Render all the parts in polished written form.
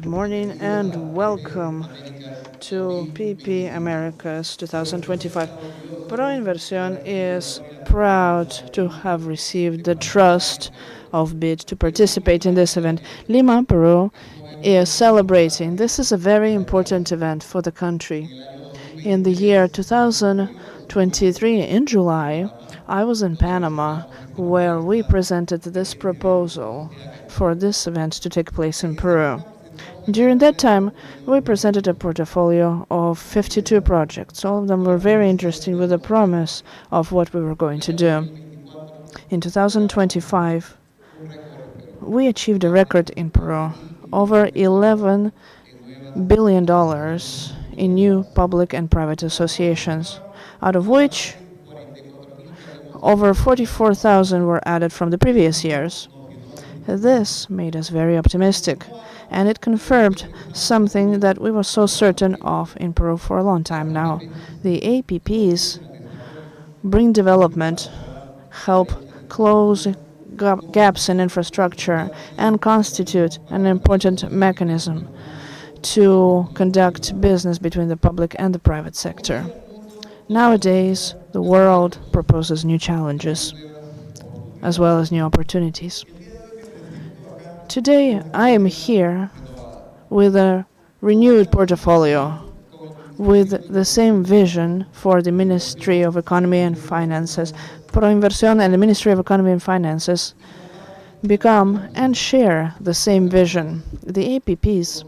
Good morning and welcome to PP Americas 2025. ProInversión is proud to have received the trust of BID to participate in this event. Lima, Peru is celebrating. This is a very important event for the country. In the year 2023, in July, I was in Panama, where we presented this proposal for this event to take place in Peru. During that time, we presented a portfolio of 52 projects. All of them were very interesting with the promise of what we were going to do. In 2025, we achieved a record in Peru, over $11 billion in new public and private associations, out of which over 44,000 were added from the previous years. This made us very optimistic, and it confirmed something that we were so certain of in Peru for a long time now. The APPs bring development, help close gaps in infrastructure, and constitute an important mechanism to conduct business between the public and the private sector. Nowadays, the world proposes new challenges, as well as new opportunities. Today, I am here with a renewed portfolio, with the same vision for the Ministry of Economy and Finances. ProInversión and the Ministry of Economy and Finances become and share the same vision. The APPs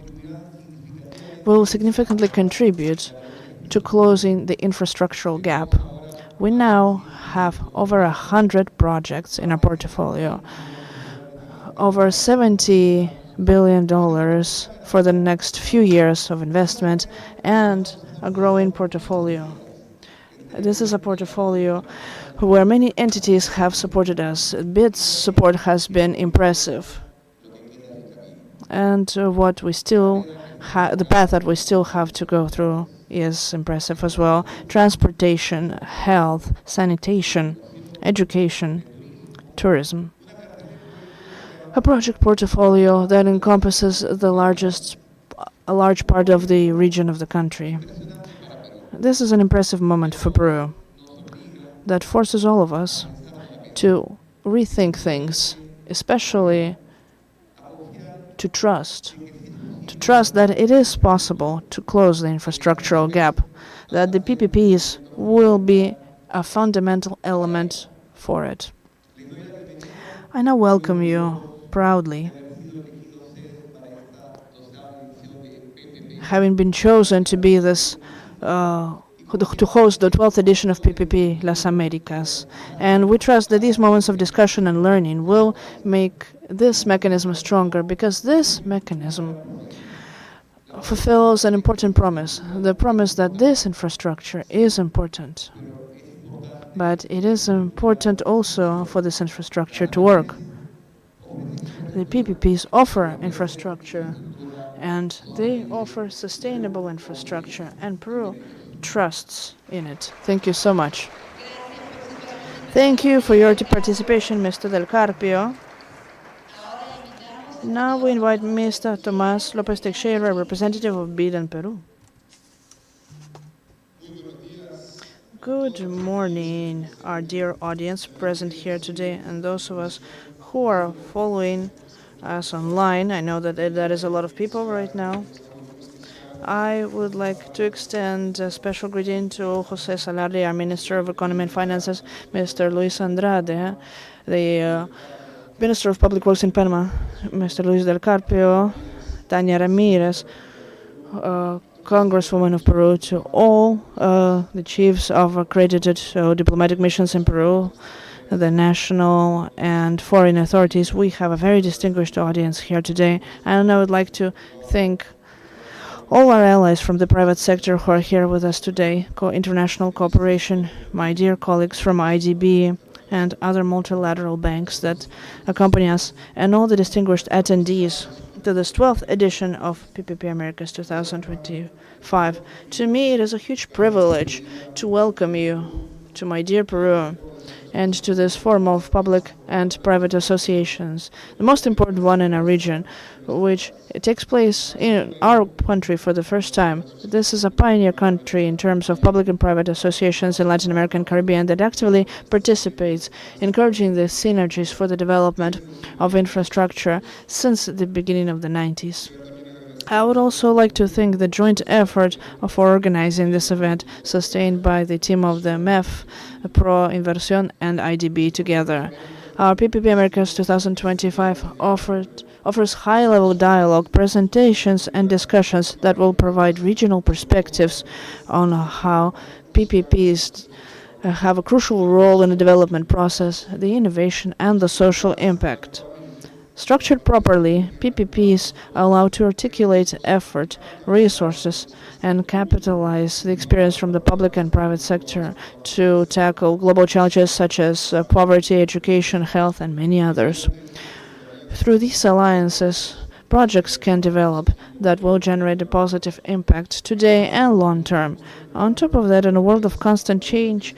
will significantly contribute to closing the infrastructural gap. We now have over 100 projects in our portfolio, over $70 billion for the next few years of investment, and a growing portfolio. This is a portfolio where many entities have supported us. BID's support has been impressive. And the path that we still have to go through is impressive as well. Transportation, health, sanitation, education, tourism. A project portfolio that encompasses a large part of the region of the country. This is an impressive moment for Peru that forces all of us to rethink things, especially to trust that it is possible to close the infrastructural gap, that the PPPs will be a fundamental element for it. I now welcome you proudly, having been chosen to be to host the 12th edition of PPP Las Americas. And we trust that these moments of discussion and learning will make this mechanism stronger, because this mechanism fulfills an important promise, the promise that this infrastructure is important. But it is important also for this infrastructure to work. The PPPs offer infrastructure, and they offer sustainable infrastructure, and Peru trusts in it. Thank you so much. Thank you for your participation, Mr. Del Carpio. Now we invite Mr. Tomás López Teixeira, representative of BID in Peru. Good morning, our dear audience present here today, and those of us who are following us online. I know that that is a lot of people right now. I would like to extend a special greeting to José Salardi, our Minister of Economy and Finances, Mr. Luis Andrade, the Minister of Public Works in Panama, Mr. Luis Del Carpio, Tania Ramirez, Congresswoman of Peru, to all the chiefs of accredited diplomatic missions in Peru, the national and foreign authorities. We have a very distinguished audience here today, and I would like to thank all our allies from the private sector who are here with us today, international cooperation, my dear colleagues from IDB and other multilateral banks that accompany us, and all the distinguished attendees to this 12th edition of PPP Americas 2025. To me, it is a huge privilege to welcome you to my dear Peru and to this form of public and private associations. The most important one in our region, which takes place in our country for the first time. This is a pioneer country in terms of public and private associations in Latin America and Caribbean that actively participates, encouraging the synergies for the development of infrastructure since the beginning of the 90s. I would also like to thank the joint effort for organizing this event, sustained by the team of the MEF, ProInversión, and IDB together. Our PPP Americas 2025 offers high-level dialogue, presentations, and discussions that will provide regional perspectives on how PPPs have a crucial role in the development process, the innovation, and the social impact. Structured properly, PPPs allow to articulate effort, resources, and capitalize the experience from the public and private sector to tackle global challenges such as poverty, education, health, and many others. Through these alliances, projects can develop that will generate a positive impact today and long term. On top of that, in a world of constant change,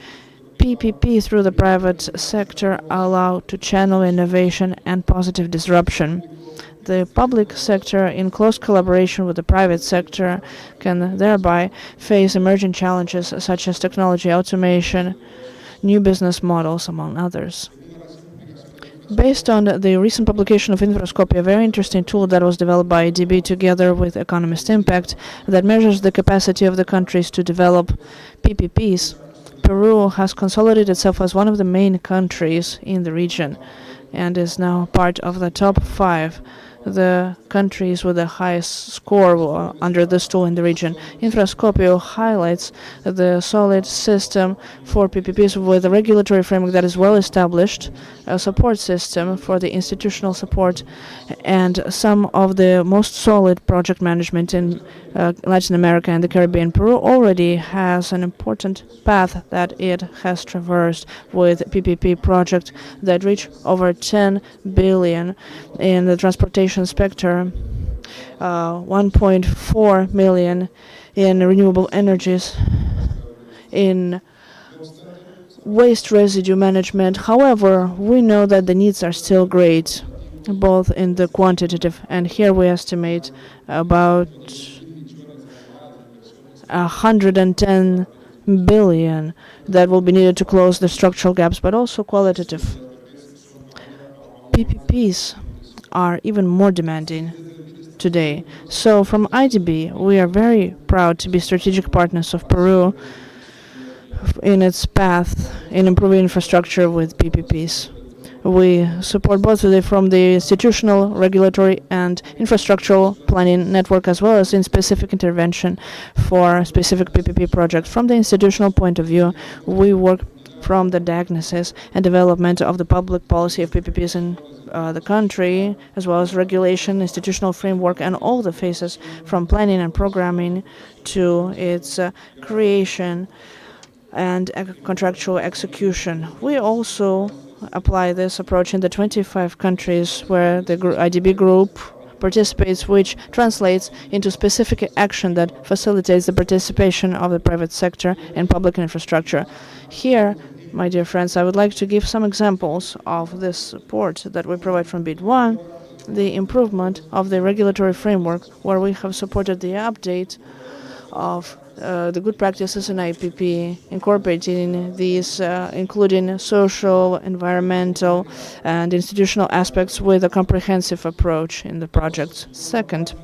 PPP through the private sector allow to channel innovation and positive disruption. The public sector, in close collaboration with the private sector, can thereby face emerging challenges such as technology, automation, new business models, among others. Based on the recent publication of Infroscopy, a very interesting tool that was developed by IDB together with Economist Impact that measures the capacity of the countries to develop PPPs, Peru has consolidated itself as one of the main countries in the region and is now part of the top 5, the countries with the highest score under this tool in the region. Infroscopio highlights the solid system for PPPs with a regulatory framework that is well established, a support system for the institutional support, and some of the most solid project management in Latin America and the Caribbean. Peru already has an important path that it has traversed with PPP projects that reach over 10 billion in the transportation sector, 1.4 million in renewable energies, in waste residue management. However, we know that the needs are still great, both in the quantitative, and here we estimate about 110 billion that will be needed to close the structural gaps, but also qualitative. PPPs are even more demanding today. So from IDB, we are very proud to be strategic partners of Peru in its path in improving infrastructure with PPPs. We support both from the institutional, regulatory, and infrastructural planning network, as well as in specific intervention for specific PPP projects. From the institutional point of view, we work from the diagnosis and development of the public policy of PPPs in the country, as well as regulation, institutional framework, and all the phases from planning and programming to its creation and contractual execution. We also apply this approach in the 25 countries where the IDB group participates, which translates into specific action that facilitates the participation of the private sector in public infrastructure. Here, my dear friends, I would like to give some examples of this support that we provide from BID 1, the improvement of the regulatory framework, where we have supported the update of the good practices in IPP, incorporating these, including social, environmental, and institutional aspects with a comprehensive approach in the projects. Second,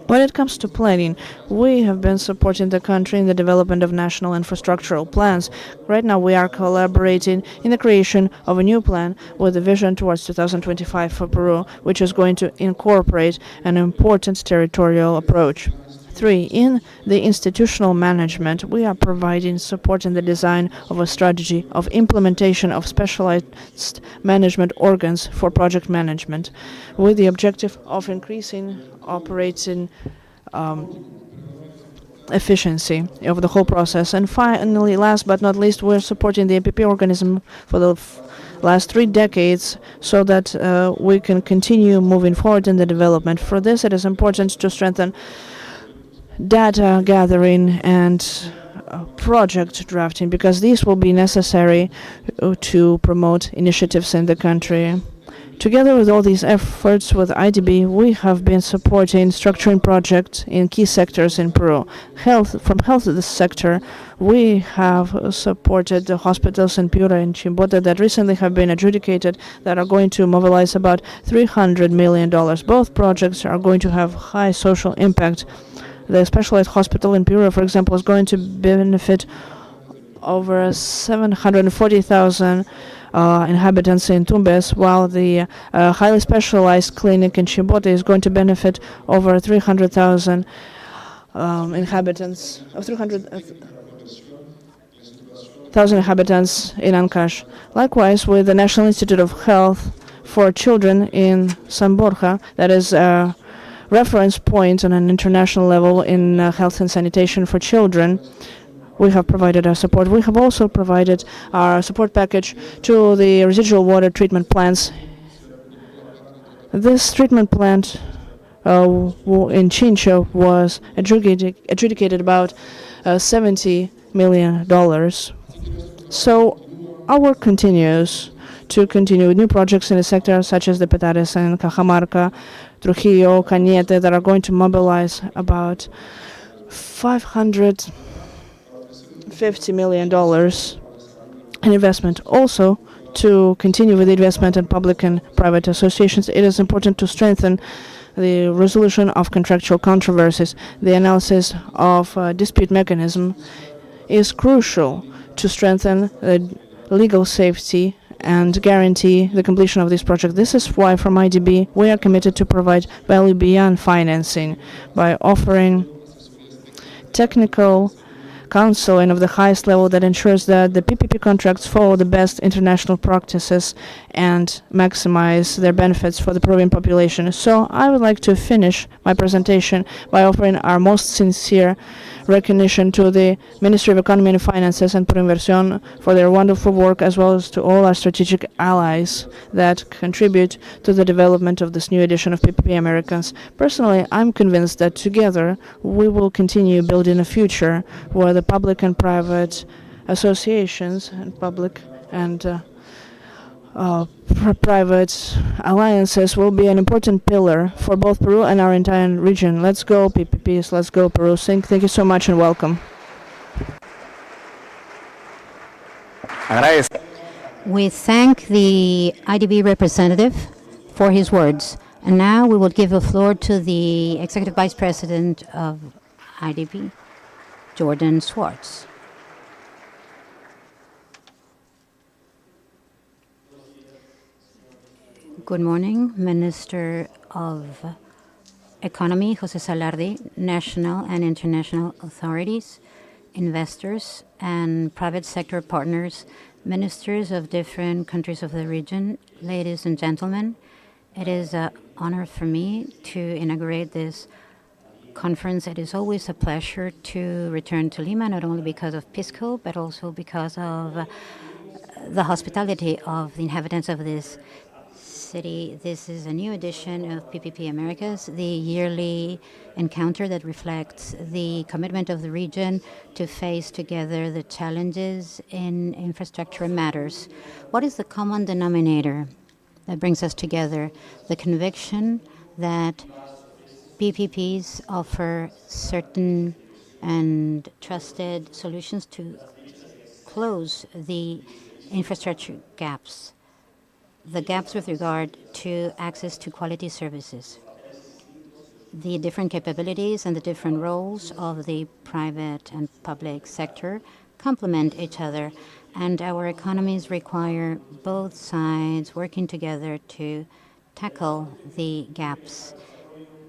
when it comes to planning, we have been supporting the country in the development of national infrastructural plans. Right now, we are collaborating in the creation of a new plan with a vision towards 2025 for Peru, which is going to incorporate an important territorial approach. 3. In the institutional management, we are providing support in the design of a strategy of implementation of specialized management organs for project management, with the objective of increasing operating efficiency of the whole process. And finally, last but not least, we're supporting the APP organism for the last 3 decades so that we can continue moving forward in the development. For this, it is important to strengthen data gathering and project drafting, because these will be necessary to promote initiatives in the country. Together with all these efforts with IDB, we have been supporting structuring projects in key sectors in Peru. From health sector, we have supported the hospitals in Piura and Chimbote that recently have been adjudicated that are going to mobilize about $300 million. Both projects are going to have high social impact. The specialized hospital in Piura, for example, is going to benefit over 740,000 inhabitants in Tumbes, while the highly specialized clinic in Chimbote is going to benefit over 300,000 inhabitants, of 300,000 inhabitants in Ancash. Likewise, with the National Institute of Health for Children in San Borja, that is a reference point on an international level in health and sanitation for children, we have provided our support. We have also provided our support package to the residual water treatment plants. This treatment plant in Chincho was adjudicated about $70 million. So our work continues with new projects in the sector, such as the Petares and Cajamarca, Trujillo, Cañete, that are going to mobilize about $550 million in investment. Also, to continue with the investment in public and private associations, it is important to strengthen the resolution of contractual controversies. The analysis of dispute mechanism is crucial to strengthen legal safety and guarantee the completion of this project. This is why from IDB we are committed to provide value beyond financing by offering technical counseling of the highest level that ensures that the PPP contracts follow the best international practices and maximize their benefits for the Peruvian population. So I would like to finish my presentation by offering our most sincere recognition to the Ministry of Economy and Finances and ProInversión for their wonderful work, as well as to all our strategic allies that contribute to the development of this new edition of PPP Americas. Personally, I'm convinced that together we will continue building a future where the public and private associations and public and private alliances will be an important pillar for both Peru and our entire region. Let's go PPPs, let's go Peru. Thank you so much and welcome. We thank the IDB representative for his words. And now we will give the floor to the Executive Vice President of IDB, Jordan Swartz. Good morning, Minister of Economy, Jose Salardi, national and international authorities, investors, and private sector partners, ministers of different countries of the region, ladies and gentlemen. It is an honor for me to inaugurate this conference. It is always a pleasure to return to Lima, not only because of Pisco, but also because of the hospitality of the inhabitants of this city. This is a new edition of PPP Americas, the yearly encounter that reflects the commitment of the region to face together the challenges in infrastructure matters. What is the common denominator that brings us together? The conviction that PPPs offer certain and trusted solutions to close the infrastructure gaps, the gaps with regard to access to quality services, the different capabilities and the different roles of the private and public sector complement each other, and our economies require both sides working together to tackle the gaps.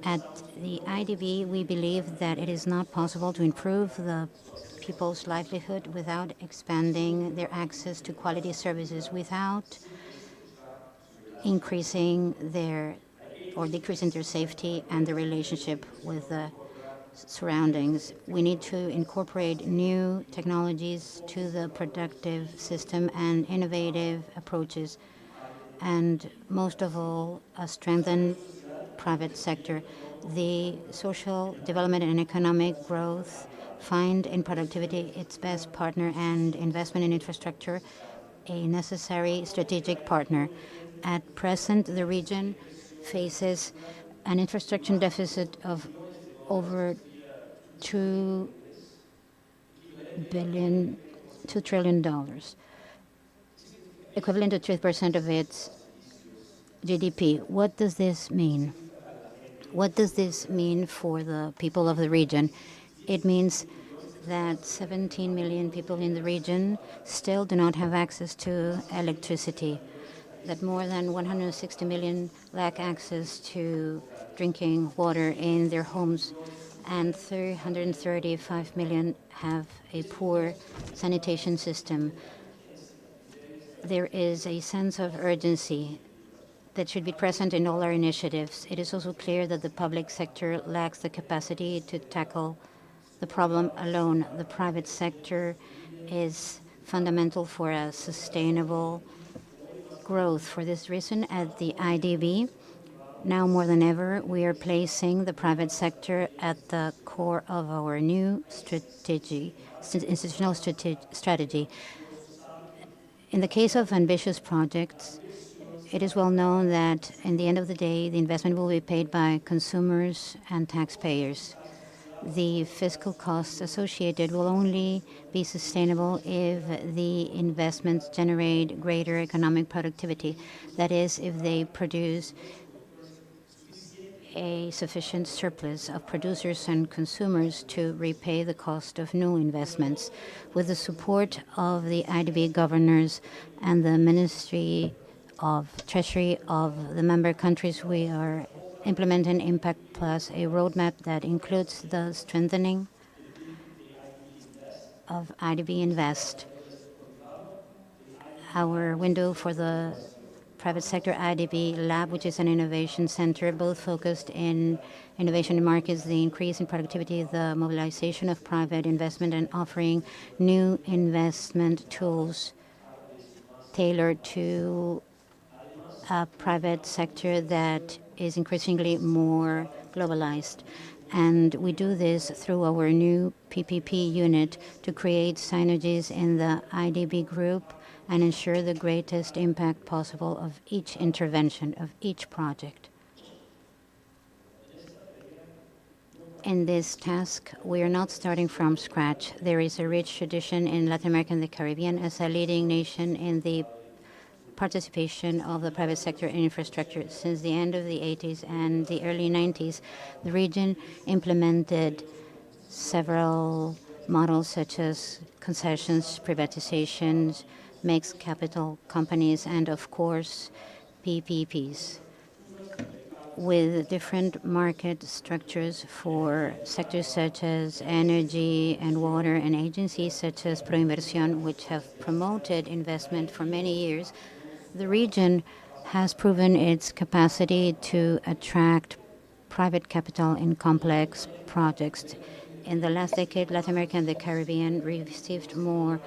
At the IDB, we believe that it is not possible to improve the people's livelihood without expanding their access to quality services, without increasing their or decreasing their safety and the relationship with the surroundings. We need to incorporate new technologies to the productive system and innovative approaches, and most of all, a strengthened private sector. The social development and economic growth find in productivity its best partner, and investment in infrastructure a necessary strategic partner. At present, the region faces an infrastructure deficit of over 2 billion, $2 trillion, equivalent to 3% of its GDP. What does this mean? What does this mean for the people of the region? It means that 17 million people in the region still do not have access to electricity, that more than 160 million lack access to drinking water in their homes, and 335 million have a poor sanitation system. There is a sense of urgency that should be present in all our initiatives. It is also clear that the public sector lacks the capacity to tackle the problem alone. The private sector is fundamental for a sustainable growth. For this reason, at the IDB, now more than ever, we are placing the private sector at the core of our new institutional strategy. In the case of ambitious projects, it is well known that in the end of the day, the investment will be paid by consumers and taxpayers. The fiscal costs associated will only be sustainable if the investments generate greater economic productivity. That is, if they produce a sufficient surplus of producers and consumers to repay the cost of new investments. With the support of the IDB governors and the Ministry of Treasury of the member countries, we are implementing Impact Plus, a roadmap that includes the strengthening of IDB Invest. Our window for the private sector IDB Lab, which is an innovation center, both focused in innovation in markets, the increase in productivity, the mobilization of private investment, and offering new investment tools tailored to a private sector that is increasingly more globalized. And we do this through our new PPP unit to create synergies in the IDB group and ensure the greatest impact possible of each intervention, of each project. In this task, we are not starting from scratch. There is a rich tradition in Latin America and the Caribbean as a leading nation in the participation of the private sector in infrastructure. Since the end of the 80s and the early 90s, the region implemented several models such as concessions, privatizations, mixed capital companies, and of course, PPPs, with different market structures for sectors such as energy and water, and agencies such as ProInversión, which have promoted investment for many years. The region has proven its capacity to attract private capital in complex projects. In the last decade, Latin America and the Caribbean received more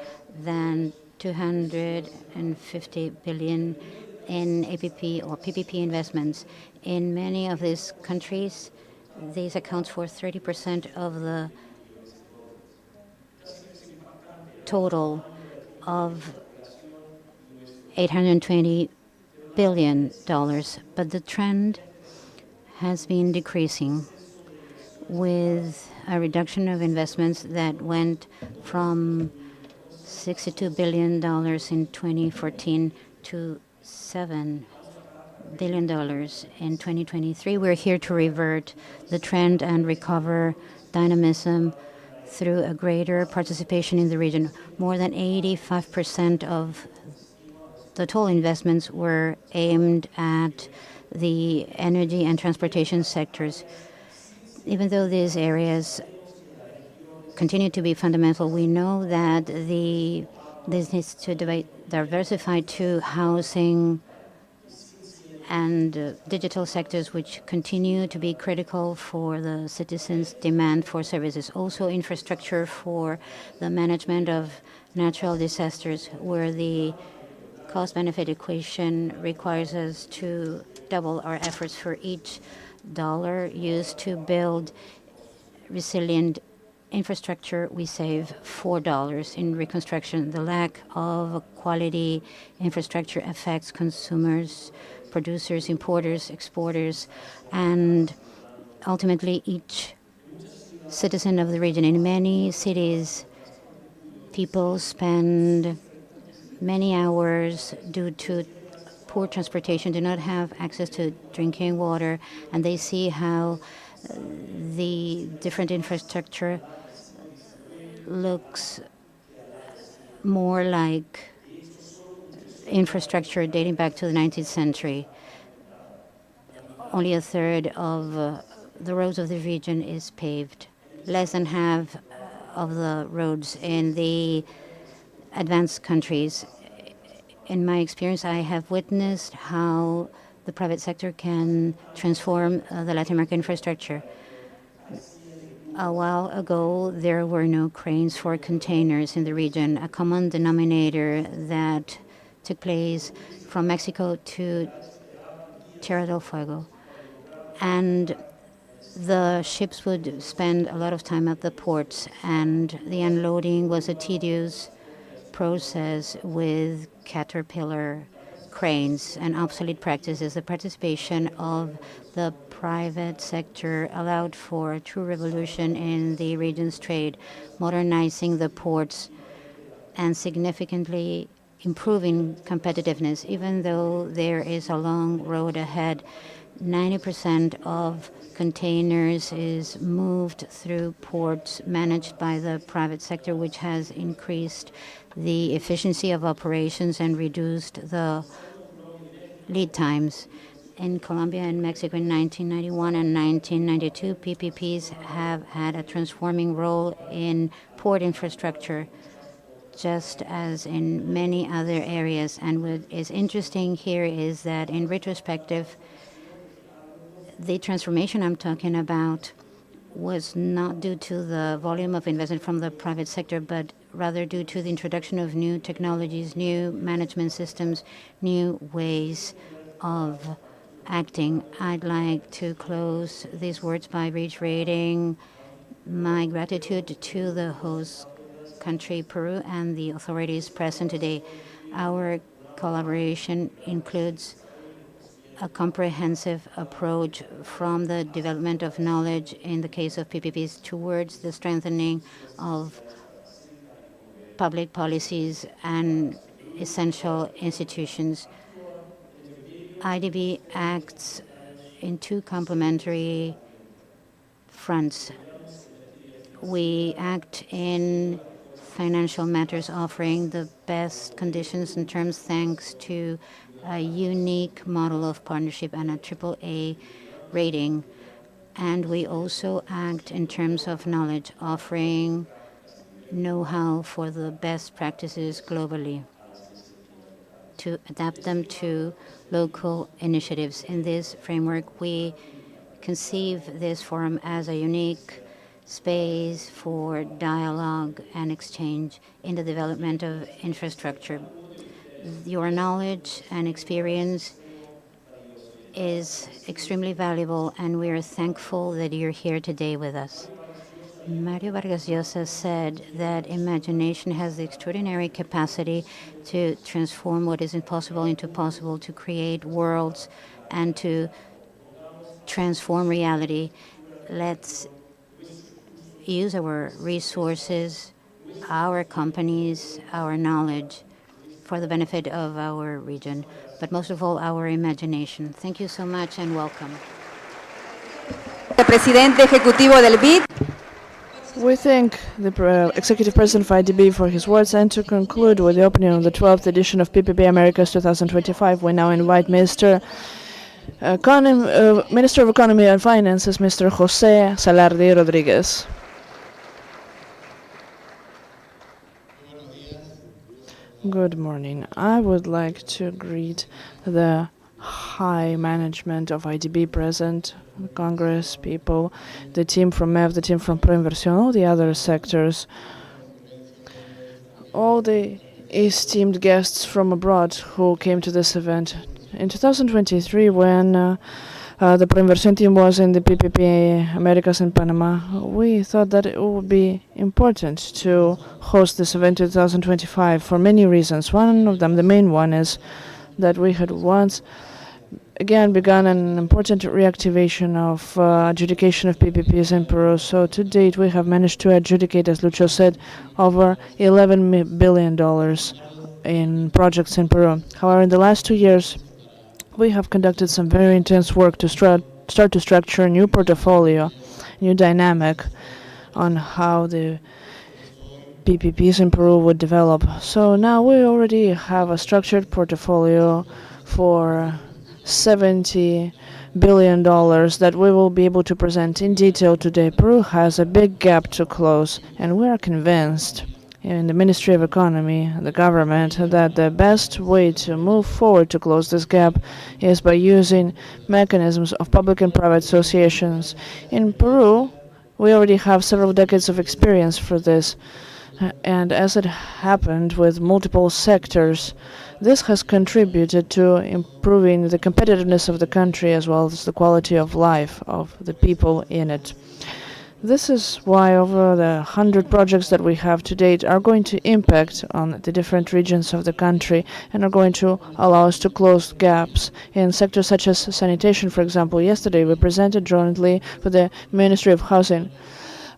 than 250 billion in APP or PPP investments. In many of these countries, these accounts for 30% of the total of $820 billion, but the trend has been decreasing, with a reduction of investments that went from $62 billion in 2014 to $7 billion in 2023. We're here to revert the trend and recover dynamism through a greater participation in the region. More than 85% of the total investments were aimed at the energy and transportation sectors. Even though these areas continue to be fundamental, we know that this needs to diversify to housing and digital sectors, which continue to be critical for the citizens' demand for services. Also, infrastructure for the management of natural disasters, where the cost-benefit equation requires us to double our efforts for each used to build resilient infrastructure, we save $4 in reconstruction. The lack of quality infrastructure affects consumers, producers, importers, exporters, and ultimately each citizen of the region. In many cities, people spend many hours due to poor transportation, do not have access to drinking water, and they see how the different infrastructure looks more like infrastructure dating back to the 19th century. Only a third of the roads of the region is paved. Less than half of the roads in the advanced countries. In my experience, I have witnessed how the private sector can transform the Latin American infrastructure. A while ago, there were no cranes for containers in the region. A common denominator that took place from Mexico to Tierra del Fuego. And the ships would spend a lot of time at the ports, and the unloading was a tedious process with caterpillar cranes and obsolete practices. The participation of the private sector allowed for a true revolution in the region's trade, modernizing the ports and significantly improving competitiveness. Even though there is a long road ahead, 90% of containers is moved through ports managed by the private sector, which has increased the efficiency of operations and reduced the lead times. In Colombia and Mexico in 1991 and 1992, PPPs have had a transforming role in port infrastructure, just as in many other areas. And what is interesting here is that in retrospective, the transformation I'm talking about was not due to the volume of investment from the private sector, but rather due to the introduction of new technologies, new management systems, new ways of acting. I'd like to close these words by reiterating my gratitude to the host country, Peru, and the authorities present today. Our collaboration includes a comprehensive approach from the development of knowledge in the case of PPPs towards the strengthening of public policies and essential institutions. IDB acts in two complementary fronts. We act in financial matters, offering the best conditions and terms thanks to a unique model of partnership and a AAA rating. And we also act in terms of knowledge, offering know-how for the best practices globally to adapt them to local initiatives. In this framework, we conceive this forum as a unique space for dialogue and exchange in the development of infrastructure. Your knowledge and experience is extremely valuable, and we are thankful that you're here today with us. Mario Vargas Llosa said that imagination has the extraordinary capacity to transform what is impossible into possible, to create worlds, and to transform reality. Let's use our resources, our companies, our knowledge for the benefit of our region, but most of all, our imagination. Thank you so much and welcome. Presidente Ejecutivo del BID. We thank the Executive President of IDB for his words, and to conclude with the opening of the 12th edition of PPP Americas 2025, we now invite Minister of Economy and Finances, Mr. José Salardi Rodríguez. Good morning. I would like to greet the high management of IDB present, Congress people, the team from MEV, the team from ProInversión, all the other sectors, all the esteemed guests from abroad who came to this event. In 2023, when the ProInversión team was in the PPP Americas in Panama, we thought that it would be important to host this event in 2025 for many reasons. One of them, the main one, is that we had once again begun an important reactivation of adjudication of PPPs in Peru. So to date, we have managed to adjudicate, as Lucho said, over $11 billion in projects in Peru. However, in the last 2 years, we have conducted some very intense work to start to structure a new portfolio, new dynamic on how the PPPs in Peru would develop. So now we already have a structured portfolio for $70 billion that we will be able to present in detail today. Peru has a big gap to close, and we are convinced in the Ministry of Economy, the government, that the best way to move forward to close this gap is by using mechanisms of public and private associations. In Peru, we already have several decades of experience for this. And as it happened with multiple sectors, this has contributed to improving the competitiveness of the country as well as the quality of life of the people in it. This is why over the 100 projects that we have to date are going to impact on the different regions of the country and are going to allow us to close gaps in sectors such as sanitation, for example. Yesterday we presented jointly with the Ministry of Housing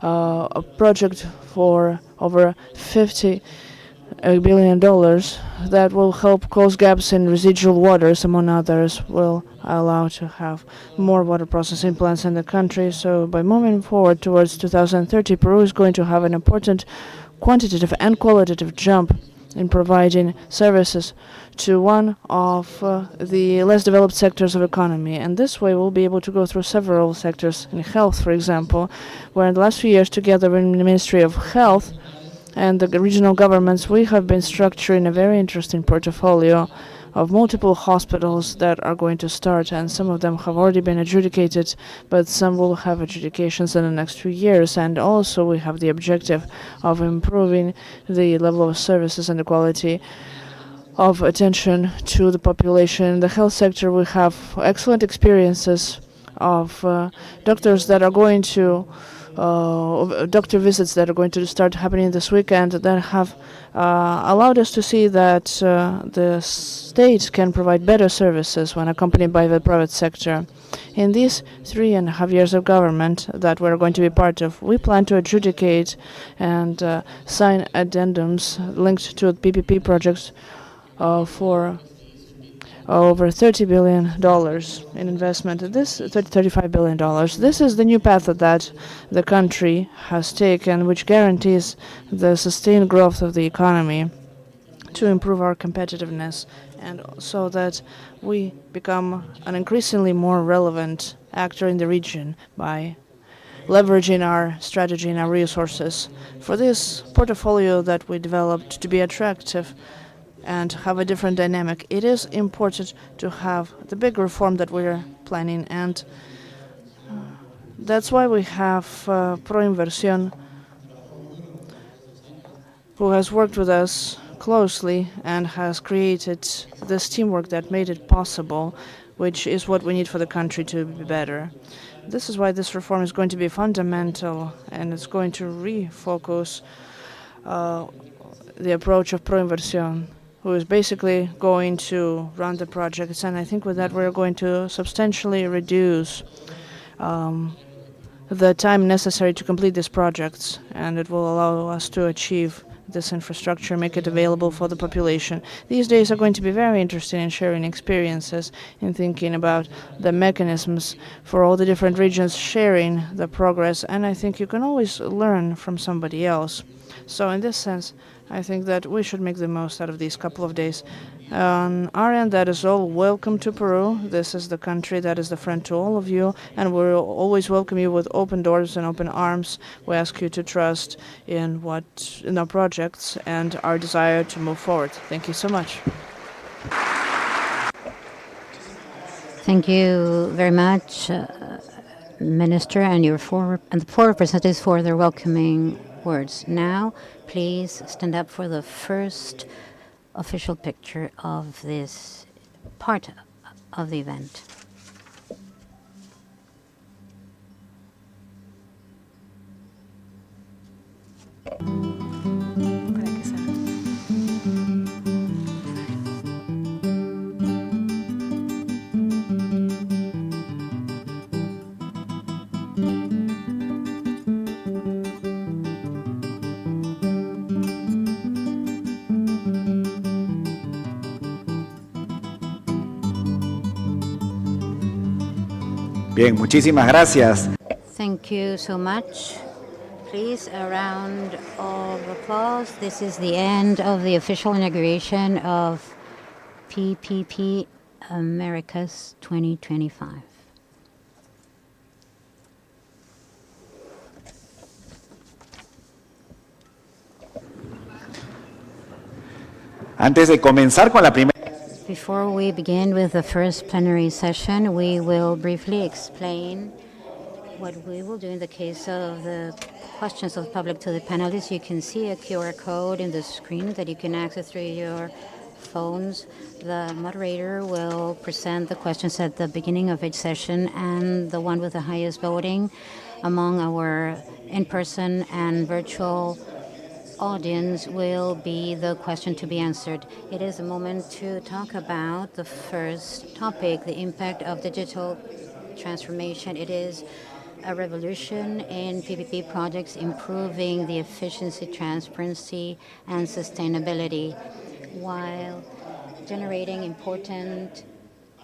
a project for over $50 billion that will help close gaps in residual waters, among others, will allow to have more water processing plants in the country. So by moving forward towards 2030, Peru is going to have an important quantitative and qualitative jump in providing services to one of the less developed sectors of economy. And this way we'll be able to go through several sectors in health, for example, where in the last few years together in the Ministry of Health and the regional governments, we have been structuring a very interesting portfolio of multiple hospitals that are going to start, and some of them have already been adjudicated, but some will have adjudications in the next few years. And also we have the objective of improving the level of services and the quality of attention to the population. In the health sector, we have excellent experiences of doctors that are going to doctor visits that are going to start happening this weekend that have allowed us to see that the state can provide better services when accompanied by the private sector. In these 3.5 years of government that we're going to be part of, we plan to adjudicate and sign addendums linked to PPP projects for over $30 billion in investment. This $35 billion. This is the new path that the country has taken, which guarantees the sustained growth of the economy to improve our competitiveness, and so that we become an increasingly more relevant actor in the region by leveraging our strategy and our resources. For this portfolio that we developed to be attractive and have a different dynamic, it is important to have the big reform that we're planning, and that's why we have ProInversión, who has worked with us closely and has created this teamwork that made it possible, which is what we need for the country to be better. This is why this reform is going to be fundamental, and it's going to refocus the approach of ProInversión, who is basically going to run the projects. And I think with that we're going to substantially reduce the time necessary to complete these projects, and it will allow us to achieve this infrastructure, make it available for the population. These days are going to be very interesting in sharing experiences, in thinking about the mechanisms for all the different regions sharing the progress, and I think you can always learn from somebody else. So in this sense, I think that we should make the most out of these couple of days. On our end, that is all. Welcome to Peru. This is the country that is the friend to all of you, and we'll always welcome you with open doors and open arms. We ask you to trust in our projects and our desire to move forward. Thank you so much. Thank you very much, Minister, and the four representatives for their welcoming words. Now, please stand up for the first official picture of this part of the event. Bien, muchísimas gracias. Thank you so much. Please, a round of applause. This is the end of the official inauguration of PPP Americas 2025. Antes de comenzar con la primera... Before we begin with the first plenary session, we will briefly explain what we will do in the case of the questions of the public to the panelists. You can see a QR code in the screen that you can access through your phones. The moderator will present the questions at the beginning of each session, and the one with the highest voting among our in-person and virtual audience will be the question to be answered. It is a moment to talk about the first topic, the impact of digital transformation. It is a revolution in PPP projects, improving the efficiency, transparency, and sustainability, while generating important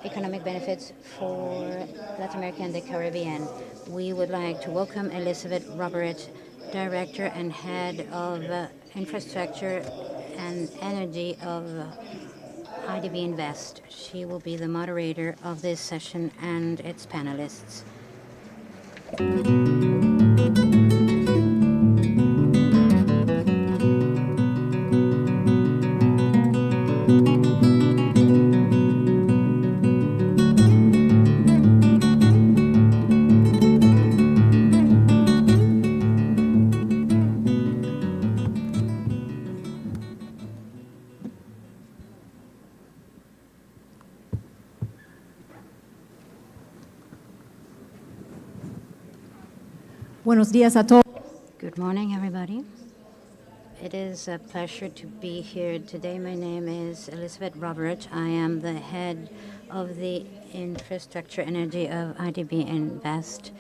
economic benefits for Latin America and the Caribbean. We would like to welcome Elizabeth Robert, Director and Head of Infrastructure and Energy of IDB Invest. She will be the moderator of this session and its panelists. Buenos días a todos. Good morning, everybody. It is a pleasure to be here today. My name is Elizabeth Robert. I am the head of the Infrastructure Energy of IDB Invest.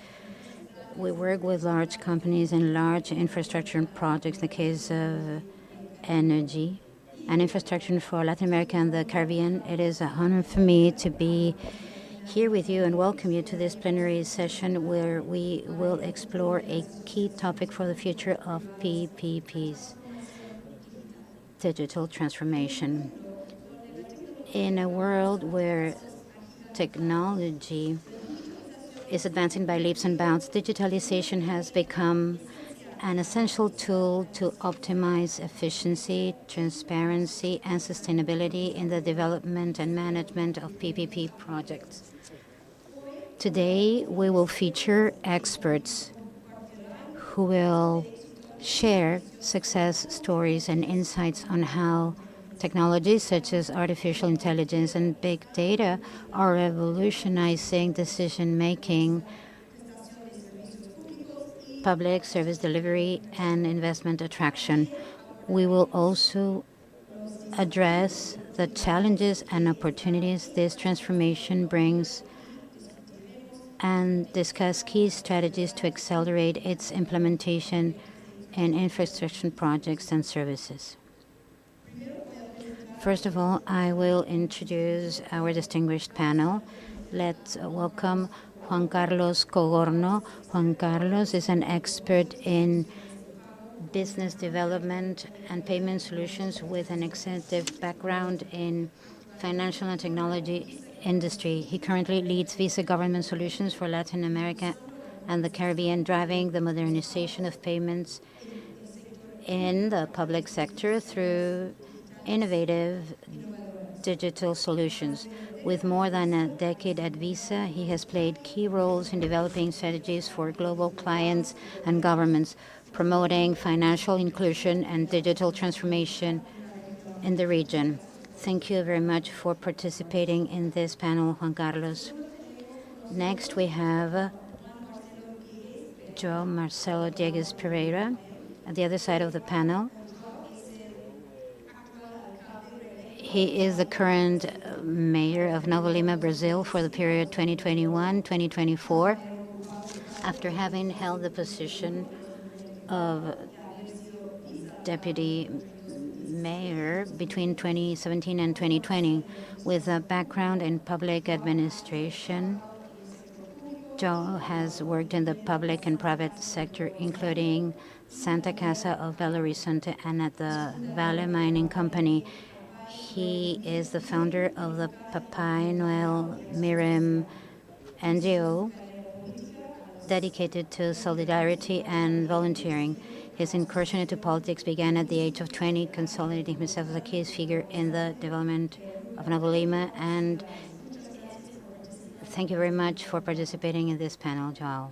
We work with large companies and large infrastructure projects in the case of energy and infrastructure for Latin America and the Caribbean. It is an honor for me to be here with you and welcome you to this plenary session where we will explore a key topic for the future of PPPs, digital transformation. In a world where technology is advancing by leaps and bounds, digitalization has become an essential tool to optimize efficiency, transparency, and sustainability in the development and management of PPP projects. Today, we will feature experts who will share success stories and insights on how technologies such as artificial intelligence and big data are revolutionizing decision-making, public service delivery, and investment attraction. We will also address the challenges and opportunities this transformation brings and discuss key strategies to accelerate its implementation in infrastructure projects and services. First of all, I will introduce our distinguished panel. Let's welcome Juan Carlos Cogorno. Juan Carlos is an expert in business development and payment solutions with an extensive background in financial and technology industry. He currently leads Visa Government Solutions for Latin America and the Caribbean, driving the modernization of payments in the public sector through innovative digital solutions. With more than a decade at Visa, he has played key roles in developing strategies for global clients and governments, promoting financial inclusion and digital transformation in the region. Thank you very much for participating in this panel, Juan Carlos. Next, we have João Marcelo Diegues Pereira. At the other side of the panel, he is the current mayor of Nova Lima, Brazil for the period 2021-2024, after having held the position of deputy mayor between 2017 and 2020. With a background in public administration, Joe has worked in the public and private sector, including Santa Casa of Belo Horizonte and at the Vale Mining Company. He is the founder of the Papai Noel Mirim NGO, dedicated to solidarity and volunteering. His incursion into politics began at the age of 20, consolidating himself as a key figure in the development of Nova Lima. And thank you very much for participating in this panel, Joao.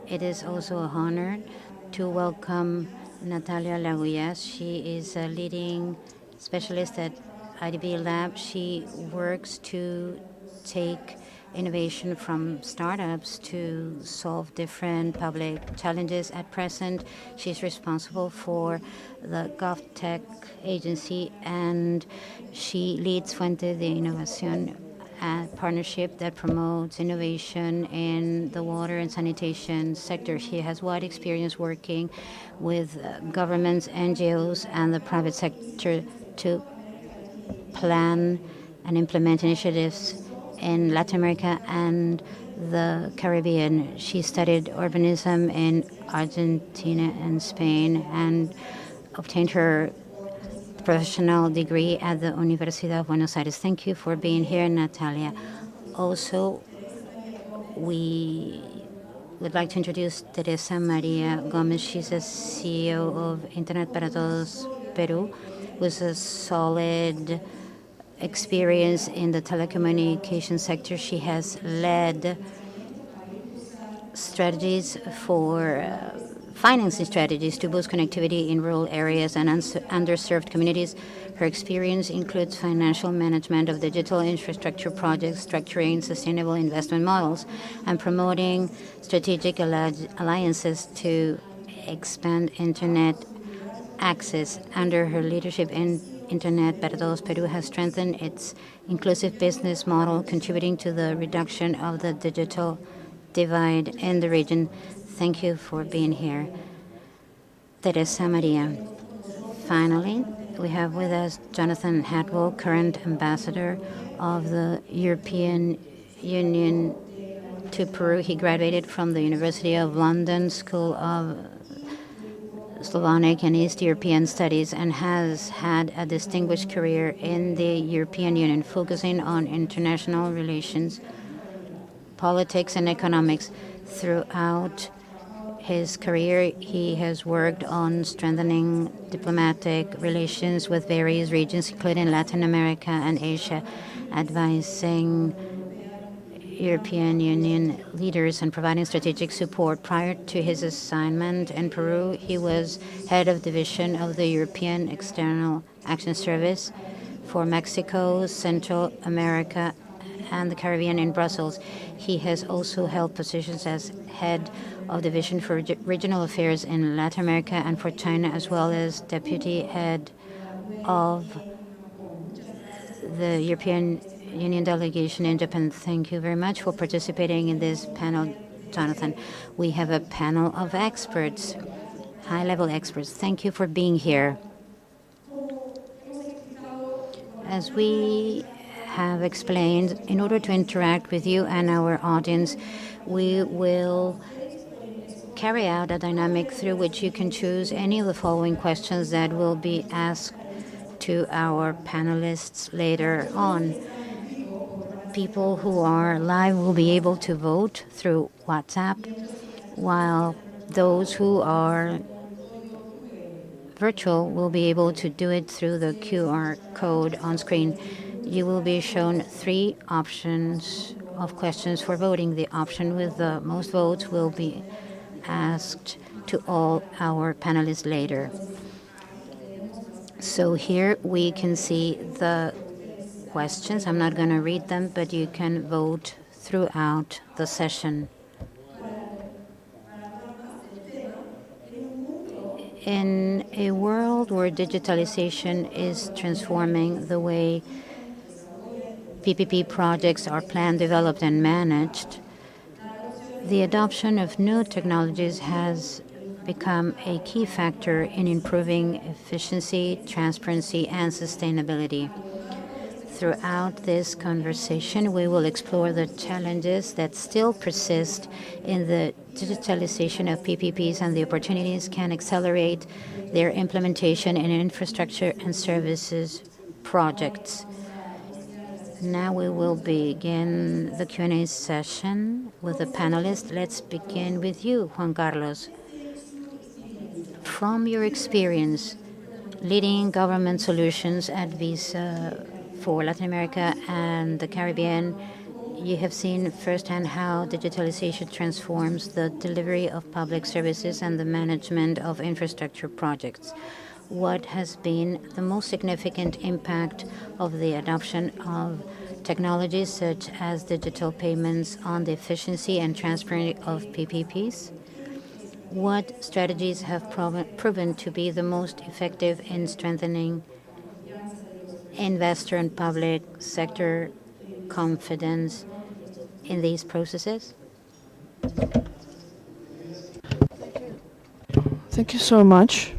It is also an honor to welcome Natalia Lagullas. She is a leading specialist at IDB Lab. She works to take innovation from startups to solve different public challenges. At present, she's responsible for the GovTech agency, and she leads Fuente de Innovación, a partnership that promotes innovation in the water and sanitation sector. She has wide experience working with governments, NGOs, and the private sector to plan and implement initiatives in Latin America and the Caribbean. She studied urbanism in Argentina and Spain and obtained her professional degree at the Universidad of Buenos Aires. Thank you for being here, Natalia. Also, we would like to introduce Teresa Maria Gomez. She's a CEO of Internet para Todos Peru, with a solid experience in the telecommunication sector. She has led strategies for financing strategies to boost connectivity in rural areas and underserved communities. Her experience includes financial management of digital infrastructure projects, structuring sustainable investment models, and promoting strategic alliances to expand Internet access. Under her leadership, Internet para Todos Peru has strengthened its inclusive business model, contributing to the reduction of the digital divide in the region. Thank you for being here, Teresa Maria. Finally, we have with us Jonathan Hadwell, current ambassador of the European Union to Peru. He graduated from the University of London School of Slavonic and East European Studies and has had a distinguished career in the European Union, focusing on international relations, politics, and economics. Throughout his career, he has worked on strengthening diplomatic relations with various regions, including Latin America and Asia, advising European Union leaders and providing strategic support. Prior to his assignment in Peru, he was head of division of the European External Action Service for Mexico, Central America, and the Caribbean in Brussels. He has also held positions as head of division for regional affairs in Latin America and for China, as well as deputy head of the European Union delegation in Japan. Thank you very much for participating in this panel, Jonathan. We have a panel of experts, high-level experts. Thank you for being here. As we have explained, in order to interact with you and our audience, we will carry out a dynamic through which you can choose any of the following questions that will be asked to our panelists later on. People who are live will be able to vote through WhatsApp, while those who are virtual will be able to do it through the QR code on screen. You will be shown 3 options of questions for voting. The option with the most votes will be asked to all our panelists later. So here we can see the questions. I'm not going to read them, but you can vote throughout the session. In a world where digitalization is transforming the way PPP projects are planned, developed, and managed, the adoption of new technologies has become a key factor in improving efficiency, transparency, and sustainability. Throughout this conversation, we will explore the challenges that still persist in the digitalization of PPPs and the opportunities can accelerate their implementation in infrastructure and services projects. Now we will begin the Q&A session with the panelists. Let's begin with you, Juan Carlos. From your experience leading government solutions at Visa for Latin America and the Caribbean, you have seen firsthand how digitalization transforms the delivery of public services and the management of infrastructure projects. What has been the most significant impact of the adoption of technologies such as digital payments on the efficiency and transparency of PPPs? What strategies have proven to be the most effective in strengthening investor and public sector confidence in these processes? Thank you so much.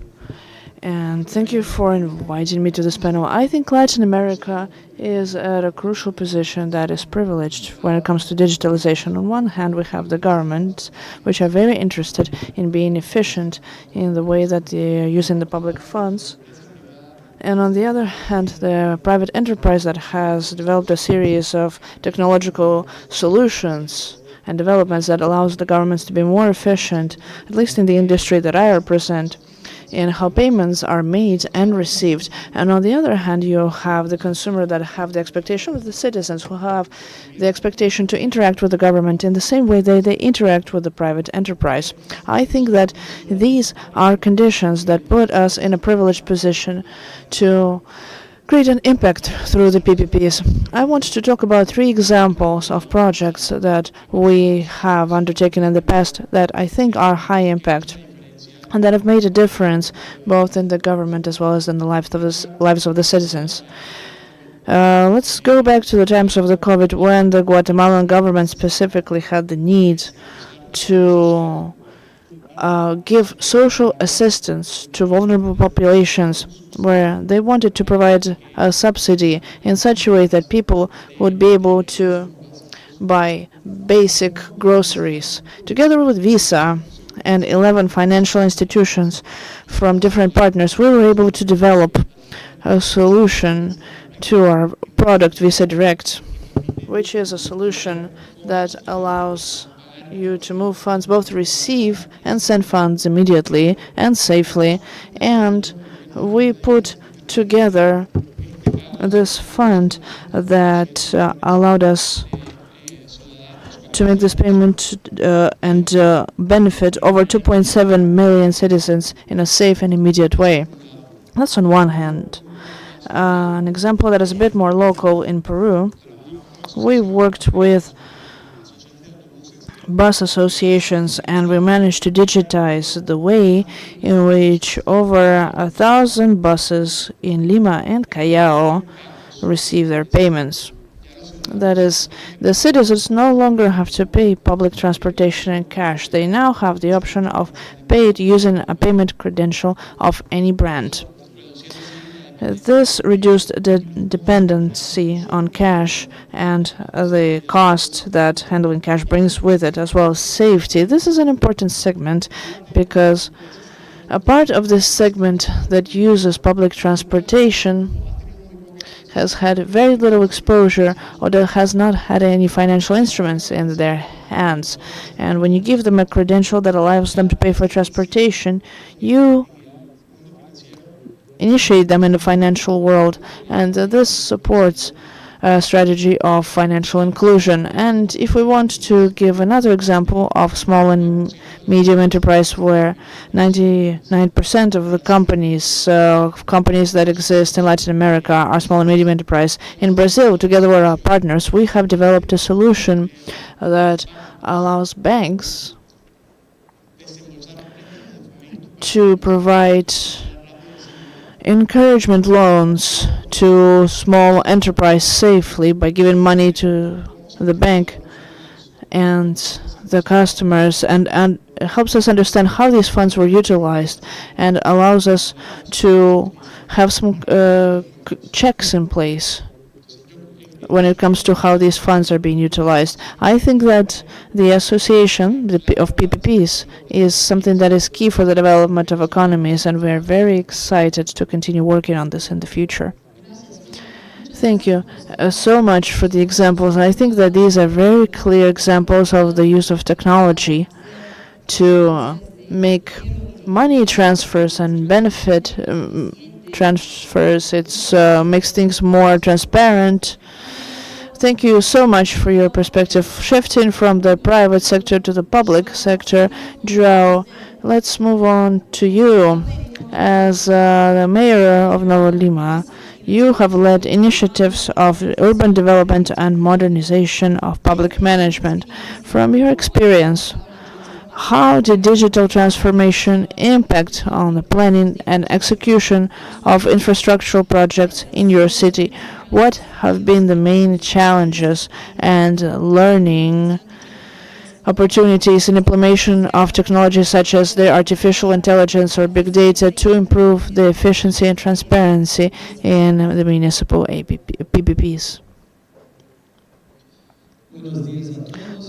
And thank you for inviting me to this panel. I think Latin America is at a crucial position that is privileged when it comes to digitalization. On one hand, we have the government, which are very interested in being efficient in the way that they are using the public funds. And on the other hand, the private enterprise that has developed a series of technological solutions and developments that allows the governments to be more efficient, at least in the industry that I represent, in how payments are made and received. And on the other hand, you have the consumer that have the expectation of the citizens who have the expectation to interact with the government in the same way they interact with the private enterprise. I think that these are conditions that put us in a privileged position to create an impact through the PPPs. I want to talk about 3 examples of projects that we have undertaken in the past that I think are high impact and that have made a difference both in the government as well as in the lives of the citizens. Let's go back to the times of the COVID when the Guatemalan government specifically had the need to give social assistance to vulnerable populations, where they wanted to provide a subsidy in such a way that people would be able to buy basic groceries. Together with Visa and 11 financial institutions from different partners, we were able to develop a solution to our product Visa Direct, which is a solution that allows you to move funds, both receive and send funds immediately and safely. And we put together this fund that allowed us to make this payment and benefit over 2.7 million citizens in a safe and immediate way. That's on one hand. An example that is a bit more local in Peru, we worked with bus associations and we managed to digitize the way in which over 1,000 buses in Lima and Callao receive their payments. That is, the citizens no longer have to pay public transportation in cash. They now have the option of paid using a payment credential of any brand. This reduced the dependency on cash and the cost that handling cash brings with it, as well as safety. This is an important segment because a part of this segment that uses public transportation has had very little exposure or that has not had any financial instruments in their hands. And when you give them a credential that allows them to pay for transportation, you initiate them in the financial world, and this supports a strategy of financial inclusion. And if we want to give another example of small and medium enterprise, where 99% of the companies that exist in Latin America are small and medium enterprise. In Brazil, together with our partners, we have developed a solution that allows banks to provide encouragement loans to small enterprise safely by giving money to the bank and the customers, and it helps us understand how these funds were utilized and allows us to have some checks in place when it comes to how these funds are being utilized. I think that the association of PPPs is something that is key for the development of economies, and we're very excited to continue working on this in the future. Thank you so much for the examples. I think that these are very clear examples of the use of technology to make money transfers and benefit transfers. It makes things more transparent. Thank you so much for your perspective. Shifting from the private sector to the public sector, João, let's move on to you. As the mayor of Nova Lima, you have led initiatives of urban development and modernization of public management. From your experience, how did digital transformation impact on the planning and execution of infrastructural projects in your city? What have been the main challenges and learning opportunities in implementation of technologies such as the artificial intelligence or big data to improve the efficiency and transparency in the municipal PPPs?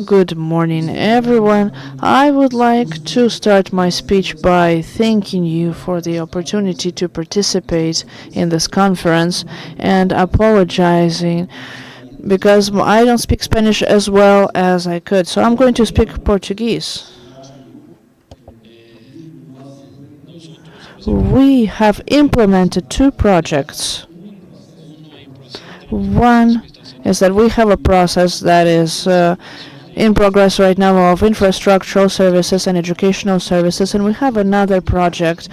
Good morning, everyone. I would like to start my speech by thanking you for the opportunity to participate in this conference and apologizing because I don't speak Spanish as well as I could. So I'm going to speak Portuguese. We have implemented 2 projects. One is that we have a process that is in progress right now of infrastructural services and educational services, and we have another project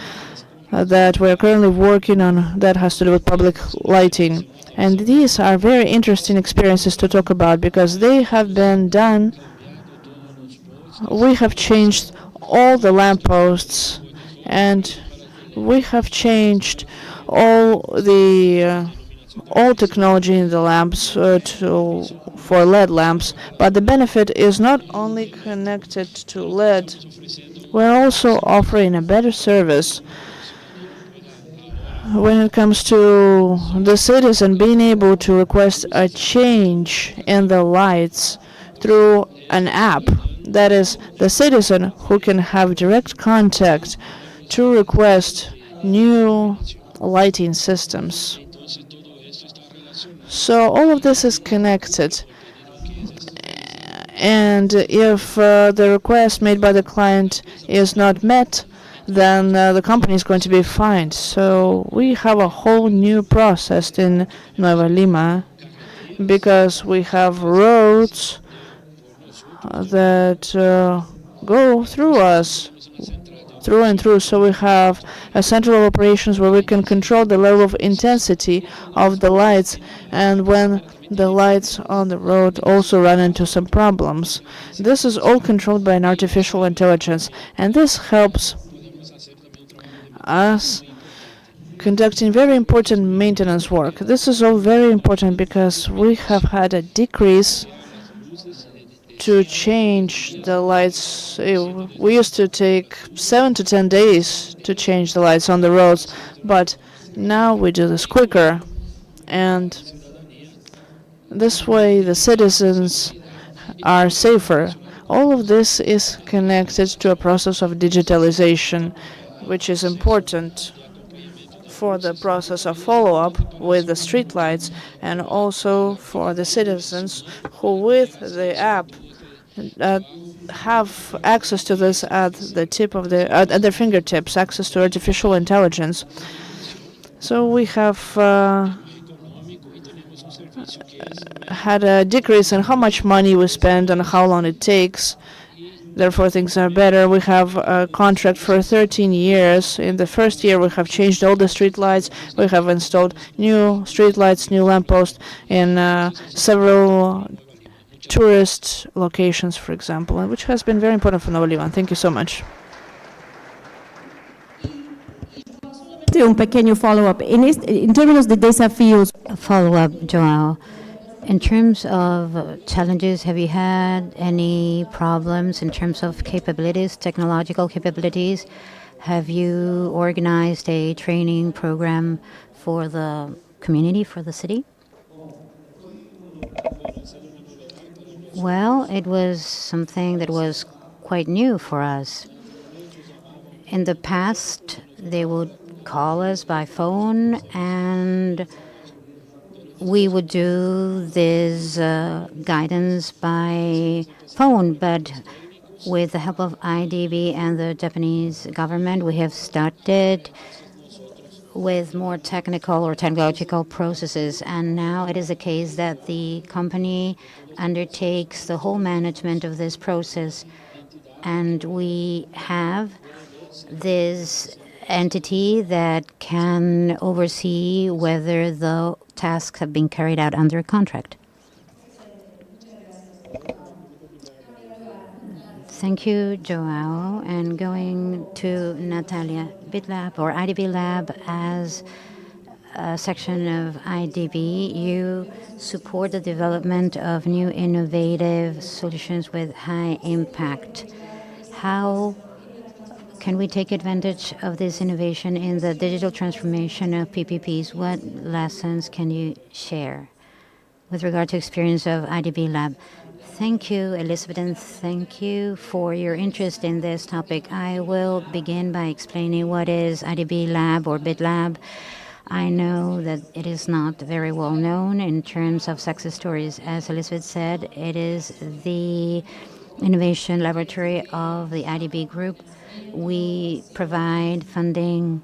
that we're currently working on that has to do with public lighting. And these are very interesting experiences to talk about because they have been done. We have changed all the lampposts, and we have changed all the all technology in the lamps for LED lamps, but the benefit is not only connected to LED. We're also offering a better service when it comes to the citizen being able to request a change in the lights through an app. That is, the citizen who can have direct contact to request new lighting systems. So all of this is connected, and if the request made by the client is not met, then the company is going to be fined. So we have a whole new process in Nueva Lima because we have roads that go through us, through and through. So we have a center of operations where we can control the level of intensity of the lights, and when the lights on the road also run into some problems. This is all controlled by an artificial intelligence, and this helps us conducting very important maintenance work. This is all very important because we have had a decrease to change the lights. We used to take 7 to 10 days to change the lights on the roads, but now we do this quicker, and this way the citizens are safer. All of this is connected to a process of digitalization, which is important for the process of follow-up with the streetlights, and also for the citizens who, with the app, have access to this at the tip of at their fingertips, access to artificial intelligence. So we have had a decrease in how much money we spend and how long it takes. Therefore, things are better. We have a contract for 13 years. In the first year, we have changed all the street lights. We have installed new street lights, new lampposts in several tourist locations, for example, which has been very important for Nova Lima. Thank you so much. un pequeño follow-up. En términos de desafíos, A follow-up, Joao. In terms of challenges, have you had any problems in terms of capabilities, technological capabilities? Have you organized a training program for the community, for the city? Well, it was something that was quite new for us. In the past, they would call us by phone and we would do this guidance by phone, but with the help of IDB and the Japanese government, we have started with more technical or technological processes. And now it is the case that the company undertakes the whole management of this process. And we have this entity that can oversee whether the tasks have been carried out under contract. Thank you, Joao. And going to Natalia, BitLab or IDB Lab as a section of IDB, you support the development of new innovative solutions with high impact. How can we take advantage of this innovation in the digital transformation of PPPs? What lessons can you share with regard to experience of IDB Lab? Thank you, Elizabeth, and thank you for your interest in this topic. I will begin by explaining what is IDB Lab or BitLab. I know that it is not very well known in terms of success stories. As Elizabeth said, it is the innovation laboratory of the IDB group. We provide funding,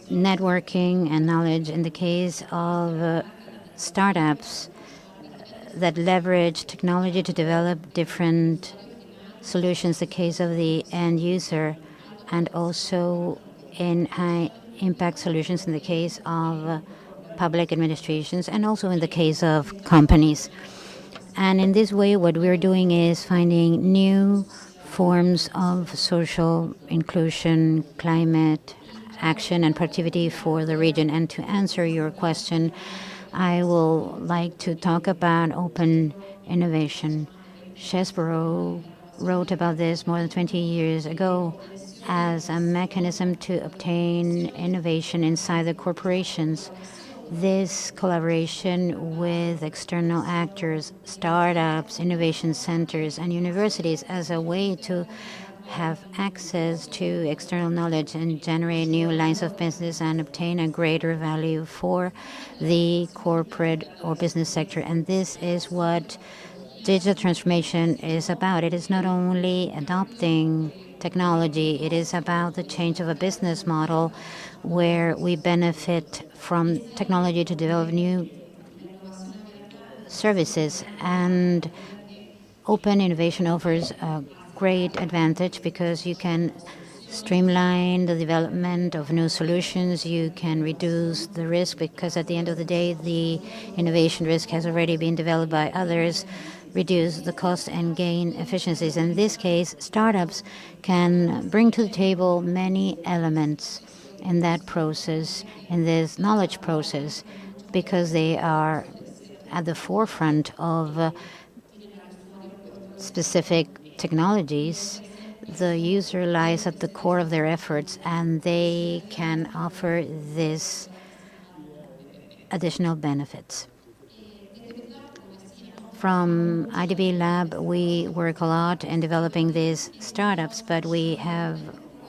networking, and knowledge in the case of startups that leverage technology to develop different solutions, the case of the end user, and also in high impact solutions in the case of public administrations and also in the case of companies. And in this way, what we're doing is finding new forms of social inclusion, climate action, and productivity for the region. And to answer your question, I will like to talk about open innovation. Chesborough wrote about this more than 20 years ago as a mechanism to obtain innovation inside the corporations. This collaboration with external actors, startups, innovation centers, and universities as a way to have access to external knowledge and generate new lines of business and obtain a greater value for the corporate or business sector. And this is what digital transformation is about. It is not only adopting technology, it is about the change of a business model where we benefit from technology to develop new services. And open innovation offers a great advantage because you can streamline the development of new solutions. You can reduce the risk because at the end of the day, the innovation risk has already been developed by others, reduce the cost and gain efficiencies. In this case, startups can bring to the table many elements in that process, in this knowledge process, because they are at the forefront of specific technologies. The user lies at the core of their efforts, and they can offer this additional benefits. From IDB Lab, we work a lot in developing these startups, but we have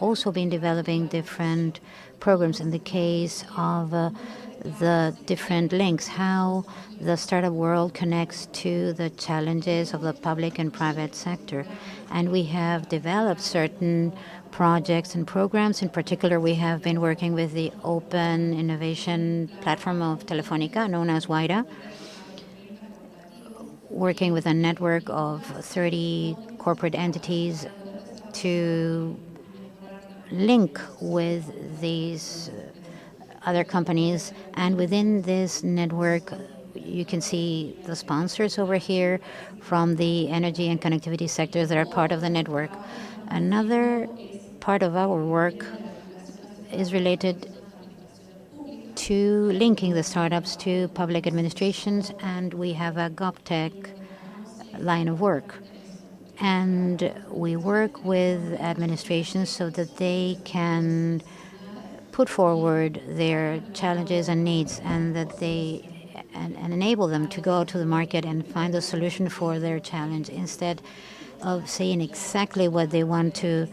also been developing different programs in the case of the different links, how the startup world connects to the challenges of the public and private sector. And we have developed certain projects and programs. In particular, we have been working with the open innovation platform of Telefónica, known as WIDA, working with a network of 30 corporate entities to link with these other companies. And within this network, you can see the sponsors over here from the energy and connectivity sectors that are part of the network. Another part of our work is related to linking the startups to public administrations, and we have a GovTech line of work. And we work with administrations so that they can put forward their challenges and needs, and that they and enable them to go to the market and find a solution for their challenge, instead of saying exactly what they want to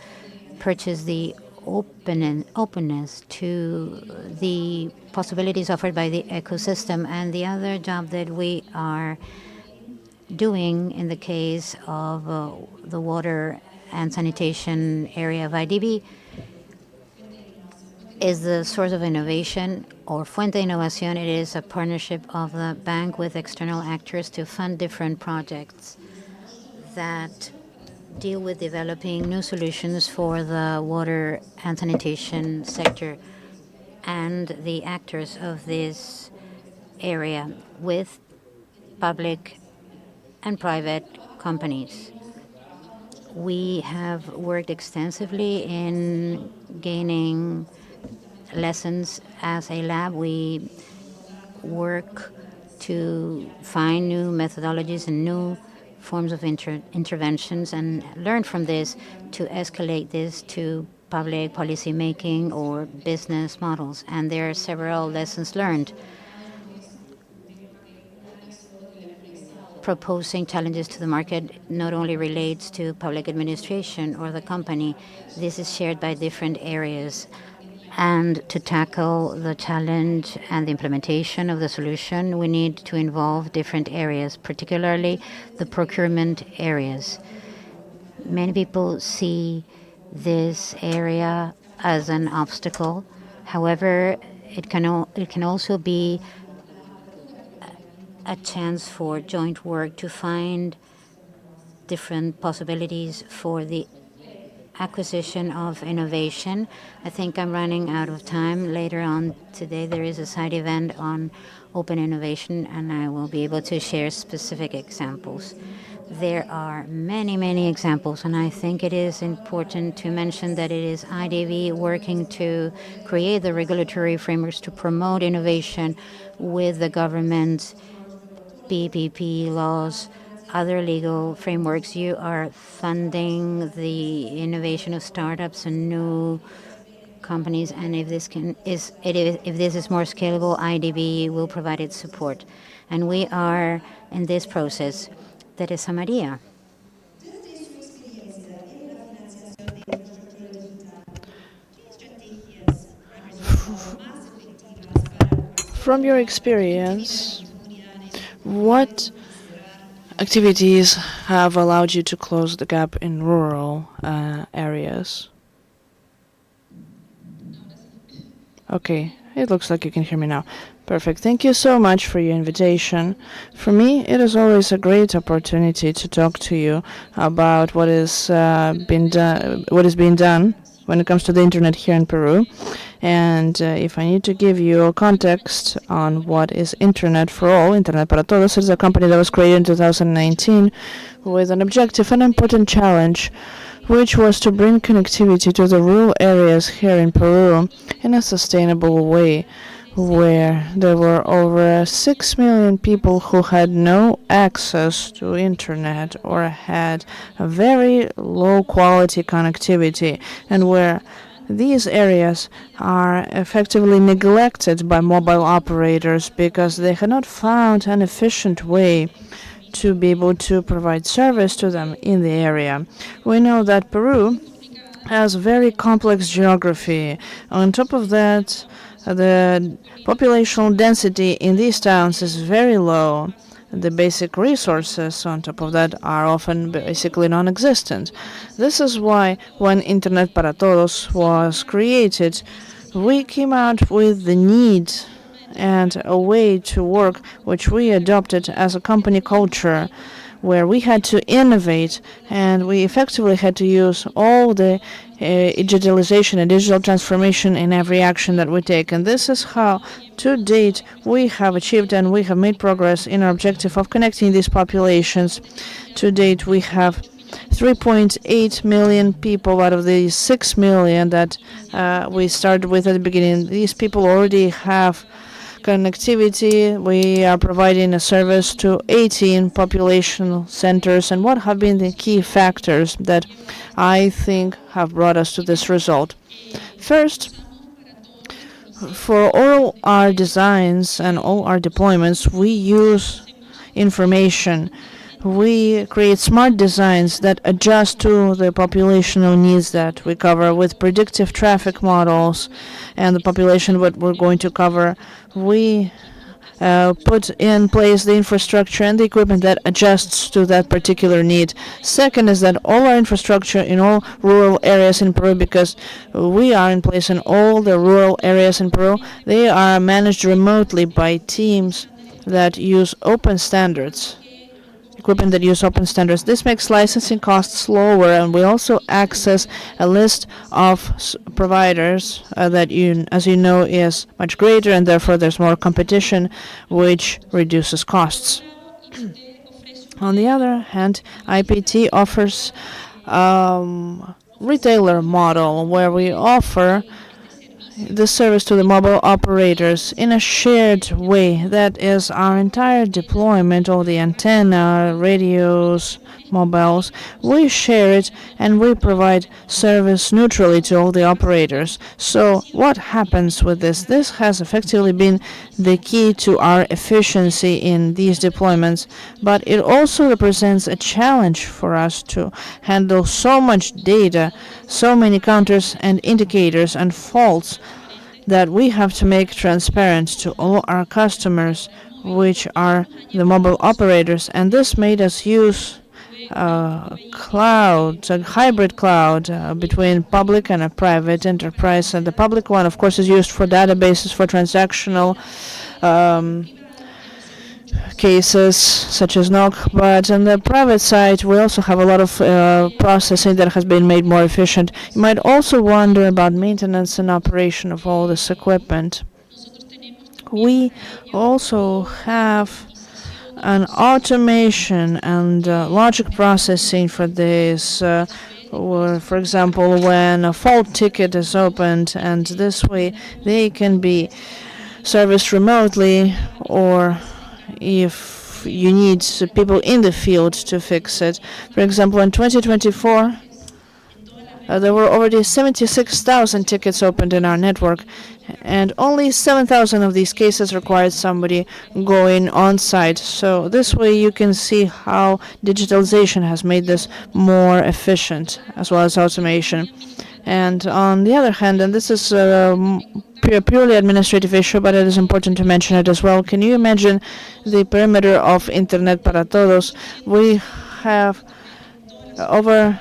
purchase. The openness to the possibilities offered by the ecosystem. And the other job that we are doing in the case of the water and sanitation area of IDB is the source of innovation, or Fuente de Innovación. It is a partnership of the bank with external actors to fund different projects that deal with developing new solutions for the water and sanitation sector, and the actors of this area with public and private companies. We have worked extensively in gaining lessons as a lab. We work to find new methodologies and new forms of interventions, and learn from this to escalate this to public policy making or business models. And there are several lessons learned. Proposing challenges to the market not only relates to public administration or the company. This is shared by different areas. And to tackle the challenge and the implementation of the solution, we need to involve different areas, particularly the procurement areas. Many people see this area as an obstacle. However, it can also be a chance for joint work to find different possibilities for the acquisition of innovation. I think I'm running out of time. Later on today, there is a side event on open innovation, and I will be able to share specific examples. There are many, many examples, and I think it is important to mention that it is IDB working to create the regulatory frameworks to promote innovation with the government's PPP laws, other legal frameworks. You are funding the innovation of startups and new companies, and if this is more scalable, IDB will provide its support. And we are in this process. Teresa Maria. From your experience, what activities have allowed you to close the gap in rural areas? Okay, it looks like you can hear me now. Perfect. Thank you so much for your invitation. For me, it is always a great opportunity to talk to you about what is being done when it comes to the internet here in Peru. And if I need to give you a context on what is Internet for All, Internet para Todos, is a company that was created in 2019 with an objective and important challenge, which was to bring connectivity to the rural areas here in Peru in a sustainable way, where there were over 6 million people who had no access to internet or had a very low quality connectivity, and where these areas are effectively neglected by mobile operators because they had not found an efficient way to be able to provide service to them in the area. We know that Peru has very complex geography. On top of that, the populational density in these towns is very low. The basic resources on top of that are often basically non-existent. This is why when Internet para Todos was created, we came out with the need and a way to work which we adopted as a company culture, where we had to innovate and we effectively had to use all the digitalization and digital transformation in every action that we take. And this is how, to date, we have achieved and we have made progress in our objective of connecting these populations. To date, we have 3.8 million people out of the 6 million that we started with at the beginning. These people already have connectivity. We are providing a service to 18 population centers. And what have been the key factors that I think have brought us to this result? First, for all our designs and all our deployments, we use information. We create smart designs that adjust to the populational needs that we cover with predictive traffic models and the population what we're going to cover. We put in place the infrastructure and the equipment that adjusts to that particular need. Second is that all our infrastructure in all rural areas in Peru, because we are in place in all the rural areas in Peru, they are managed remotely by teams that use open standards. Equipment that use open standards. This makes licensing costs lower, and we also access a list of providers that, as you know, is much greater, and therefore there's more competition, which reduces costs. On the other hand, IPT offers retailer model where we offer the service to the mobile operators in a shared way. That is our entire deployment, all the antenna, radios, mobiles. We share it and we provide service neutrally to all the operators. So what happens with this? This has effectively been the key to our efficiency in these deployments, but it also represents a challenge for us to handle so much data, so many counters and indicators and faults that we have to make transparent to all our customers, which are the mobile operators. And this made us use a hybrid cloud between public and a private enterprise. And the public one, of course, is used for databases, for transactional cases such as NOC, but on the private side we also have a lot of processing that has been made more efficient. You might also wonder about maintenance and operation of all this equipment. We also have an automation and logic processing for this. For example, when a fault ticket is opened, and this way they can be serviced remotely, or if you need people in the field to fix it. For example, in 2024, there were already 76,000 tickets opened in our network, and only 7,000 of these cases required somebody going on site. So this way you can see how digitalization has made this more efficient, as well as automation. And on the other hand, and this is purely administrative issue, but it is important to mention it as well. Can you imagine the perimeter of Internet para Todos? We have over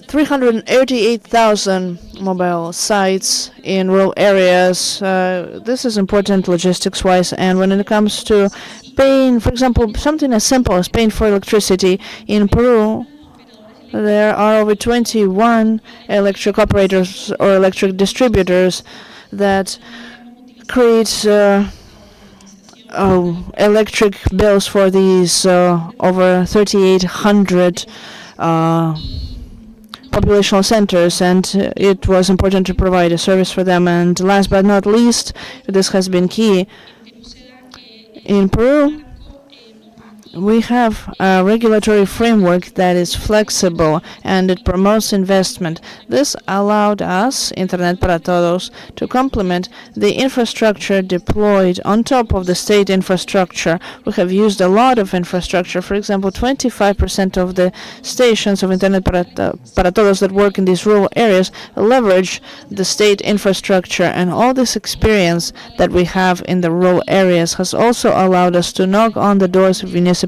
388,000 mobile sites in rural areas. This is important logistics-wise, and when it comes to paying, for example, something as simple as paying for electricity in Peru, there are over 21 electric operators or electric distributors that create electric bills for these over 3,800 populational centers, and it was important to provide a service for them. And last but not least, this has been key. In Peru, we have a regulatory framework that is flexible and it promotes investment. This allowed us, Internet para Todos, to complement the infrastructure deployed on top of the state infrastructure. We have used a lot of infrastructure. For example, 25% of the stations of Internet para Todos that work in these rural areas leverage the state infrastructure, and all this experience that we have in the rural areas has also allowed us to knock on the doors of municipalities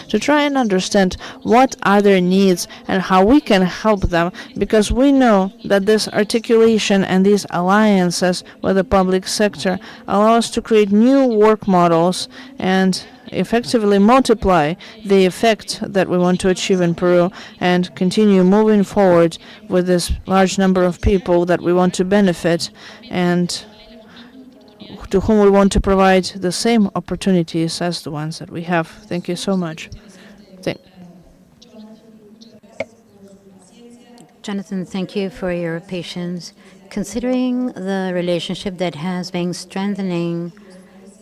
to try and understand what are their needs and how we can help them, because we know that this articulation and these alliances with the public sector allow us to create new work models and effectively multiply the effect that we want to achieve in Peru and continue moving forward with this large number of people that we want to benefit and to whom we want to provide the same opportunities as the ones that we have. Thank you so much. Jonathan, thank you for your patience. Considering the relationship that has been strengthening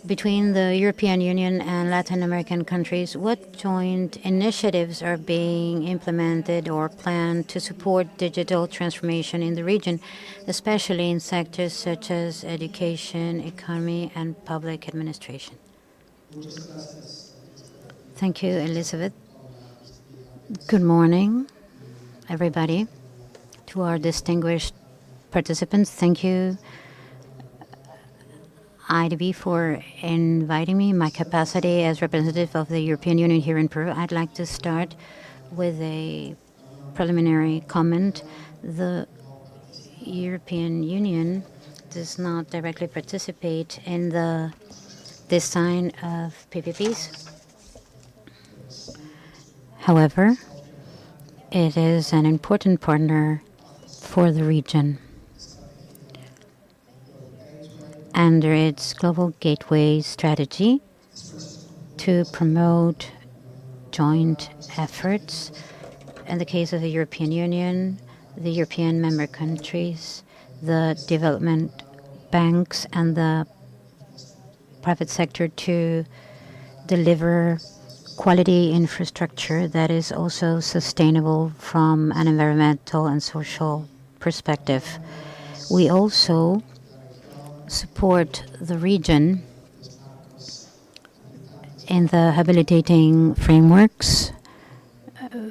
between the European Union and Latin American countries, what joint initiatives are being implemented or planned to support digital transformation in the region, especially in sectors such as education, economy, and public administration? Thank you, Elizabeth. Good morning, everybody. To our distinguished participants, thank you, IDB, for inviting me in my capacity as representative of the European Union here in Peru. I'd like to start with a preliminary comment. The European Union does not directly participate in the design of PPPs. However, it is an important partner for the region. Under its Global Gateway strategy to promote joint efforts, in the case of the European Union, the European member countries, the development banks, and the private sector to deliver quality infrastructure that is also sustainable from an environmental and social perspective. We also support the region in the habilitating frameworks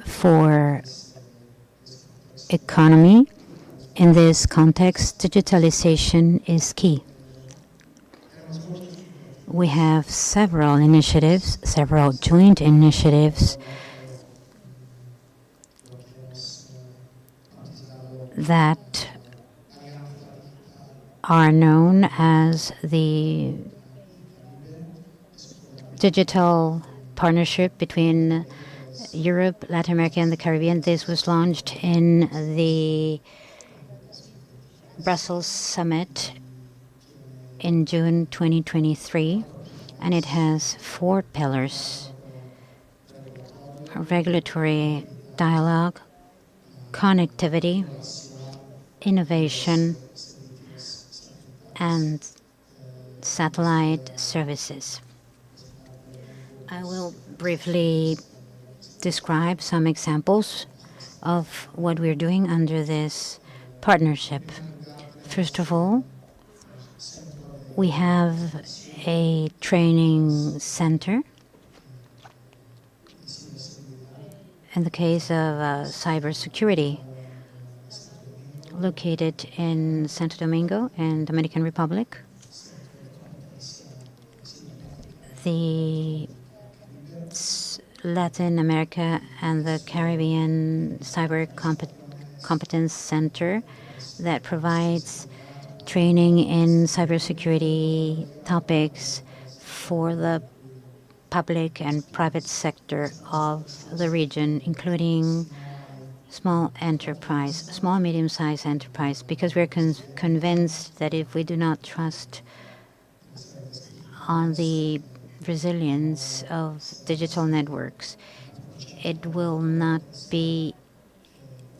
for economy. In this context, digitalization is key. We have several initiatives, several joint initiatives that are known as the digital partnership between Europe, Latin America, and the Caribbean. This was launched in the Brussels summit in June 2023, and it has 4 pillars: regulatory dialogue, connectivity, innovation, and satellite services. I will briefly describe some examples of what we're doing under this partnership. First of all, we have a training center. In the case of cybersecurity, located in Santo Domingo in Dominican Republic. The Latin America and the Caribbean Cyber Competence Center that provides training in cybersecurity topics for the public and private sector of the region, including small and medium-sized enterprise, because we're convinced that if we do not trust on the resilience of digital networks, it will not be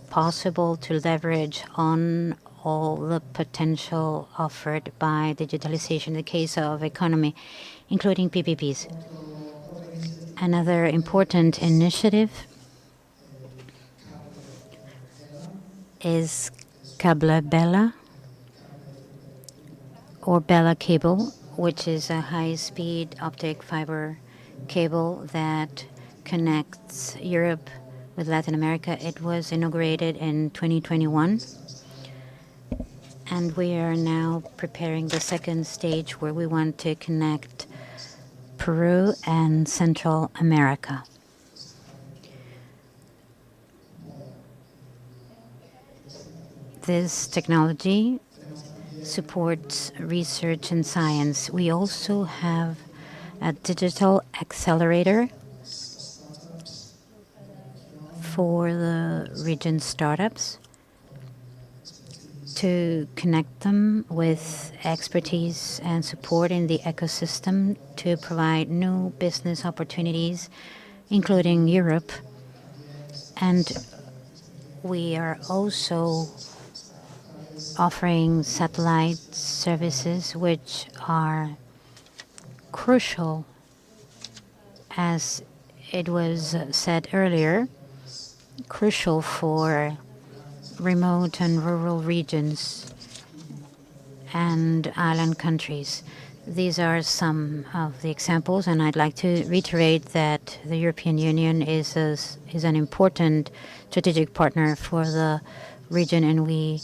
possible to leverage on all the potential offered by digitalization in the case of economy, including PPPs. Another important initiative is Cable Bella, or Bella Cable, which is a high-speed optic fiber cable that connects Europe with Latin America. It was inaugurated in 2021, and we are now preparing the second stage where we want to connect Peru and Central America. This technology supports research and science. We also have a digital accelerator for the region startups to connect them with expertise and support in the ecosystem to provide new business opportunities, including Europe. And we are also offering satellite services which are crucial, as it was said earlier, crucial for remote and rural regions and island countries. These are some of the examples, and I'd like to reiterate that the European Union is an important strategic partner for the region, and we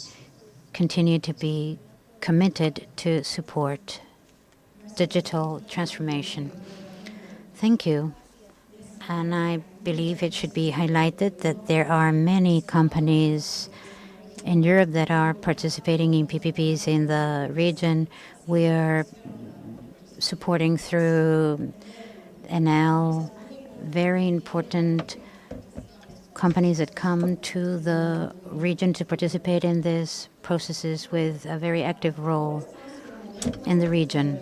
continue to be committed to support digital transformation. Thank you. And I believe it should be highlighted that there are many companies in Europe that are participating in PPPs in the region. We are supporting through NL very important companies that come to the region to participate in these processes with a very active role in the region.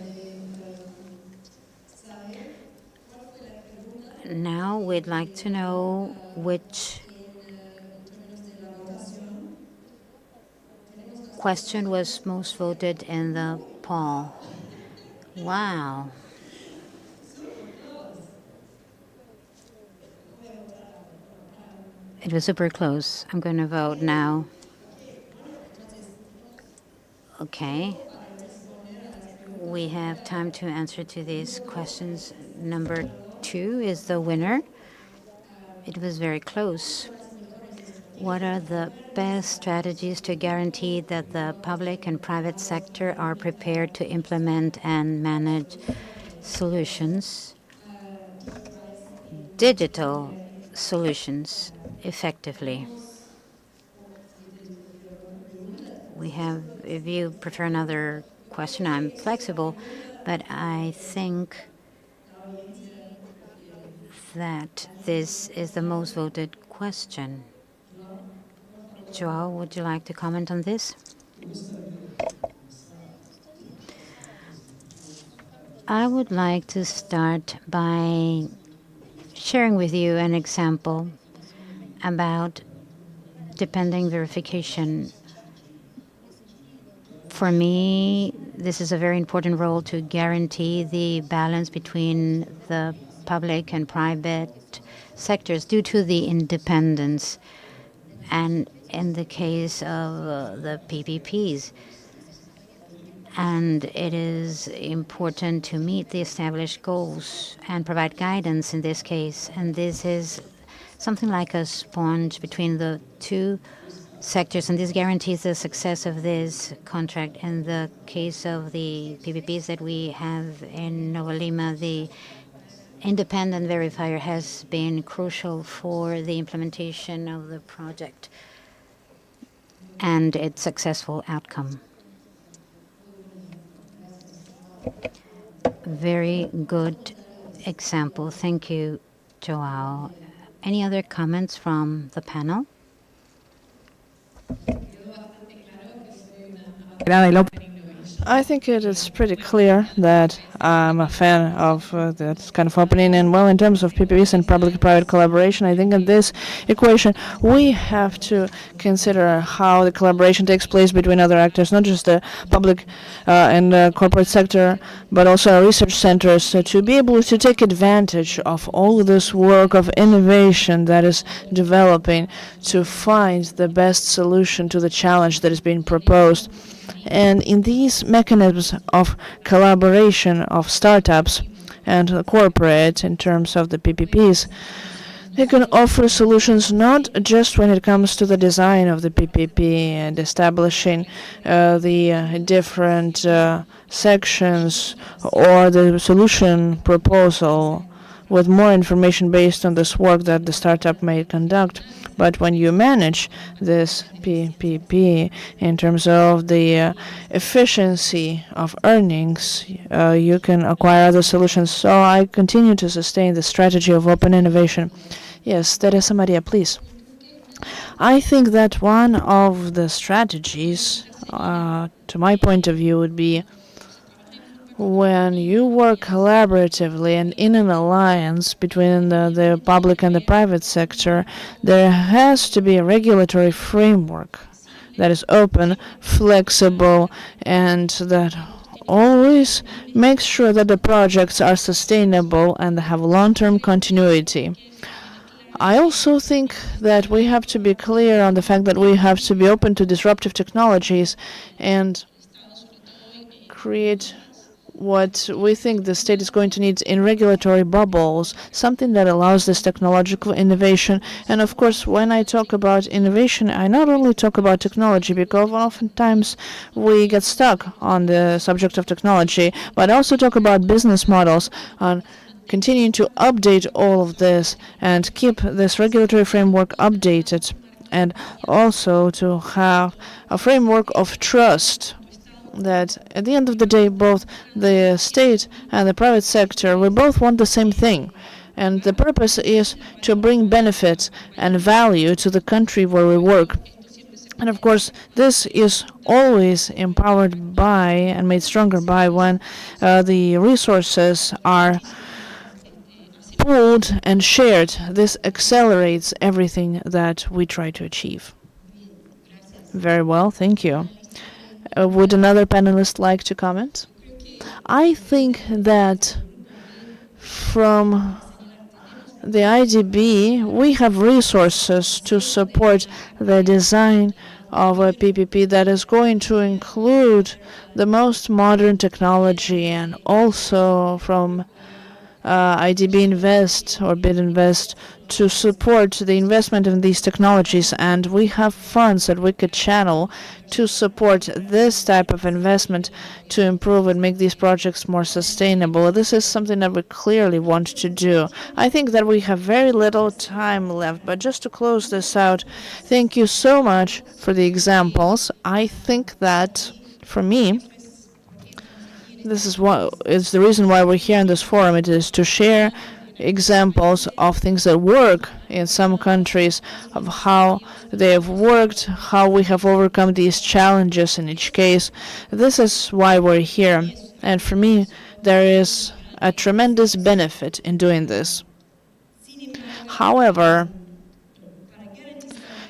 Now we'd like to know which question was most voted in the poll. Wow. It was super close. I'm going to vote now. Okay. We have time to answer to these questions. Number 2 is the winner. It was very close. What are the best strategies to guarantee that the public and private sector are prepared to implement and manage solutions, digital solutions, effectively? We have, if you prefer another question, I'm flexible, but I think that this is the most voted question. Joao, would you like to comment on this? I would like to start by sharing with you an example about dependent verification. For me, this is a very important role to guarantee the balance between the public and private sectors due to the independence. And in the case of the PPPs, and it is important to meet the established goals and provide guidance in this case. And this is something like a sponge between the two sectors, and this guarantees the success of this contract. In the case of the PPPs that we have in Nova Lima, the independent verifier has been crucial for the implementation of the project and its successful outcome. Very good example. Thank you, Joao. Any other comments from the panel? I think it is pretty clear that I'm a fan of that kind of opening. And well, in terms of PPPs and public-private collaboration, I think in this equation we have to consider how the collaboration takes place between other actors, not just the public and corporate sector, but also our research centers, to be able to take advantage of all this work of innovation that is developing to find the best solution to the challenge that is being proposed. And in these mechanisms of collaboration of startups and corporate in terms of the PPPs, they can offer solutions not just when it comes to the design of the PPP and establishing the different sections or the solution proposal with more information based on this work that the startup may conduct. But when you manage this PPP in terms of the efficiency of earnings, you can acquire other solutions. So I continue to sustain the strategy of open innovation. Yes, Teresa Maria, please. I think that one of the strategies, to my point of view, would be when you work collaboratively and in an alliance between the public and the private sector, there has to be a regulatory framework that is open, flexible, and that always makes sure that the projects are sustainable and have long-term continuity. I also think that we have to be clear on the fact that we have to be open to disruptive technologies and create what we think the state is going to need in regulatory bubbles, something that allows this technological innovation. And of course, when I talk about innovation, I not only talk about technology, because oftentimes we get stuck on the subject of technology, but I also talk about business models, on continuing to update all of this and keep this regulatory framework updated, and also to have a framework of trust that at the end of the day, both the state and the private sector, we both want the same thing. And the purpose is to bring benefits and value to the country where we work. And of course, this is always empowered by and made stronger by when the resources are pooled and shared. This accelerates everything that we try to achieve. Very well, thank you. Would another panelist like to comment? I think that from the IDB, we have resources to support the design of a PPP that is going to include the most modern technology, and also from IDB Invest or BID Invest to support the investment in these technologies, and we have funds that we could channel to support this type of investment to improve and make these projects more sustainable. This is something that we clearly want to do. I think that we have very little time left, but just to close this out, thank you so much for the examples. I think that for me, this is what is the reason why we're here in this forum. It is to share examples of things that work in some countries, of how they have worked, how we have overcome these challenges in each case. This is why we're here. And for me, there is a tremendous benefit in doing this. However,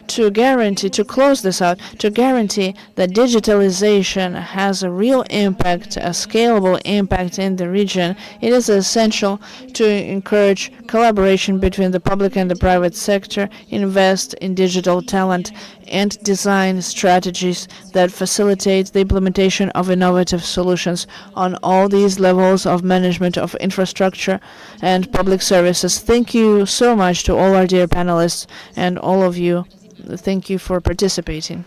to close this out, to guarantee that digitalization has a real impact, a scalable impact in the region, it is essential to encourage collaboration between the public and the private sector, invest in digital talent, and design strategies that facilitate the implementation of innovative solutions on all these levels of management of infrastructure and public services. Thank you so much to all our dear panelists and all of you. Thank you for participating.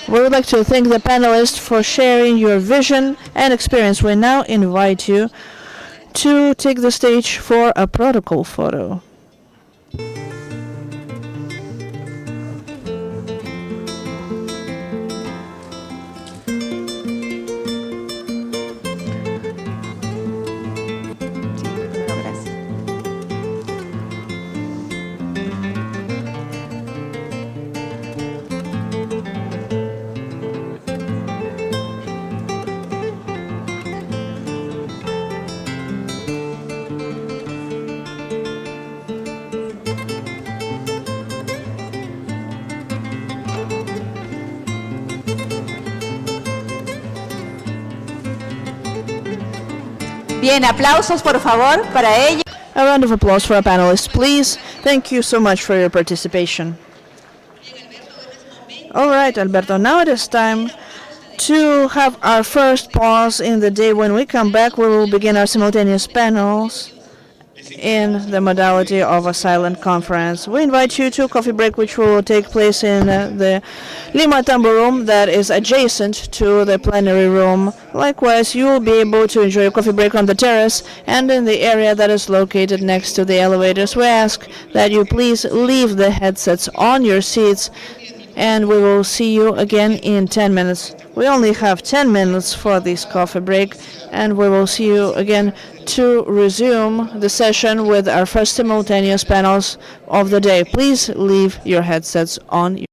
We would like to thank the panelists for sharing your vision and experience. We now invite you to take the stage for a protocol photo. Bien, aplausos por favor para ellos. A round of applause for our panelists, please. Thank you so much for your participation. All right, Alberto, now it is time to have our first pause in the day. When we come back, we will begin our simultaneous panels in the modality of a silent conference. We invite you to a coffee break, which will take place in the Lima Tambo room that is adjacent to the plenary room. Likewise, you will be able to enjoy a coffee break on the terrace and in the area that is located next to the elevators. We ask that you please leave the headsets on your seats, and we will see you again in 10 minutes. We only have 10 minutes for this coffee break, and we will see you again to resume the session with our first simultaneous panels of the day. Please leave your headsets on.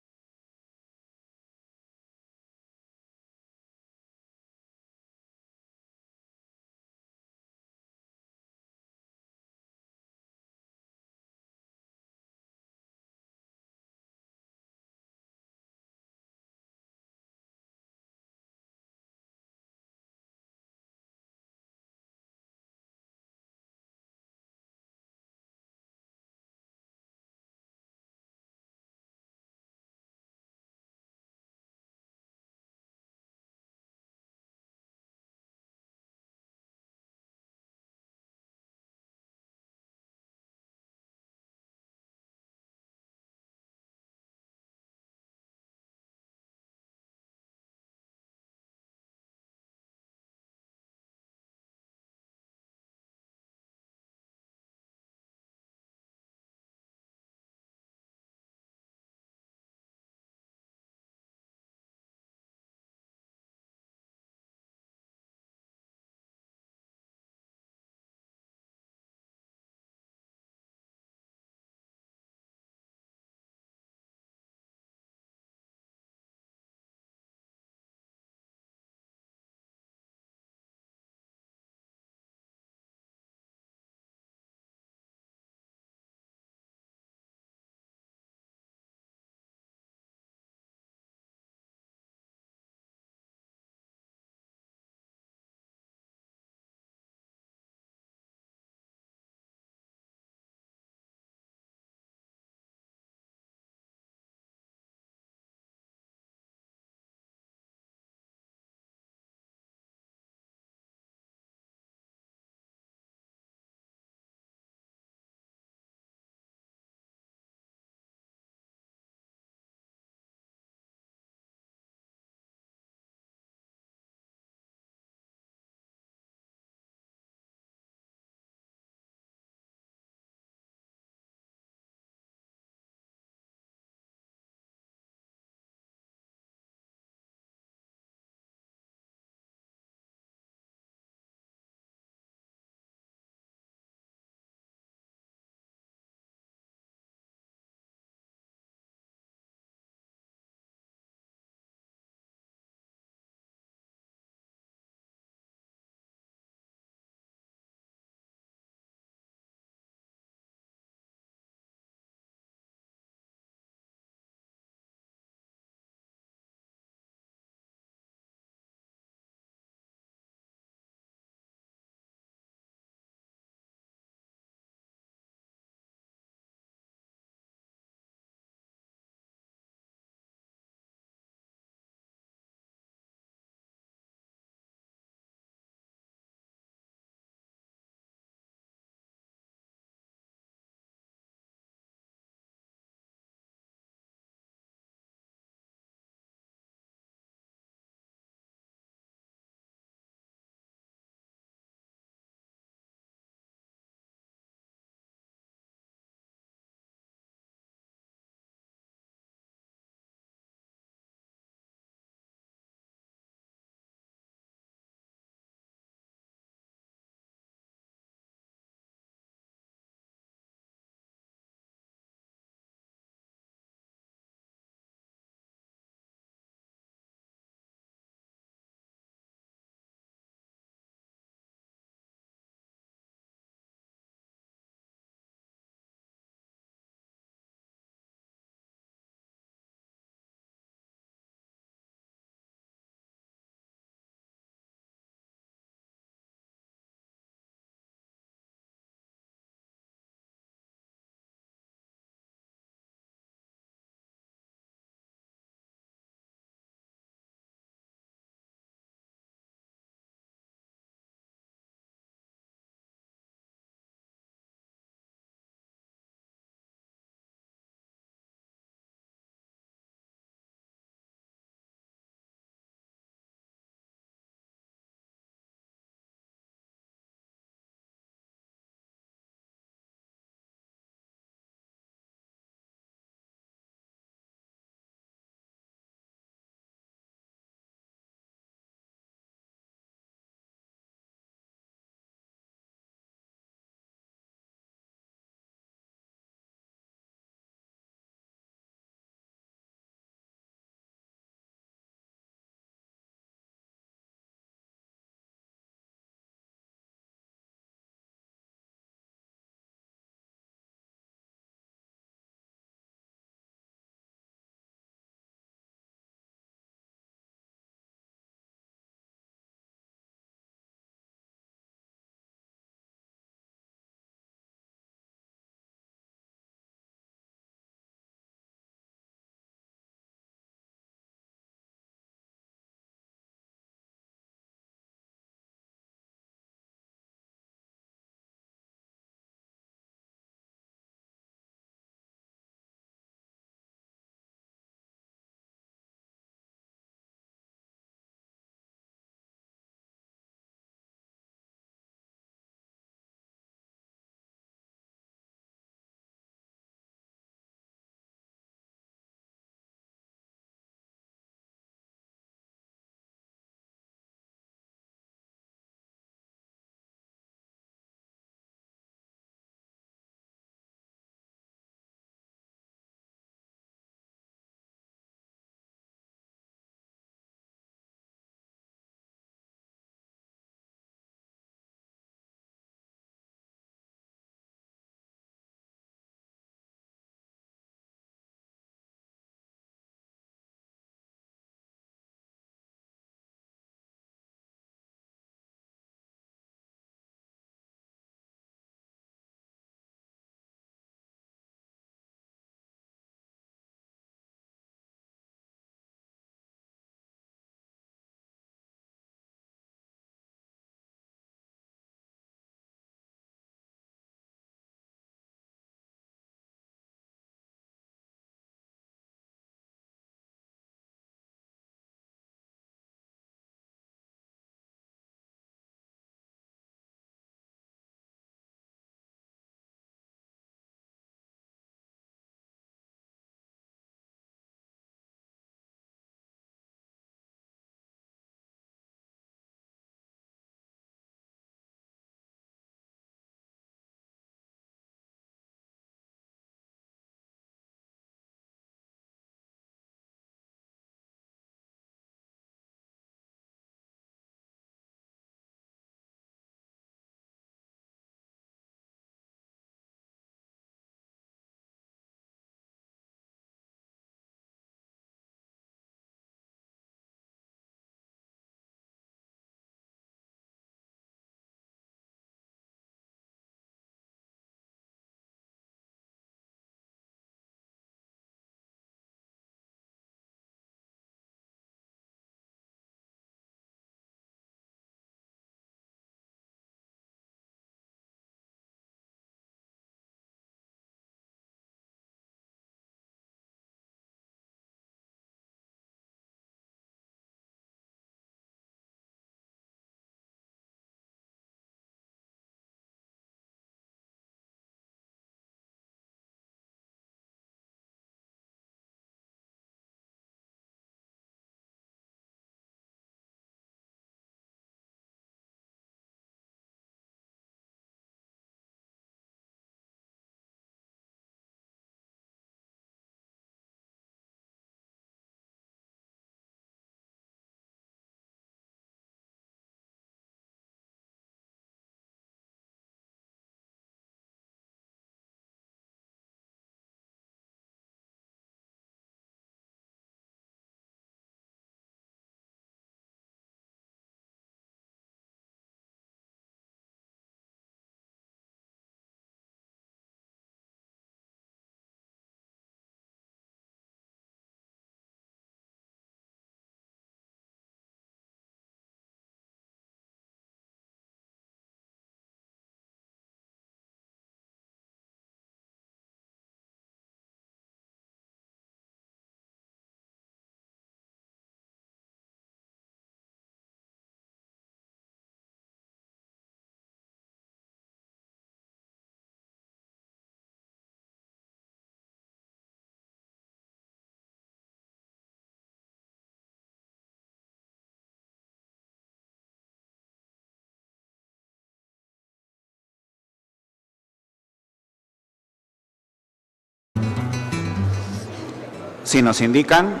si nos indican.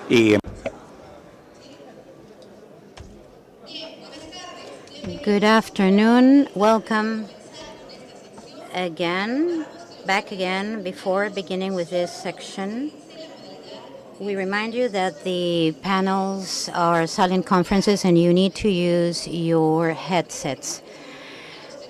Y Good afternoon. Welcome again, back again. Before beginning with this section, we remind you that the panels are silent conferences and you need to use your headsets.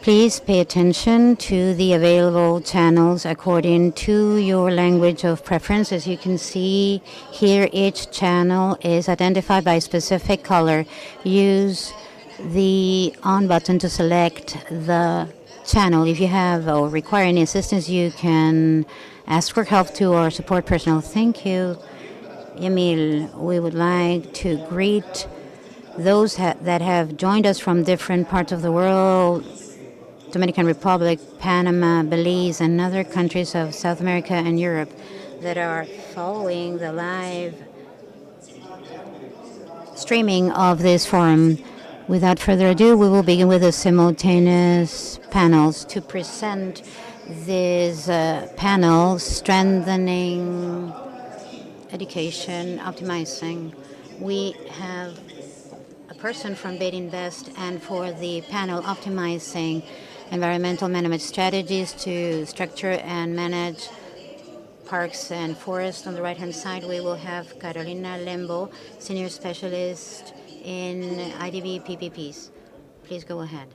Please pay attention to the available channels according to your language of preference. As you can see here, each channel is identified by a specific color. Use the on button to select the channel. If you have or require any assistance, you can ask for help to our support personnel. Thank you, Emil. We would like to greet those that have joined us from different parts of the world: Dominican Republic, Panama, Belize, and other countries of South America and Europe that are following the live streaming of this forum. Without further ado, we will begin with the simultaneous panels. To present this panel, Strengthening Education, Optimizing, we have a person from Bait Invest, and for the panel Optimizing Environmental Management Strategies to Structure and Manage Parks and Forests. On the right-hand side, we will have Carolina Lembo, Senior Specialist in IDB PPPs. Please go ahead.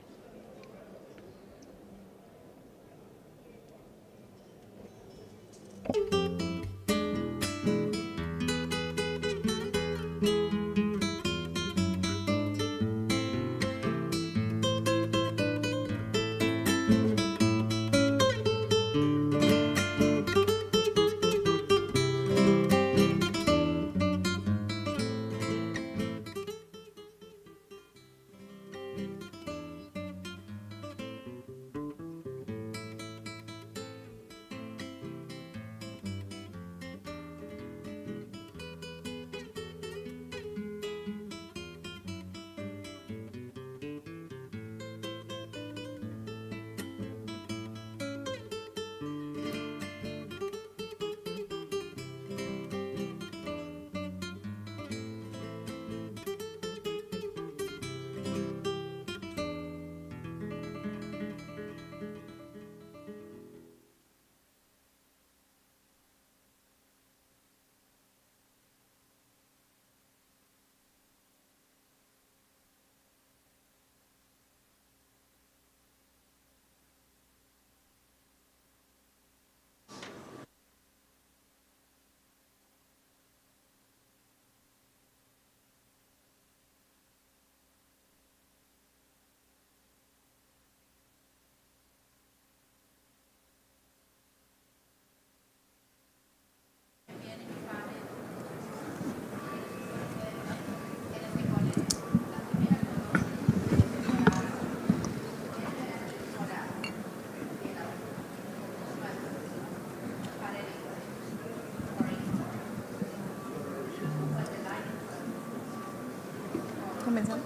¿Comenzamos?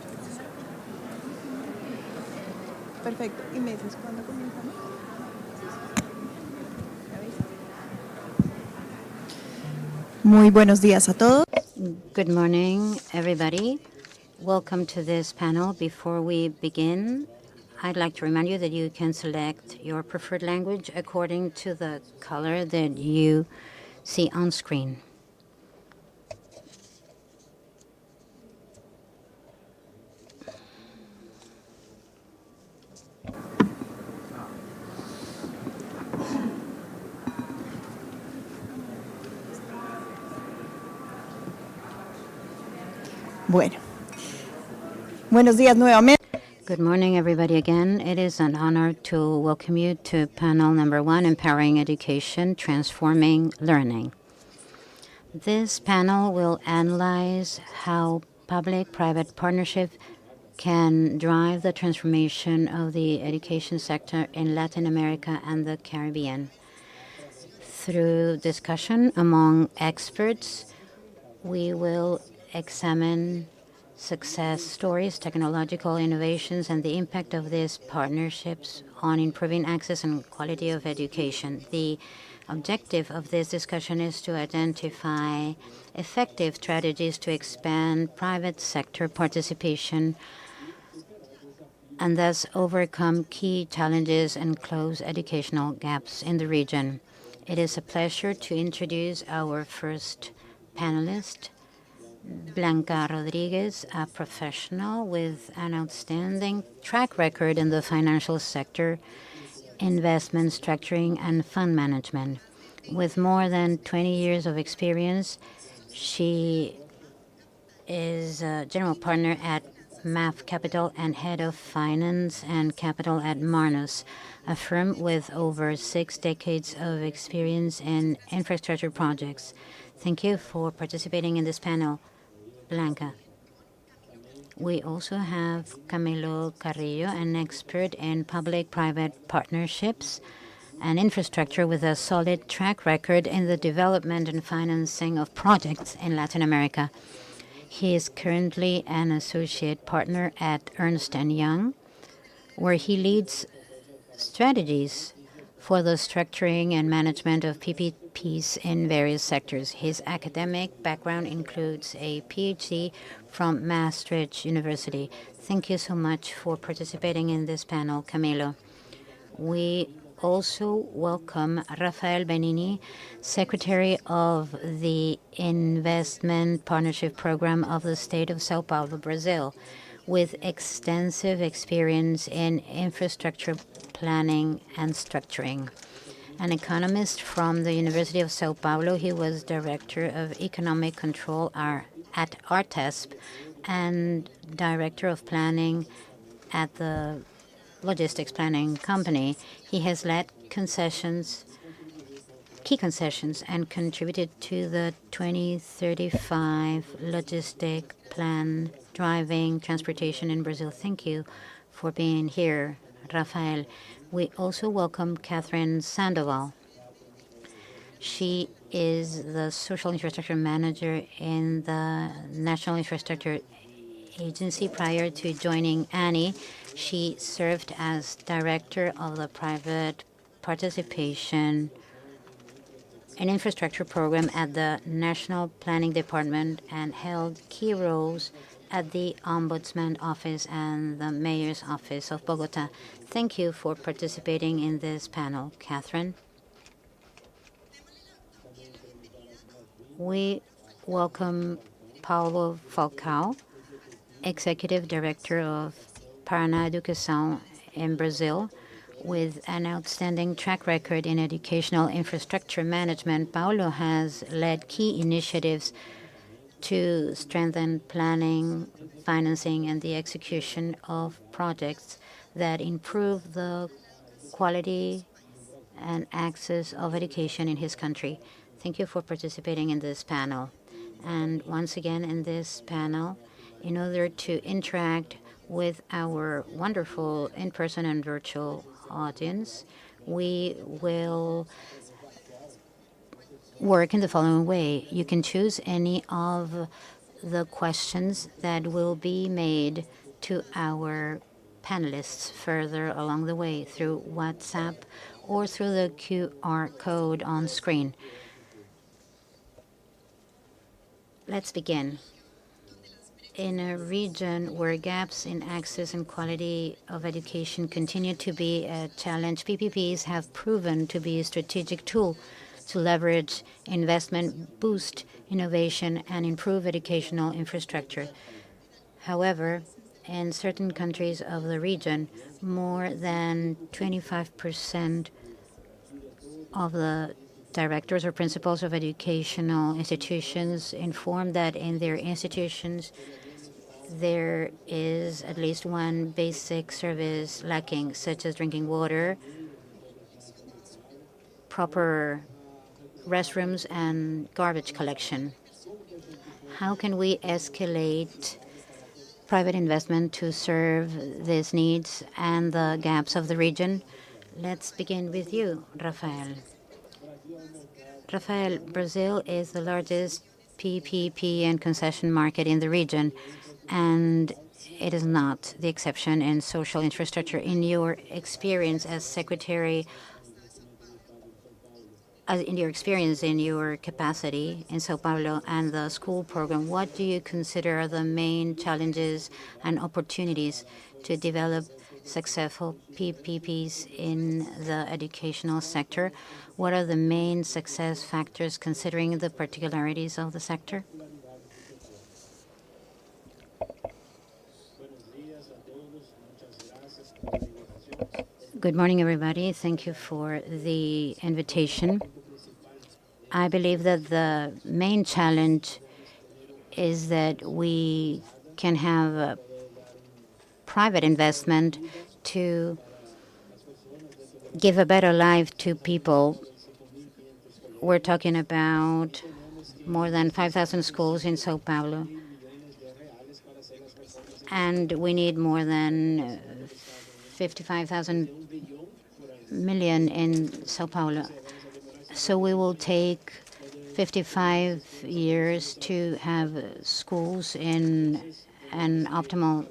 Perfecto. ¿Y me dices cuándo comenzamos? Muy buenos días a todos. Good morning, everybody. Welcome to this panel. Before we begin, I'd like to remind you that you can select your preferred language according to the color that you see on screen. Bueno. Buenos días nuevamente. Good morning, everybody, again. It is an honor to welcome you to panel number 1, Empowering Education, Transforming Learning. This panel will analyze how public-private partnership can drive the transformation of the education sector in Latin America and the Caribbean. Through discussion among experts, we will examine success stories, technological innovations, and the impact of these partnerships on improving access and quality of education. The objective of this discussion is to identify effective strategies to expand private sector participation and thus overcome key challenges and close educational gaps in the region. It is a pleasure to introduce our first panelist, Blanca Rodriguez, a professional with an outstanding track record in the financial sector, investment structuring, and fund management. With more than 20 years of experience, she is a general partner at MAF Capital and head of finance and capital at Marnos, a firm with over 6 decades of experience in infrastructure projects. Thank you for participating in this panel, Blanca. We also have Camilo Carrillo, an expert in public-private partnerships and infrastructure with a solid track record in the development and financing of projects in Latin America. He is currently an associate partner at Ernst & Young, where he leads strategies for the structuring and management of PPPs in various sectors. His academic background includes a PhD from Maastricht University. Thank you so much for participating in this panel, Camilo. We also welcome Rafael Benini, Secretary of the Investment Partnership Program of the State of Sao Paulo, Brazil, with extensive experience in infrastructure planning and structuring. An economist from the University of Sao Paulo, he was Director of Economic Control at ARTESP and Director of Planning at the Logistics Planning Company. He has led key concessions and contributed to the 2035 logistic plan driving transportation in Brazil. Thank you for being here, Rafael. We also welcome Catherine Sandoval. She is the Social Infrastructure Manager in the National Infrastructure Agency. Prior to joining ANI, she served as Director of the Private Participation and Infrastructure Program at the National Planning Department and held key roles at the Ombudsman Office and the Mayor's Office of Bogota. Thank you for participating in this panel, Catherine. We welcome Paulo Falcao, Executive Director of Paraná Educação in Brazil, with an outstanding track record in educational infrastructure management. Paulo has led key initiatives to strengthen planning, financing, and the execution of projects that improve the quality and access of education in his country. Thank you for participating in this panel. And once again in this panel, in order to interact with our wonderful in-person and virtual audience, we will work in the following way. You can choose any of the questions that will be made to our panelists further along the way through WhatsApp or through the QR code on screen. Let's begin. In a region where gaps in access and quality of education continue to be a challenge, PPPs have proven to be a strategic tool to leverage investment, boost innovation, and improve educational infrastructure. However, in certain countries of the region, more than 25% of the directors or principals of educational institutions inform that in their institutions there is at least one basic service lacking, such as drinking water, proper restrooms, and garbage collection. How can we escalate private investment to serve these needs and the gaps of the region? Let's begin with you, Rafael. Rafael, Brazil is the largest PPP and concession market in the region, and it is not the exception in social infrastructure. In your experience as Secretary in your experience, in your capacity in Sao Paulo and the school program, what do you consider are the main challenges and opportunities to develop successful PPPs in the educational sector? What are the main success factors considering the particularities of the sector? Good morning, everybody. Thank you for the invitation. I believe that the main challenge is that we can have a private investment to give a better life to people. We're talking about more than 5,000 schools in Sao Paulo, and we need more than 55,000 million in Sao Paulo. So we will take 55 years to have schools in an optimal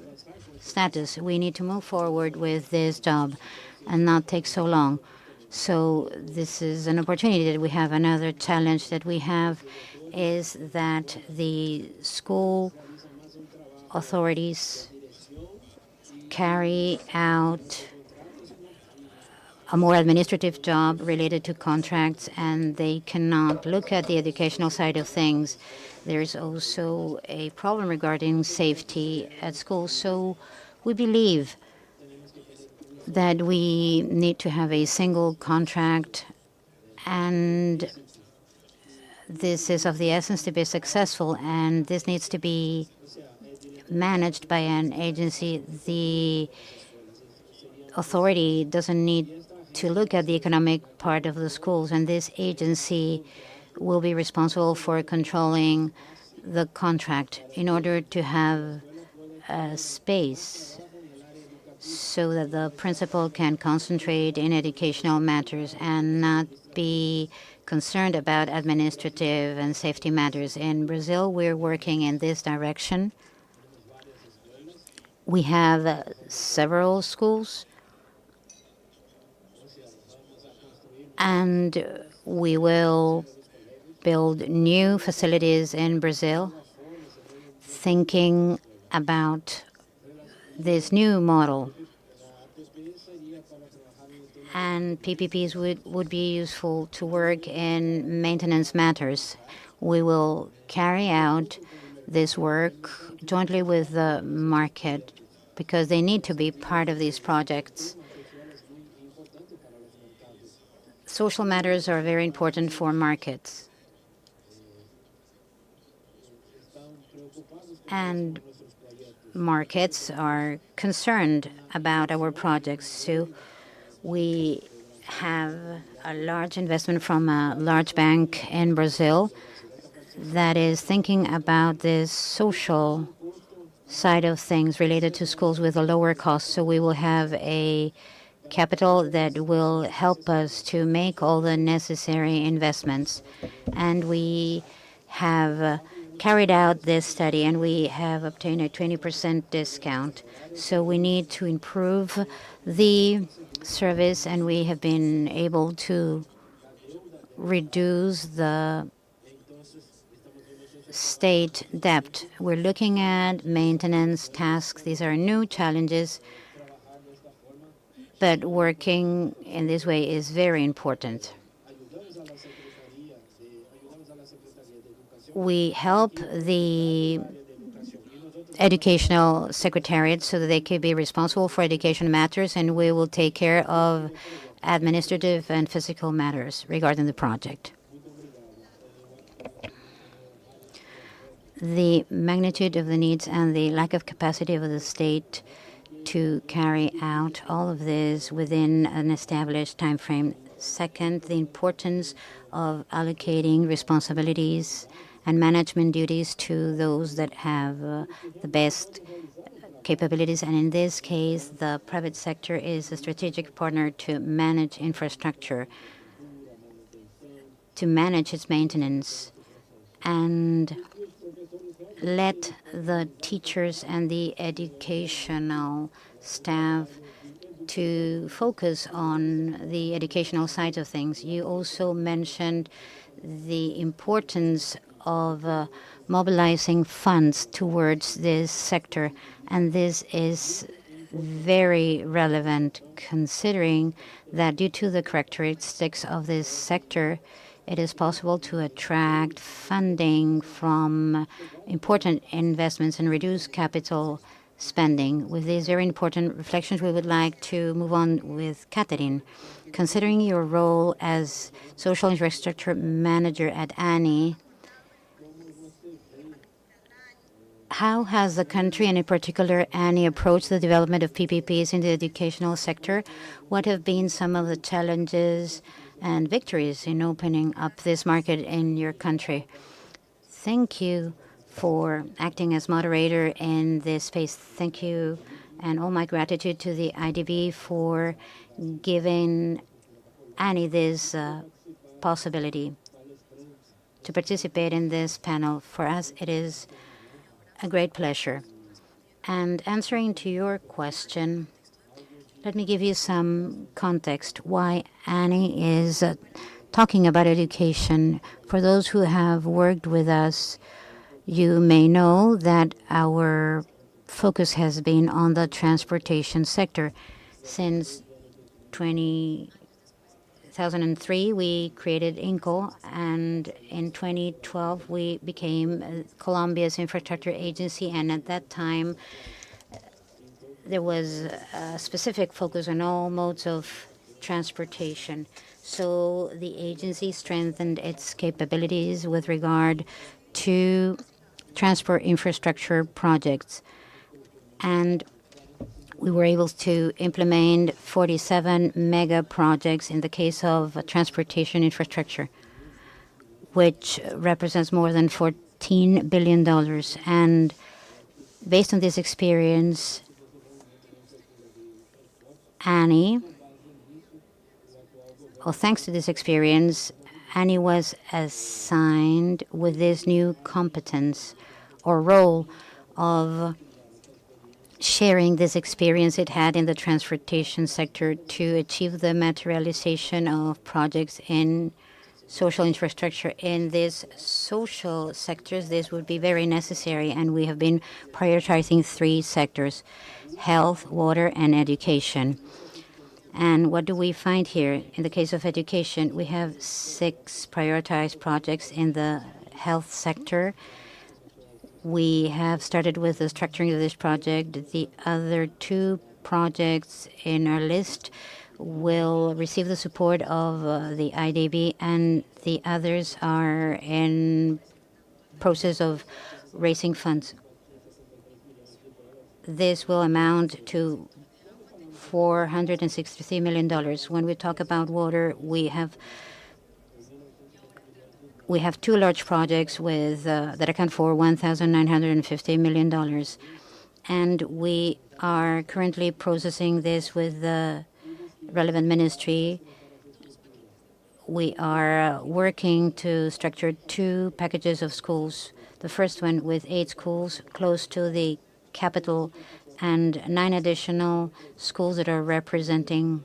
status. We need to move forward with this job and not take so long. So this is an opportunity that we have. Another challenge that we have is that the school authorities carry out a more administrative job related to contracts, and they cannot look at the educational side of things. There's also a problem regarding safety at schools. So we believe that we need to have a single contract, and this is of the essence to be successful, and this needs to be managed by an agency. The authority doesn't need to look at the economic part of the schools, and this agency will be responsible for controlling the contract in order to have a space so that the principal can concentrate in educational matters and not be concerned about administrative and safety matters. In Brazil, we're working in this direction. We have several schools, and we will build new facilities in Brazil, thinking about this new model. And PPPs would be useful to work in maintenance matters. We will carry out this work jointly with the market because they need to be part of these projects. Social matters are very important for markets. And markets are concerned about our projects. So we have a large investment from a large bank in Brazil that is thinking about this social side of things related to schools with a lower cost. So we will have a capital that will help us to make all the necessary investments. And we have carried out this study, and we have obtained a 20% discount. So we need to improve the service, and we have been able to reduce the state debt. We're looking at maintenance tasks. These are new challenges, but working in this way is very important. We help the educational secretariat so that they can be responsible for education matters, and we will take care of administrative and physical matters regarding the project. The magnitude of the needs and the lack of capacity of the state to carry out all of this within an established time frame. Second, the importance of allocating responsibilities and management duties to those that have the best capabilities. And in this case, the private sector is a strategic partner to manage infrastructure, to manage its maintenance, and let the teachers and the educational staff to focus on the educational side of things. You also mentioned the importance of mobilizing funds towards this sector, and this is very relevant considering that due to the characteristics of this sector, it is possible to attract funding from important investments and reduce capital spending. With these very important reflections, we would like to move on with Catherine. Considering your role as social infrastructure manager at ANI, how has the country, and in particular ANI, approached the development of PPPs in the educational sector? What have been some of the challenges and victories in opening up this market in your country? Thank you for acting as moderator in this space. Thank you, and all my gratitude to the IDB for giving ANI this possibility to participate in this panel. For us, it is a great pleasure. And answering to your question, let me give you some context why ANI is talking about education. For those who have worked with us, you may know that our focus has been on the transportation sector. Since 2003, we created INCO, and in 2012, we became Colombia's infrastructure agency, and at that time, there was a specific focus on all modes of transportation. So the agency strengthened its capabilities with regard to transport infrastructure projects. And we were able to implement 47 mega projects in the case of transportation infrastructure, which represents more than $14 billion. And based on this experience, ANI, thanks to this experience, ANI was assigned with this new competence or role of sharing this experience it had in the transportation sector to achieve the materialization of projects in social infrastructure. In these social sectors, this would be very necessary, and we have been prioritizing 3 sectors: health, water, and education. And what do we find here? In the case of education, we have 6 prioritized projects in the health sector. We have started with the structuring of this project. The other 2 projects in our list will receive the support of the IDB, and the others are in process of raising funds. This will amount to $463 million. When we talk about water, we have 2 large projects with that account for $1,950 million, and we are currently processing this with the relevant ministry. We are working to structure 2 packages of schools. The first one with 8 schools close to the capital and 9 additional schools that are representing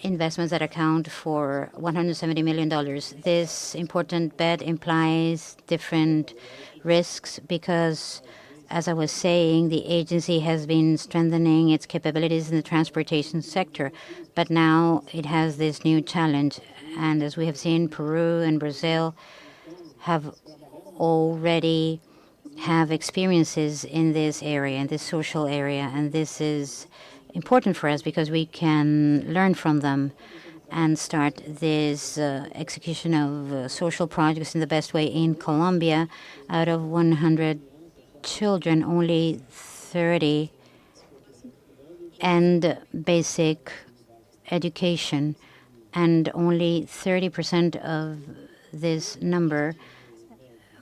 investments that account for $170 million. This important bet implies different risks because, as I was saying, the agency has been strengthening its capabilities in the transportation sector, but now it has this new challenge. And as we have seen, Peru and Brazil have already have experiences in this area, in this social area, and this is important for us because we can learn from them and start this execution of social projects in the best way. In Colombia, out of 100 children, only 30 end basic education, and only 30% of this number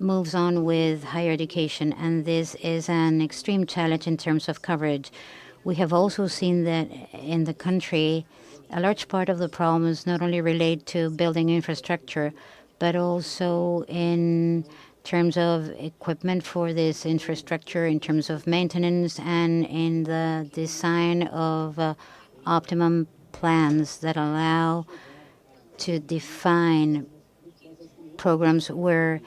moves on with higher education, and this is an extreme challenge in terms of coverage. We have also seen that in the country, a large part of the problems not only relate to building infrastructure, but also in terms of equipment for this infrastructure, in terms of maintenance, and in the design of optimum plans that allow to define programs where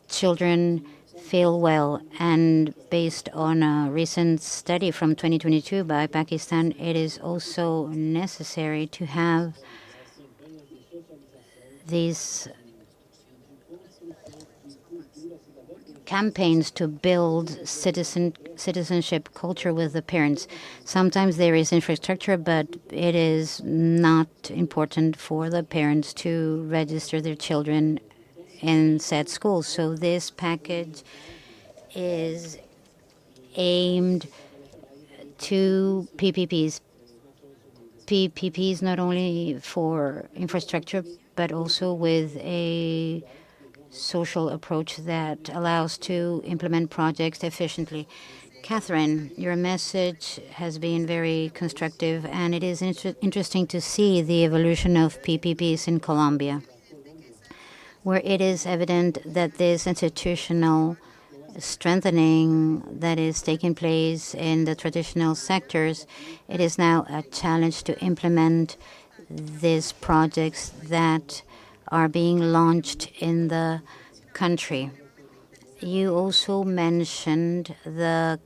children feel well. And based on a recent study from 2022 by Pakistan, it is also necessary to have these campaigns to build citizenship culture with the parents. Sometimes there is infrastructure, but it is not important for the parents to register their children in said schools. So this package is aimed to PPPs. PPPs not only for infrastructure, but also with a social approach that allows to implement projects efficiently. Catherine, your message has been very constructive, and it is interesting to see the evolution of PPPs in Colombia, where it is evident that this institutional strengthening that is taking place in the traditional sectors, it is now a challenge to implement these projects that are being launched in the country. You also mentioned the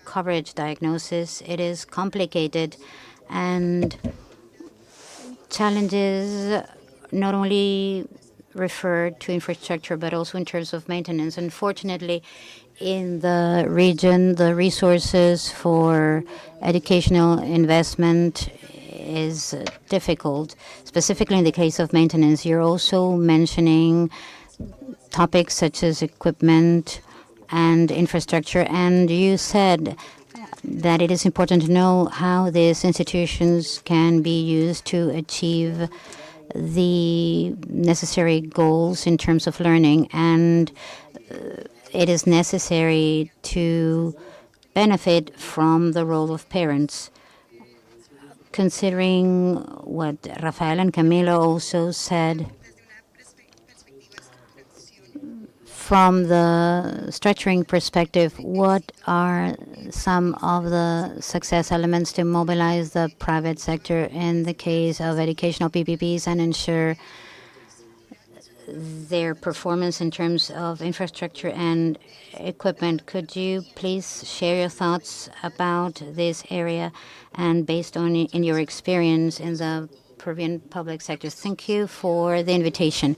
coverage diagnosis. It is complicated, and challenges not only refer to infrastructure, but also in terms of maintenance. Unfortunately, in the region, the resources for educational investment is difficult, specifically in the case of maintenance. You're also mentioning topics such as equipment and infrastructure, and you said that it is important to know how these institutions can be used to achieve the necessary goals in terms of learning, and it is necessary to benefit from the role of parents. Considering what Rafael and Camilo also said, from the structuring perspective, what are some of the success elements to mobilize the private sector in the case of educational PPPs and ensure their performance in terms of infrastructure and equipment? Could you please share your thoughts about this area and based on in your experience in the Peruvian public sector? Thank you for the invitation.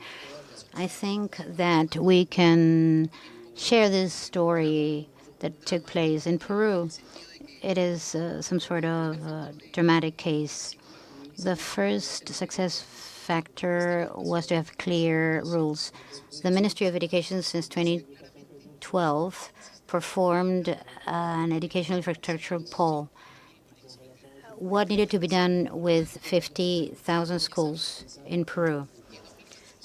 I think that we can share this story that took place in Peru. It is some sort of dramatic case. The first success factor was to have clear rules. The Ministry of Education since 2012 performed an educational infrastructure poll. What needed to be done with 50,000 schools in Peru?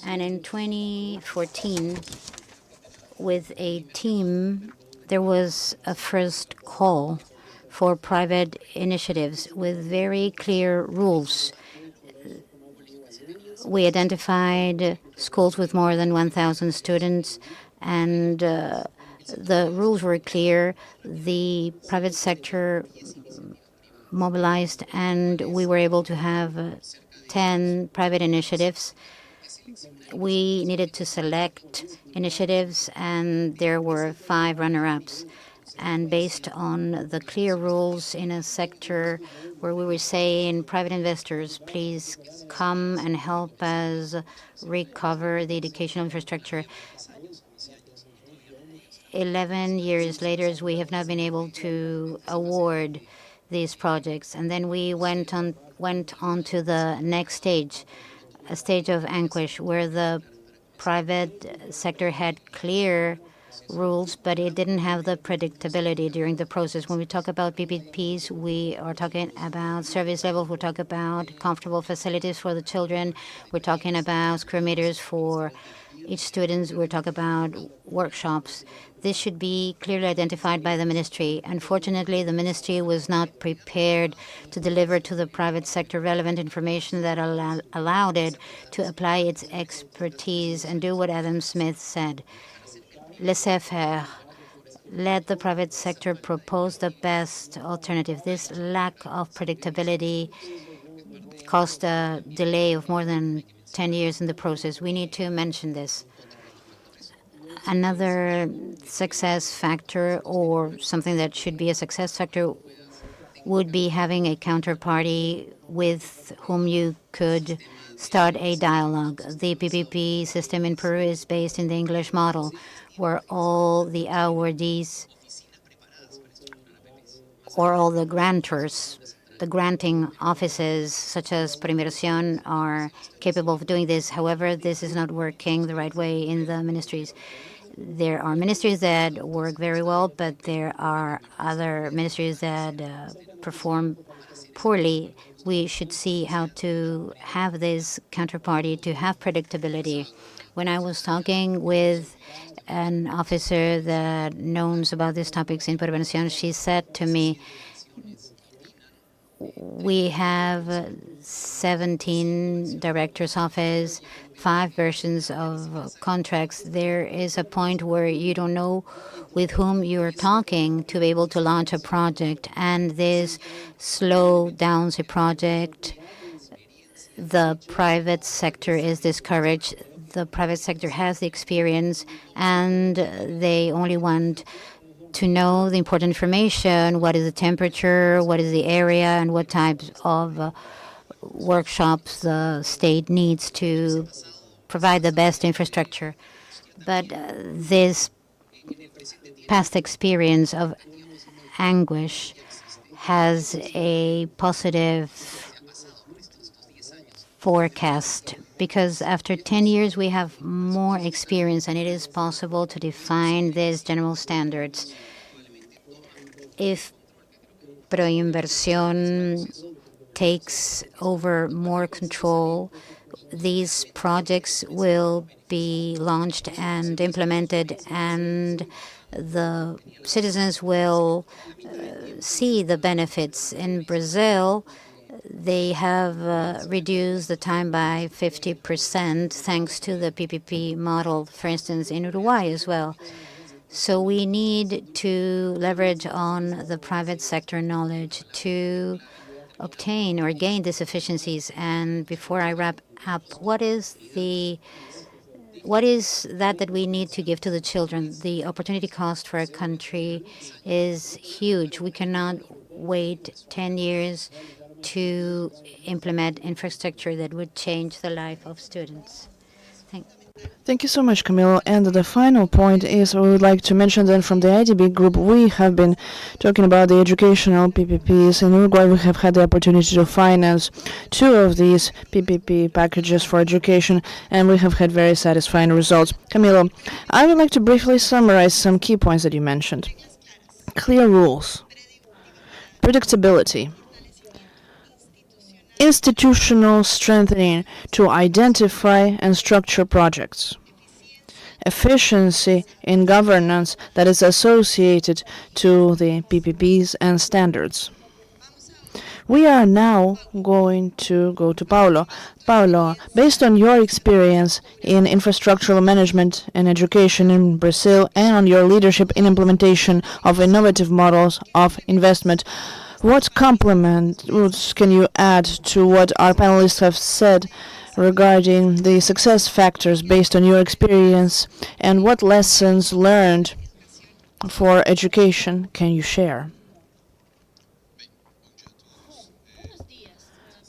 And in 2014, with a team, there was a first call for private initiatives with very clear rules. We identified schools with more than 1,000 students, and the rules were clear. The private sector mobilized, and we were able to have 10 private initiatives. We needed to select initiatives, and there were 5 runner-ups. And based on the clear rules in a sector where we were saying, private investors, please come and help us recover the educational infrastructure. 11 years later, we have not been able to award these projects. And then we went on to the next stage, a stage of anguish, where the private sector had clear rules, but it didn't have the predictability during the process. When we talk about PPPs, we are talking about service levels, we talk about comfortable facilities for the children, we're talking about square meters for each student, we're talking about workshops. This should be clearly identified by the ministry. Unfortunately, the ministry was not prepared to deliver to the private sector relevant information that allowed it to apply its expertise and do what Adam Smith said. Laissez-faire. let the private sector propose the best alternative. This lack of predictability caused a delay of more than 10 years in the process. We need to mention this. Another success factor, or something that should be a success factor, would be having a counterparty with whom you could start a dialogue. The PPP system in Peru is based in the English model, where all the awardees or all the grantors, the granting offices such as ProInversión are capable of doing this. However, this is not working the right way in the ministries. There are ministries that work very well, but there are other ministries that perform poorly. We should see how to have this counterparty to have predictability. When I was talking with an officer that knows about these topics in ProInversión, she said to me, we have 17 director's office, 5 versions of contracts. There is a point where you don't know with whom you're talking to be able to launch a project, and this slows down a project. The private sector is discouraged. The private sector has the experience, and they only want to know the important information: what is the temperature, what is the area, and what types of workshops the state needs to provide the best infrastructure. But this past experience of anguish has a positive forecast, because after 10 years we have more experience, and it is possible to define these general standards. If ProInversión takes over more control, these projects will be launched and implemented, and the citizens will see the benefits. In Brazil, they have reduced the time by 50% thanks to the PPP model, for instance, in Uruguay as well. So we need to leverage on the private sector knowledge to obtain or gain these efficiencies. And before I wrap up, what is that we need to give to the children? The opportunity cost for a country is huge. We cannot wait 10 years to implement infrastructure that would change the life of students. Thank you so much, Camilo. And the final point is, we would like to mention that from the IDB group, we have been talking about the educational PPPs. In Uruguay, we have had the opportunity to finance 2 of these PPP packages for education, and we have had very satisfying results. Camilo, I would like to briefly summarize some key points that you mentioned. Clear rules, predictability, institutional strengthening to identify and structure projects, efficiency in governance that is associated to the PPPs and standards. We are now going to go to Paulo. Paulo, based on your experience in infrastructural management and education in Brazil and on your leadership in implementation of innovative models of investment, what compliments can you add to what our panelists have said regarding the success factors based on your experience, and what lessons learned for education can you share?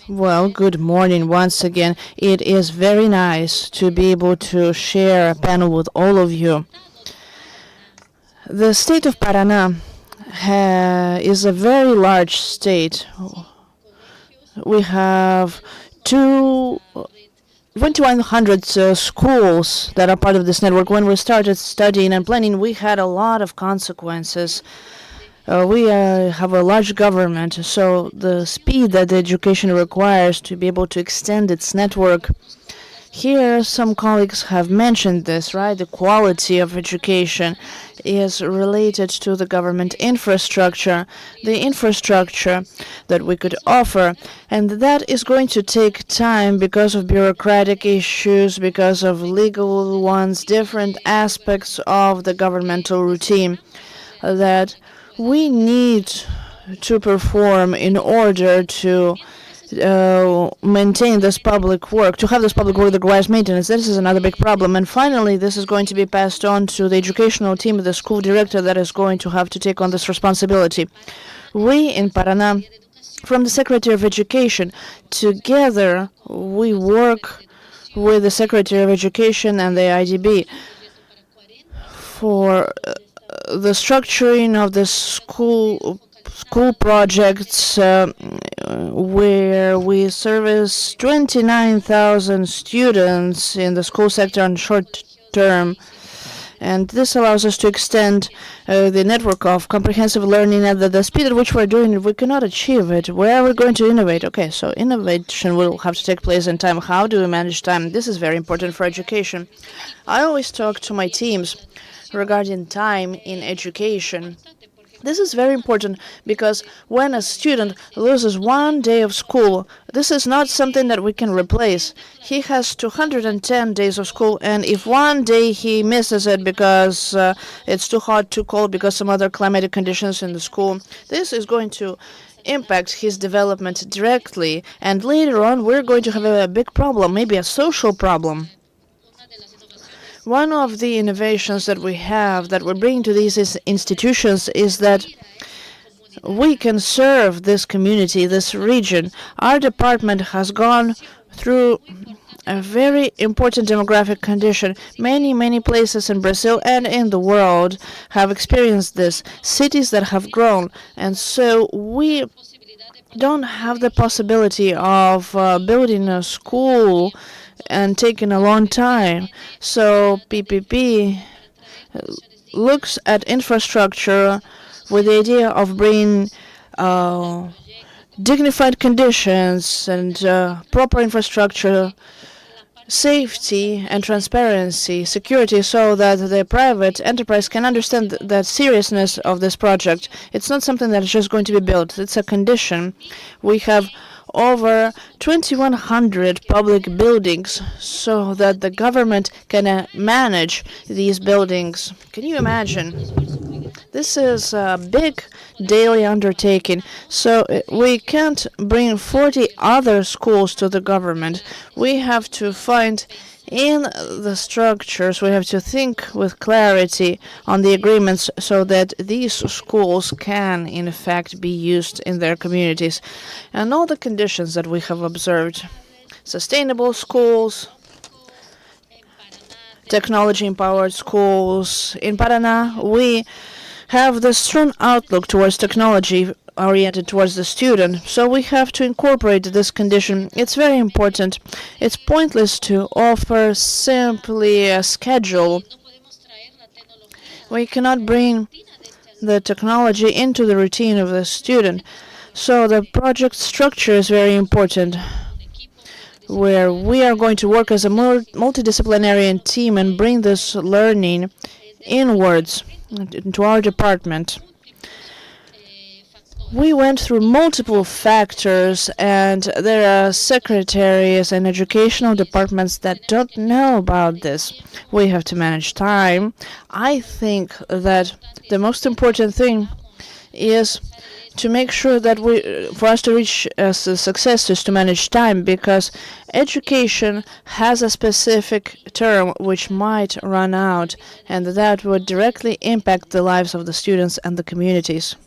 Well, good morning once again. It is very nice to be able to share a panel with all of you. The state of Paraná is a very large state. We have 2,100 schools that are part of this network. When we started studying and planning, we had a lot of consequences. We have a large government, so the speed that the education requires to be able to extend its network. Here, some colleagues have mentioned this, right? The quality of education is related to the government infrastructure, the infrastructure that we could offer. And that is going to take time because of bureaucratic issues, because of legal ones, different aspects of the governmental routine. that we need to perform in order to maintain this public work, to have this public work that requires maintenance. This is another big problem. And finally, this is going to be passed on to the educational team, the school director that is going to have to take on this responsibility. We in Paraná, from the Secretary of Education, together we work with the Secretary of Education and the IDB for the structuring of the school projects where we service 29,000 students in the school sector on short term. And this allows us to extend the network of comprehensive learning at the speed at which we're doing it. We cannot achieve it. Where are we going to innovate? Okay, so innovation will have to take place in time. How do we manage time? This is very important for education. I always talk to my teams regarding time in education. This is very important because when a student loses 1 day of school, this is not something that we can replace. He has 210 days of school, and if 1 day he misses it because it's too hot, too cold, because some other climatic conditions in the school, this is going to impact his development directly. And later on, we're going to have a big problem, maybe a social problem. One of the innovations that we have, that we're bringing to these institutions, is that we can serve this community, this region. Our department has gone through a very important demographic condition. Many places in Brazil and in the world have experienced this, cities that have grown. And so we don't have the possibility of building a school and taking a long time. So PPP looks at infrastructure with the idea of bringing dignified conditions and proper infrastructure, safety and transparency, security, so that the private enterprise can understand the seriousness of this project. It's not something that is just going to be built. It's a condition. We have over 2,100 public buildings so that the government can manage these buildings. Can you imagine? This is a big daily undertaking. So we can't bring 40 other schools to the government. We have to find in the structures, we have to think with clarity on the agreements so that these schools can, in fact, be used in their communities. And all the conditions that we have observed, sustainable schools, technology-empowered schools. In Paraná, we have the strong outlook towards technology oriented towards the student. So we have to incorporate this condition. It's very important. It's pointless to offer simply a schedule. We cannot bring the technology into the routine of the student. So the project structure is very important, where we are going to work as a multidisciplinary team and bring this learning inwards into our department. We went through multiple factors, and there are secretaries and educational departments that don't know about this. We have to manage time. I think that the most important thing is to make sure that for us to reach success is to manage time, because education has a specific term which might run out, and that would directly impact the lives of the students and the communities.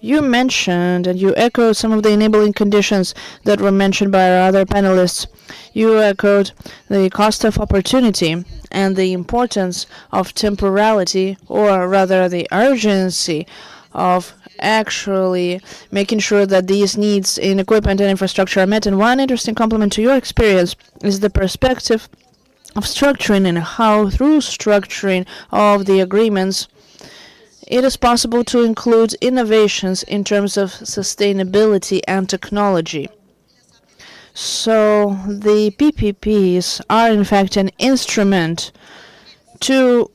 You mentioned and you echoed some of the enabling conditions that were mentioned by our other panelists. You echoed the cost of opportunity and the importance of temporality, or rather the urgency of actually making sure that these needs in equipment and infrastructure are met. And one interesting complement to your experience is the perspective of structuring, and how through structuring of the agreements it is possible to include innovations in terms of sustainability and technology. So the PPPs are in fact an instrument to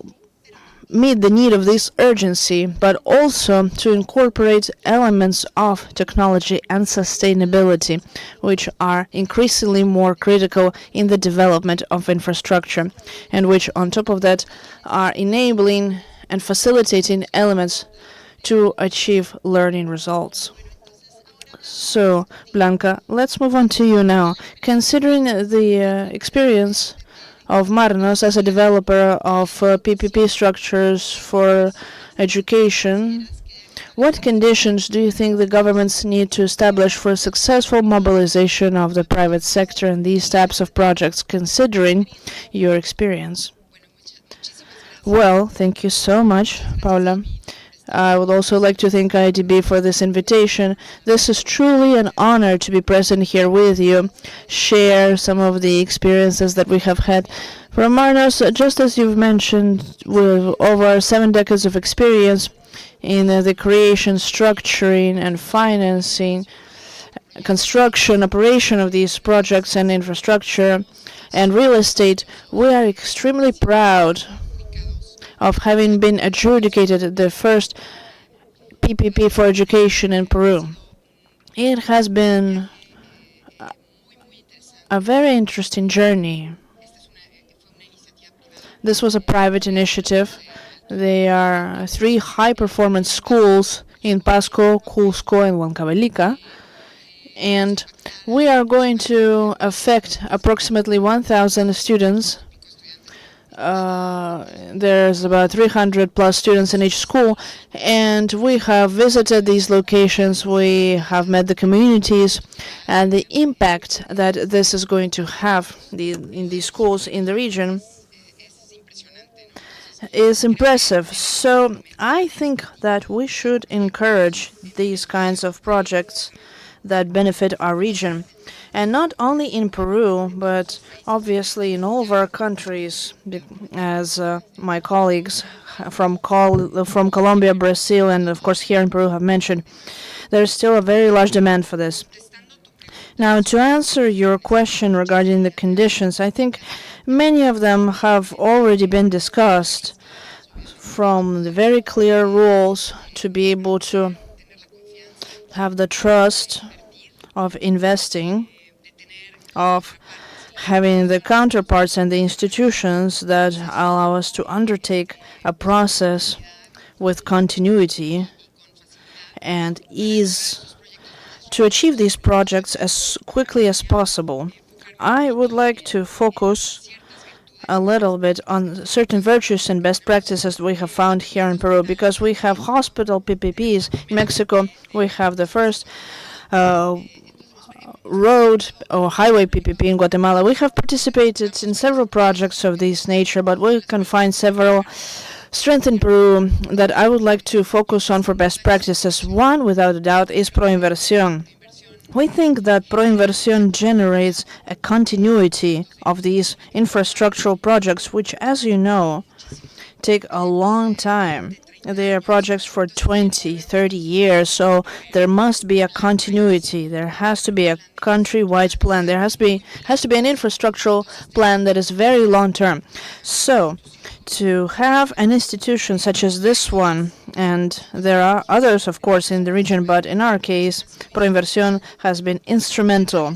meet the need of this urgency, but also to incorporate elements of technology and sustainability, which are increasingly more critical in the development of infrastructure, and which, on top of that, are enabling and facilitating elements to achieve learning results. So, Blanca, let's move on to you now. Considering the experience of Marnos as a developer of PPP structures for education, what conditions do you think the governments need to establish for successful mobilization of the private sector in these types of projects, considering your experience? Well, thank you so much, Paula. I would also like to thank IDB for this invitation. This is truly an honor to be present here with you, share some of the experiences that we have had from Marnos. Just as you've mentioned, with over 7 decades of experience in the creation, structuring, and financing, construction, operation of these projects and infrastructure and real estate, we are extremely proud of having been adjudicated the first PPP for education in Peru. It has been a very interesting journey. This was a private initiative. There are 3 high-performance schools in Pasco, Cusco, and Huancavelica. And we are going to affect approximately 1,000 students. There's about 300 plus students in each school, and we have visited these locations. We have met the communities, and the impact that this is going to have in these schools in the region is impressive. So I think that we should encourage these kinds of projects that benefit our region. And not only in Peru, but obviously in all of our countries, as my colleagues from Colombia, Brazil, and of course here in Peru have mentioned, there's still a very large demand for this. Now, to answer your question regarding the conditions, I think many of them have already been discussed, from the very clear rules to be able to have the trust of investing, of having the counterparts and the institutions that allow us to undertake a process with continuity and ease to achieve these projects as quickly as possible. I would like to focus a little bit on certain virtues and best practices we have found here in Peru, because we have hospital PPPs. In Mexico, we have the first road or highway PPP in Guatemala. We have participated in several projects of this nature, but we can find several strengths in Peru that I would like to focus on for best practices. One, without a doubt, is ProInversión. We think that ProInversión generates a continuity of these infrastructural projects, which, as you know, take a long time. They are projects for 20, 30 years, so there must be a continuity. There has to be a countrywide plan. There has to be an infrastructural plan that is very long-term. So, to have an institution such as this one, and there are others, of course, in the region, but in our case, ProInversión has been instrumental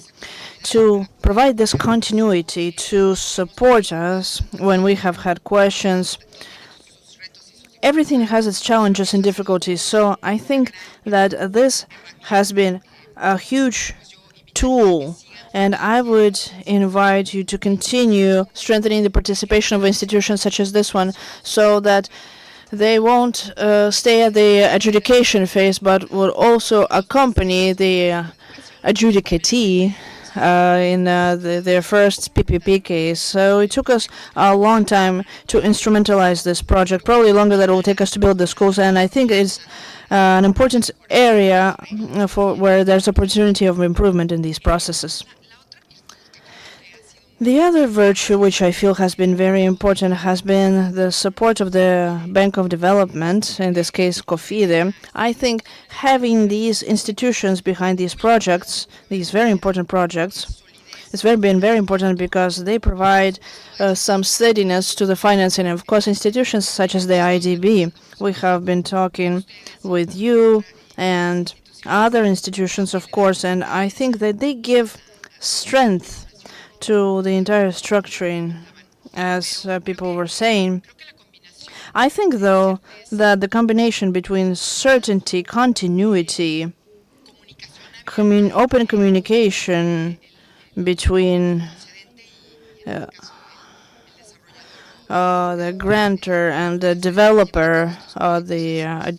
to provide this continuity, to support us when we have had questions. Everything has its challenges and difficulties, so I think that this has been a huge tool, and I would invite you to continue strengthening the participation of institutions such as this one, so that they won't stay at the adjudication phase, but will also accompany the adjudicatee in their first PPP case. So it took us a long time to instrumentalize this project, probably longer than it will take us to build the schools, and I think it's an important area for where there's opportunity of improvement in these processes. The other virtue which I feel has been very important has been the support of the Bank of Development, in this case COFIDE. I think having these institutions behind these projects, these very important projects, it's been very important because they provide some steadiness to the financing. Of course, institutions such as the IDB, we have been talking with you and other institutions, of course, and I think that they give strength to the entire structuring, as people were saying. I think, though, that the combination between certainty, continuity, open communication between the grantor and the developer, the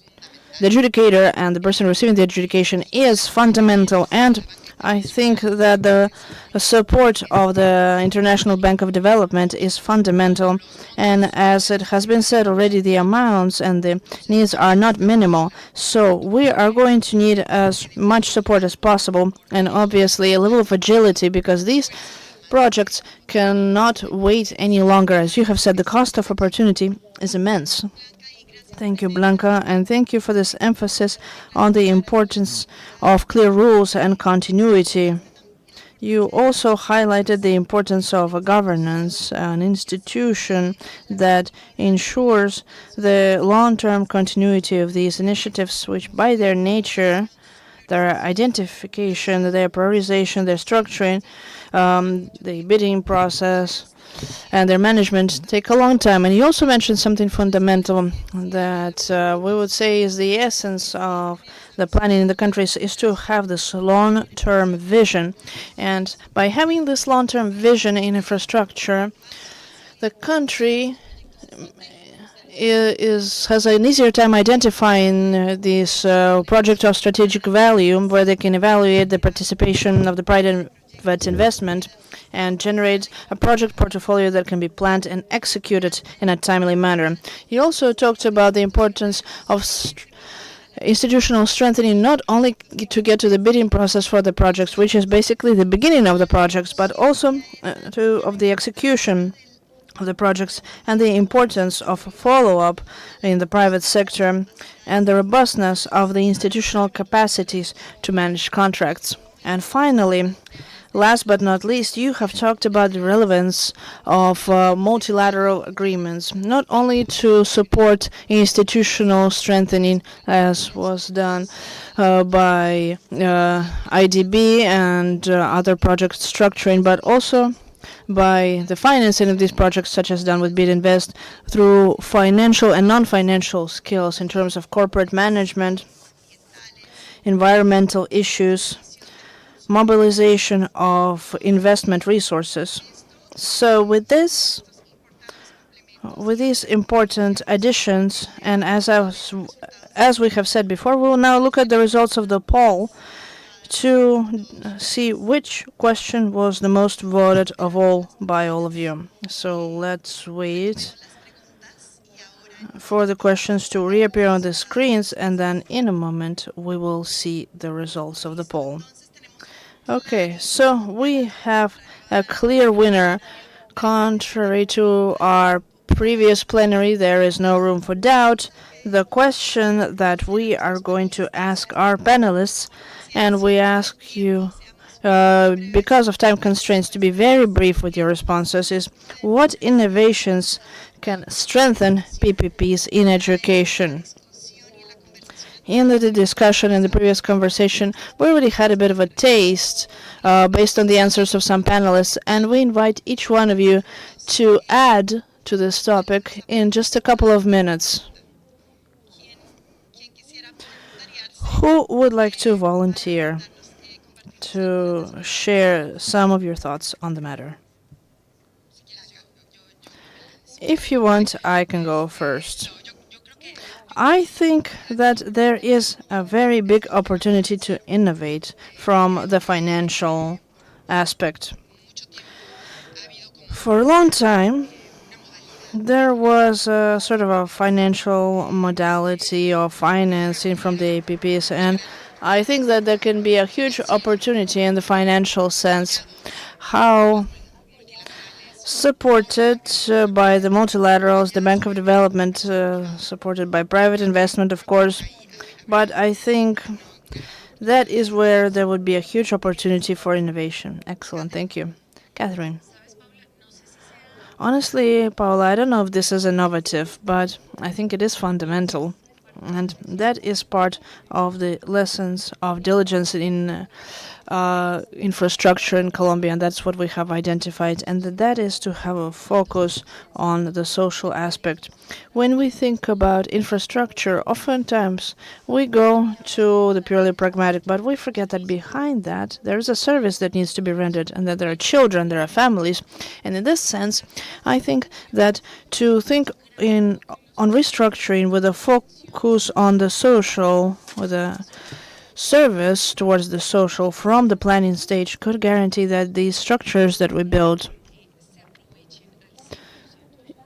adjudicator and the person receiving the adjudication is fundamental. And I think that the support of the International Bank of Development is fundamental. And as it has been said already, the amounts and the needs are not minimal. So we are going to need as much support as possible, and obviously a level of agility, because these projects cannot wait any longer. As you have said, the cost of opportunity is immense. Thank you, Blanca, and thank you for this emphasis on the importance of clear rules and continuity. You also highlighted the importance of a governance, an institution that ensures the long-term continuity of these initiatives, which by their nature, their identification, their prioritization, their structuring, the bidding process, and their management take a long time. And you also mentioned something fundamental that we would say is the essence of the planning in the countries, is to have this long-term vision. And by having this long-term vision in infrastructure, the country has an easier time identifying these projects of strategic value, where they can evaluate the participation of the private investment and generate a project portfolio that can be planned and executed in a timely manner. You also talked about the importance of institutional strengthening, not only to get to the bidding process for the projects, which is basically the beginning of the projects, but also of the execution of the projects, and the importance of follow-up in the private sector, and the robustness of the institutional capacities to manage contracts. And finally, last but not least, you have talked about the relevance of multilateral agreements, not only to support institutional strengthening, as was done by IDB and other project structuring, but also by the financing of these projects, such as done with Bid Invest, through financial and non-financial skills in terms of corporate management, environmental issues, mobilization of investment resources. So with these important additions, and as we have said before, we will now look at the results of the poll to see which question was the most voted of all by all of you. So let's wait for the questions to reappear on the screens, and then in a moment we will see the results of the poll. Okay, so we have a clear winner. Contrary to our previous plenary, there is no room for doubt. The question that we are going to ask our panelists, and we ask you, because of time constraints, to be very brief with your responses, is what innovations can strengthen PPPs in education? In the discussion in the previous conversation, we already had a bit of a taste based on the answers of some panelists, and we invite each one of you to add to this topic in just a couple of minutes. Who would like to volunteer to share some of your thoughts on the matter? If you want, I can go first. I think that there is a very big opportunity to innovate from the financial aspect. For a long time, there was a sort of a financial modality of financing from the APPs, and I think that there can be a huge opportunity in the financial sense, how supported by the multilaterals, the Bank of Development, supported by private investment, of course. But I think that is where there would be a huge opportunity for innovation. Excellent, thank you. Catherine. Honestly, Paula, I don't know if this is innovative, but I think it is fundamental. And that is part of the lessons of diligence in infrastructure in Colombia, and that's what we have identified. And that is to have a focus on the social aspect. When we think about infrastructure, oftentimes we go to the purely pragmatic, but we forget that behind that there is a service that needs to be rendered, and that there are children, there are families. And in this sense, I think that to think on restructuring with a focus on the social, with a service towards the social from the planning stage, could guarantee that these structures that we build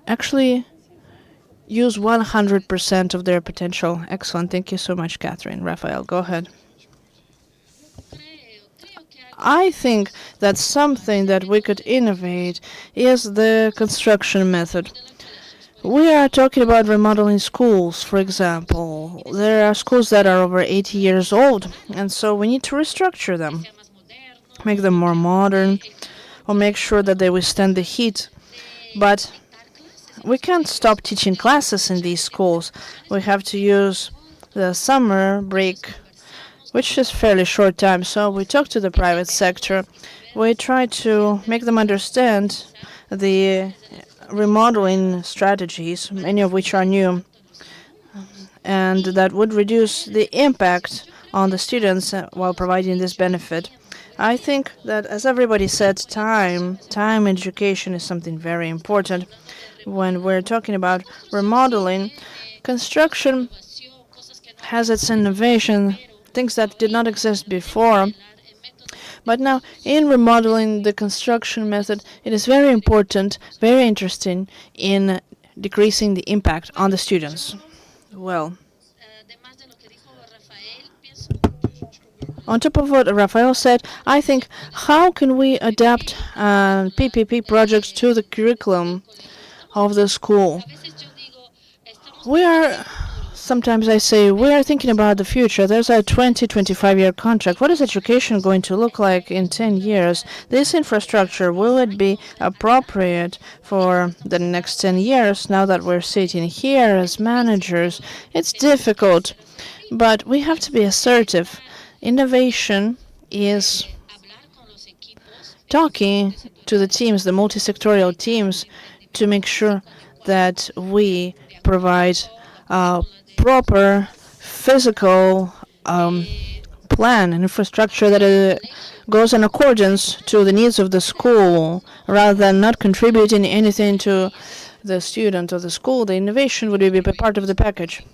actually use 100% of their potential. Excellent. Thank you so much, Catherine. Rafael, go ahead. I think that something that we could innovate is the construction method. We are talking about remodeling schools, for example. There are schools that are over 80 years old, and so we need to restructure them, make them more modern, or make sure that they withstand the heat. But we can't stop teaching classes in these schools. We have to use the summer break, which is fairly short time. So we talk to the private sector. We try to make them understand the remodeling strategies, many of which are new, and that would reduce the impact on the students while providing this benefit. I think that, as everybody said, time education is something very important. When we're talking about remodeling, construction has its innovation, things that did not exist before. But now, in remodeling the construction method, it is very important, very interesting in decreasing the impact on the students. Well, on top of what Rafael said, I think, how can we adapt PPP projects to the curriculum of the school? Sometimes I say, we are thinking about the future. There's a 25-year contract. What is education going to look like in 10 years? This infrastructure, will it be appropriate for the next 10 years? Now that we're sitting here as managers, it's difficult, but we have to be assertive. Innovation is talking to the teams, the multi-sectorial teams, to make sure that we provide proper physical plan and infrastructure that goes in accordance to the needs of the school, rather than not contributing anything to the student or the school. The innovation would be part of the package.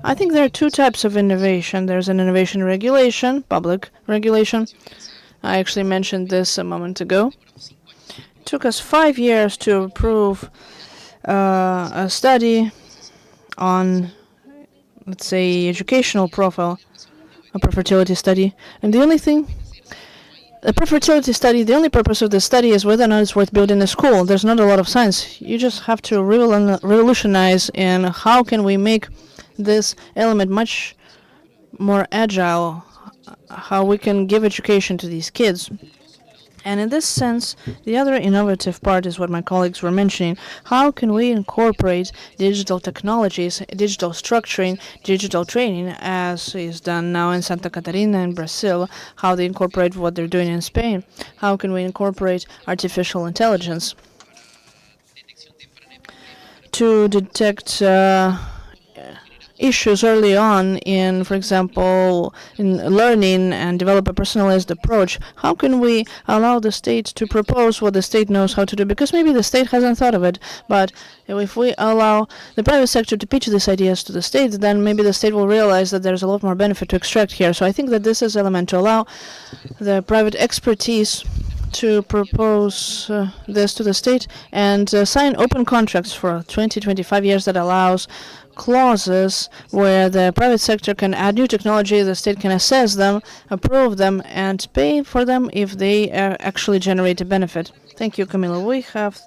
I think there are two types of innovation. There's an innovation regulation, public regulation. I actually mentioned this a moment ago. It took us 5 years to approve a study on, let's say, educational profile, a pre-fertility study. And the only purpose of the study is whether or not it's worth building a school. There's not a lot of science. You just have to revolutionize in how can we make this element much more agile, how we can give education to these kids. And in this sense, the other innovative part is what my colleagues were mentioning. How can we incorporate digital technologies, digital structuring, digital training, as is done now in Santa Catarina in Brazil, how they incorporate what they're doing in Spain? How can we incorporate artificial intelligence to detect issues early on in, for example, in learning and develop a personalized approach? How can we allow the state to propose what the state knows how to do? Because maybe the state hasn't thought of it, but if we allow the private sector to pitch these ideas to the state, then maybe the state will realize that there's a lot more benefit to extract here. So I think that this is element to allow the private expertise to propose this to the state and sign open contracts for 25 years that allows clauses where the private sector can add new technology, the state can assess them, approve them, and pay for them if they actually generate a benefit. Thank you, Camilo. We have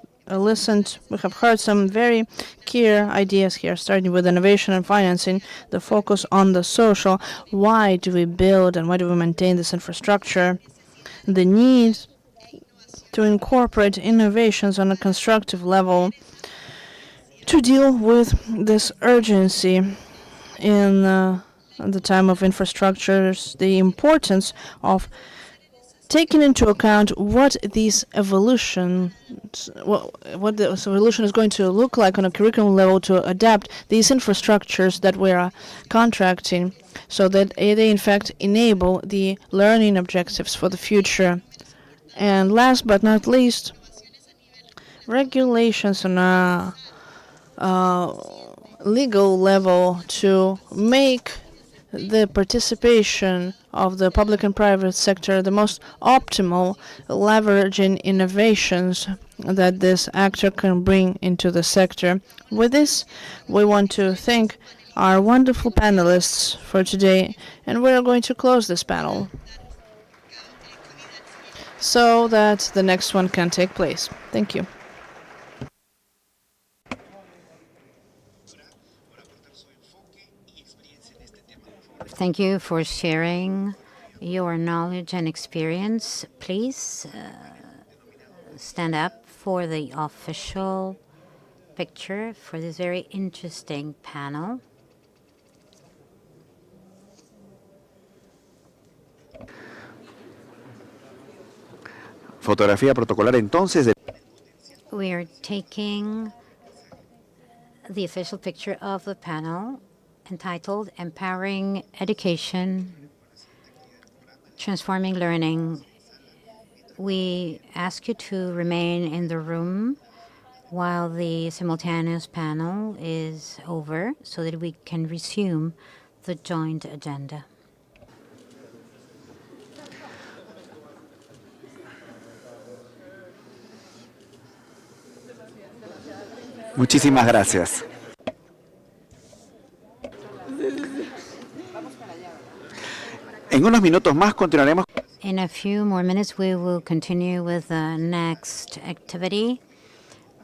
heard some very clear ideas here, starting with innovation and financing, the focus on the social. Why do we build and why do we maintain this infrastructure? The need to incorporate innovations on a constructive level to deal with this urgency in the time of infrastructures, the importance of taking into account what these evolution, what the evolution is going to look like on a curriculum level to adapt these infrastructures that we are contracting so that they in fact enable the learning objectives for the future. And last but not least, regulations on a legal level to make the participation of the public and private sector the most optimal, leveraging innovations that this actor can bring into the sector. With this, we want to thank our wonderful panelists for today, and we are going to close this panel so that the next one can take place. Thank you. Thank you for sharing your knowledge and experience. Please stand up for the official picture for this very interesting panel. Fotografía protocolar entonces de We are taking the official picture of the panel entitled Empowering Education, Transforming Learning. We ask you to remain in the room while the simultaneous panel is over so that we can resume the joint agenda. Muchísimas gracias. En unos minutos más continuaremos. In a few more minutes, we will continue with the next activity.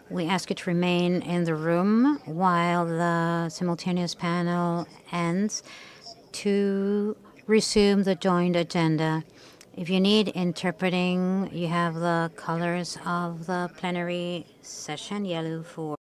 We ask you to remain in the room while the simultaneous panel ends to resume the joint agenda. If you need interpreting, you have the colors of the plenary session, yellow for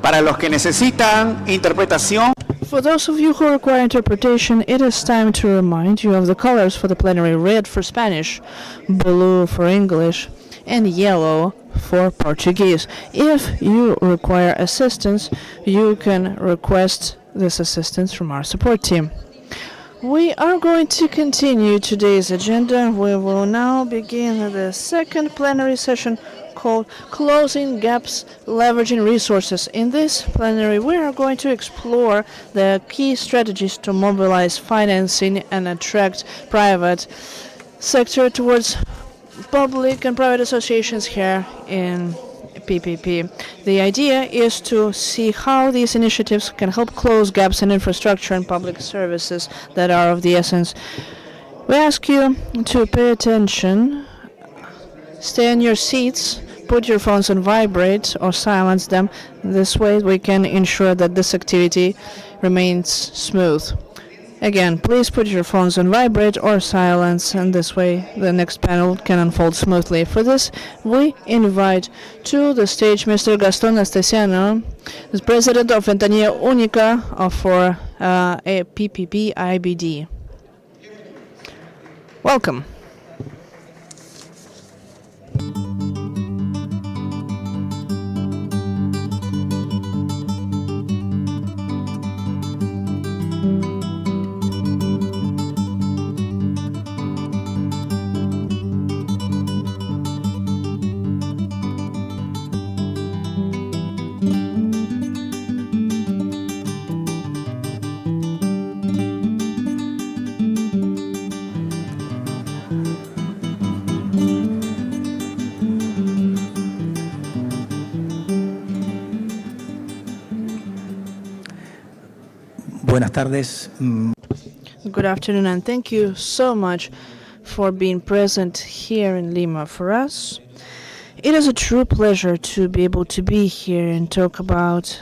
Para los que necesitan interpretación, For those of you who require interpretation, it is time to remind you of the colors for the plenary: red for Spanish, blue for English, and yellow for Portuguese. If you require assistance, you can request this assistance from our support team. We are going to continue today's agenda. We will now begin the second plenary session called Closing Gaps, Leveraging Resources. In this plenary, we are going to explore the key strategies to mobilize financing and attract private sector towards public and private associations here in PPP. The idea is to see how these initiatives can help close gaps in infrastructure and public services that are of the essence. We ask you to pay attention, stay in your seats, put your phones on vibrate or silence them. This way we can ensure that this activity remains smooth. Again, please put your phones on vibrate or silence, and this way the next panel can unfold smoothly. For this, we invite to the stage Mr. Gaston Astesiano, who's president of Ventanilla Única for a PPP IBD. Welcome. Buenas tardes. Good afternoon, and thank you so much for being present here in Lima. For us, it is a true pleasure to be able to be here and talk about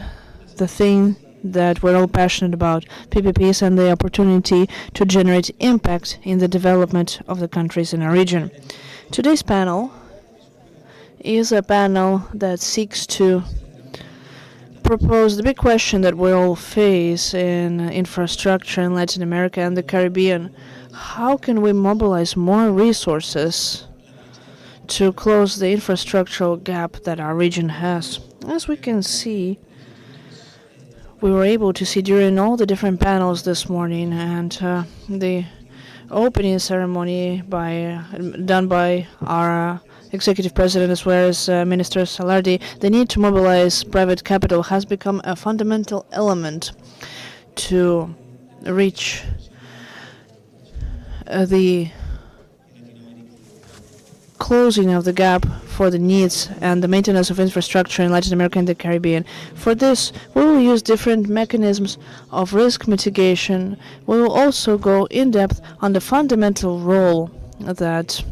the thing that we're all passionate about, PPPs, and the opportunity to generate impact in the development of the countries in our region. Today's panel is a panel that seeks to propose the big question that we all face in infrastructure in Latin America and the Caribbean. How can we mobilize more resources to close the infrastructural gap that our region has? As we can see, we were able to see during all the different panels this morning, and the opening ceremony done by our Executive President as well as Minister Salardi, the need to mobilize private capital has become a fundamental element to reach the closing of the gap for the needs and the maintenance of infrastructure in Latin America and the Caribbean. For this, we will use different mechanisms of risk mitigation. We will also go in depth on the fundamental role that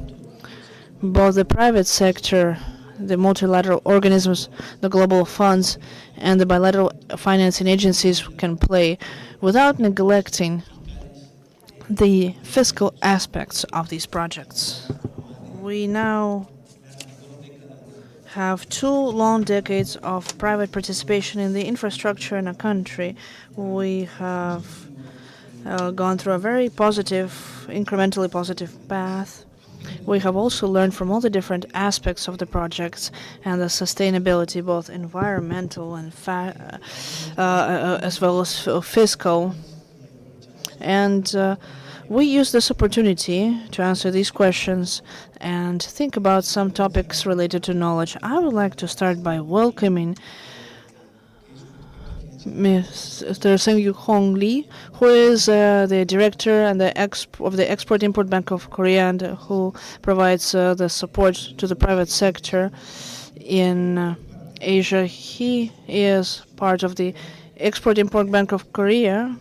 both the private sector, the multilateral organisms, the global funds, and the bilateral financing agencies can play without neglecting the fiscal aspects of these projects. We now have 2 long decades of private participation in the infrastructure in a country. We have gone through a very positive, incrementally positive path. We have also learned from all the different aspects of the projects and the sustainability, both environmental and as well as fiscal. And we use this opportunity to answer these questions and think about some topics related to knowledge. I would like to start by welcoming Mr. Seung Hong Lee, who is the director and of the Export-Import Bank of Korea, and who provides the support to the private sector in Asia. He is part of the Export-Import Bank of Korea,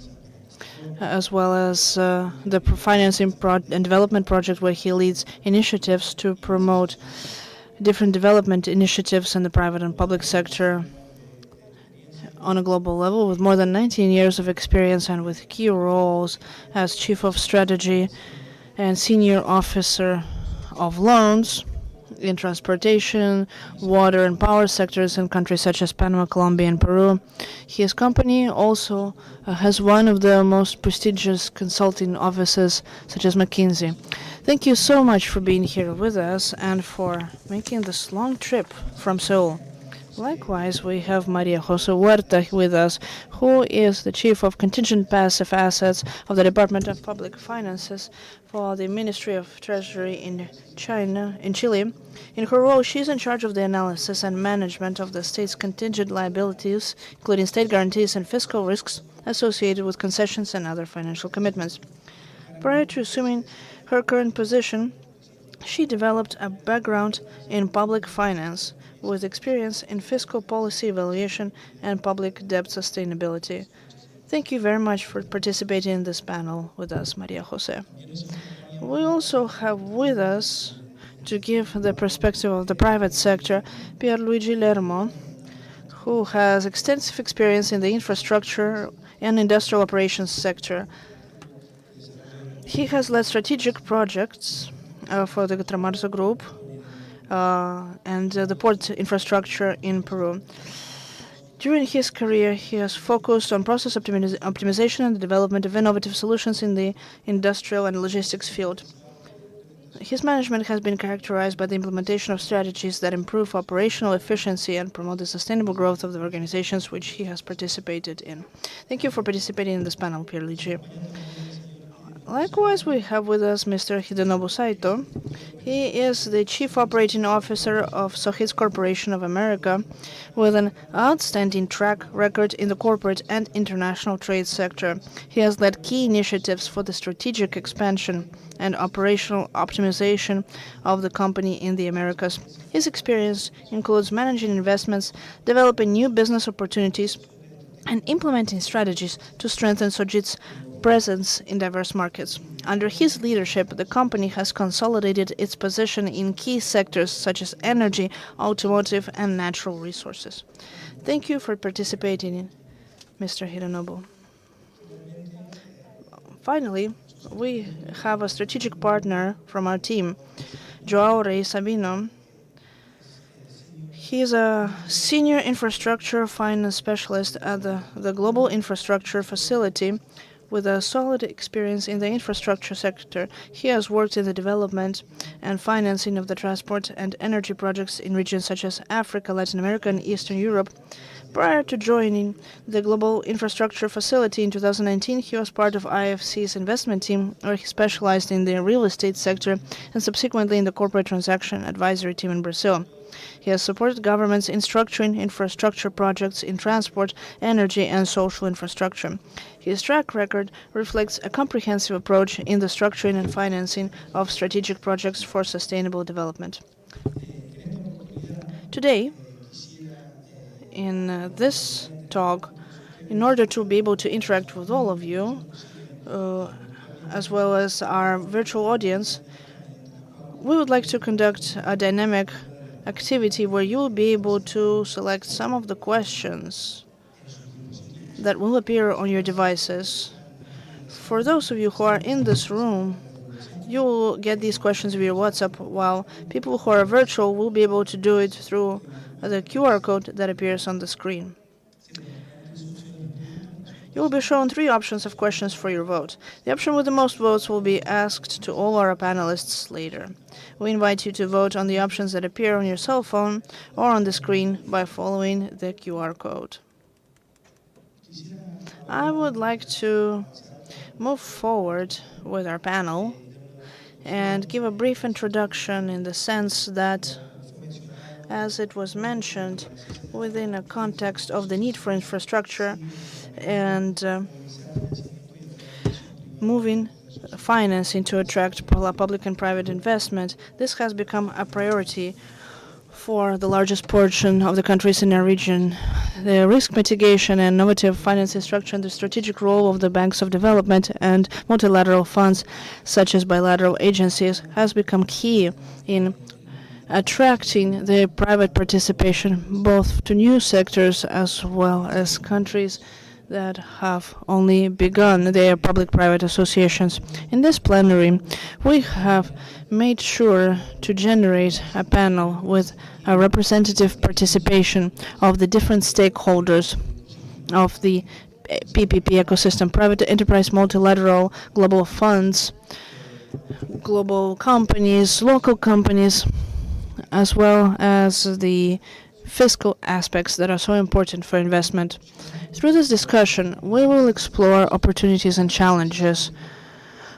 as well as the financing and development project, where he leads initiatives to promote different development initiatives in the private and public sector on a global level, with more than 19 years of experience and with key roles as Chief of Strategy and Senior Officer of Loans in transportation, water and power sectors in countries such as Panama, Colombia, and Peru. His company also has one of the most prestigious consulting offices, such as McKinsey. Thank you so much for being here with us and for making this long trip from Seoul. Likewise, we have Maria Jose Huerta with us, who is the Chief of Contingent Passive Assets of the Department of Public Finances for the Ministry of Treasury in Chile. In her role, she is in charge of the analysis and management of the state's contingent liabilities, including state guarantees and fiscal risks associated with concessions and other financial commitments. Prior to assuming her current position, she developed a background in public finance with experience in fiscal policy evaluation and public debt sustainability. Thank you very much for participating in this panel with us, Maria Jose. We also have with us, to give the perspective of the private sector, Pierluigi Lermo, who has extensive experience in the infrastructure and industrial operations sector. He has led strategic projects for the Tramarzo Group and the port infrastructure in Peru. During his career, he has focused on process optimization and the development of innovative solutions in the industrial and logistics field. His management has been characterized by the implementation of strategies that improve operational efficiency and promote the sustainable growth of the organizations which he has participated in. Thank you for participating in this panel, Pierluigi. Likewise, we have with us Mr. Hidenobu Saito. He is the Chief Operating Officer of Sohitz Corporation of America, with an outstanding track record in the corporate and international trade sector. He has led key initiatives for the strategic expansion and operational optimization of the company in the Americas. His experience includes managing investments, developing new business opportunities, and implementing strategies to strengthen Sojit's presence in diverse markets. Under his leadership, the company has consolidated its position in key sectors such as energy, automotive, and natural resources. Thank you for participating, Mr. Hidenobu. Finally, we have a strategic partner from our team, João Reis Sabino. He is a senior infrastructure finance specialist at the Global Infrastructure Facility with a solid experience in the infrastructure sector. He has worked in the development and financing of the transport and energy projects in regions such as Africa, Latin America, and Eastern Europe. Prior to joining the Global Infrastructure Facility in 2019, he was part of IFC's investment team, where he specialized in the real estate sector and subsequently in the corporate transaction advisory team in Brazil. He has supported governments in structuring infrastructure projects in transport, energy, and social infrastructure. His track record reflects a comprehensive approach in the structuring and financing of strategic projects for sustainable development. Today, in this talk, in order to be able to interact with all of you, as well as our virtual audience, we would like to conduct a dynamic activity where you will be able to select some of the questions that will appear on your devices. For those of you who are in this room, you will get these questions via WhatsApp, while people who are virtual will be able to do it through the QR code that appears on the screen. You will be shown 3 options of questions for your vote. The option with the most votes will be asked to all our panelists later. We invite you to vote on the options that appear on your cell phone or on the screen by following the QR code. I would like to move forward with our panel and give a brief introduction in the sense that, as it was mentioned, within a context of the need for infrastructure and moving financing to attract public and private investment, this has become a priority for the largest portion of the countries in our region. The risk mitigation and innovative financing structure and the strategic role of the banks of development and multilateral funds, such as bilateral agencies, has become key in attracting the private participation both to new sectors as well as countries that have only begun their public-private associations. In this plenary, we have made sure to generate a panel with a representative participation of the different stakeholders of the PPP ecosystem, private enterprise, multilateral, global funds, global companies, local companies, as well as the fiscal aspects that are so important for investment. Through this discussion, we will explore opportunities and challenges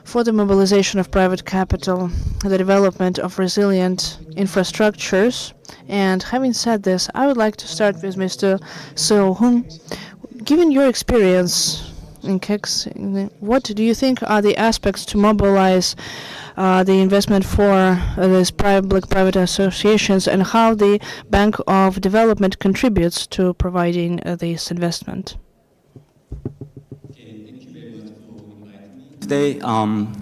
for the mobilization of private capital, the development of resilient infrastructures. And having said this, I would like to start with Mr. So-Hung. Given your experience in KEX, what do you think are the aspects to mobilize the investment for these public-private associations, and how the Bank of Development contributes to providing this investment? Today,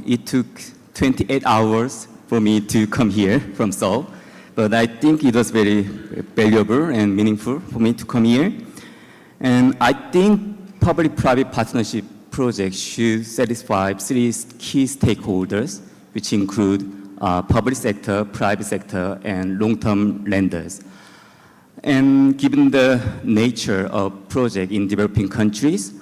it took 28 hours for me to come here from Seoul, but I think it was very valuable and meaningful for me to come here. And I think public-private partnership projects should satisfy three key stakeholders, which include public sector, private sector, and long-term lenders. And given the nature of project in developing countries,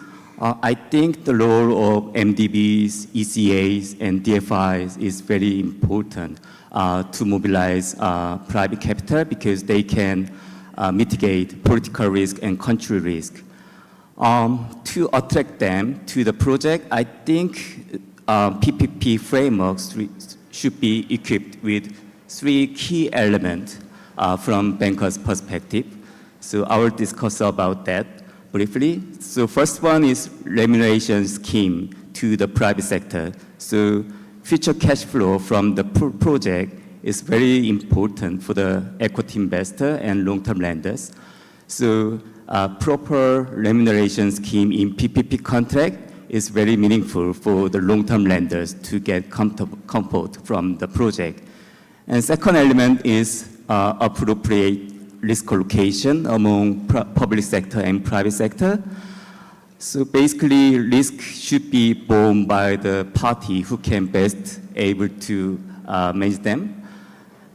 I think the role of MDBs, ECAs, and DFIs is very important to mobilize private capital, because they can mitigate political risk and country risk. To attract them to the project, I think PPP frameworks should be equipped with three key elements from bankers' perspective. So I will discuss about that briefly. So first one is remuneration scheme to the private sector. So future cash flow from the project is very important for the equity investor and long-term lenders. So proper remuneration scheme in PPP contract is very meaningful for the long-term lenders to get comfort from the project. And second element is appropriate risk allocation among public sector and private sector. So basically, risk should be borne by the party who can best able to manage them.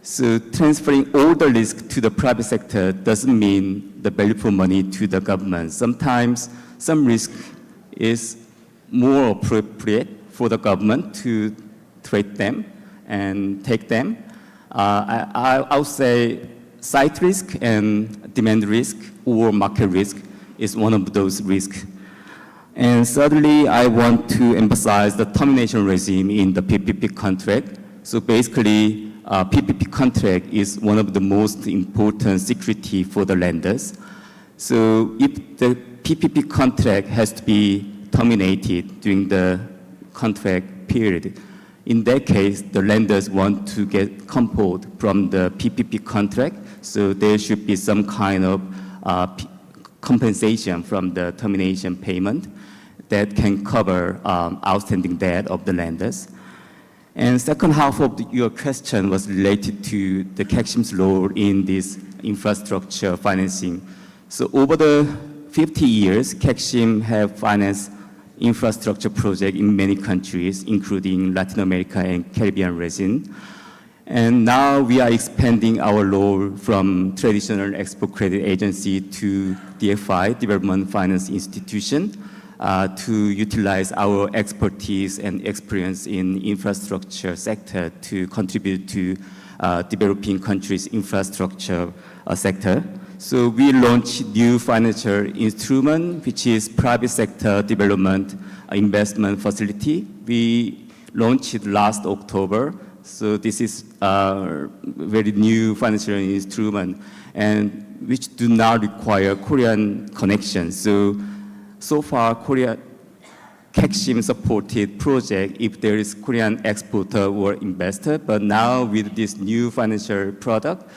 So transferring all the risk to the private sector doesn't mean the value for money to the government. Sometimes some risk is more appropriate for the government to trade them and take them. I would say site risk and demand risk or market risk is one of those risks. And thirdly, I want to emphasize the termination regime in the PPP contract. So basically, PPP contract is one of the most important security for the lenders. So if the PPP contract has to be terminated during the contract period, in that case, the lenders want to get comfort from the PPP contract, so there should be some kind of compensation from the termination payment that can cover outstanding debt of the lenders. And second half of your question was related to the KEXIM's role in this infrastructure financing. So over the 50 years, KEXIM have financed infrastructure projects in many countries, including Latin America and Caribbean region. And now we are expanding our role from traditional export credit agency to DFI, Development Finance Institution, to utilize our expertise and experience in infrastructure sector to contribute to developing countries' infrastructure sector. So we launched new financial instrument, which is private sector development investment facility. We launched it last October. So this is a very new financial instrument, and which do not require Korean connection. So far, Korea KEXIM supported project if there is Korean exporter or investor, but now with this new financial product,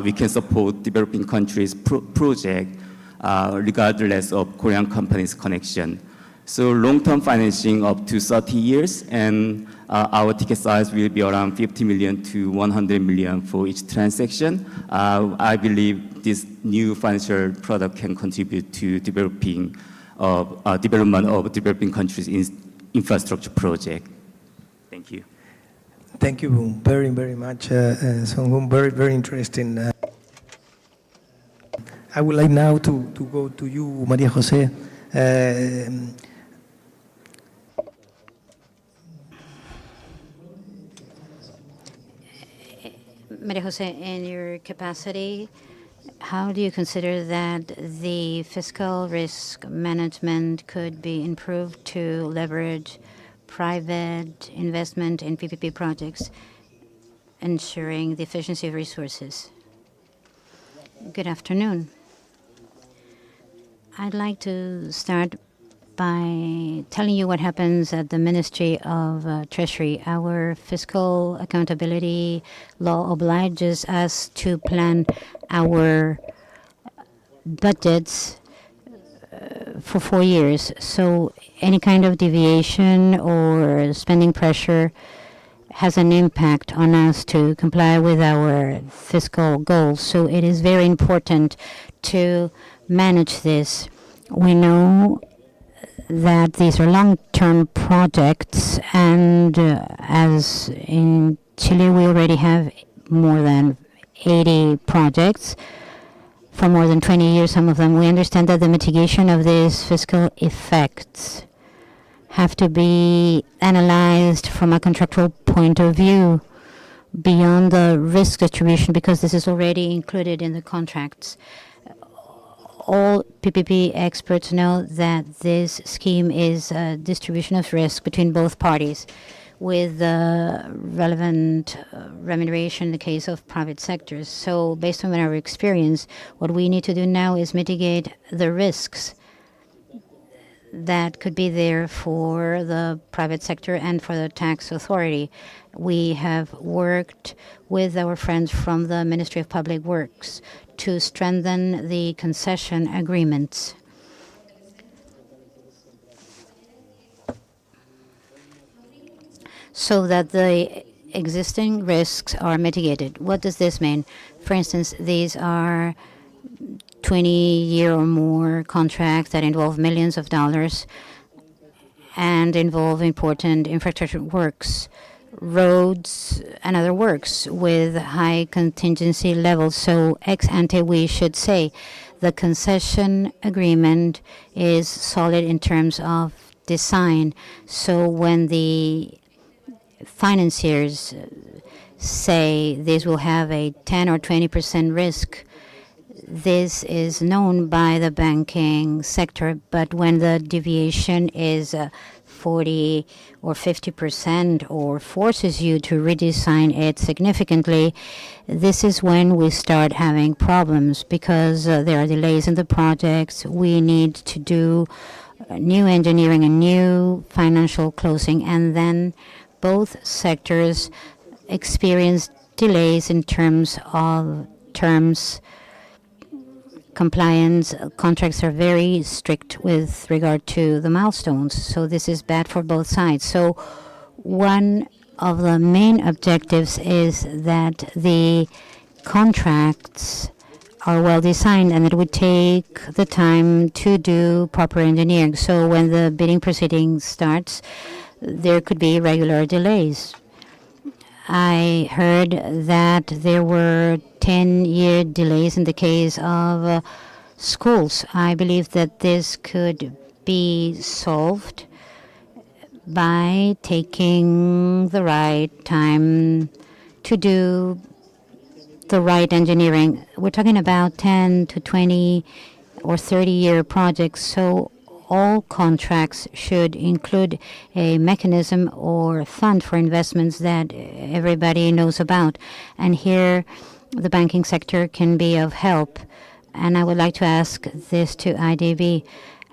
we can support developing countries project regardless of Korean companies' connection. So long-term financing up to 30 years, and our ticket size will be around 50 million to 100 million for each transaction. I believe this new financial product can contribute to developing of development of developing countries in infrastructure project. Thank you. Thank you very, very much, Song-Hoon. Very, very interesting. I would like now to go to you, Maria Jose. Maria Jose, in your capacity, how do you consider that the fiscal risk management could be improved to leverage private investment in PPP projects, ensuring the efficiency of resources? Good afternoon. I'd like to start by telling you what happens at the Ministry of Treasury. Our fiscal accountability law obliges us to plan our budgets for 4 years. So any kind of deviation or spending pressure has an impact on us to comply with our fiscal goals. So it is very important to manage this. We know that these are long-term projects, and as in Chile we already have more than 80 projects for more than 20 years, some of them. We understand that the mitigation of these fiscal effects have to be analyzed from a contractual point of view beyond the risk distribution, because this is already included in the contracts. All PPP experts know that this scheme is a distribution of risk between both parties, with relevant remuneration in the case of private sectors. So based on our experience, what we need to do now is mitigate the risks that could be there for the private sector and for the tax authority. We have worked with our friends from the Ministry of Public Works to strengthen the concession agreements. So that the existing risks are mitigated. What does this mean? For instance, these are 20-year or more contracts that involve millions of dollars and involve important infrastructure works, roads and other works with high contingency levels. So ex ante, we should say the concession agreement is solid in terms of design. So when the financiers say this will have a 10 or 20% risk, this is known by the banking sector. But when the deviation is 40 or 50% or forces you to redesign it significantly, this is when we start having problems, because there are delays in the projects. We need to do new engineering and new financial closing, and then both sectors experience delays in terms of terms compliance. Contracts are very strict with regard to the milestones, so this is bad for both sides. So one of the main objectives is that the contracts are well designed and it would take the time to do proper engineering. So when the bidding proceeding starts, there could be regular delays. I heard that there were 10-year delays in the case of schools. I believe that this could be solved by taking the right time to do the right engineering. We're talking about 10 to 20 or 30-year projects, so all contracts should include a mechanism or fund for investments that everybody knows about. And here the banking sector can be of help. And I would like to ask this to IDB.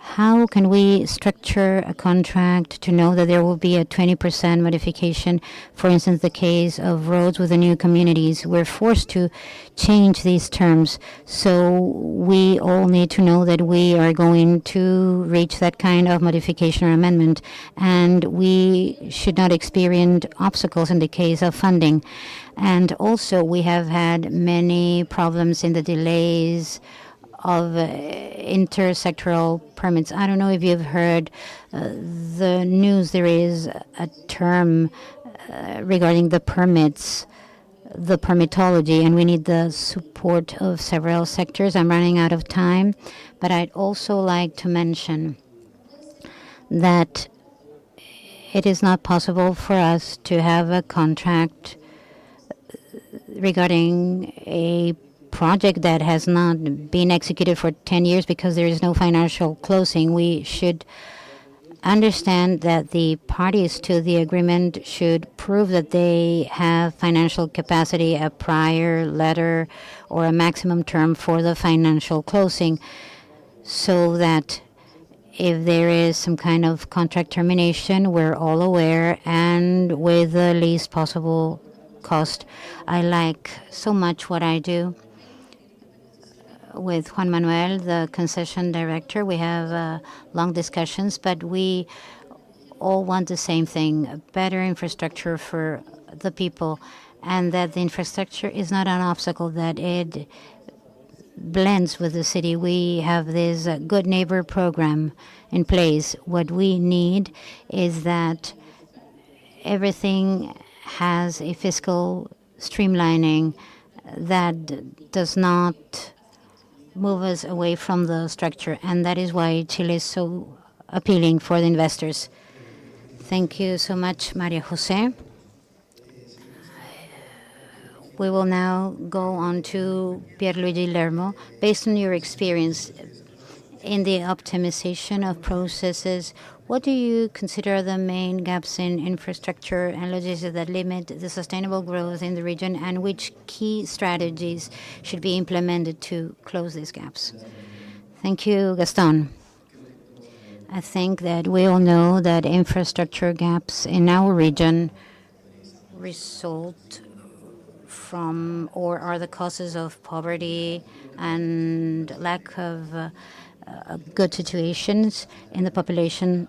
How can we structure a contract to know that there will be a 20% modification? For instance, the case of roads with the new communities, we're forced to change these terms. So we all need to know that we are going to reach that kind of modification or amendment, and we should not experience obstacles in the case of funding. And also we have had many problems in the delays of intersectoral permits. I don't know if you've heard the news. There is a term regarding the permits, the permitology, and we need the support of several sectors. I'm running out of time, but I'd also like to mention that it is not possible for us to have a contract regarding a project that has not been executed for 10 years because there is no financial closing. We should understand that the parties to the agreement should prove that they have financial capacity, a prior letter or a maximum term for the financial closing, so that if there is some kind of contract termination, we're all aware and with the least possible cost. I like so much what I do with Juan Manuel, the concession director. We have long discussions, but we all want the same thing, better infrastructure for the people, and that the infrastructure is not an obstacle, that it blends with the city. We have this good neighbor program in place. What we need is that everything has a fiscal streamlining that does not move us away from the structure, and that is why Chile is so appealing for the investors. Thank you so much, Maria Jose. We will now go on to Pierluigi Lermo. Based on your experience in the optimization of processes, what do you consider the main gaps in infrastructure and logistics that limit the sustainable growth in the region, and which key strategies should be implemented to close these gaps? Thank you, Gaston. I think that we all know that infrastructure gaps in our region result from or are the causes of poverty and lack of good situations in the population.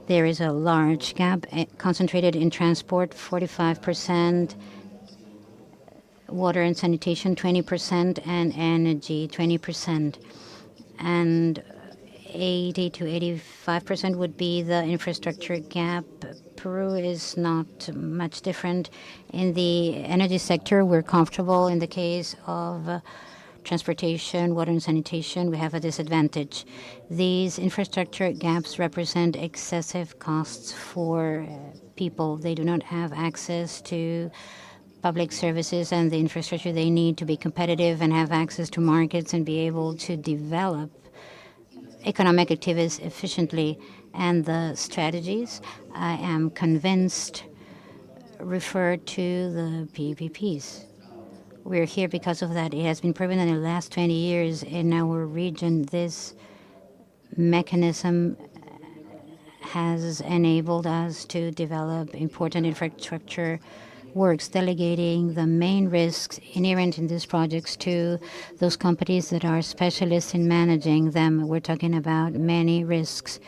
There is a large gap concentrated in transport, 45%, water and sanitation, 20%, and energy, 20%. And 80 to 85% would be the infrastructure gap. Peru is not much different. In the energy sector, we're comfortable. In the case of transportation, water and sanitation, we have a disadvantage. These infrastructure gaps represent excessive costs for people. They do not have access to public services and the infrastructure they need to be competitive and have access to markets and be able to develop economic activities efficiently. And the strategies, I am convinced, refer to the PPPs. We're here because of that. It has been proven in the last 20 years in our region, this mechanism has enabled us to develop important infrastructure works, delegating the main risks inherent in these projects to those companies that are specialists in managing them. We're talking about many risks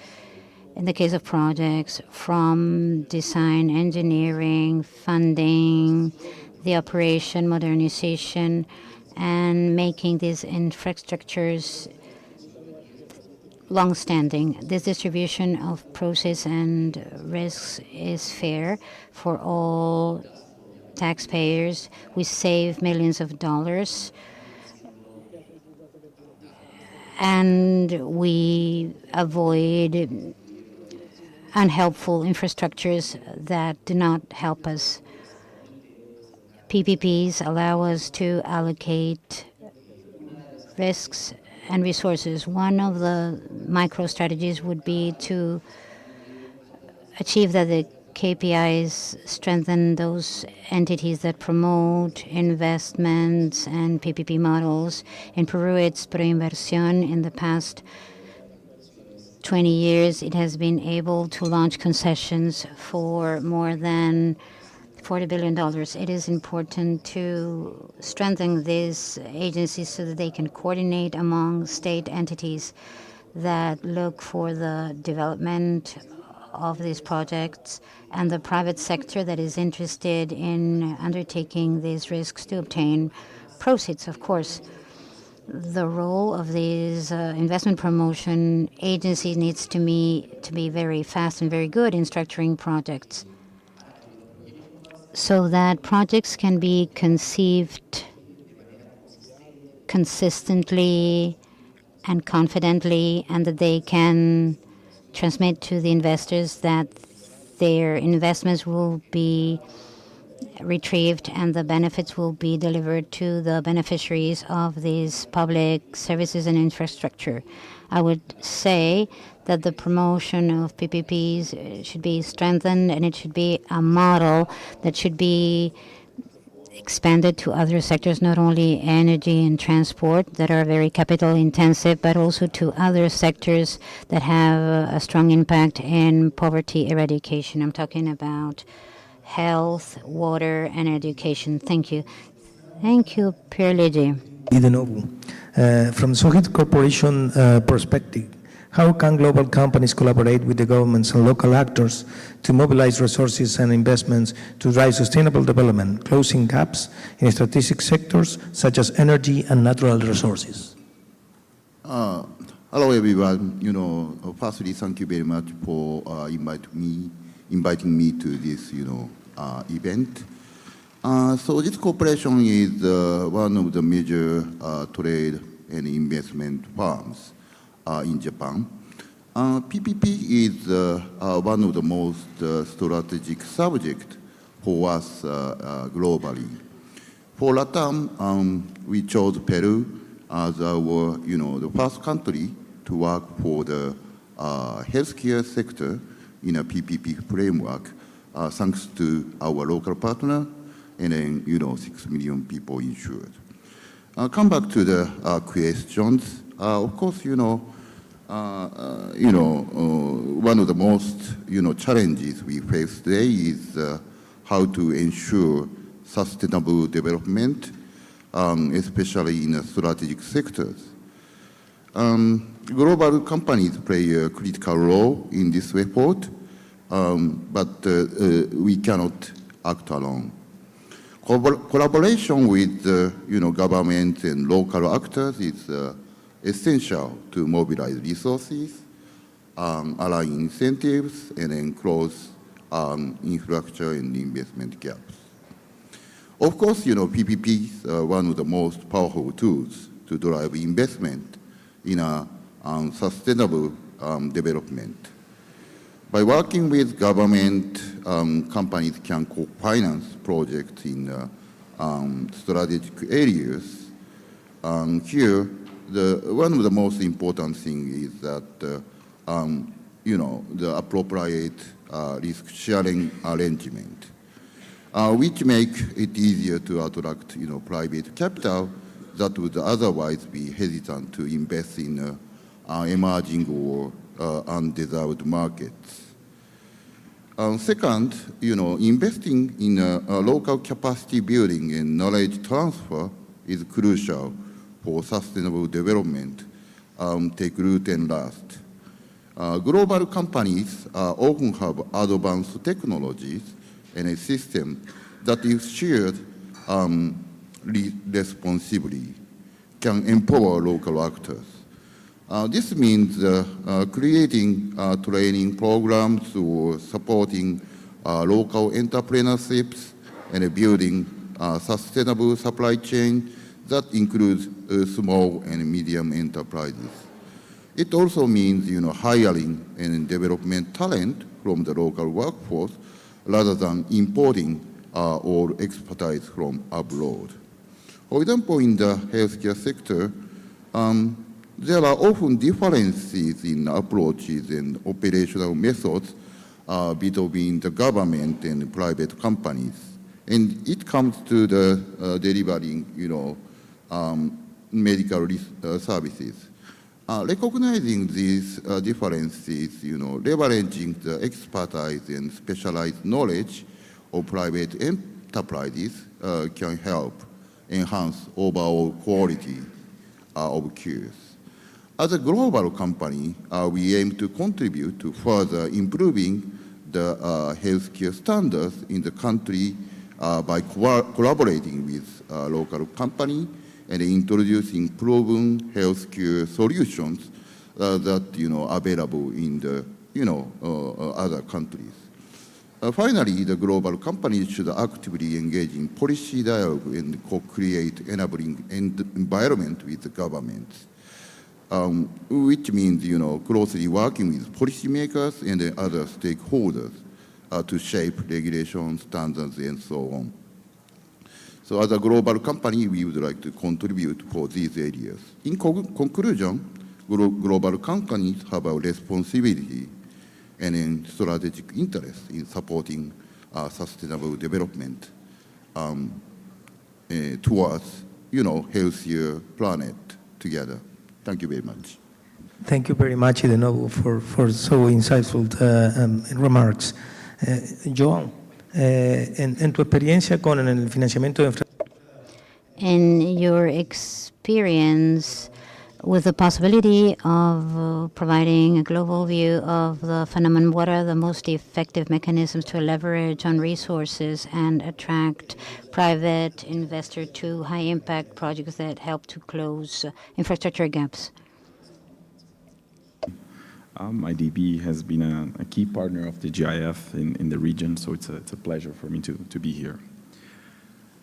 in the case of projects, from design, engineering, funding, the operation, modernization, and making these infrastructures long-standing. This distribution of process and risks is fair for all taxpayers. We save millions of dollars, and we avoid unhelpful infrastructures that do not help us. PPPs allow us to allocate risks and resources. One of the micro strategies would be to achieve that the KPIs strengthen those entities that promote investments and PPP models. In Peru, it's ProInversión. In the past 20 years, it has been able to launch concessions for more than $40 billion. It is important to strengthen these agencies so that they can coordinate among state entities that look for the development of these projects and the private sector that is interested in undertaking these risks to obtain proceeds, of course. The role of these investment promotion agencies needs to be very fast and very good in structuring projects, so that projects can be conceived consistently and confidently, and that they can transmit to the investors that their investments will be retrieved and the benefits will be delivered to the beneficiaries of these public services and infrastructure. I would say that the promotion of PPPs should be strengthened, and it should be a model that should be expanded to other sectors, not only energy and transport that are very capital intensive, but also to other sectors that have a strong impact in poverty eradication. I'm talking about health, water, and education. Thank you. Thank you, Pierre Ligi. De novo. From Sohit Corporation perspective, how can global companies collaborate with the governments and local actors to mobilize resources and investments to drive sustainable development, closing gaps in strategic sectors such as energy and natural resources? Hello, everyone. Firstly, thank you very much for inviting me to this, event. So this corporation is one of the major trade and investment firms in Japan. PPP is one of the most strategic subjects for us globally. For LATAM, we chose Peru as our, the first country to work for the healthcare sector in a PPP framework, thanks to our local partner, and then 6 million people insured. Come back to the questions. Of course, one of the most challenges we face today is how to ensure sustainable development, especially in strategic sectors. Global companies play a critical role in this effort, but we cannot act alone. Collaboration with government and local actors is essential to mobilize resources, align incentives, and then close infrastructure and investment gaps. Of course, PPP is one of the most powerful tools to drive investment in a sustainable development. By working with government, companies can co-finance projects in strategic areas. Here, one of the most important things is that the appropriate risk-sharing arrangement, which make it easier to attract private capital that would otherwise be hesitant to invest in emerging or undeserved markets. Second, investing in local capacity building and knowledge transfer is crucial for sustainable development, take root and last. Global companies often have advanced technologies and a system that is shared responsibly, can empower local actors. This means creating training programs or supporting local entrepreneurships and building sustainable supply chain that includes small and medium enterprises. It also means hiring and development talent from the local workforce rather than importing all expertise from abroad. For example, in the healthcare sector, there are often differences in approaches and operational methods between the government and private companies. And it comes to the delivering, medical services. Recognizing these differences, leveraging the expertise and specialized knowledge of private enterprises can help enhance overall quality of care. As a global company, we aim to contribute to further improving the healthcare standards in the country by collaborating with local companies and introducing proven healthcare solutions that are available in the other countries. Finally, the global companies should actively engage in policy dialogue and co-create enabling environment with the governments, which means closely working with policymakers and other stakeholders to shape regulations, standards, and so on. So as a global company, we would like to contribute for these areas. In conclusion, global companies have a responsibility and a strategic interest in supporting sustainable development towards, healthier planet together. Thank you very much. Thank you very much, de nuevo, for so insightful remarks. Joan, en tu experiencia con el financiamiento de In your experience with the possibility of providing a global view of the phenomenon, what are the most effective mechanisms to leverage on resources and attract private investor to high-impact projects that help to close infrastructure gaps? IDB has been a key partner of the GIF in the region, so it's a pleasure for me to be here.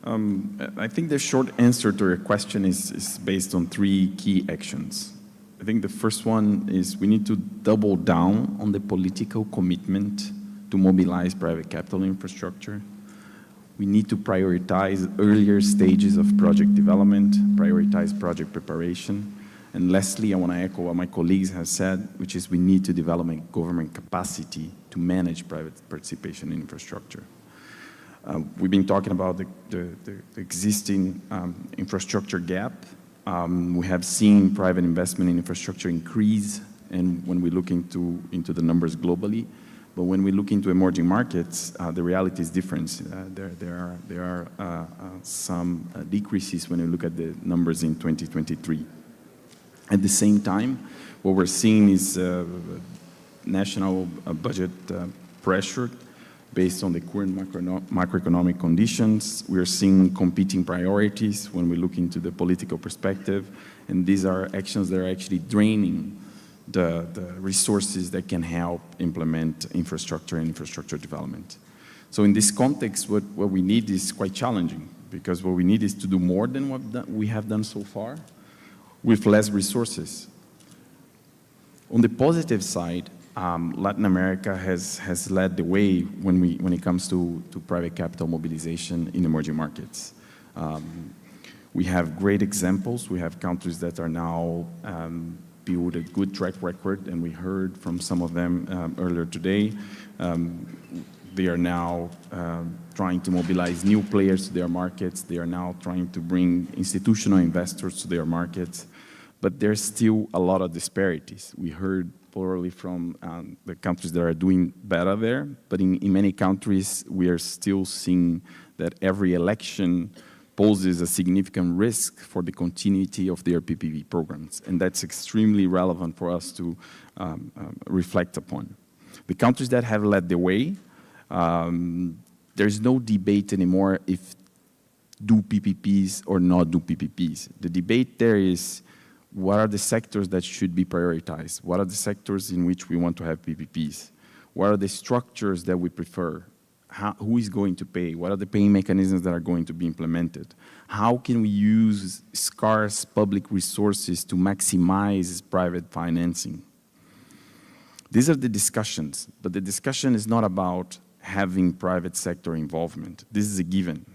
I think the short answer to your question is based on 3 key actions. I think the first one is we need to double down on the political commitment to mobilize private capital infrastructure. We need to prioritize earlier stages of project development, prioritize project preparation. And lastly, I want to echo what my colleagues have said, which is we need to develop a government capacity to manage private participation in infrastructure. We've been talking about the existing infrastructure gap. We have seen private investment in infrastructure increase, and when we look into the numbers globally, but when we look into emerging markets, the reality is different. There are some decreases when you look at the numbers in 2023. At the same time, what we're seeing is national budget pressure based on the current macroeconomic conditions. We're seeing competing priorities when we look into the political perspective, and these are actions that are actually draining the resources that can help implement infrastructure and infrastructure development. So in this context, what we need is quite challenging, because what we need is to do more than what we have done so far with less resources. On the positive side, Latin America has led the way when it comes to private capital mobilization in emerging markets. We have great examples. We have countries that are now build a good track record, and we heard from some of them earlier today. They are now trying to mobilize new players to their markets. They are now trying to bring institutional investors to their markets, but there's still a lot of disparities. We heard plurally from the countries that are doing better there, but in many countries, we are still seeing that every election poses a significant risk for the continuity of their PPP programs, and that's extremely relevant for us to reflect upon. The countries that have led the way, there's no debate anymore if do PPPs or not do PPPs. The debate there is, what are the sectors that should be prioritized? What are the sectors in which we want to have PPPs? What are the structures that we prefer? Who is going to pay? What are the paying mechanisms that are going to be implemented? How can we use scarce public resources to maximize private financing? These are the discussions, but the discussion is not about having private sector involvement. This is a given.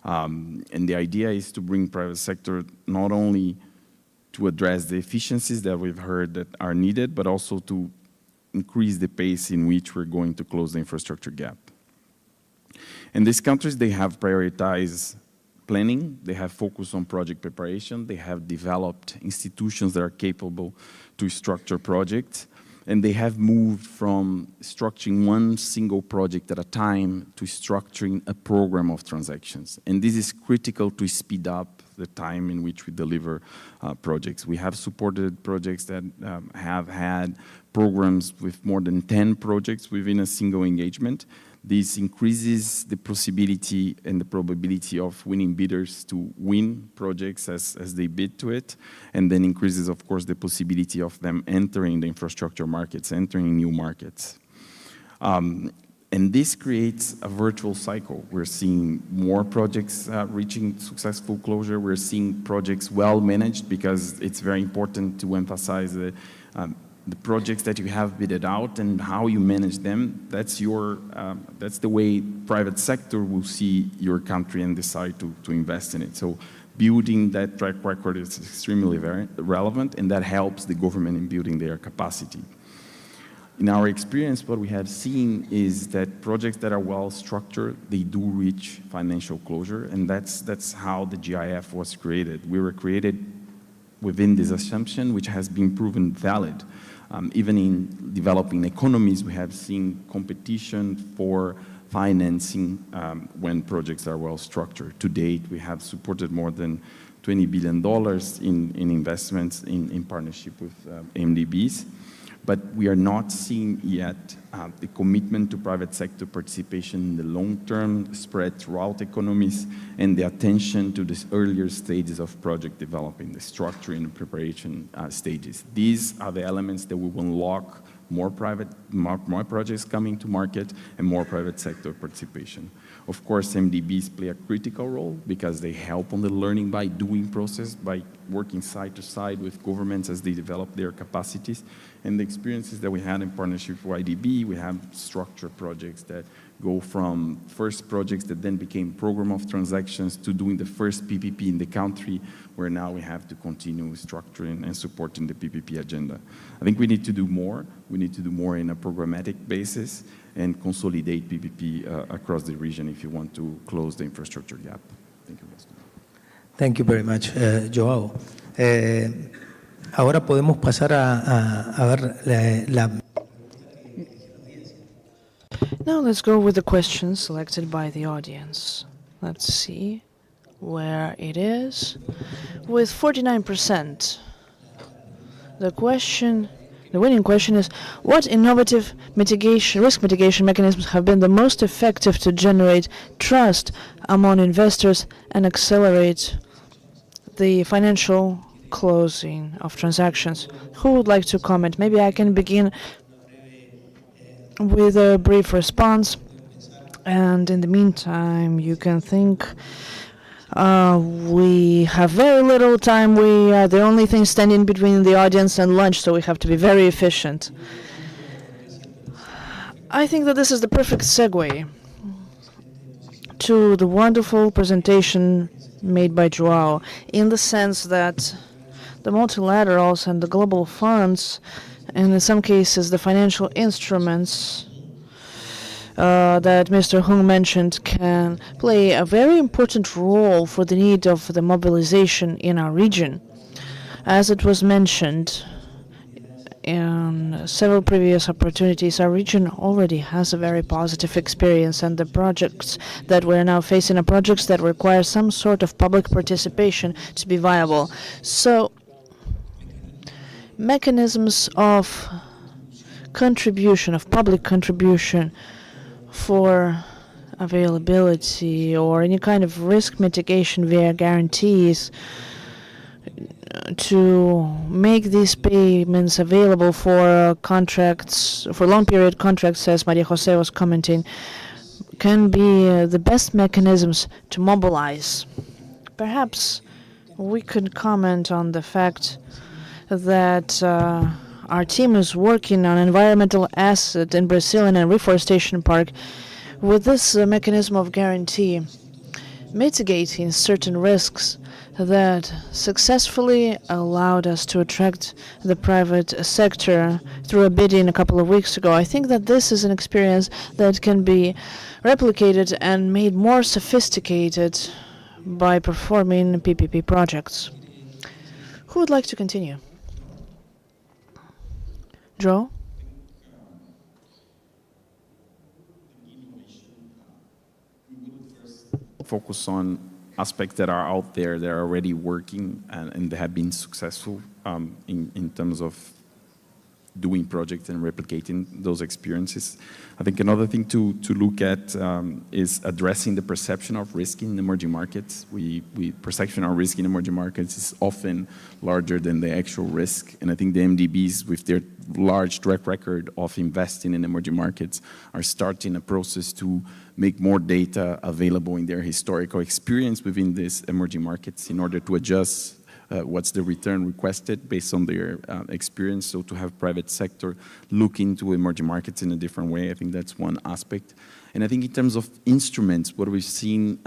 And the idea is to bring private sector not only to address the efficiencies that we've heard that are needed, but also to increase the pace in which we're going to close the infrastructure gap. In these countries, they have prioritized planning, they have focused on project preparation, they have developed institutions that are capable to structure projects, and they have moved from structuring one single project at a time to structuring a program of transactions. And this is critical to speed up the time in which we deliver projects. We have supported projects that have had programs with more than 10 projects within a single engagement. This increases the possibility and the probability of winning bidders to win projects as they bid to it, and then increases, of course, the possibility of them entering the infrastructure markets, entering new markets. And this creates a virtual cycle. We're seeing more projects reaching successful closure. We're seeing projects well managed, because it's very important to emphasize the projects that you have bidded out and how you manage them. That's the way private sector will see your country and decide to invest in it. So building that track record is extremely very relevant, and that helps the government in building their capacity. In our experience, what we have seen is that projects that are well structured, they do reach financial closure, and that's how the GIF was created. We were created within this assumption, which has been proven valid. Even in developing economies, we have seen competition for financing when projects are well structured. To date, we have supported more than $20 billion in investments in partnership with MDBs. But we are not seeing yet the commitment to private sector participation in the long-term spread throughout economies, and the attention to the earlier stages of project development, the structure and preparation stages. These are the elements that will unlock more projects coming to market and more private sector participation. Of course, MDBs play a critical role, because they help on the learning by doing process, by working side to side with governments as they develop their capacities. And the experiences that we had in partnership with IDB, we have structured projects that go from first projects that then became program of transactions to doing the first PPP in the country, where now we have to continue structuring and supporting the PPP agenda. I think we need to do more. We need to do more in a programmatic basis and consolidate PPP across the region if you want to close the infrastructure gap. Thank you, Mr. Thank you very much, Joao. Ahora podemos pasar a ver la... Now let's go with the questions selected by the audience. Let's see where it is. With 49%, the winning question is, what innovative risk mitigation mechanisms have been the most effective to generate trust among investors and accelerate the financial closing of transactions? Who would like to comment? Maybe I can begin with a brief response, and in the meantime you can think. We have very little time. We are the only thing standing between the audience and lunch, so we have to be very efficient. I think that this is the perfect segue to the wonderful presentation made by Joao, in the sense that the multilaterals and the global funds, and in some cases the financial instruments that Mr. Hung mentioned, can play a very important role for the need of the mobilization in our region. As it was mentioned in several previous opportunities, our region already has a very positive experience, and the projects that we're now facing are projects that require some sort of public participation to be viable. So mechanisms of contribution, of public contribution, for availability or any kind of risk mitigation via guarantees to make these payments available for contracts, for long period contracts, as Maria Jose was commenting, can be the best mechanisms to mobilize. Perhaps we could comment on the fact that our team is working on environmental asset in Brazil and a reforestation park with this mechanism of guarantee, mitigating certain risks that successfully allowed us to attract the private sector through a bidding a couple of weeks ago. I think that this is an experience that can be replicated and made more sophisticated by performing PPP projects. Who would like to continue? Joe? Focus on aspects that are out there that are already working and they have been successful in terms of doing projects and replicating those experiences. I think another thing to look at is addressing the perception of risk in emerging markets. Perception of risk in emerging markets is often larger than the actual risk, and I think the MDBs, with their large track record of investing in emerging markets, are starting a process to make more data available in their historical experience within these emerging markets in order to adjust what's the return requested based on their experience. So to have private sector look into emerging markets in a different way, I think that's one aspect. And I think in terms of instruments, what we've seen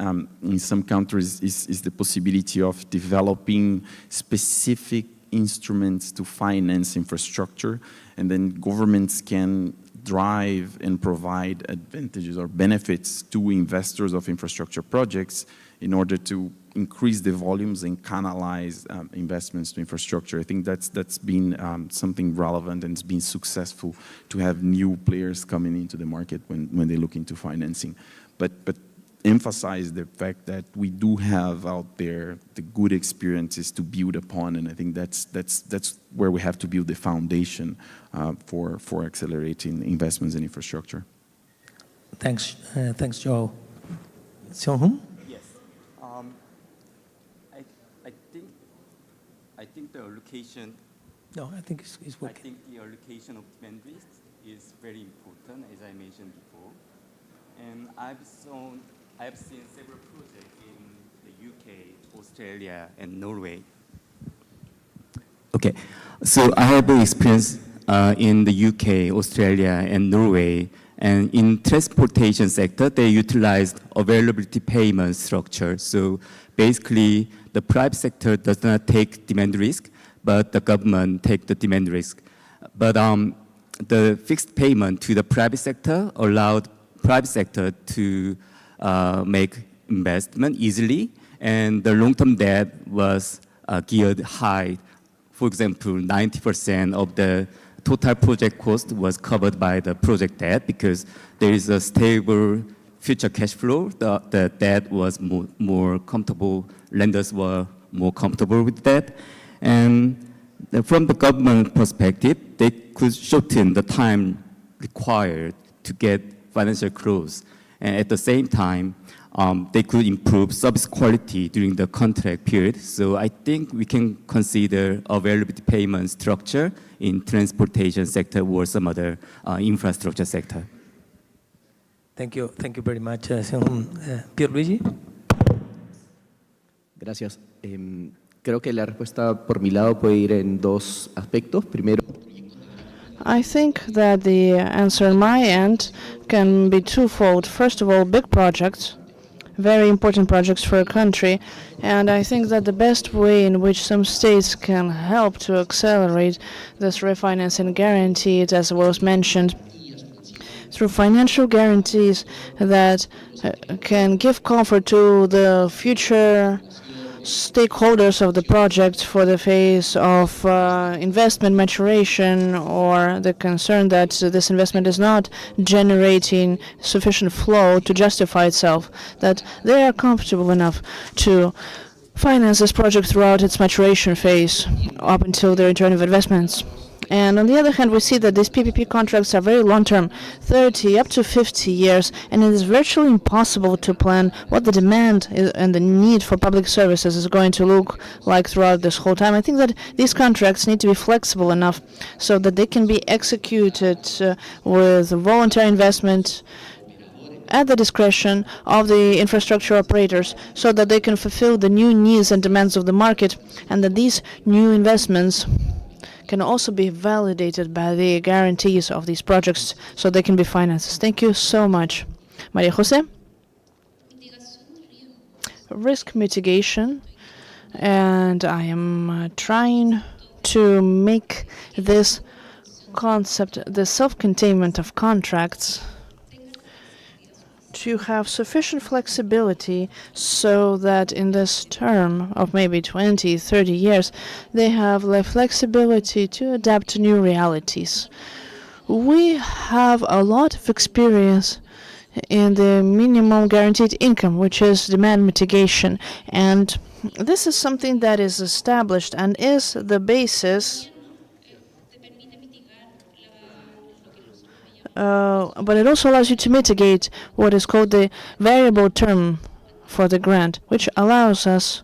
in some countries is the possibility of developing specific instruments to finance infrastructure, and then governments can drive and provide advantages or benefits to investors of infrastructure projects in order to increase the volumes and canalize investments to infrastructure. I think that's been something relevant, and it's been successful to have new players coming into the market when they look into financing. But emphasize the fact that we do have out there the good experiences to build upon, and I think that's where we have to build the foundation for accelerating investments in infrastructure. Thanks, Joe. Seung-hoon? Yes. I think the allocation. No, I think it's working. I think the allocation of demand risk is very important, as I mentioned before. And I've seen several projects in the UK, Australia, and Norway. Okay, so I have experience in the UK, Australia, and Norway. And in transportation sector, they utilized availability payment structure. So basically, the private sector does not take demand risk, but the government take the demand risk. But the fixed payment to the private sector allowed private sector to make investment easily, and the long-term debt was geared high. For example, 90% of the total project cost was covered by the project debt because there is a stable future cash flow. The debt was more comfortable. Lenders were more comfortable with that. And from the government perspective, they could shorten the time required to get financial close. And at the same time, they could improve service quality during the contract period. So I think we can consider availability payment structure in transportation sector or some other infrastructure sector. Thank you very much, Pierluigi. Gracias. Creo que la respuesta por mi lado puede ir en dos aspectos. Primero, I think that the answer on my end can be twofold. First of all, big projects, very important projects for a country, and I think that the best way in which some states can help to accelerate this refinancing guaranteed, as was mentioned, through financial guarantees that can give comfort to the future stakeholders of the project for the phase of investment maturation, or the concern that this investment is not generating sufficient flow to justify itself, that they are comfortable enough to finance this project throughout its maturation phase up until the return of investments. And on the other hand, we see that these PPP contracts are very long-term, 30 up to 50 years, and it is virtually impossible to plan what the demand and the need for public services is going to look like throughout this whole time. I think that these contracts need to be flexible enough so that they can be executed with voluntary investment at the discretion of the infrastructure operators, so that they can fulfill the new needs and demands of the market, and that these new investments can also be validated by the guarantees of these projects so they can be financed. Thank you so much. Maria Jose? Risk mitigation, and I am trying to make this concept, the self-containment of contracts, to have sufficient flexibility so that in this term of maybe 20, 30 years, they have the flexibility to adapt to new realities. We have a lot of experience in the minimum guaranteed income, which is demand mitigation. And this is something that is established and is the basis but it also allows you to mitigate what is called the variable term for the grant, which allows us,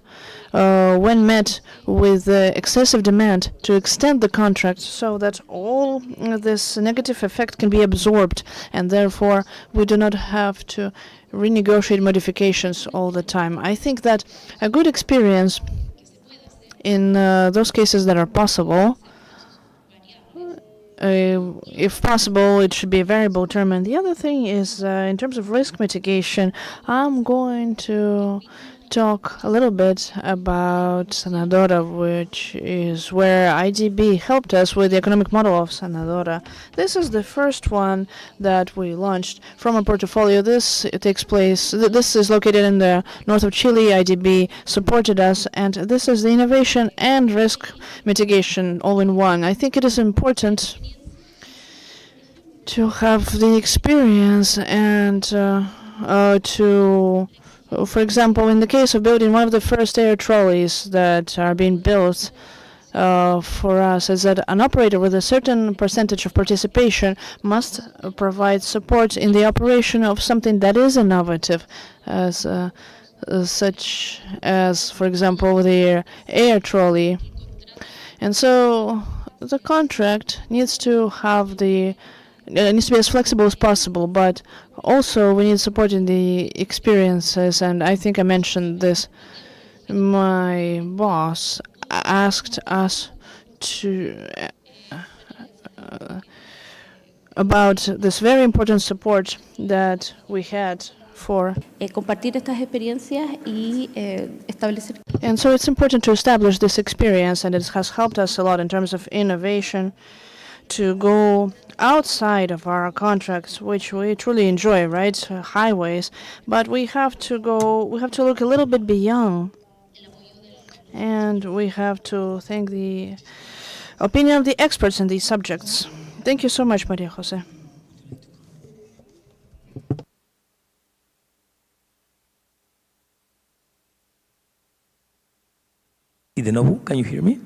when met with excessive demand, to extend the contract so that all this negative effect can be absorbed, and therefore we do not have to renegotiate modifications all the time. I think that a good experience in those cases that are possible, if possible, it should be a variable term. And the other thing is, in terms of risk mitigation, I'm going to talk a little bit about Sanadora, which is where IDB helped us with the economic model of Sanadora. This is the first one that we launched from a portfolio. This is located in the north of Chile. IDB supported us, and this is the innovation and risk mitigation all in one. I think it is important to have the experience and for example, in the case of building one of the first air trolleys that are being built for us, is that an operator with a certain percentage of participation must provide support in the operation of something that is innovative, as such as, for example, the air trolley. And so the contract needs to have needs to be as flexible as possible, but also we need support in the experiences. And I think I mentioned this. My boss asked us about this very important support that we had for. Compartir estas experiencias y establecer. And so it's important to establish this experience, and it has helped us a lot in terms of innovation, to go outside of our contracts, which we truly enjoy, right? Highways, but we have to look a little bit beyond, and we have to thank the opinion of the experts in these subjects. Thank you so much, Maria Jose. Y de nuevo, can you hear me?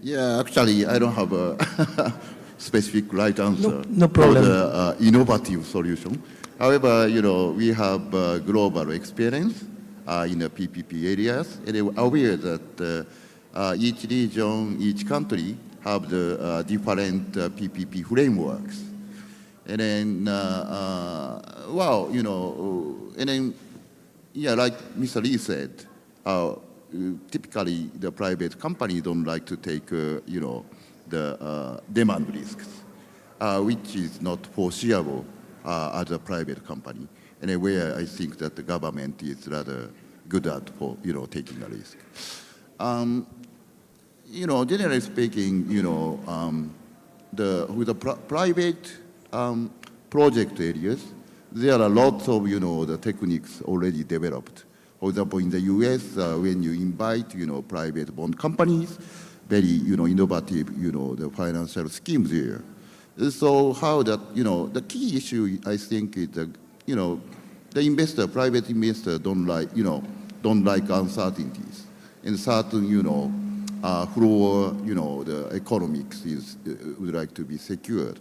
Yeah, actually, I don't have a specific right answer No problem. for the innovative solution. However, we have global experience in the PPP areas, and we're aware that each region, each country have the different PPP frameworks. And then, like Mr. Lee said, typically the private company don't like to take, the demand risks, which is not foreseeable as a private company, and where I think that the government is rather good at for, taking a risk. Generally speaking, with the private project areas, there are lots of, the techniques already developed. For example, in the US, when you invite, private bond companies, very, innovative, the financial schemes there. So how that, the key issue, I think, is that, the private investor don't like uncertainties. And certain, floor, the economics would like to be secured.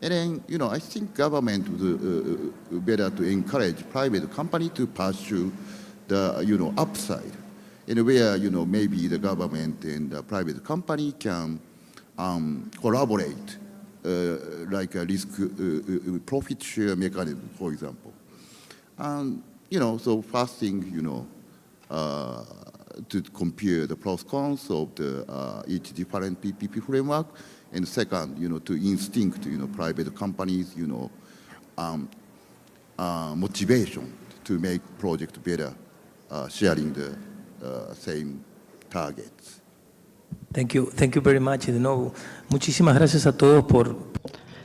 And then, I think government would better to encourage private company to pursue the, upside, and where, maybe the government and the private company can collaborate, like a risk profit share mechanism, for example. And, so first thing, to compare the pros cons of the each different PPP framework, and second, to instinct, private companies, motivation to make project better, sharing the same targets. Thank you very much. De nuevo, muchísimas gracias a todos por.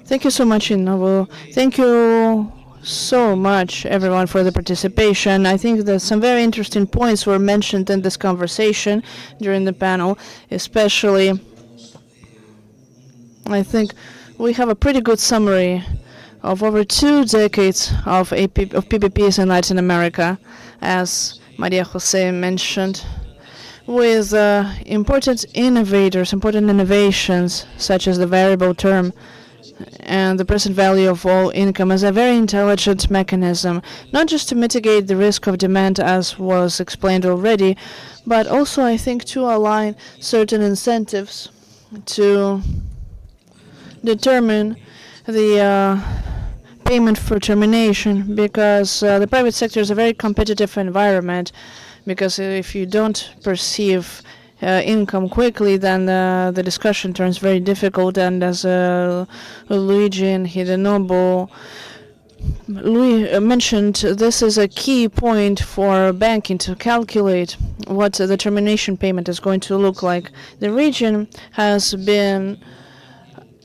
Thank you so much, Inovo. Thank you so much, everyone, for the participation. I think that some very interesting points were mentioned in this conversation during the panel, especially. I think we have a pretty good summary of over 2 decades of PPPs in Latin America, as Maria Jose mentioned, with important innovations, such as the variable term and the present value of all income as a very intelligent mechanism, not just to mitigate the risk of demand as was explained already, but also I think to align certain incentives to determine the payment for termination, because the private sector is a very competitive environment, because if you don't perceive income quickly, then the discussion turns very difficult. And as Luigi and Hidenobu mentioned, this is a key point for banking to calculate what the termination payment is going to look like. The region has been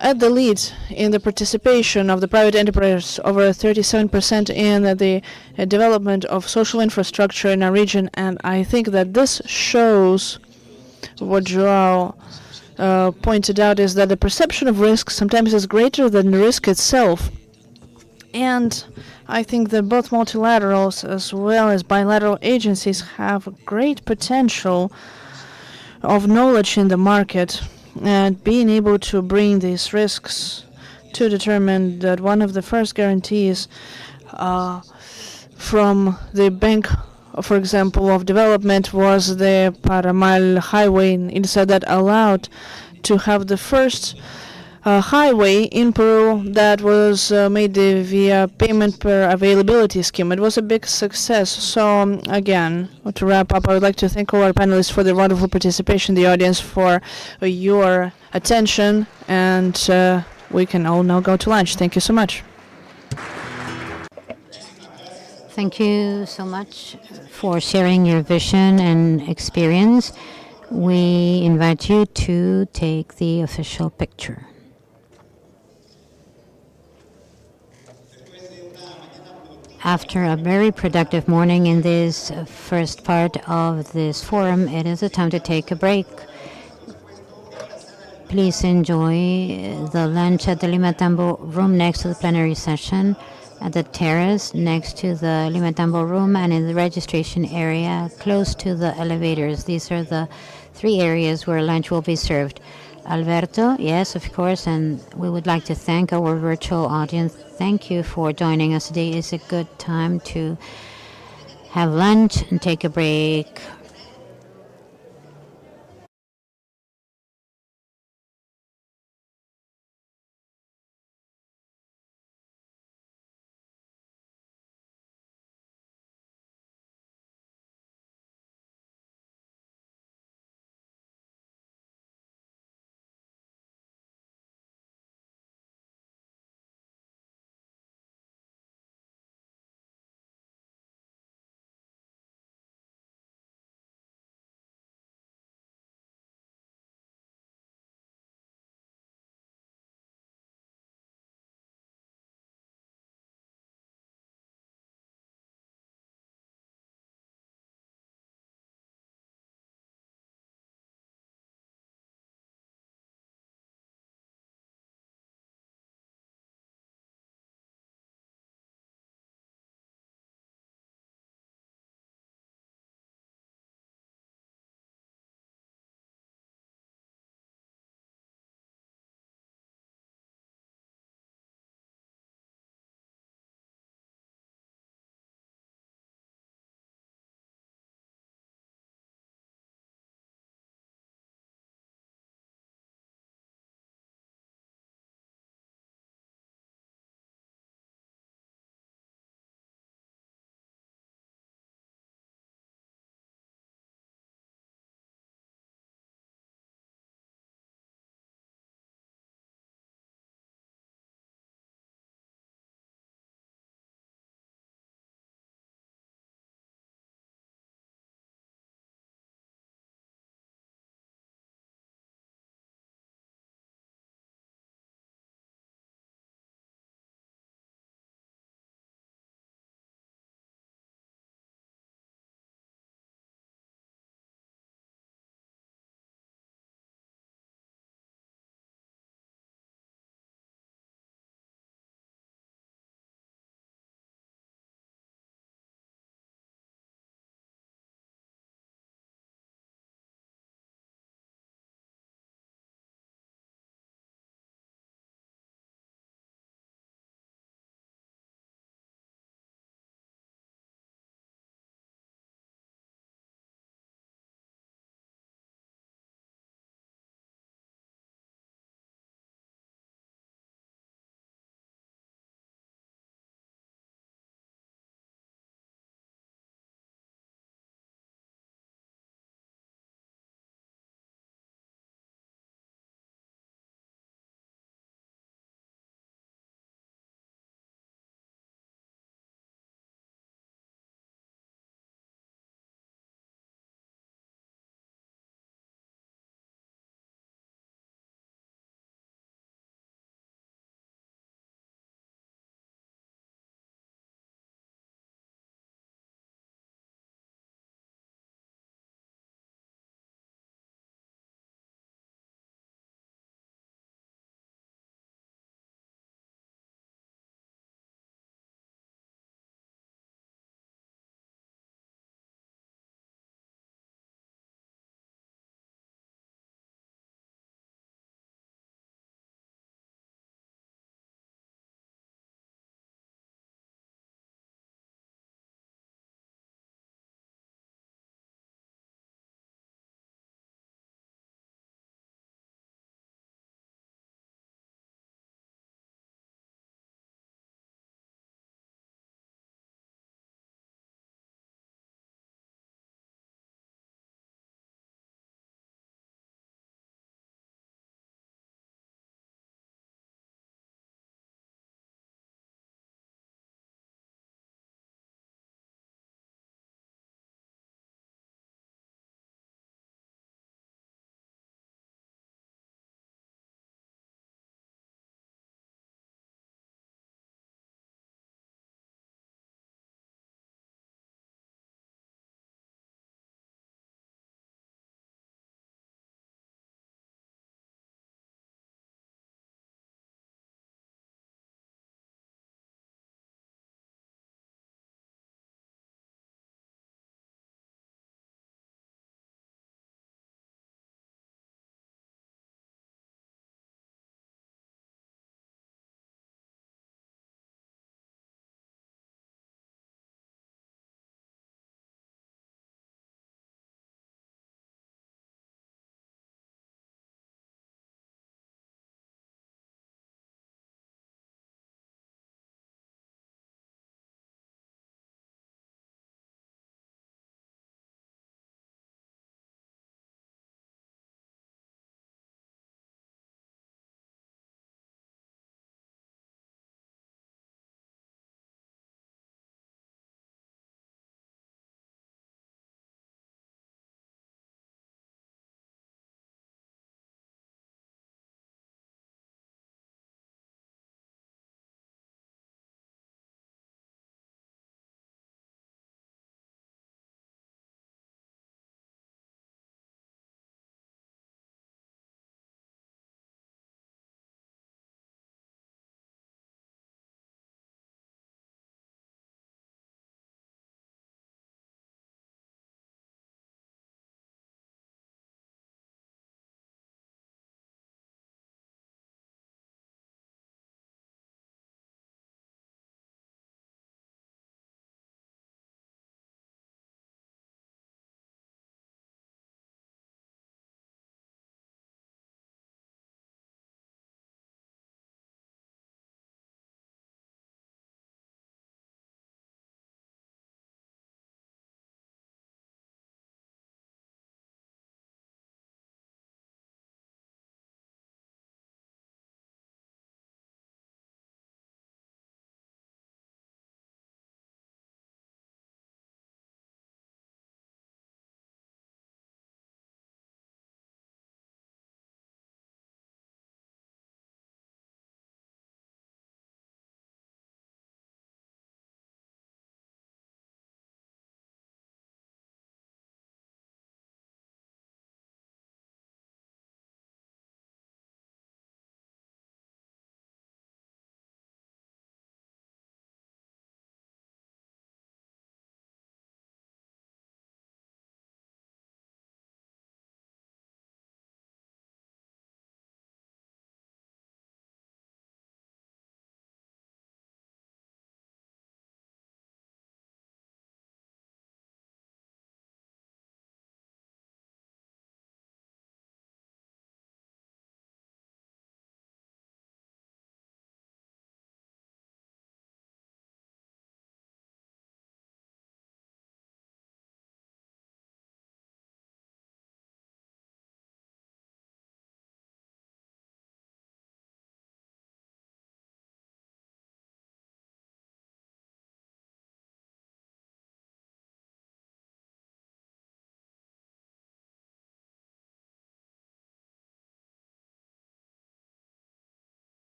at the lead in the participation of the private enterprise, over 37% in the development of social infrastructure in our region, and I think that this shows what Joao pointed out, is that the perception of risk sometimes is greater than the risk itself. And I think that both multilaterals as well as bilateral agencies have great potential of knowledge in the market and being able to bring these risks to determine that one of the first guarantees from the Bank, for example, of Development was the Paramal Highway in Ilsa that allowed to have the first highway in Peru that was made via payment per availability scheme. It was a big success. So again, to wrap up, I would like to thank all our panelists for their wonderful participation, the audience for your attention, and we can all now go to lunch. Thank you so much. Thank you so much for sharing your vision and experience. We invite you to take the official picture. After a very productive morning in this first part of this forum, it is a time to take a break. Please enjoy the lunch at the Lima Tambo room next to the plenary session, at the terrace next to the Lima Tambo room, and in the registration area close to the elevators. These are the three areas where lunch will be served. Alberto, yes, of course, and we would like to thank our virtual audience. Thank you for joining us today. It's a good time to have lunch and take a break.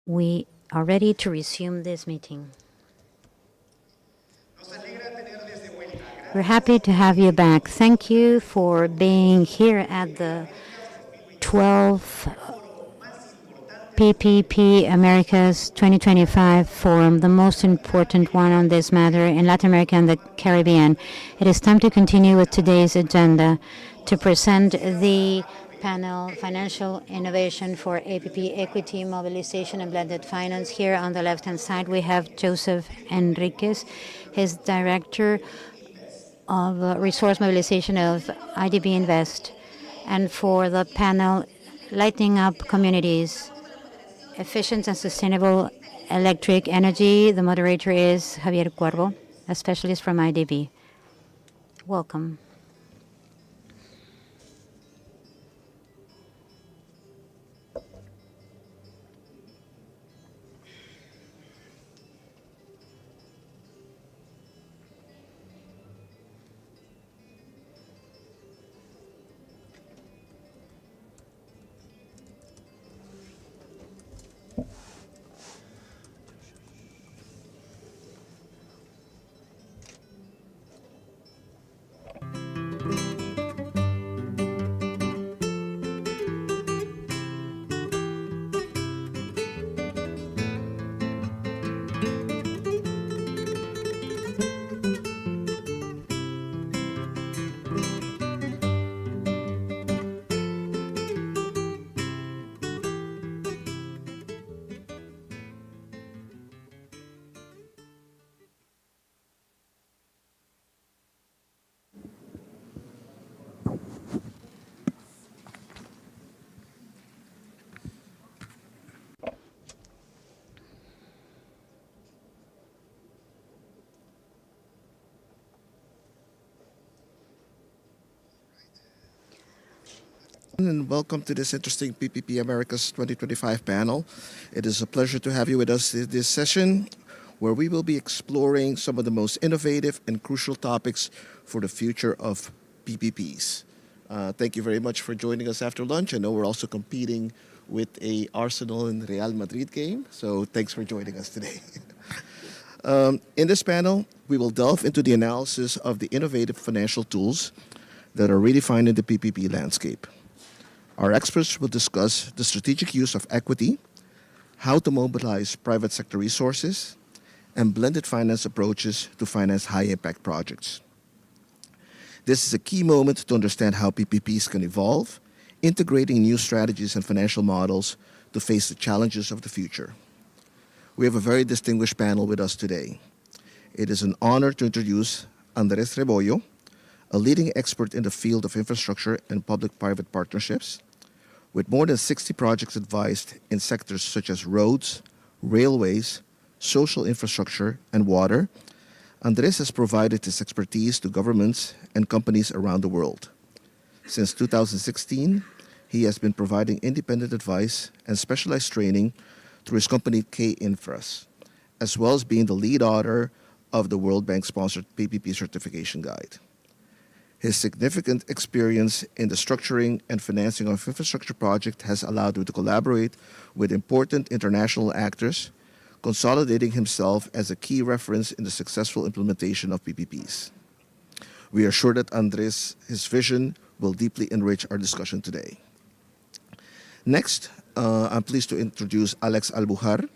We are ready to resume this meeting. We're happy to have you back. Thank you for being here at the 12th PPP Americas 2025 Forum, the most important one on this matter in Latin America and the Caribbean. It is time to continue with today's agenda to present the panel Financial Innovation for APP Equity, Mobilization and Blended Finance. Here on the left-hand side, we have Joseph Enriquez, his Director of Resource Mobilization of IDB Invest. And for the panel Lighting Up Communities, Efficient and Sustainable Electric Energy, the moderator is Javier Cuervo, a specialist from IDB. Welcome. And welcome to this interesting PPP Americas 2025 panel. It is a pleasure to have you with us in this session, where we will be exploring some of the most innovative and crucial topics for the future of PPPs. Thank you very much for joining us after lunch. I know we're also competing with a Arsenal and Real Madrid game, so thanks for joining us today. In this panel, we will delve into the analysis of the innovative financial tools that are redefining the PPP landscape. Our experts will discuss the strategic use of equity, how to mobilize private sector resources, and blended finance approaches to finance high-impact projects. This is a key moment to understand how PPPs can evolve, integrating new strategies and financial models to face the challenges of the future. We have a very distinguished panel with us today. It is an honor to introduce Andres Rebollo, a leading expert in the field of infrastructure and public-private partnerships. With more than 60 projects advised in sectors such as roads, railways, social infrastructure, and water, Andres has provided his expertise to governments and companies around the world. Since 2016, he has been providing independent advice and specialized training through his company K-Infras, as well as being the lead author of the World Bank-sponsored PPP Certification Guide. His significant experience in the structuring and financing of infrastructure projects has allowed him to collaborate with important international actors, consolidating himself as a key reference in the successful implementation of PPPs. We are sure that Andres, his vision, will deeply enrich our discussion today. Next, I'm pleased to introduce Alex Albujar,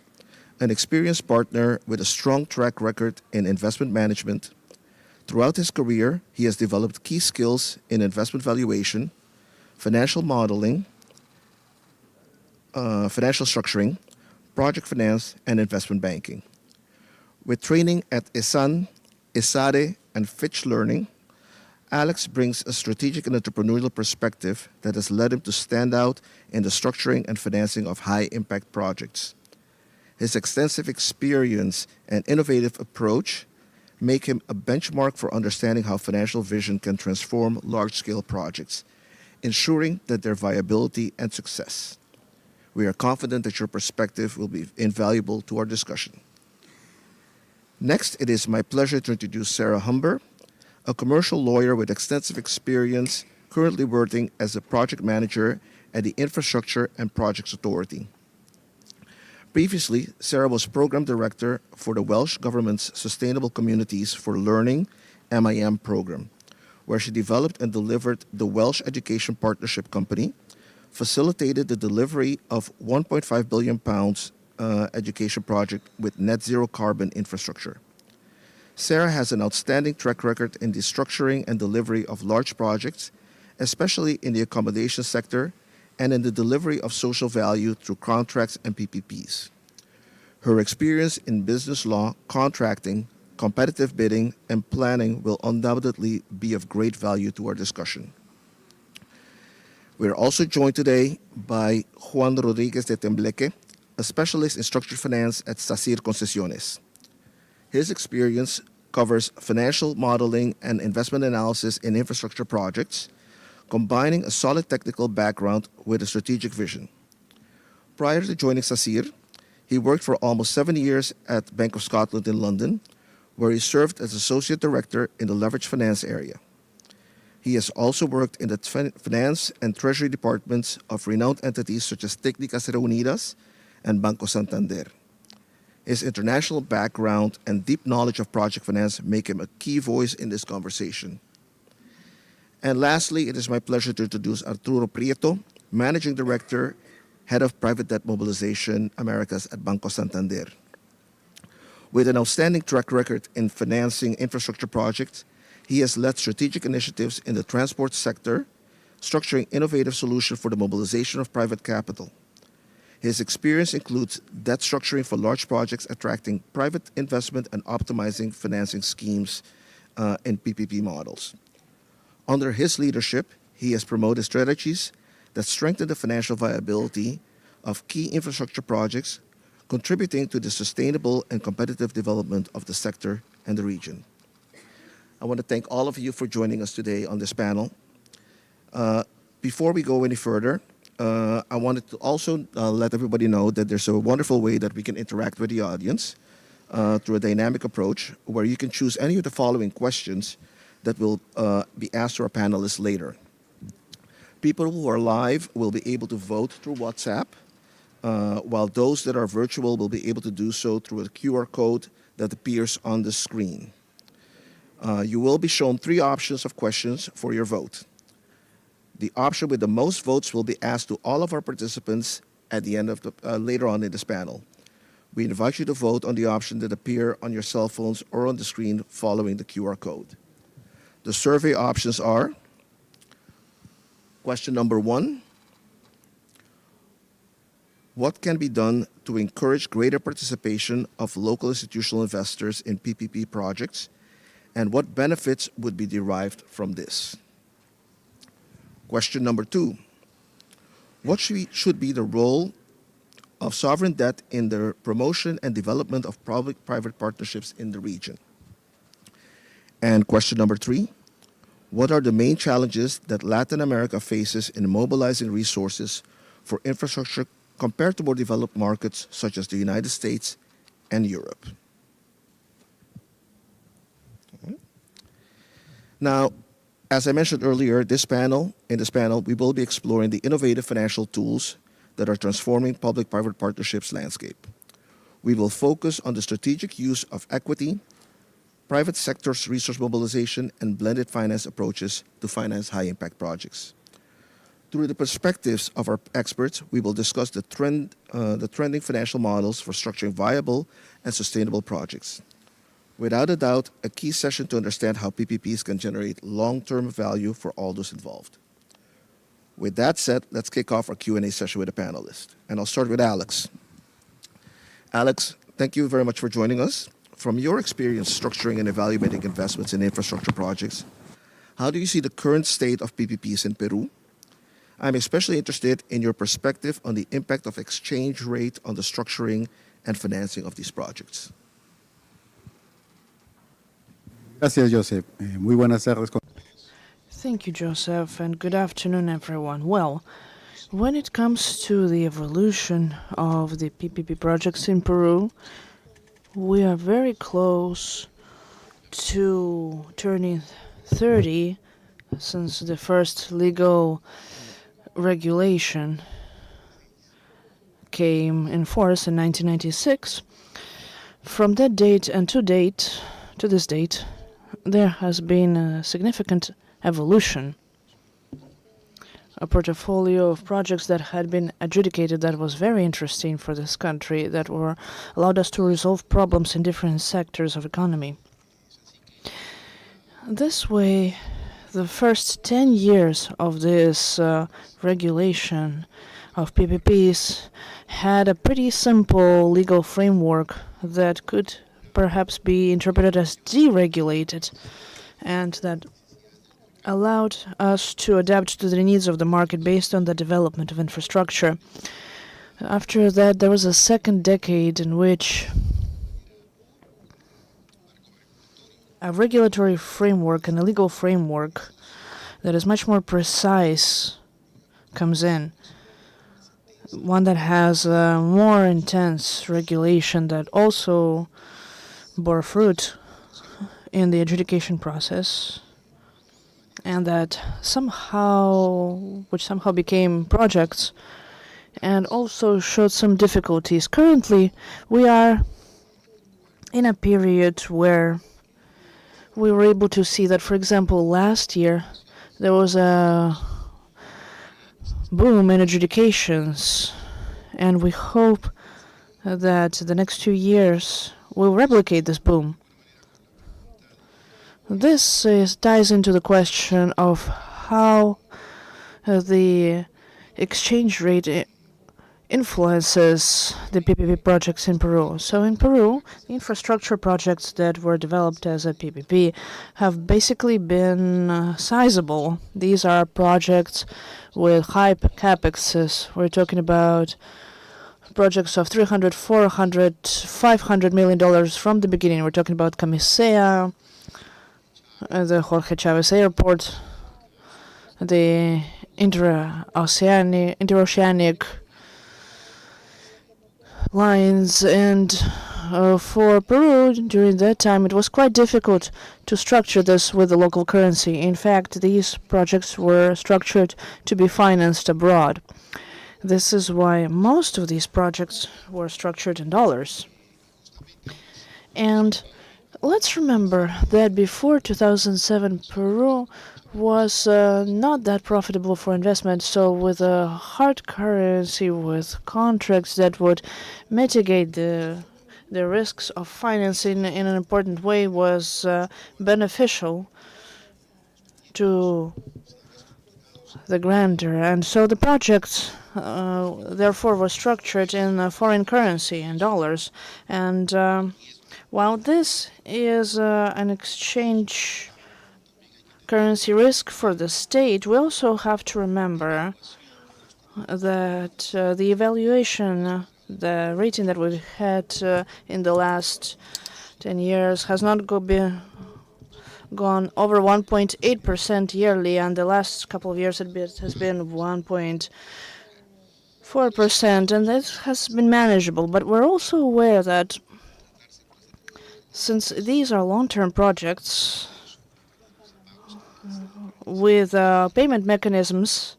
an experienced partner with a strong track record in investment management. Throughout his career, he has developed key skills in investment valuation, financial modeling, financial structuring, project finance, and investment banking. With training at ESAN, ESADE, and Fitch Learning, Alex brings a strategic and entrepreneurial perspective that has led him to stand out in the structuring and financing of high-impact projects. His extensive experience and innovative approach make him a benchmark for understanding how financial vision can transform large-scale projects, ensuring that their viability and success. We are confident that your perspective will be invaluable to our discussion. Next, it is my pleasure to introduce Sarah Humber, a commercial lawyer with extensive experience currently working as a project manager at the Infrastructure and Projects Authority. Previously, Sarah was Program Director for the Welsh Government's Sustainable Communities for Learning MIM program, where she developed and delivered the Welsh Education Partnership Company, facilitated the delivery of £1.5 billion education project with net zero carbon infrastructure. Sarah has an outstanding track record in the structuring and delivery of large projects, especially in the accommodation sector and in the delivery of social value through contracts and PPPs. Her experience in business law, contracting, competitive bidding, and planning will undoubtedly be of great value to our discussion. We are also joined today by Juan Rodriguez de Tembleque, a specialist in structured finance at SACIR Concesiones. His experience covers financial modeling and investment analysis in infrastructure projects, combining a solid technical background with a strategic vision. Prior to joining SACIR, he worked for almost 7 years at Bank of Scotland in London, where he served as Associate Director in the leveraged finance area. He has also worked in the finance and treasury departments of renowned entities such as Técnicas Reunidas and Banco Santander. His international background and deep knowledge of project finance make him a key voice in this conversation. And lastly, it is my pleasure to introduce Arturo Prieto, Managing Director, Head of Private Debt Mobilization Americas at Banco Santander. With an outstanding track record in financing infrastructure projects, he has led strategic initiatives in the transport sector, structuring innovative solutions for the mobilization of private capital. His experience includes debt structuring for large projects, attracting private investment and optimizing financing schemes in PPP models. Under his leadership, he has promoted strategies that strengthen the financial viability of key infrastructure projects, contributing to the sustainable and competitive development of the sector and the region. I want to thank all of you for joining us today on this panel. Before we go any further, I wanted to also let everybody know that there's a wonderful way that we can interact with the audience through a dynamic approach where you can choose any of the following questions that will be asked to our panelists later. People who are live will be able to vote through WhatsApp, while those that are virtual will be able to do so through a QR code that appears on the screen. You will be shown 3 options of questions for your vote. The option with the most votes will be asked to all of our participants at the end of later on in this panel. We invite you to vote on the option that appear on your cell phones or on the screen following the QR code. The survey options are: question number 1, what can be done to encourage greater participation of local institutional investors in PPP projects, and what benefits would be derived from this? Question number 2, what should be the role of sovereign debt in the promotion and development of public-private partnerships in the region? And question number 3, what are the main challenges that Latin America faces in mobilizing resources for infrastructure compared to more developed markets such as the United States and Europe? Now, as I mentioned earlier, in this panel, we will be exploring the innovative financial tools that are transforming public-private partnerships landscape. We will focus on the strategic use of equity, private sector's resource mobilization, and blended finance approaches to finance high-impact projects. Through the perspectives of our experts, we will discuss the trending financial models for structuring viable and sustainable projects. Without a doubt, a key session to understand how PPPs can generate long-term value for all those involved. With that said, let's kick off our Q&A session with the panelists. And I'll start with Alex. Alex, thank you very much for joining us. From your experience structuring and evaluating investments in infrastructure projects, how do you see the current state of PPPs in Peru? I'm especially interested in your perspective on the impact of exchange rate on the structuring and financing of these projects. Gracias, Joseph. Muy buenas tardes. Thank you, Joseph, and good afternoon, everyone. Well, when it comes to the evolution of the PPP projects in Peru, we are very close to turning 30 since the first legal regulation came in force in 1996. From that date and to this date, there has been a significant evolution. A portfolio of projects that had been adjudicated that was very interesting for this country, that allowed us to resolve problems in different sectors of economy. This way, the first 10 years of this regulation of PPPs had a pretty simple legal framework that could perhaps be interpreted as deregulated, and that allowed us to adapt to the needs of the market based on the development of infrastructure. After that, there was a second decade in which a regulatory framework and a legal framework that is much more precise comes in. One that has a more intense regulation that also bore fruit in the adjudication process, and that somehow became projects and also showed some difficulties. Currently, we are in a period where we were able to see that, for example, last year there was a boom in adjudications, and we hope that the next 2 years will replicate this boom. This ties into the question of how the exchange rate influences the PPP projects in Peru. So in Peru, the infrastructure projects that were developed as a PPP have basically been sizable. These are projects with high capexes. We're talking about projects of $300, $400, $500 million from the beginning. We're talking about Camisea, the Jorge Chavez Airport, the interoceanic lines, and for Peru during that time it was quite difficult to structure this with the local currency. In fact, these projects were structured to be financed abroad. This is why most of these projects were structured in dollars. And let's remember that before 2007, Peru was not that profitable for investment. So with a hard currency, with contracts that would mitigate the risks of financing in an important way, was beneficial to the grantor. And so the projects, therefore, were structured in foreign currency, in dollars. And while this is an exchange currency risk for the state, we also have to remember that the evaluation, the rating that we've had in the last 10 years has not gone over 1.8% yearly, and the last couple of years it has been 1.4%, and that has been manageable. But we're also aware that since these are long-term projects with payment mechanisms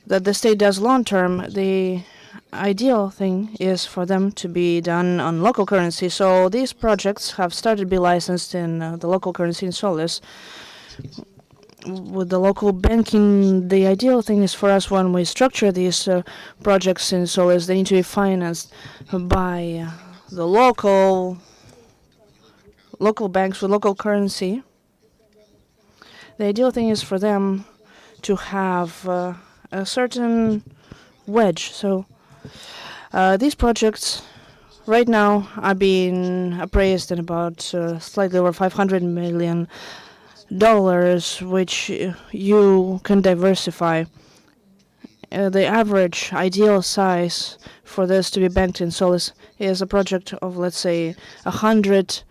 that the state does long-term, the ideal thing is for them to be done on local currency. So these projects have started to be licensed in the local currency in soles. With the local banking, the ideal thing is for us, when we structure these projects in soles, they need to be financed by the local banks with local currency. The ideal thing is for them to have a certain wedge. So these projects right now are being appraised at about slightly over $500 million, which you can diversify. The average ideal size for this to be banked in soles is a project of, let's say, $100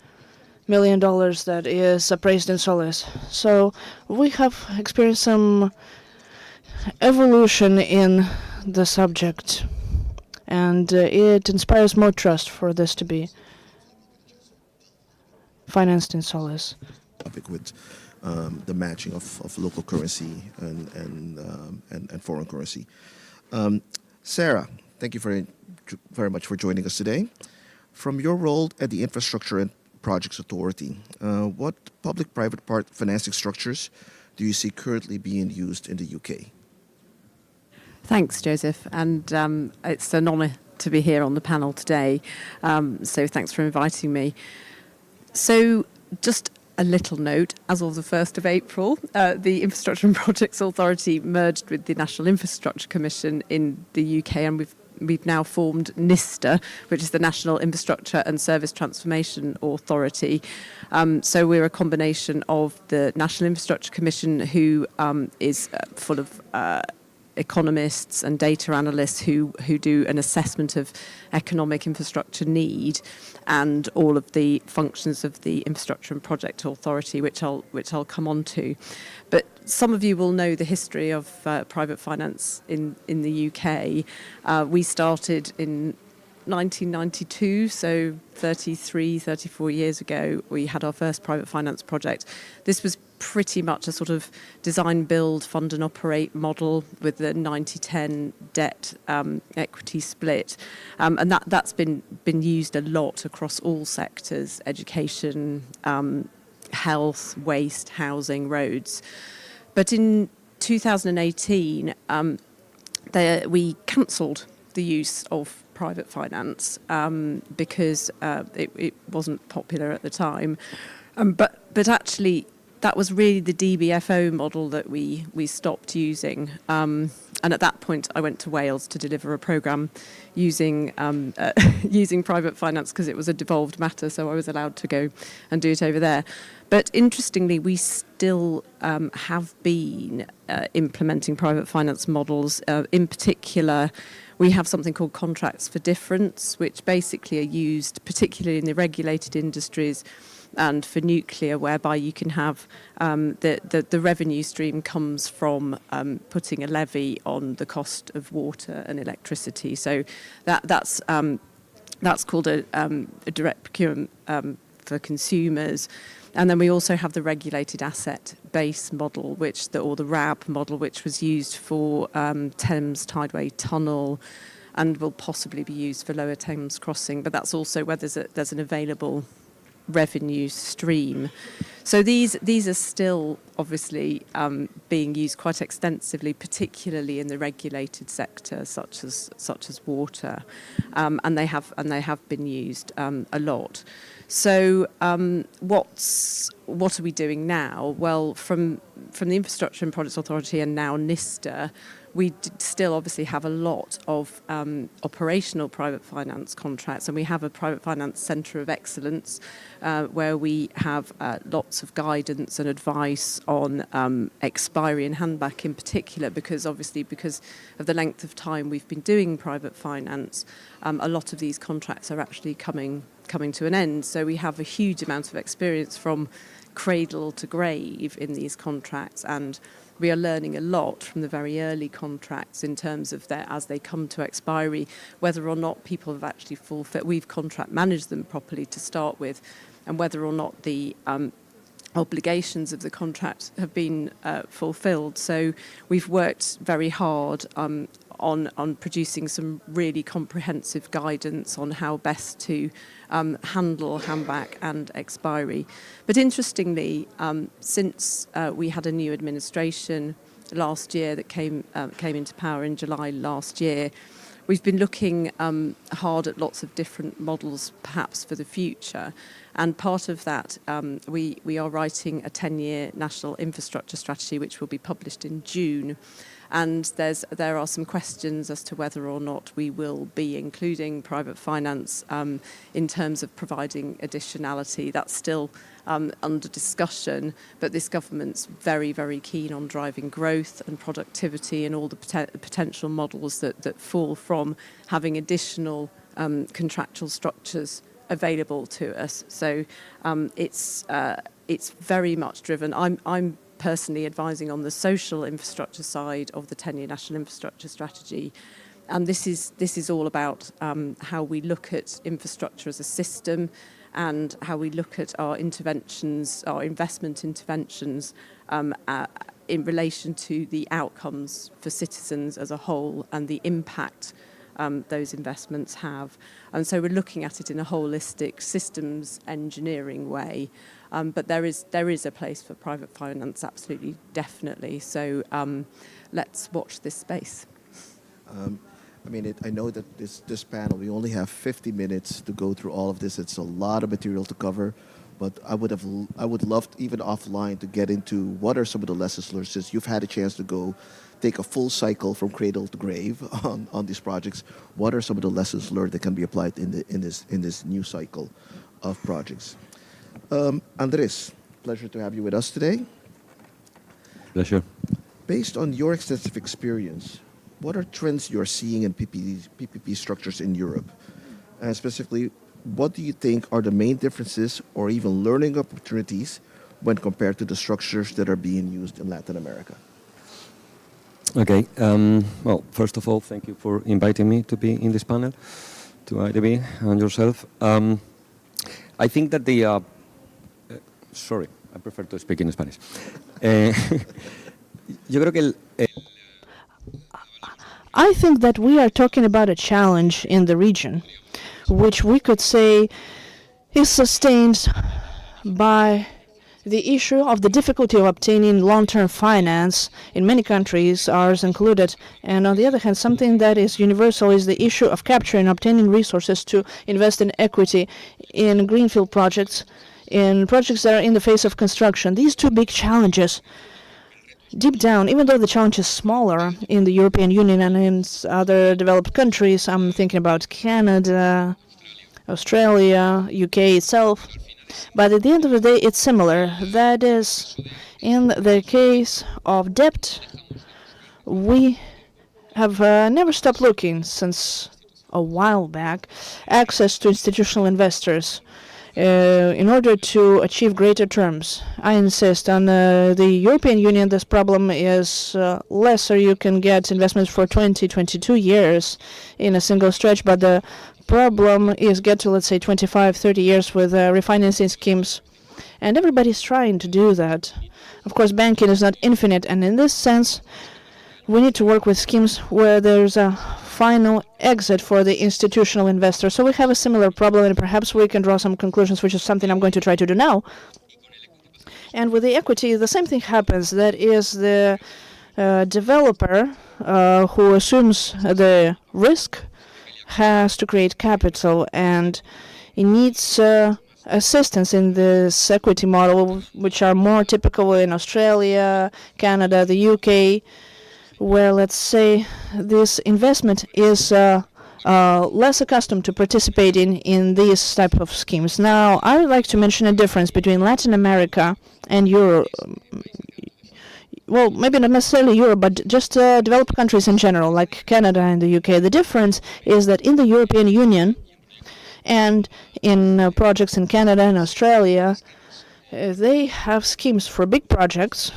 million that is appraised in soles. So we have experienced some evolution in the subject, and it inspires more trust for this to be financed in soles. Topic with the matching of local currency and foreign currency. Sarah, thank you very much for joining us today. From your role at the Infrastructure and Projects Authority, what public-private financing structures do you see currently being used in the UK? Thanks, Joseph, and it's an honour to be here on the panel today, so thanks for inviting me. So just a little note, as of the 1st of April, the Infrastructure and Projects Authority merged with the National Infrastructure Commission in the UK, and we've now formed NISTA, which is the National Infrastructure and Service Transformation Authority. So we're a combination of the National Infrastructure Commission, who is full of economists and data analysts who do an assessment of economic infrastructure need, and all of the functions of the Infrastructure and Project Authority, which I'll come on to. But some of you will know the history of private finance in the UK. We started in 1992, so 34 years ago, we had our first private finance project. This was pretty much a sort of design, build, fund and operate model with the 90-10 debt equity split. And that's been used a lot across all sectors: education, health, waste, housing, roads. But in 2018, we cancelled the use of private finance because it wasn't popular at the time. But actually, that was really the DBFO model that we stopped using. And at that point, I went to Wales to deliver a programme using using private finance, because it was a devolved matter, so I was allowed to go and do it over there. But interestingly, we still have been implementing private finance models. In particular, we have something called contracts for difference, which basically are used particularly in the regulated industries and for nuclear, whereby you can have the revenue stream comes from putting a levy on the cost of water and electricity. So that's called a direct procurement for consumers. And then we also have the regulated asset base model, or the RAB model, which was used for Thames Tideway Tunnel, and will possibly be used for Lower Thames Crossing. But that's also where there's an available revenue stream. So these are still obviously being used quite extensively, particularly in the regulated sector, such as water, and they have been used a lot. So what are we doing now? Well, from the Infrastructure and Projects Authority and now NISTA, we still obviously have a lot of operational private finance contracts, and we have a private finance centre of excellence where we have lots of guidance and advice on expiry and handback in particular, because of the length of time we've been doing private finance, a lot of these contracts are actually coming to an end. So we have a huge amount of experience from cradle to grave in these contracts, and we are learning a lot from the very early contracts in terms of as they come to expiry, whether or not people have actually fulfilled. We've contract managed them properly to start with, and whether or not the obligations of the contract have been fulfilled. So we've worked very hard on producing some really comprehensive guidance on how best to handle handback and expiry. But interestingly, since we had a new administration last year that came into power in July last year, we've been looking hard at lots of different models, perhaps for the future. And part of that, we are writing a 10-year national infrastructure strategy, which will be published in June. And there are some questions as to whether or not we will be including private finance in terms of providing additionality. That's still under discussion, but this government's very, very keen on driving growth and productivity and all the potential models that fall from having additional contractual structures available to us. So it's very much driven. I'm personally advising on the social infrastructure side of the 10-year national infrastructure strategy, and this is all about how we look at infrastructure as a system and how we look at our interventions, our investment interventions, in relation to the outcomes for citizens as a whole and the impact those investments have. And so we're looking at it in a holistic systems engineering way. But there is a place for private finance, absolutely, definitely. So let's watch this space. I know that this panel, we only have 50 minutes to go through all of this. It's a lot of material to cover. But I would love, even offline, to get into what are some of the lessons learned, since you've had a chance to go take a full cycle from cradle to grave on these projects. What are some of the lessons learned that can be applied in this new cycle of projects? Andres, pleasure to have you with us today. Pleasure. Based on your extensive experience, what are trends you're seeing in PPP structures in Europe? And specifically, what do you think are the main differences or even learning opportunities when compared to the structures that are being used in Latin America? Okay. Well, first of all, thank you for inviting me to be in this panel, to IDB and yourself. I think that sorry, I prefer to speak in Spanish. Yo creo que I think that we are talking about a challenge in the region, which we could say is sustained by the issue of the difficulty of obtaining long-term finance in many countries, ours included. And on the other hand, something that is universal is the issue of capturing, obtaining resources to invest in equity in greenfield projects, in projects that are in the phase of construction. These two big challenges, deep down, even though the challenge is smaller in the European Union and in other developed countries, I'm thinking about Canada, Australia, UK itself, but at the end of the day, it's similar. That is, in the case of debt, we have never stopped looking since a while back, access to institutional investors in order to achieve greater terms. I insist on the European Union, this problem is lesser. You can get investments for 20, 22 years in a single stretch, but the problem is get to, let's say, 25, 30 years with refinancing schemes. And everybody's trying to do that. Of course, banking is not infinite, and in this sense, we need to work with schemes where there's a final exit for the institutional investor. So we have a similar problem, and perhaps we can draw some conclusions, which is something I'm going to try to do now. And with the equity, the same thing happens. That is, the developer who assumes the risk has to create capital, and it needs assistance in this equity model, which are more typical in Australia, Canada, the UK, where, let's say, this investment is less accustomed to participating in these type of schemes. Now, I would like to mention a difference between Latin America and Europe. Well, maybe not necessarily Europe, but just developed countries in general, like Canada and the UK. The difference is that in the European Union and in projects in Canada and Australia, they have schemes for big projects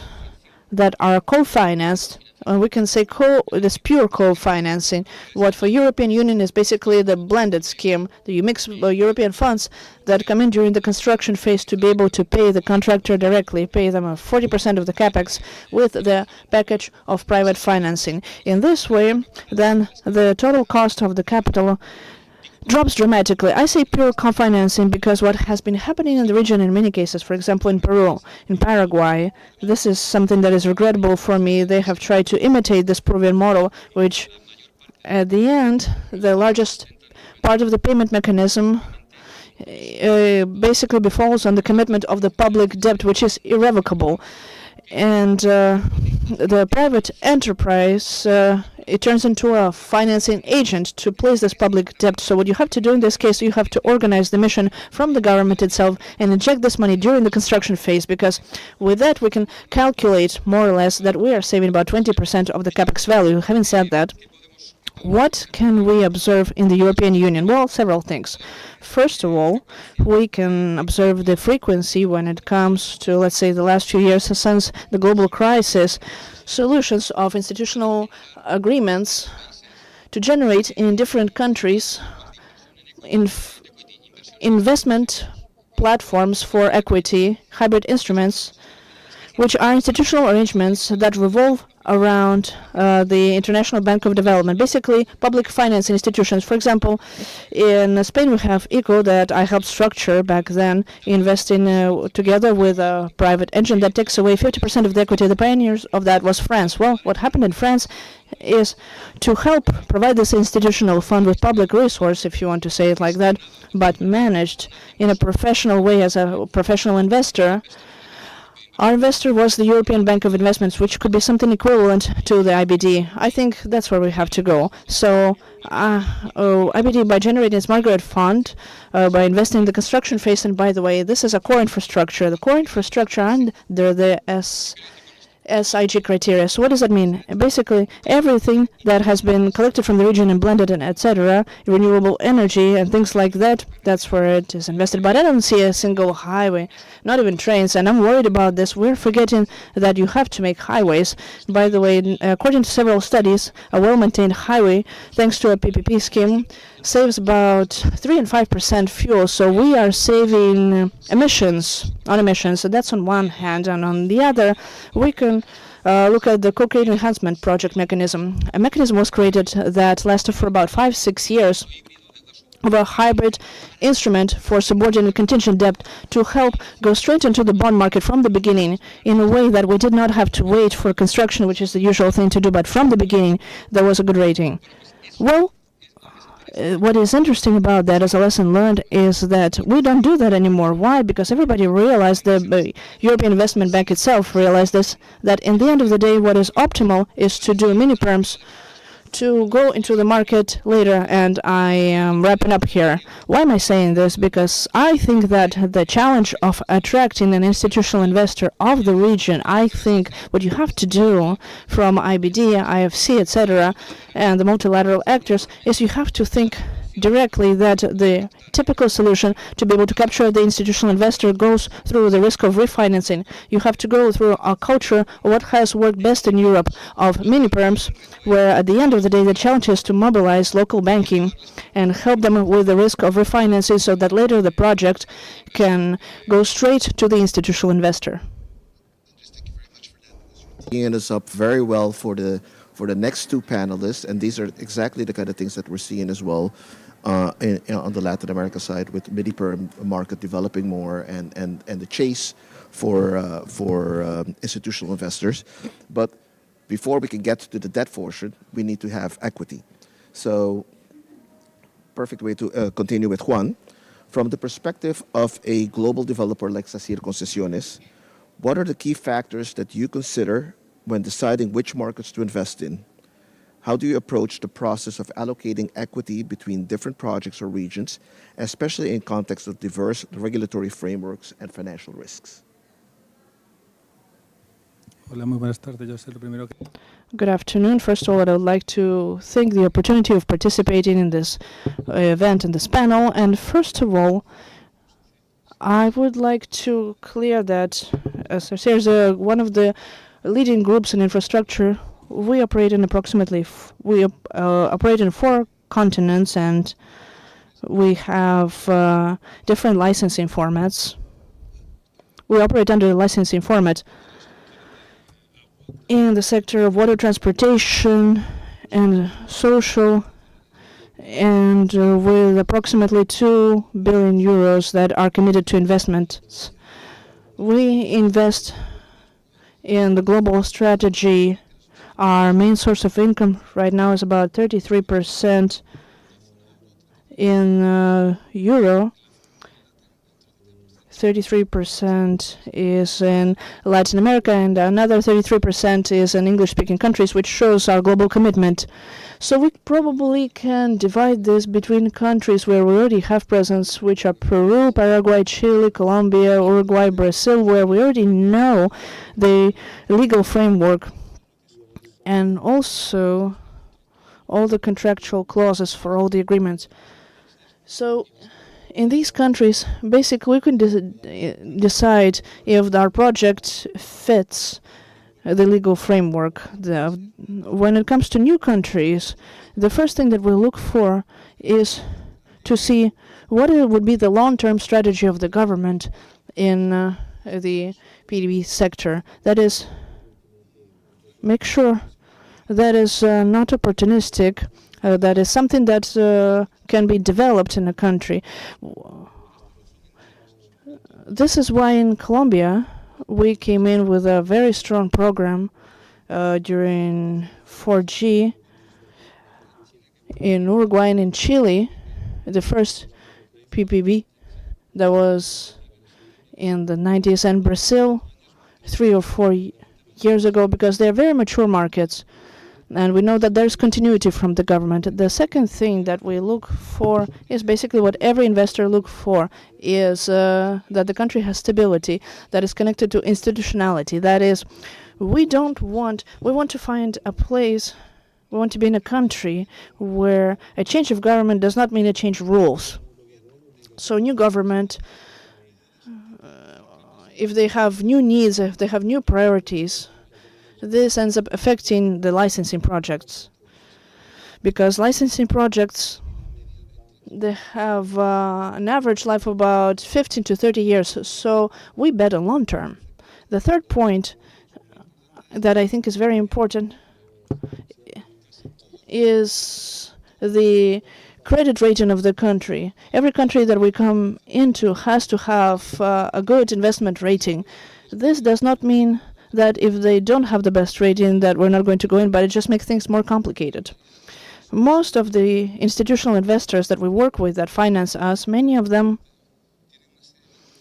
that are co-financed. We can say this pure co-financing. What for European Union is basically the blended scheme. You mix European funds that come in during the construction phase to be able to pay the contractor directly, pay them 40% of the capex with the package of private financing. In this way, then the total cost of the capital drops dramatically. I say pure co-financing because what has been happening in the region in many cases, for example, in Peru, in Paraguay, this is something that is regrettable for me. They have tried to imitate this Peruvian model, which at the end, the largest part of the payment mechanism basically befalls on the commitment of the public debt, which is irrevocable. And the private enterprise, it turns into a financing agent to place this public debt. So what you have to do in this case, you have to organize the mission from the government itself and inject this money during the construction phase, because with that we can calculate more or less that we are saving about 20% of the capex value. Having said that, what can we observe in the European Union? Well, several things. First of all, we can observe the frequency when it comes to, let's say, the last few years since the global crisis, solutions of institutional agreements to generate in different countries investment platforms for equity, hybrid instruments, which are institutional arrangements that revolve around the International Bank of Development, basically public finance institutions. For example, in Spain we have ICO that I helped structure back then, investing together with a private engine that takes away 50% of the equity. The pioneers of that was France. Well, what happened in France is to help provide this institutional fund with public resource, if you want to say it like that, but managed in a professional way as a professional investor. Our investor was the European Bank of Investments, which could be something equivalent to the IBD. I think that's where we have to go. So IBD, by generating its Margaret Fund, by investing in the construction phase, and by the way, this is a core infrastructure. The core infrastructure under the SIG criteria. So what does that mean? Basically, everything that has been collected from the region and blended and etc., renewable energy and things like that, that's where it is invested. But I don't see a single highway, not even trains, and I'm worried about this. We're forgetting that you have to make highways. By the way, according to several studies, a well-maintained highway, thanks to a PPP scheme, saves about 3 and 5% fuel. So we are saving emissions. So that's on one hand, and on the other, we can look at the co-creation enhancement project mechanism. A mechanism was created that lasted for about 5-6 years of a hybrid instrument for subordinate contingent debt to help go straight into the bond market from the beginning in a way that we did not have to wait for construction, which is the usual thing to do, but from the beginning there was a good rating. Well, what is interesting about that as a lesson learned is that we don't do that anymore. Why? Because everybody realized, the European Investment Bank itself realized this, that in the end of the day what is optimal is to do mini-perms to go into the market later, and I am wrapping up here. Why am I saying this? Because I think that the challenge of attracting an institutional investor of the region, I think what you have to do from IBD, IFC, etc., and the multilateral actors is you have to think directly that the typical solution to be able to capture the institutional investor goes through the risk of refinancing. You have to go through a culture of what has worked best in Europe of mini-perms, where at the end of the day the challenge is to mobilize local banking and help them with the risk of refinancing so that later the project can go straight to the institutional investor. Teeing us up very well for the next two panelists, and these are exactly the kind of things that we're seeing as well on the Latin America side, with mini-perm market developing more and the chase for institutional investors. But before we can get to the debt portion, we need to have equity. So, perfect way to continue with Juan. From the perspective of a global developer like Sacir Concesiones, what are the key factors that you consider when deciding which markets to invest in? How do you approach the process of allocating equity between different projects or regions, especially in context of diverse regulatory frameworks and financial risks? Good afternoon. First of all, I would like to thank the opportunity of participating in this event, in this panel. And first of all, I would like to clear that Sacir is one of the leading groups in infrastructure. We operate in operate in 4 continents, and we have different licensing formats. We operate under the licensing format in the sector of water transportation and social, and with approximately 2 billion euros that are committed to investments. We invest in the global strategy. Our main source of income right now is about 33% in euro. 33% is in Latin America, and another 33% is in English-speaking countries, which shows our global commitment. So we probably can divide this between countries where we already have presence, which are Peru, Paraguay, Chile, Colombia, Uruguay, Brazil, where we already know the legal framework and also all the contractual clauses for all the agreements. So in these countries, basically we can decide if our project fits the legal framework. When it comes to new countries, the first thing that we look for is to see what would be the long-term strategy of the government in the PPP sector. That is, make sure that is not opportunistic, that is something that can be developed in a country. This is why in Colombia we came in with a very strong program during 4G. In Uruguay and in Chile, the first PPP that was in the 90s, and Brazil 3 or 4 years ago, because they're very mature markets. And we know that there's continuity from the government. The second thing that we look for is basically what every investor looks for, is that the country has stability that is connected to institutionality. That is, we want to find a place, we want to be in a country where a change of government does not mean a change of rules. So new government, if they have new needs, if they have new priorities, this ends up affecting the licensing projects. Because licensing projects, they have an average life of about 15 to 30 years, so we bet on long term. The third point that I think is very important is the credit rating of the country. Every country that we come into has to have a good investment rating. This does not mean that if they don't have the best rating that we're not going to go in, but it just makes things more complicated. Most of the institutional investors that we work with that finance us, many of them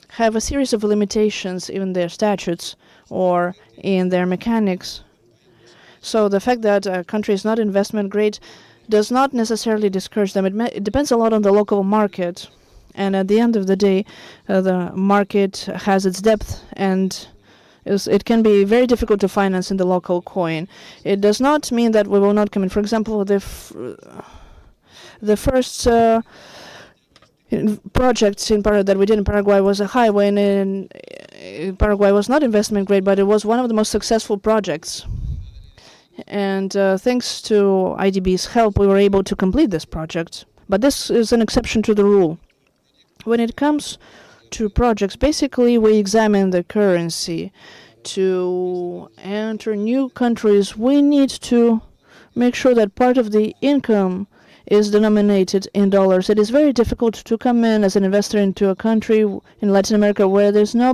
have a series of limitations in their statutes or in their mechanics. So the fact that a country is not investment grade does not necessarily discourage them. It depends a lot on the local market. And at the end of the day, the market has its depth, and it can be very difficult to finance in the local coin. It does not mean that we will not come in. For example, the first project in that we did in Paraguay was a highway, and in Paraguay was not investment grade, but it was one of the most successful projects. And thanks to IDB's help, we were able to complete this project. But this is an exception to the rule. When it comes to projects, basically we examine the currency. To enter new countries, we need to make sure that part of the income is denominated in dollars. It is very difficult to come in as an investor into a country in Latin America where there's no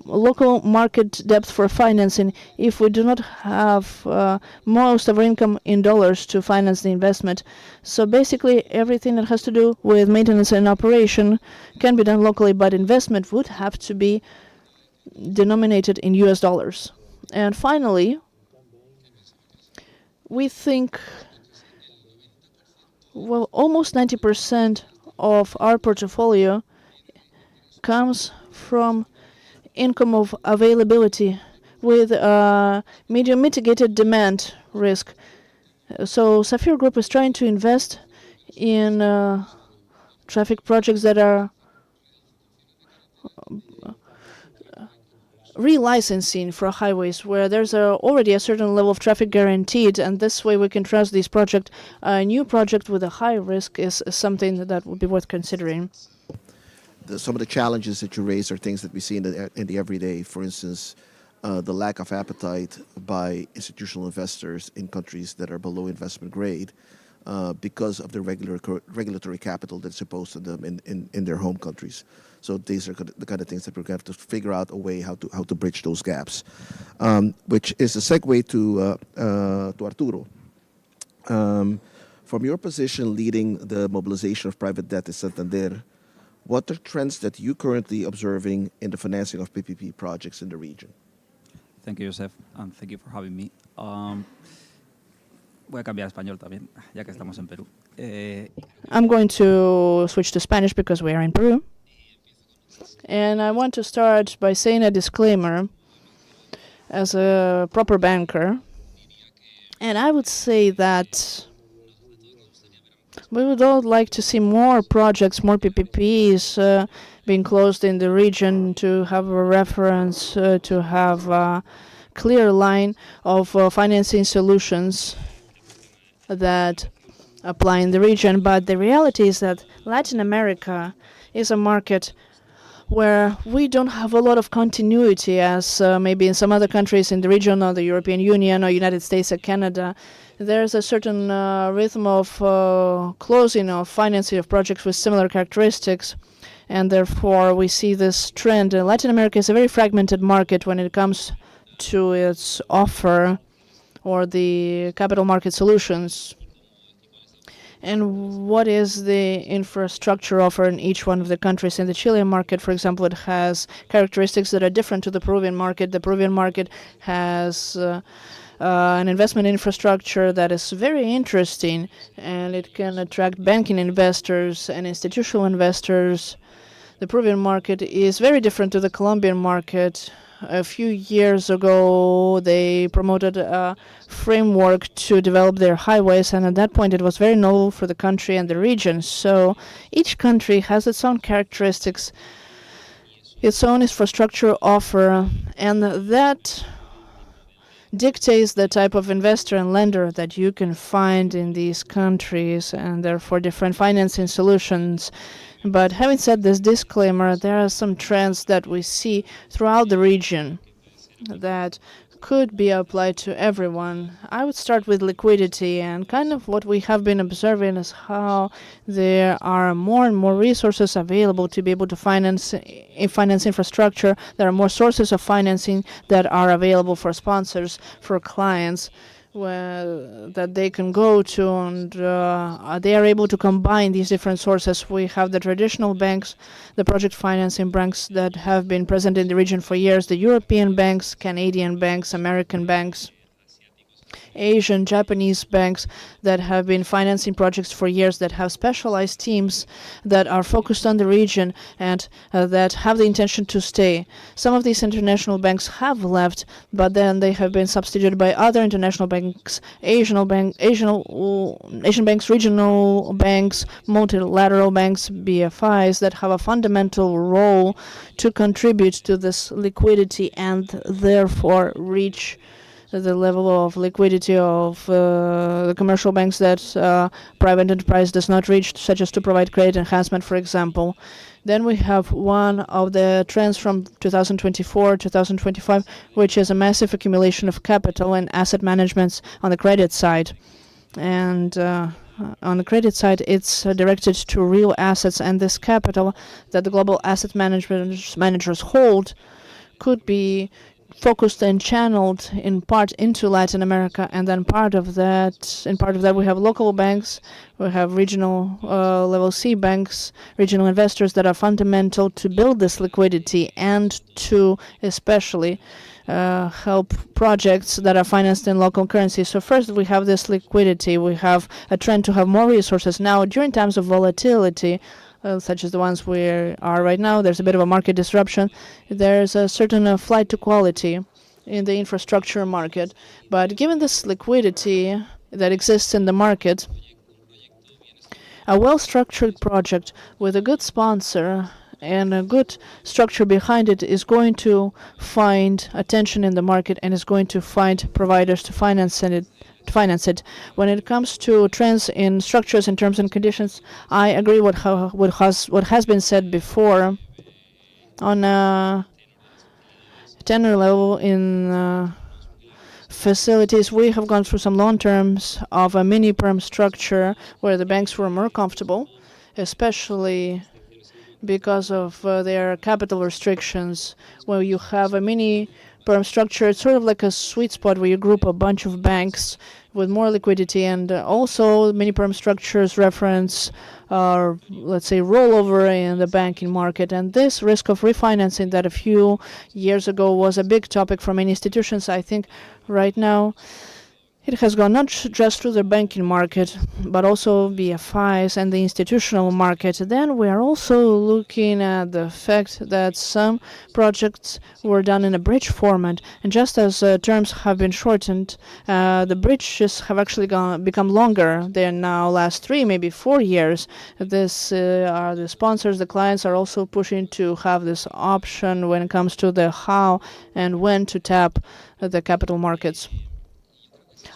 local market depth for financing if we do not have most of our income in dollars to finance the investment. So basically everything that has to do with maintenance and operation can be done locally, but investment would have to be denominated in US dollars. And finally, we think almost 90% of our portfolio comes from income of availability with medium mitigated demand risk. So Safir Group is trying to invest in traffic projects that are relicensing for highways where there's already a certain level of traffic guaranteed, and this way we can trust these projects. A new project with a high risk is something that would be worth considering. Some of the challenges that you raise are things that we see in the everyday. For instance, the lack of appetite by institutional investors in countries that are below investment grade because of the regulatory capital that's imposed on them in their home countries. So these are the kind of things that we're going to have to figure out a way how to bridge those gaps, which is a segue to Arturo. From your position leading the mobilization of private debt at Santander, what are trends that you're currently observing in the financing of PPP projects in the region? Thank you, Joseph, and thank you for having me. Voy a cambiar a español también, ya que estamos en Perú. I'm going to switch to Spanish because we are in Peru. And I want to start by saying a disclaimer as a proper banker. And I would say that we would all like to see more projects, more PPPs being closed in the region, to have a reference, to have a clear line of financing solutions that apply in the region. But the reality is that Latin America is a market where we don't have a lot of continuity as maybe in some other countries in the region or the European Union or United States or Canada. There's a certain rhythm of closing of financing of projects with similar characteristics, and therefore we see this trend. Latin America is a very fragmented market when it comes to its offer or the capital market solutions. And what is the infrastructure offer in each one of the countries? In the Chilean market, for example, it has characteristics that are different to the Peruvian market. The Peruvian market has an investment infrastructure that is very interesting, and it can attract banking investors and institutional investors. The Peruvian market is very different to the Colombian market. A few years ago, they promoted a framework to develop their highways, and at that point it was very novel for the country and the region. So each country has its own characteristics, its own infrastructure offer, and that dictates the type of investor and lender that you can find in these countries, and therefore different financing solutions. But having said this disclaimer, there are some trends that we see throughout the region that could be applied to everyone. I would start with liquidity, and kind of what we have been observing is how there are more and more resources available to be able to finance infrastructure. There are more sources of financing that are available for sponsors, for clients, that they can go to, and they are able to combine these different sources. We have the traditional banks, the project financing banks that have been present in the region for years, the European banks, Canadian banks, American banks, Asian, Japanese banks that have been financing projects for years, that have specialized teams that are focused on the region and that have the intention to stay. Some of these international banks have left, but then they have been substituted by other international banks, Asian banks, regional banks, multilateral banks, BFIs, that have a fundamental role to contribute to this liquidity and therefore reach the level of liquidity of the commercial banks that private enterprise does not reach, such as to provide credit enhancement, for example. Then we have one of the trends from 2024, 2025, which is a massive accumulation of capital and asset management on the credit side. And on the credit side, it's directed to real assets, and this capital that the global asset managers hold could be focused and channeled in part into Latin America, and then in part of that we have local banks, we have regional level C banks, regional investors that are fundamental to build this liquidity and to especially help projects that are financed in local currency. So first we have this liquidity, we have a trend to have more resources. Now during times of volatility, such as the ones we are right now, there's a bit of a market disruption. There's a certain flight to quality in the infrastructure market. But given this liquidity that exists in the market, a well-structured project with a good sponsor and a good structure behind it is going to find attention in the market and is going to find providers to finance it. When it comes to trends in structures and terms and conditions, I agree what has been said before. On a tenor level in facilities, we have gone through some loan terms of a mini-perm structure where the banks were more comfortable, especially because of their capital restrictions. Where you have a mini-perm structure, it's sort of like a sweet spot where you group a bunch of banks with more liquidity, and also mini-perm structures reference, let's say, rollover in the banking market. And this risk of refinancing that a few years ago was a big topic for many institutions, I think right now it has gone not just through the banking market, but also BFIs and the institutional market. Then we are also looking at the fact that some projects were done in a bridge format, and just as terms have been shortened, the bridges have actually become longer. They now last 3, maybe 4 years. This are the sponsors, the clients are also pushing to have this option when it comes to the how and when to tap the capital markets.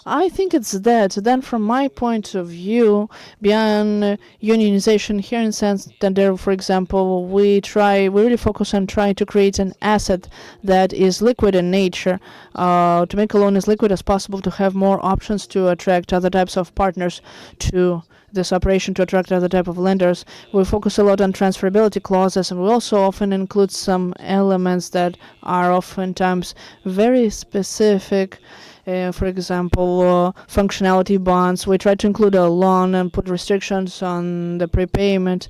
I think it's that. Then, from my point of view, beyond unionization here in Santander, for example, we really focus on trying to create an asset that is liquid in nature, to make a loan as liquid as possible, to have more options to attract other types of partners to this operation, to attract other type of lenders. We focus a lot on transferability clauses, and we also often include some elements that are oftentimes very specific. For example, functionality bonds. We try to include a loan and put restrictions on the prepayment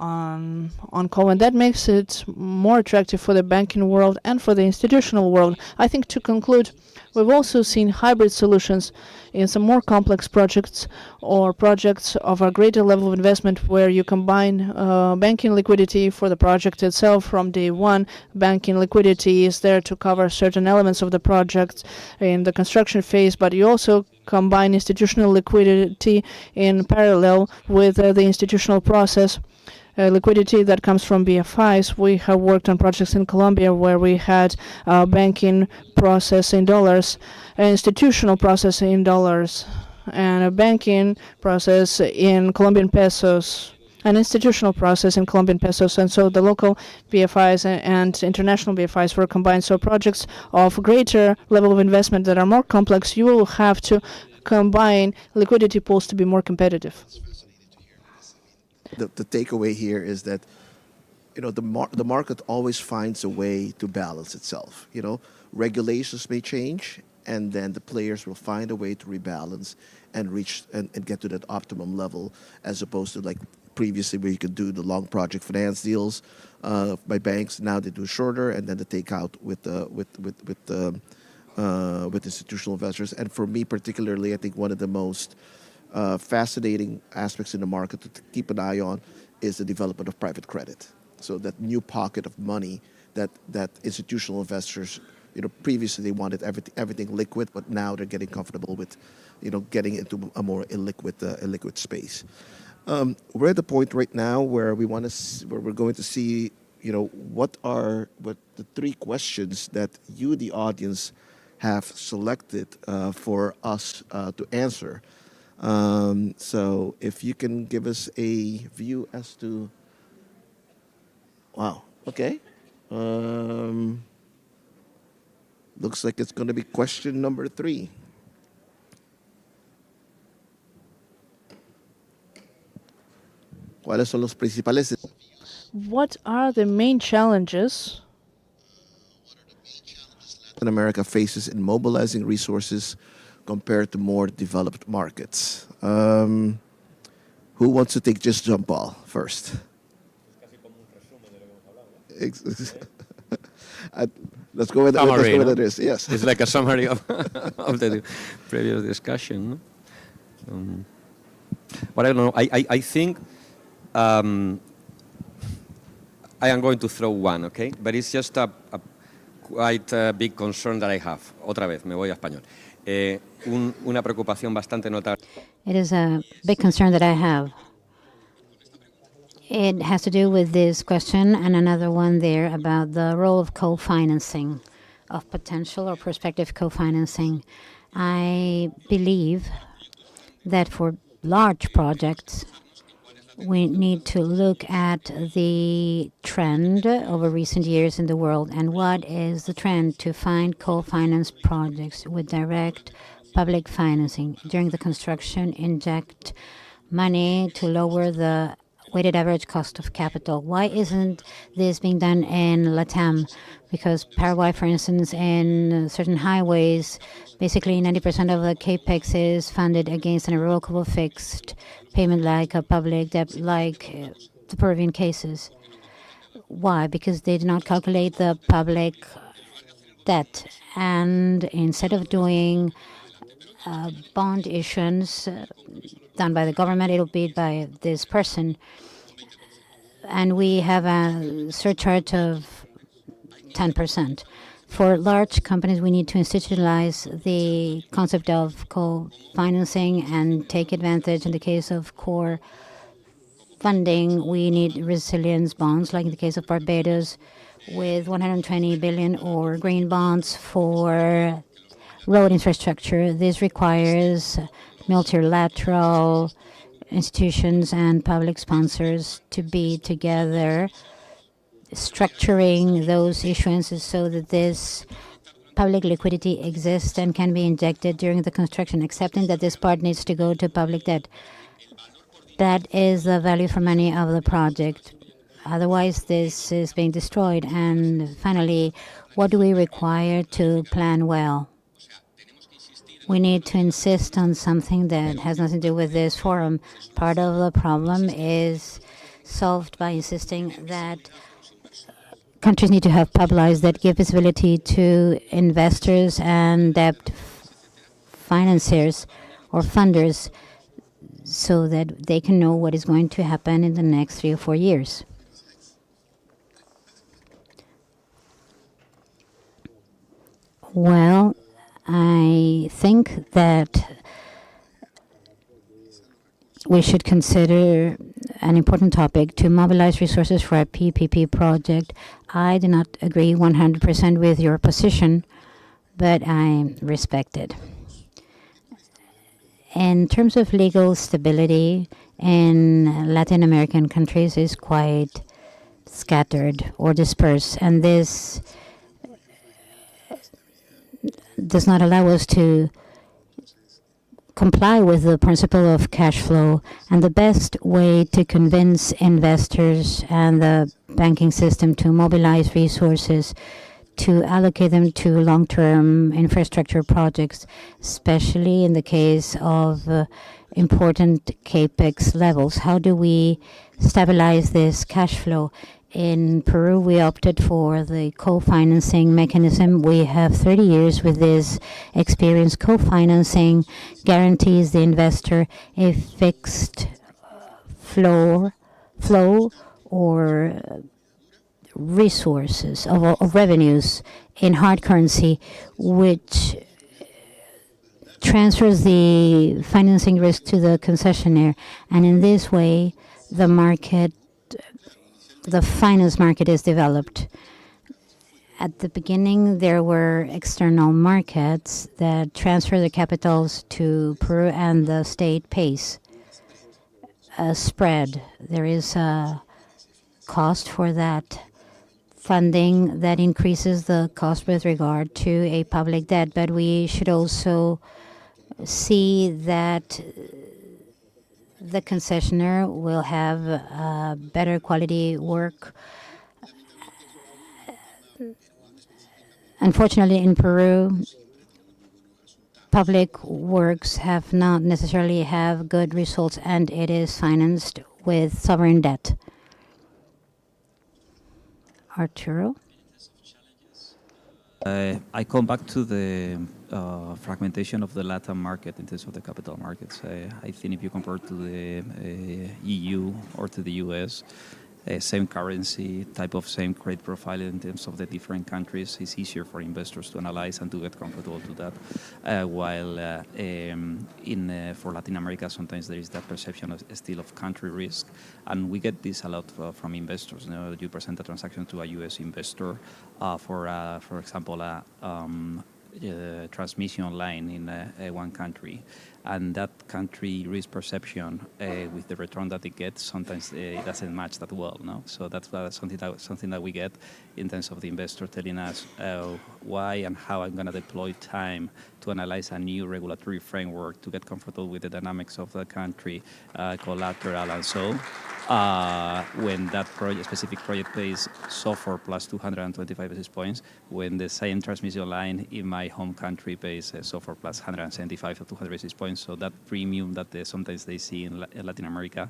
on call, and that makes it more attractive for the banking world and for the institutional world. I think, to conclude, we've also seen hybrid solutions in some more complex projects, or projects of a greater level of investment, where you combine banking liquidity for the project itself from day one. Banking liquidity is there to cover certain elements of the project in the construction phase, but you also combine institutional liquidity in parallel with the institutional process. Liquidity that comes from BFIs. We have worked on projects in Colombia where we had a banking process in dollars, an institutional process in dollars, and a banking process in Colombian pesos, an institutional process in Colombian pesos. And so the local BFIs and international BFIs were combined. So projects of greater level of investment that are more complex, you will have to combine liquidity pools to be more competitive. The takeaway here is that, the market always finds a way to balance itself. Regulations may change, and then the players will find a way to rebalance and reach and get to that optimum level, as opposed to like previously where you could do the long project finance deals by banks. Now they do shorter, and then the takeout with institutional investors. And for me particularly, I think one of the most fascinating aspects in the market to keep an eye on is the development of private credit. So that new pocket of money that institutional investors, previously they wanted everything liquid, but now they're getting comfortable with, getting into a more illiquid space. We're at the point right now where we're going to see, what the three questions that you, the audience, have selected for us to answer. So if you can give us a view as to, wow, okay. Looks like it's going to be question number 3. ¿Cuáles son los principales? What are the main challenges Latin America faces in mobilizing resources compared to more developed markets? Who wants to take just jump ball first? Let's go with this. Yes, it's like a summary of the previous discussion. No? But I don't know. I think I am going to throw one, okay? But it's just a quite big concern that I have. Otra vez, me voy a español. Una preocupación bastante notable. It is a big concern that I have. It has to do with this question and another one there about the role of co-financing, of potential or prospective co-financing. I believe that for large projects, we need to look at the trend over recent years in the world, and what is the trend to find co-finance projects with direct public financing during the construction, inject money to lower the weighted average cost of capital. Why isn't this being done in LATAM? Because Paraguay, for instance, in certain highways, basically 90% of the capex is funded against an irrevocable fixed payment, like a public debt, like the Peruvian cases. Why? Because they do not calculate the public debt, and instead of doing bond issuance done by the government, it'll be by this person. And we have a surcharge of 10%. For large companies, we need to institutionalize the concept of co-financing and take advantage. In the case of core funding, we need resilience bonds, like in the case of Barbados, with 120 billion, or green bonds for road infrastructure. This requires multilateral institutions and public sponsors to be together, structuring those issuances so that this public liquidity exists and can be injected during the construction, accepting that this part needs to go to public debt. That is the value for money of the project. Otherwise, this is being destroyed. And finally, what do we require to plan well? We need to insist on something that has nothing to do with this forum. Part of the problem is solved by insisting that countries need to have publicized that give visibility to investors and debt financiers or funders so that they can know what is going to happen in the next 3 or 4 years. Well, I think that we should consider an important topic to mobilize resources for a PPP project. I do not agree 100% with your position, but I respect it. In terms of legal stability in Latin American countries is quite scattered or dispersed, and this does not allow us to comply with the principle of cash flow. And the best way to convince investors and the banking system to mobilize resources, to allocate them to long-term infrastructure projects, especially in the case of important capex levels. How do we stabilize this cash flow? In Peru, we opted for the co-financing mechanism. We have 30 years with this experience. Co-financing guarantees the investor a fixed flow or resources of revenues in hard currency, which transfers the financing risk to the concessionaire. And in this way, the finance market is developed. At the beginning, there were external markets that transfer the capitals to Peru, and the state pays a spread. There is a cost for that funding that increases the cost with regard to a public debt, but we should also see that the concessionaire will have better quality work. Unfortunately, in Peru, public works have not necessarily have good results, and it is financed with sovereign debt. Arturo? I come back to the fragmentation of the Latin market in terms of the capital markets. I think if you compare to the EU or to the US, same currency, type of same credit profile in terms of the different countries, it's easier for investors to analyze and to get comfortable to that. While for Latin America, sometimes there is that perception of still of country risk, and we get this a lot from investors. You know, you present a transaction to a US investor for example, transmission line in one country, and that country risk perception with the return that it gets sometimes it doesn't match that well. No, so that's something that we get in terms of the investor telling us why and how I'm going to deploy time to analyze a new regulatory framework to get comfortable with the dynamics of the country, collateral, and so. When that specific project pays SOFR plus 225 basis points, when the same transmission line in my home country pays SOFR plus 175 or 200 basis points. So that premium that sometimes they see in Latin America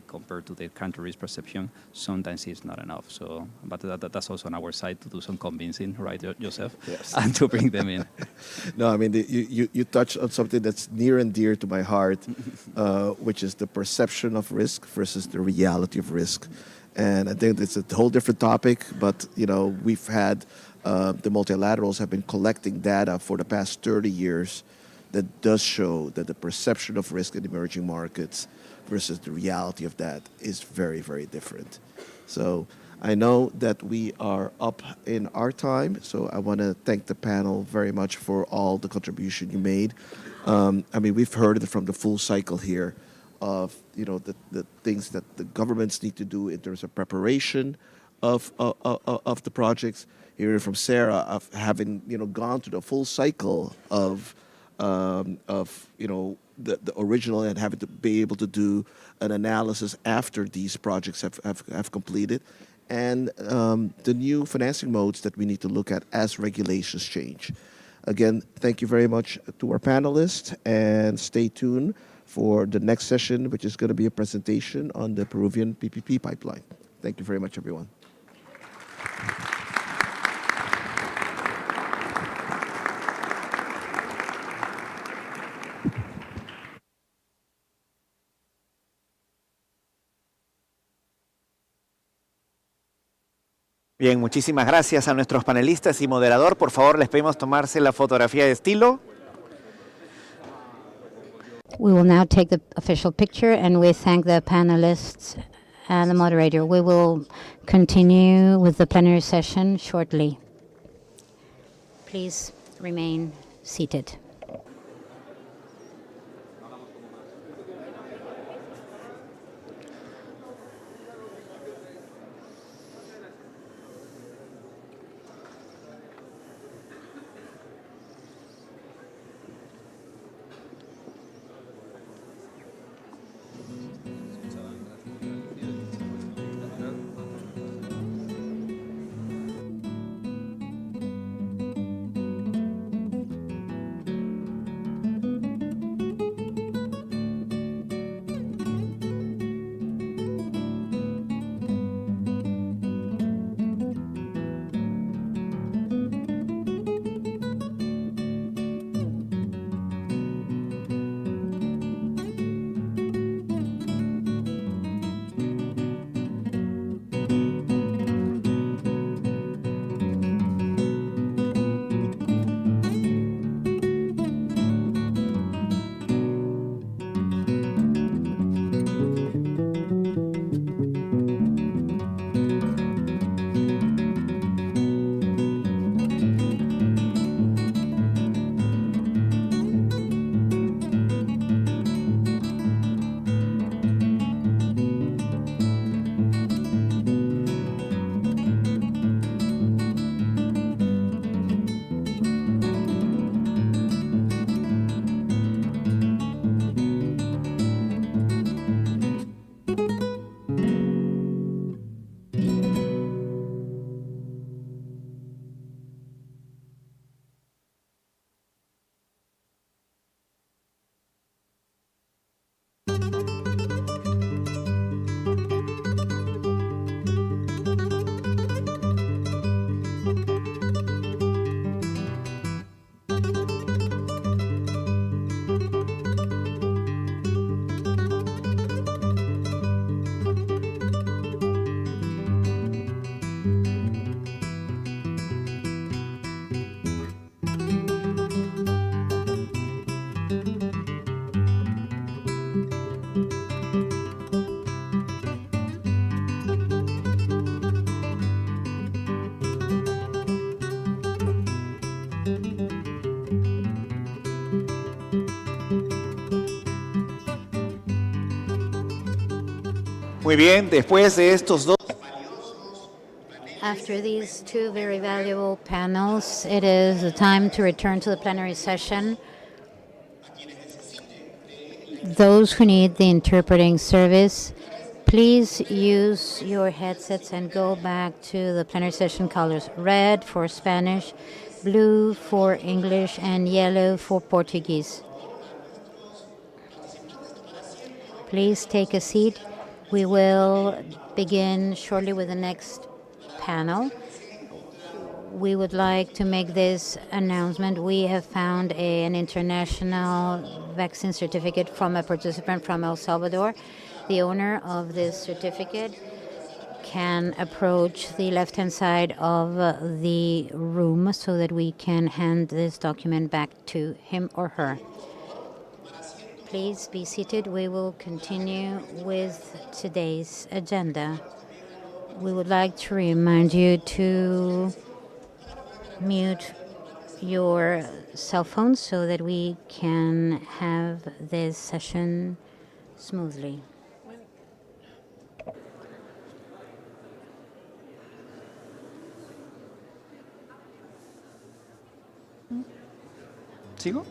compared to the country risk perception, sometimes it's not enough. So, but that's also on our side to do some convincing, right, Joseph? Yes. And to bring them in. No, I mean, you touched on something that's near and dear to my heart, which is the perception of risk versus the reality of risk. And I think it's a whole different topic, but, you know, we've had the multilaterals have been collecting data for the past 30 years that does show that the perception of risk in emerging markets versus the reality of that is very, very different. So I know that we are up in our time, so I want to thank the panel very much for all the contribution you made. I mean, we've heard it from the full cycle here of, the things that the governments need to do in terms of preparation of the projects. Hearing from Sarah of having, gone through the full cycle of the original and having to be able to do an analysis after these projects have completed, and the new financing modes that we need to look at as regulations change. Again, thank you very much to our panelists, and stay tuned for the next session, which is going to be a presentation on the Peruvian PPP pipeline. Thank you very much, everyone. Bien, muchísimas gracias a nuestros panelistas y moderador. Por favor, les pedimos tomarse la fotografía de estilo. We will now take the official picture, and we thank the panelists and the moderator. We will continue with the plenary session shortly. Please remain seated. Muy bien, después de estos dos. After these two very valuable panels, it is the time to return to the plenary session. Those who need the interpreting service, please use your headsets and go back to the plenary session colors: red for Spanish, blue for English, and yellow for Portuguese. Please take a seat. We will begin shortly with the next panel. We would like to make this announcement. We have found an international vaccine certificate from a participant from El Salvador. The owner of this certificate can approach the left-hand side of the room so that we can hand this document back to him or her. Please be seated. We will continue with today's agenda. We would like to remind you to mute your cell phones so that we can have this session smoothly. ¿Sigo?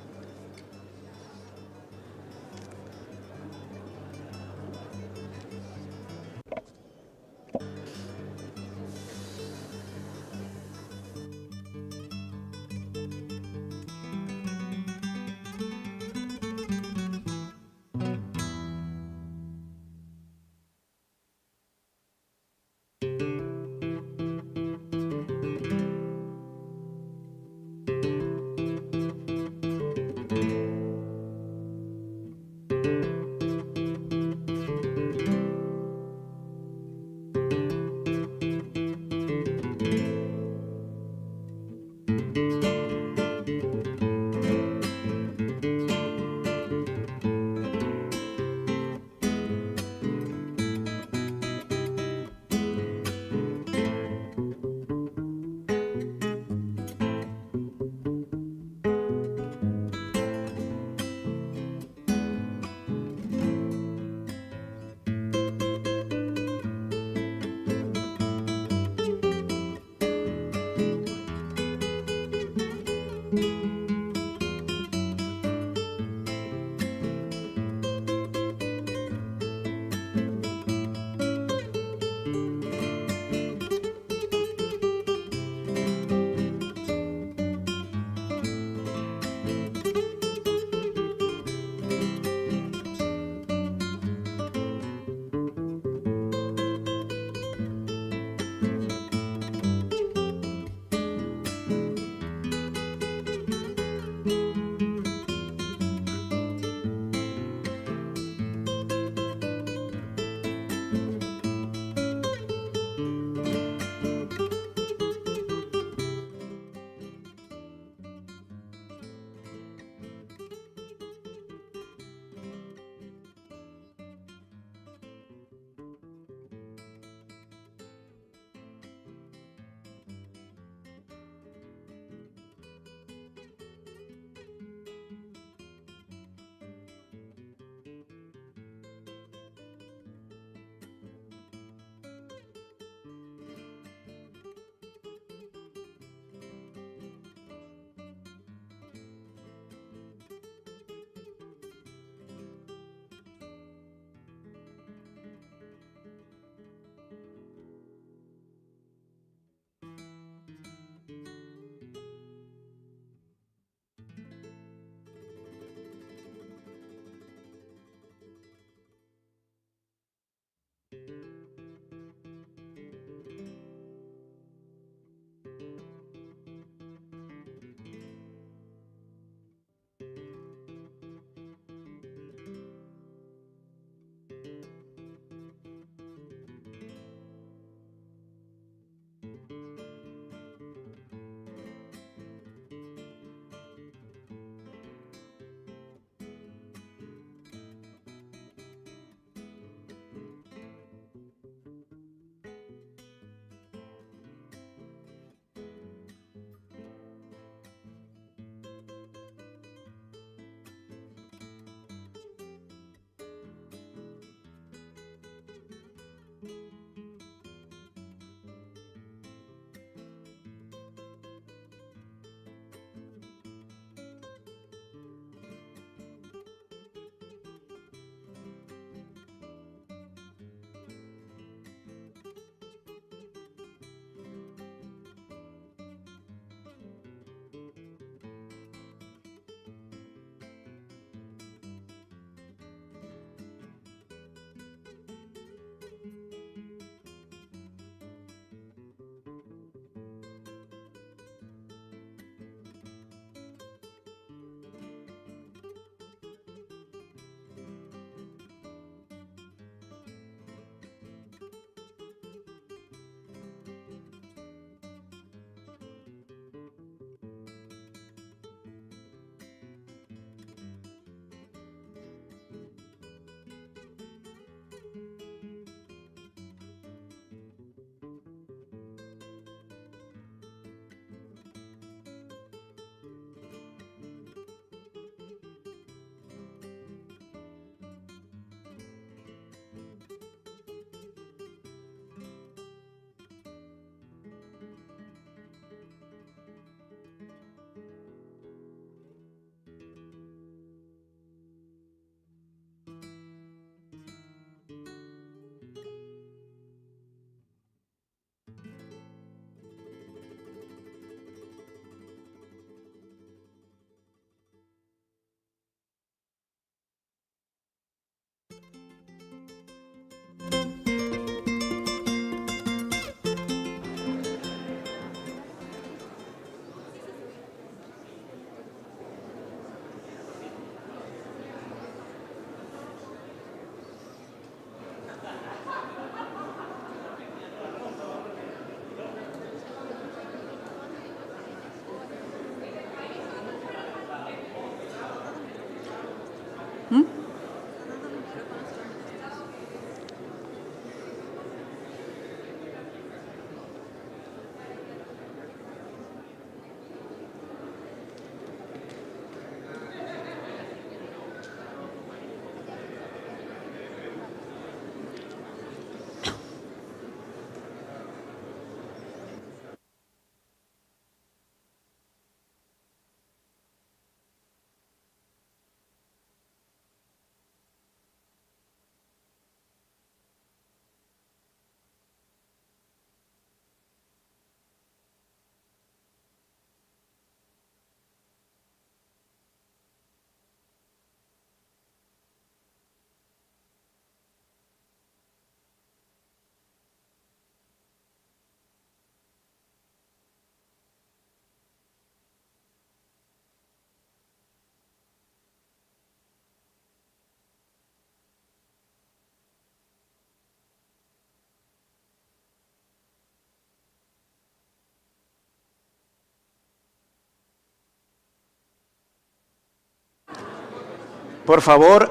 Por favor.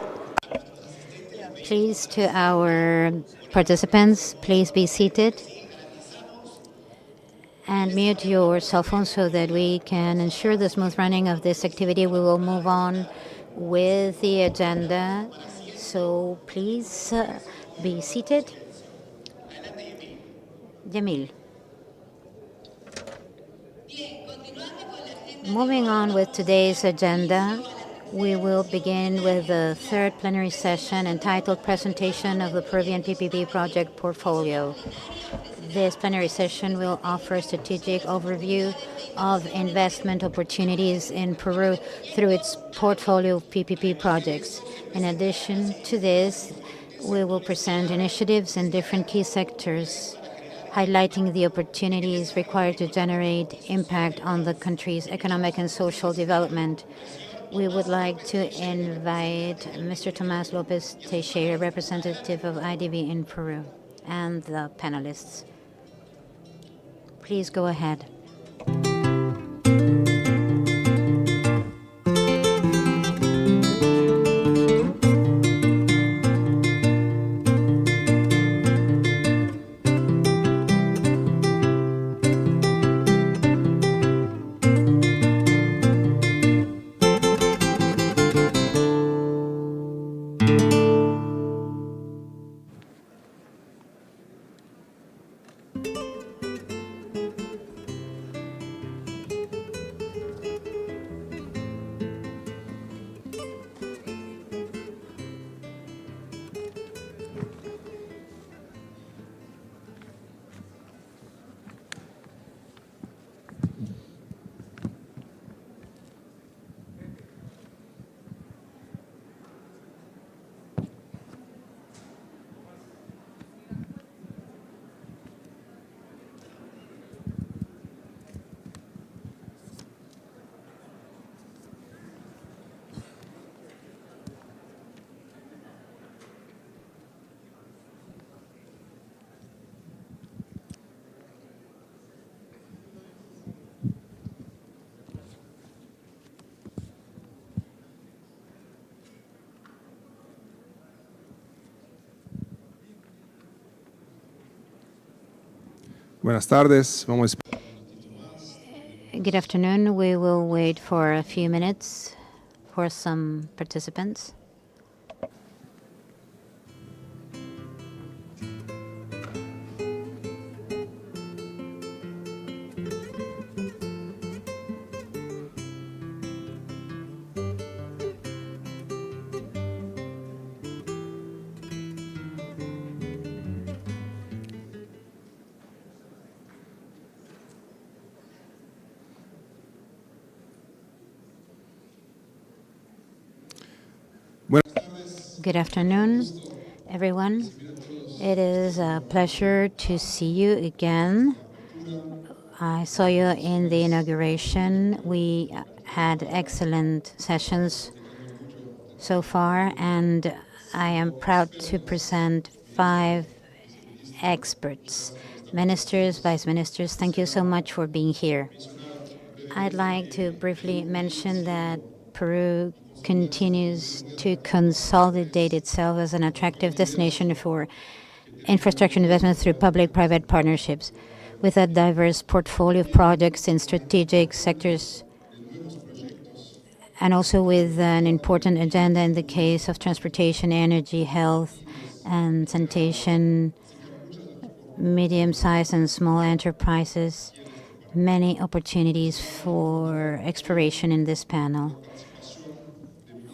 Please, to our participants, please be seated and mute your cell phone so that we can ensure the smooth running of this activity. We will move on with the agenda. So please be seated. Jamil. Moving on with today's agenda, we will begin with the third plenary session entitled Presentation of the Peruvian PPP Project Portfolio. This plenary session will offer a strategic overview of investment opportunities in Peru through its portfolio of PPP projects. In addition to this, we will present initiatives in different key sectors, highlighting the opportunities required to generate impact on the country's economic and social development. We would like to invite Mr. Tomás López Teixeira, representative of IDB in Peru, and the panelists. Please go ahead. Buenas tardes. Good afternoon. We will wait for a few minutes for some participants. Good afternoon, everyone. It is a pleasure to see you again. I saw you in the inauguration. We had excellent sessions so far, and I am proud to present 5 experts, ministers, vice ministers. Thank you so much for being here. I'd like to briefly mention that Peru continues to consolidate itself as an attractive destination for infrastructure investment through public-private partnerships, with a diverse portfolio of projects in strategic sectors, and also with an important agenda in the case of transportation, energy, health, and sanitation, medium-sized and small enterprises. Many opportunities for exploration in this panel.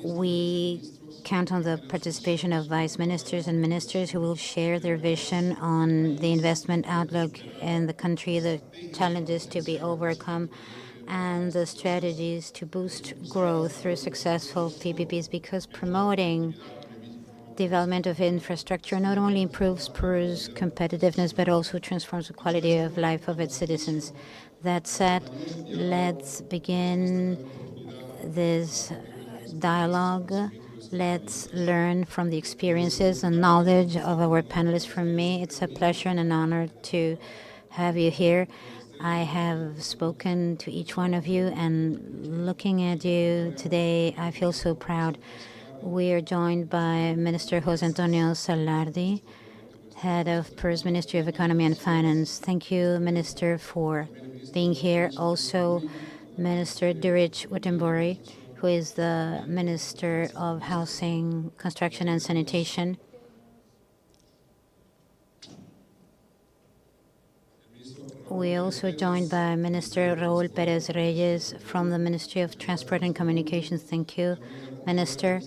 We count on the participation of vice ministers and ministers who will share their vision on the investment outlook in the country, the challenges to be overcome, and the strategies to boost growth through successful PPPs, because promoting development of infrastructure not only improves Peru's competitiveness, but also transforms the quality of life of its citizens. That said, let's begin this dialogue. Let's learn from the experiences and knowledge of our panelists. From me, it's a pleasure and an honor to have you here. I have spoken to each one of you, and looking at you today, I feel so proud. We are joined by Minister José Antonio Salardi, head of Peru's Ministry of Economy and Finance. Thank you, Minister, for being here. Also, Minister Durich Wittenbury, who is the Minister of Housing, Construction and Sanitation. We are also joined by Minister Raúl Pérez Reyes from the Ministry of Transport and Communications. Thank you, Minister.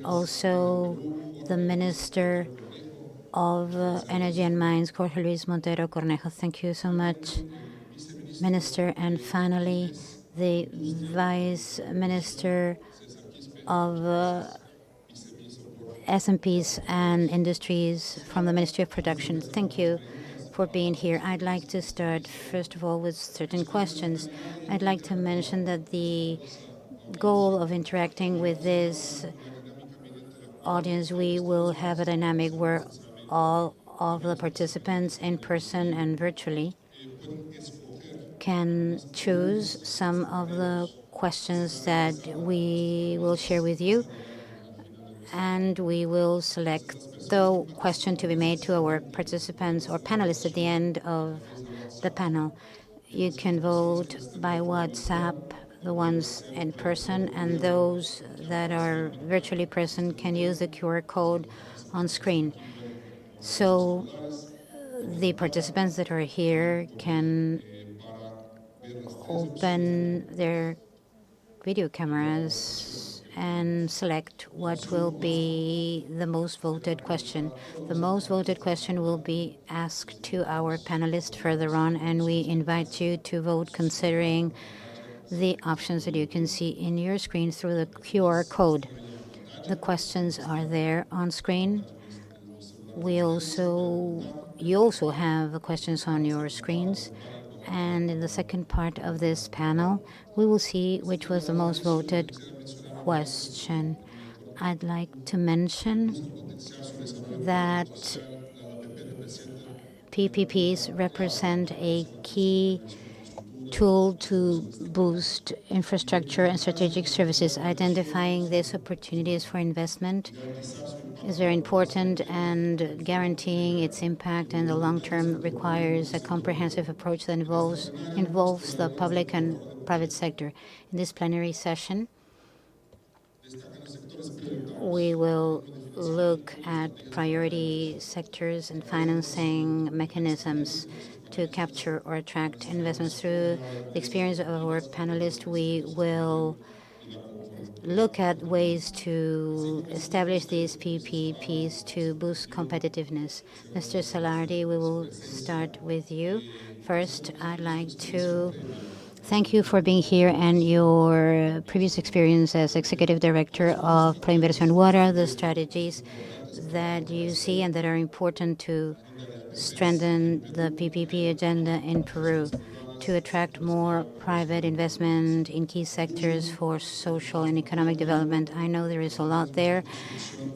Also, the Minister of Energy and Mines, Jorge Luis Montero Cornejo. Thank you so much, Minister. And finally, the Vice Minister of SMPs and Industries from the Ministry of Production. Thank you for being here. I'd like to start, first of all, with certain questions. I'd like to mention that the goal of interacting with this audience, we will have a dynamic where all of the participants in person and virtually can choose some of the questions that we will share with you, and we will select the question to be made to our participants or panelists at the end of the panel. You can vote by WhatsApp, the ones in person, and those that are virtually present can use the QR code on screen. So the participants that are here can open their video cameras and select what will be the most voted question. The most voted question will be asked to our panelists further on, and we invite you to vote considering the options that you can see in your screen through the QR code. The questions are there on screen. You also have questions on your screens. And in the second part of this panel, we will see which was the most voted question. I'd like to mention that PPPs represent a key tool to boost infrastructure and strategic services. Identifying these opportunities for investment is very important, and guaranteeing its impact in the long term requires a comprehensive approach that involves the public and private sector. In this plenary session, we will look at priority sectors and financing mechanisms to capture or attract investments. Through the experience of our panelists, we will look at ways to establish these PPPs to boost competitiveness. Mr. Salardi, we will start with you. First, I'd like to thank you for being here and your previous experience as Executive Director of ProInversión. What are the strategies that you see and that are important to strengthen the PPP agenda in Peru to attract more private investment in key sectors for social and economic development? I know there is a lot there.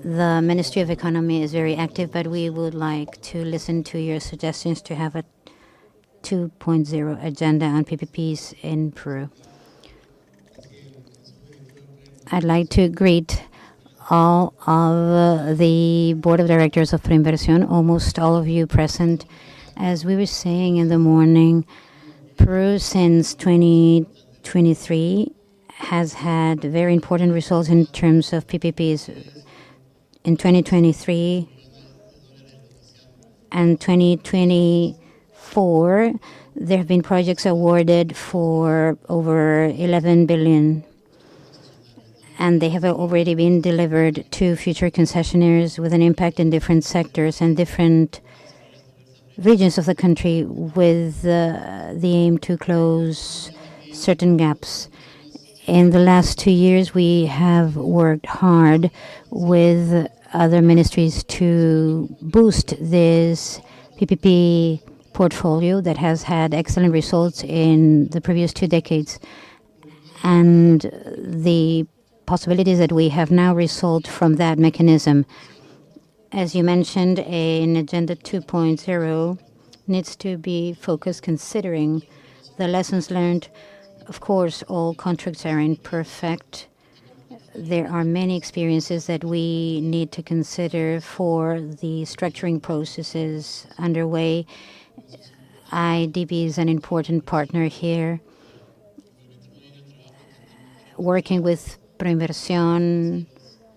The Ministry of Economy is very active, but we would like to listen to your suggestions to have a 2.0 agenda on PPPs in Peru. I'd like to greet all of the Board of Directors of ProInversión, almost all of you present. As we were saying in the morning, Peru since 2023 has had very important results in terms of PPPs. In 2023 and 2024, there have been projects awarded for over 11 billion, and they have already been delivered to future concessionaires with an impact in different sectors and different regions of the country, with the aim to close certain gaps. In the last 2 years, we have worked hard with other ministries to boost this PPP portfolio that has had excellent results in the previous 2 decades. And the possibilities that we have now result from that mechanism. As you mentioned, an Agenda 2.0 needs to be focused considering the lessons learned. Of course, all contracts are imperfect. there are many experiences that we need to consider for the structuring processes underway. IDB is an important partner here, working with ProInversión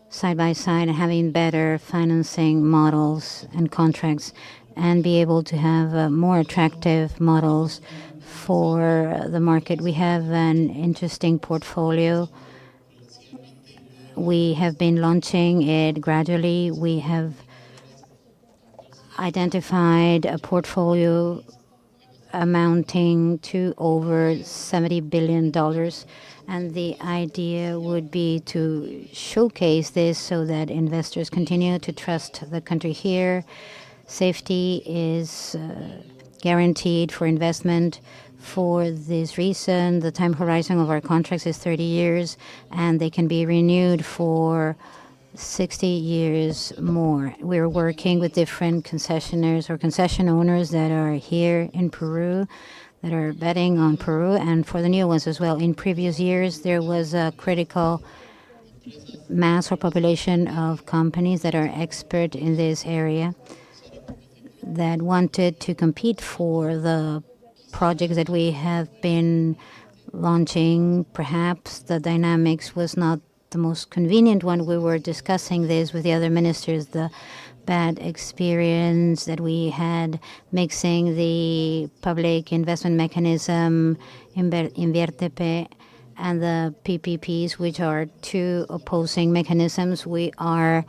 side by side and having better financing models and contracts, and be able to have more attractive models for the market. We have an interesting portfolio. We have been launching it gradually. We have identified a portfolio amounting to over $70 billion. And the idea would be to showcase this so that investors continue to trust the country here. Safety is guaranteed for investment. For this reason, the time horizon of our contracts is 30 years, and they can be renewed for 60 years more. We're working with different concessionaires or concession owners that are here in Peru, that are betting on Peru, and for the new ones as well. In previous years, there was a critical mass or population of companies that are expert in this area that wanted to compete for the projects that we have been launching. Perhaps the dynamics was not the most convenient one. We were discussing this with the other ministers, the bad experience that we had mixing the public investment mechanism, Inviertepe, and the PPPs, which are two opposing mechanisms. We are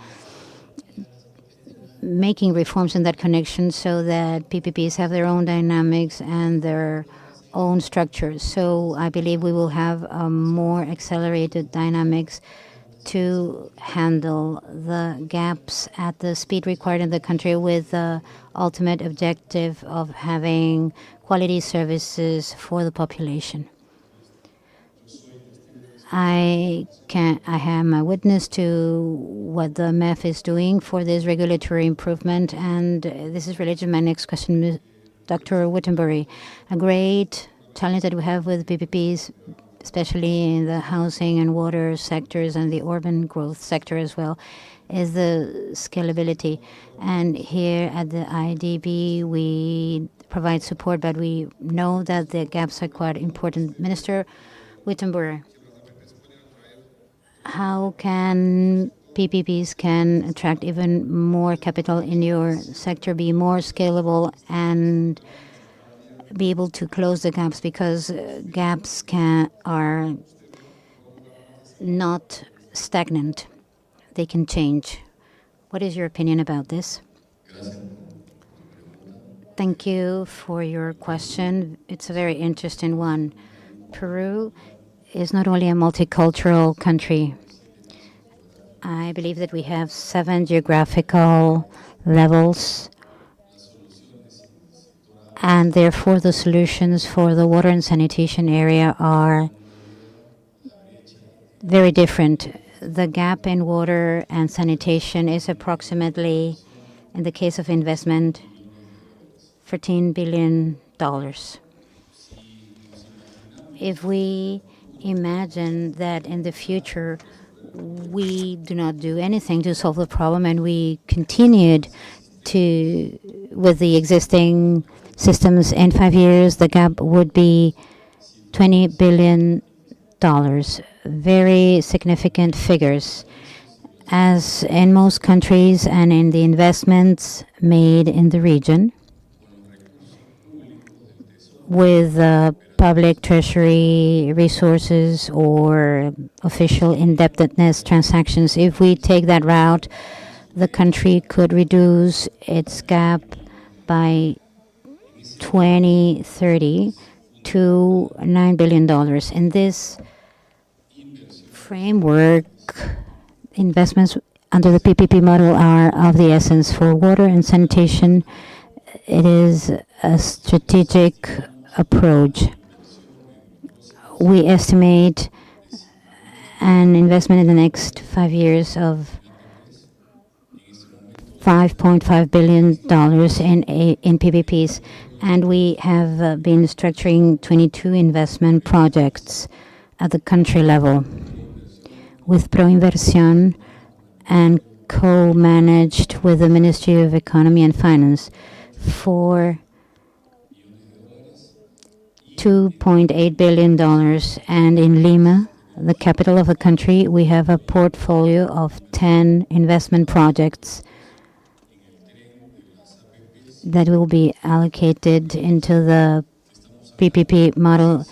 making reforms in that connection so that PPPs have their own dynamics and their own structures. So I believe we will have a more accelerated dynamics to handle the gaps at the speed required in the country, with the ultimate objective of having quality services for the population. I am a witness to what the MEF is doing for this regulatory improvement, and this is related to my next question, Dr. Wittenbury. A great challenge that we have with PPPs, especially in the housing and water sectors and the urban growth sector as well, is the scalability. And here at the IDB, we provide support, but we know that the gaps are quite important. Minister Wittenbury, how can PPPs can attract even more capital in your sector, be more scalable, and be able to close the gaps, because gaps are not stagnant. They can change. What is your opinion about this? Thank you for your question. It's a very interesting one. Peru is not only a multicultural country. I believe that we have 7 geographical levels, and therefore the solutions for the water and sanitation area are very different. The gap in water and sanitation is approximately, in the case of investment, $14 billion. If we imagine that in the future we do not do anything to solve the problem and we continued with the existing systems, in 5 years the gap would be $20 billion. Very significant figures. As in most countries and in the investments made in the region, with public treasury resources or official indebtedness transactions, if we take that route, the country could reduce its gap by 2030 to $9 billion. In this framework, investments under the PPP model are of the essence. For water and sanitation, it is a strategic approach. We estimate an investment in the next 5 years of $5.5 billion in PPPs, and we have been structuring 22 investment projects at the country level. with ProInversión and co-managed with the Ministry of Economy and Finance for $2.8 billion. And in Lima, the capital of the country, we have a portfolio of 10 investment projects that will be allocated into the PPP model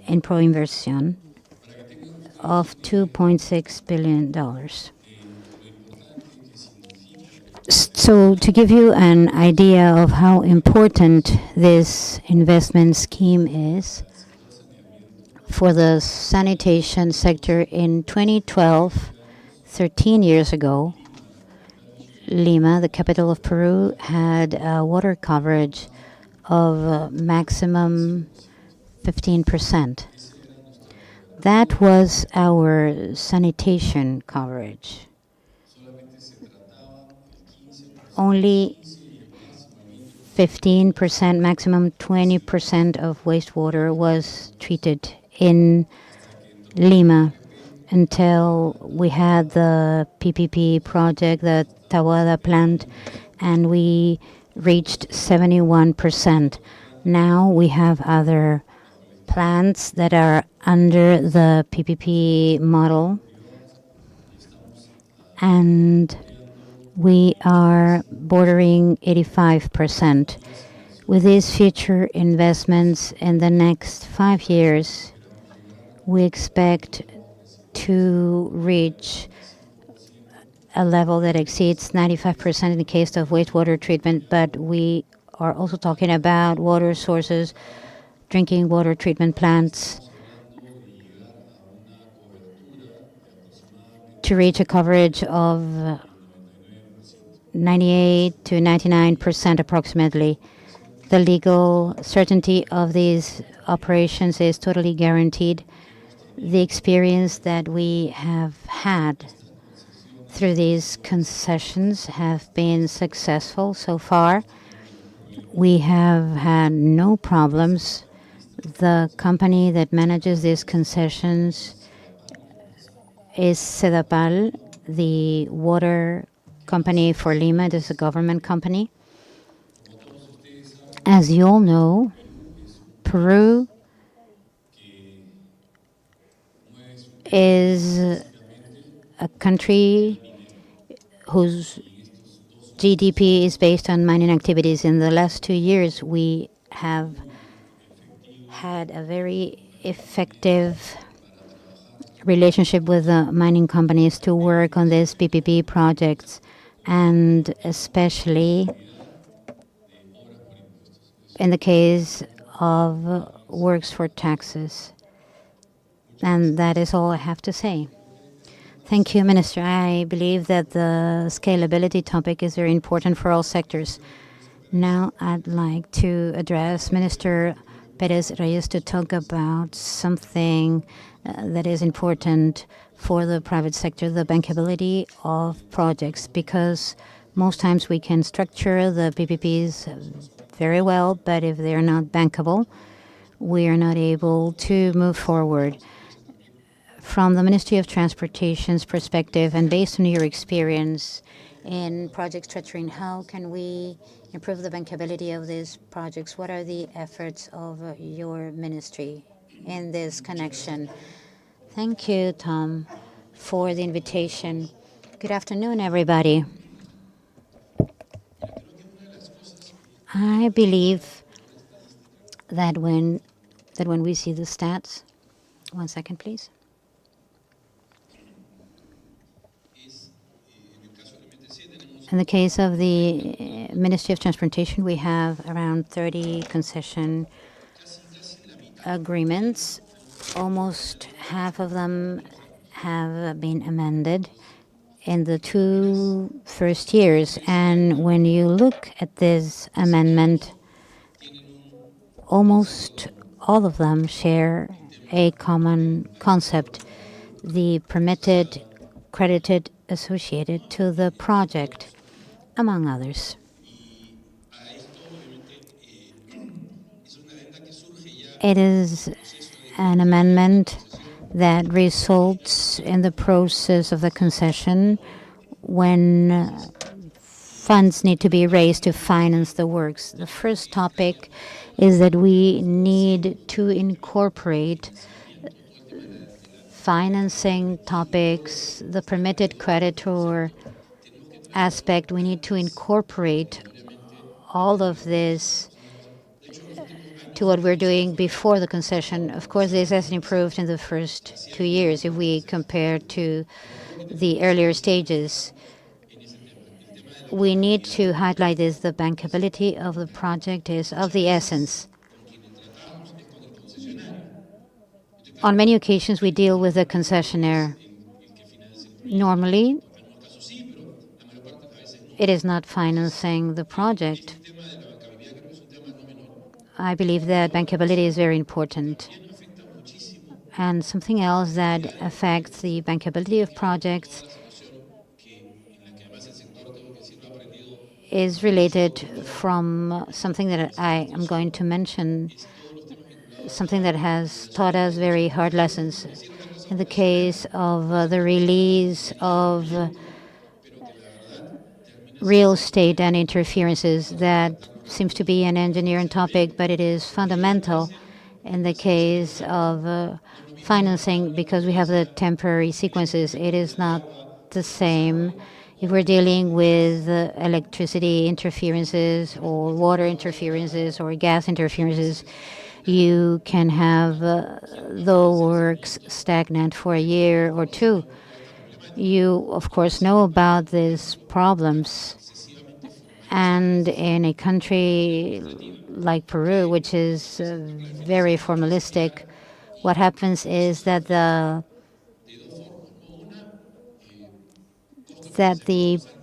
in ProInversión of $2.6 billion. So to give you an idea of how important this investment scheme is for the sanitation sector, in 2012, 13 years ago, Lima, the capital of Peru, had a water coverage of maximum 15%. That was our sanitation coverage. Only 15%, maximum 20% of wastewater was treated in Lima until we had the PPP project, the Tawada plant, and we reached 71%. Now we have other plants that are under the PPP model, and we are bordering 85%. With these future investments in the next 5 years, we expect to reach a level that exceeds 95% in the case of wastewater treatment, but we are also talking about water sources, drinking water treatment plants, to reach a coverage of 98 to 99% approximately. The legal certainty of these operations is totally guaranteed. The experience that we have had through these concessions have been successful so far. We have had no problems. The company that manages these concessions is Sedapal, the water company for Lima. It is a government company. As you all know, Peru is a country whose GDP is based on mining activities. In the last 2 years, we have had a very effective relationship with the mining companies to work on these PPP projects, and especially in the case of works for taxes. And that is all I have to say. Thank you, Minister. I believe that the scalability topic is very important for all sectors. Now I'd like to address Minister Perez Reyes to talk about something that is important for the private sector, the bankability of projects, because most times we can structure the PPPs very well, but if they're not bankable, we are not able to move forward. From the Ministry of Transportation's perspective, and based on your experience in project structuring, how can we improve the bankability of these projects? What are the efforts of your ministry in this connection? Thank you, Tom, for the invitation. Good afternoon, everybody. I believe that when we see the stats, 1 second, please. In the case of the Ministry of Transportation, we have around 30 concession agreements. Almost half of them have been amended in the 2 first years. And when you look at this amendment, almost all of them share a common concept: the permitted, credited, associated to the project, among others. It is an amendment that results in the process of the concession when funds need to be raised to finance the works. The first topic is that we need to incorporate financing topics, the permitted creditor aspect. We need to incorporate all of this to what we're doing before the concession. Of course, this has improved in the first 2 years if we compare to the earlier stages. We need to highlight this. The bankability of the project is of the essence. On many occasions, we deal with the concessionaire. Normally, it is not financing the project. I believe that bankability is very important. And something else that affects the bankability of projects is related from something that I am going to mention, something that has taught us very hard lessons. In the case of the release of real estate and interferences, that seems to be an engineering topic, but it is fundamental in the case of financing because we have the temporary sequences. It is not the same if we're dealing with electricity interferences or water interferences or gas interferences. You can have the works stagnant for a year or two. You, of course, know about these problems. And in a country like Peru, which is very formalistic, what happens is that the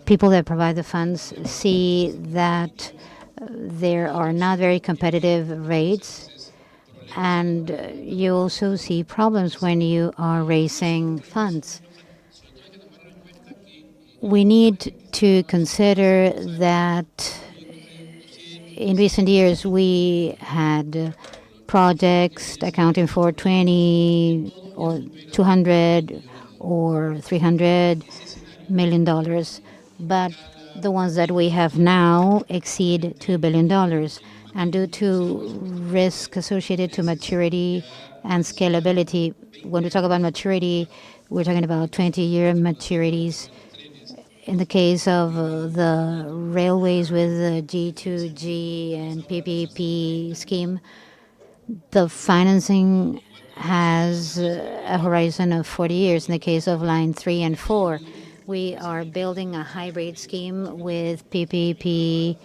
people that provide the funds see that there are not very competitive rates, and you also see problems when you are raising funds. We need to consider that in recent years we had projects accounting for 20 or 200 or 300 million dollars, but the ones that we have now exceed $2 billion. And due to risk associated to maturity and scalability, when we talk about maturity, we're talking about 20-year maturities. In the case of the railways with the G2G and PPP scheme, the financing has a horizon of 40 years. In the case of line 3 and 4, we are building a hybrid scheme with PPP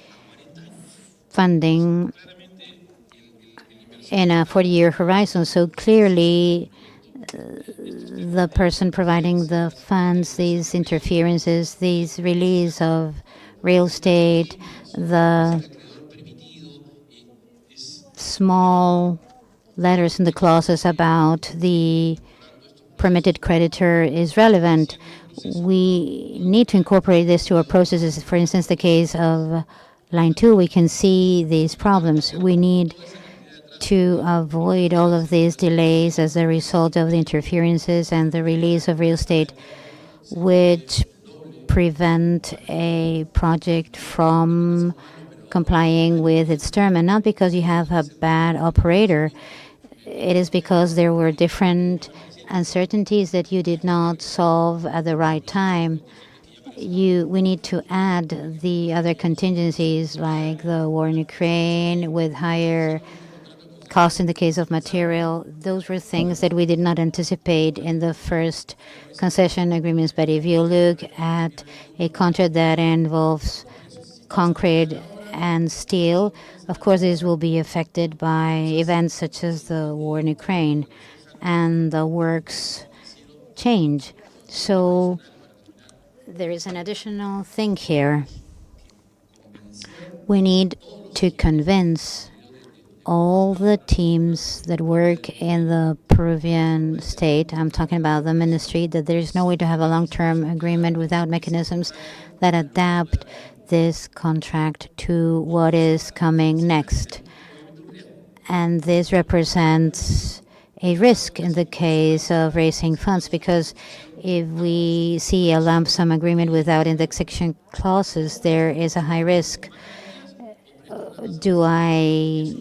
funding in a 40-year horizon. So clearly, the person providing the funds, these interferences, these release of real estate, the small letters in the clauses about the permitted creditor is relevant. We need to incorporate this to our processes. For instance, the case of line 2, we can see these problems. We need to avoid all of these delays as a result of the interferences and the release of real estate, which prevent a project from complying with its term. And not because you have a bad operator, it is because there were different uncertainties that you did not solve at the right time. We need to add the other contingencies like the war in Ukraine with higher cost in the case of material. Those were things that we did not anticipate in the first concession agreements. But if you look at a contract that involves concrete and steel, of course this will be affected by events such as the war in Ukraine, and the works change. So there is an additional thing here. We need to convince all the teams that work in the Peruvian state, I'm talking about the ministry, that there is no way to have a long-term agreement without mechanisms that adapt this contract to what is coming next. And this represents a risk in the case of raising funds, because if we see a lump sum agreement without indexation clauses, there is a high risk. Do I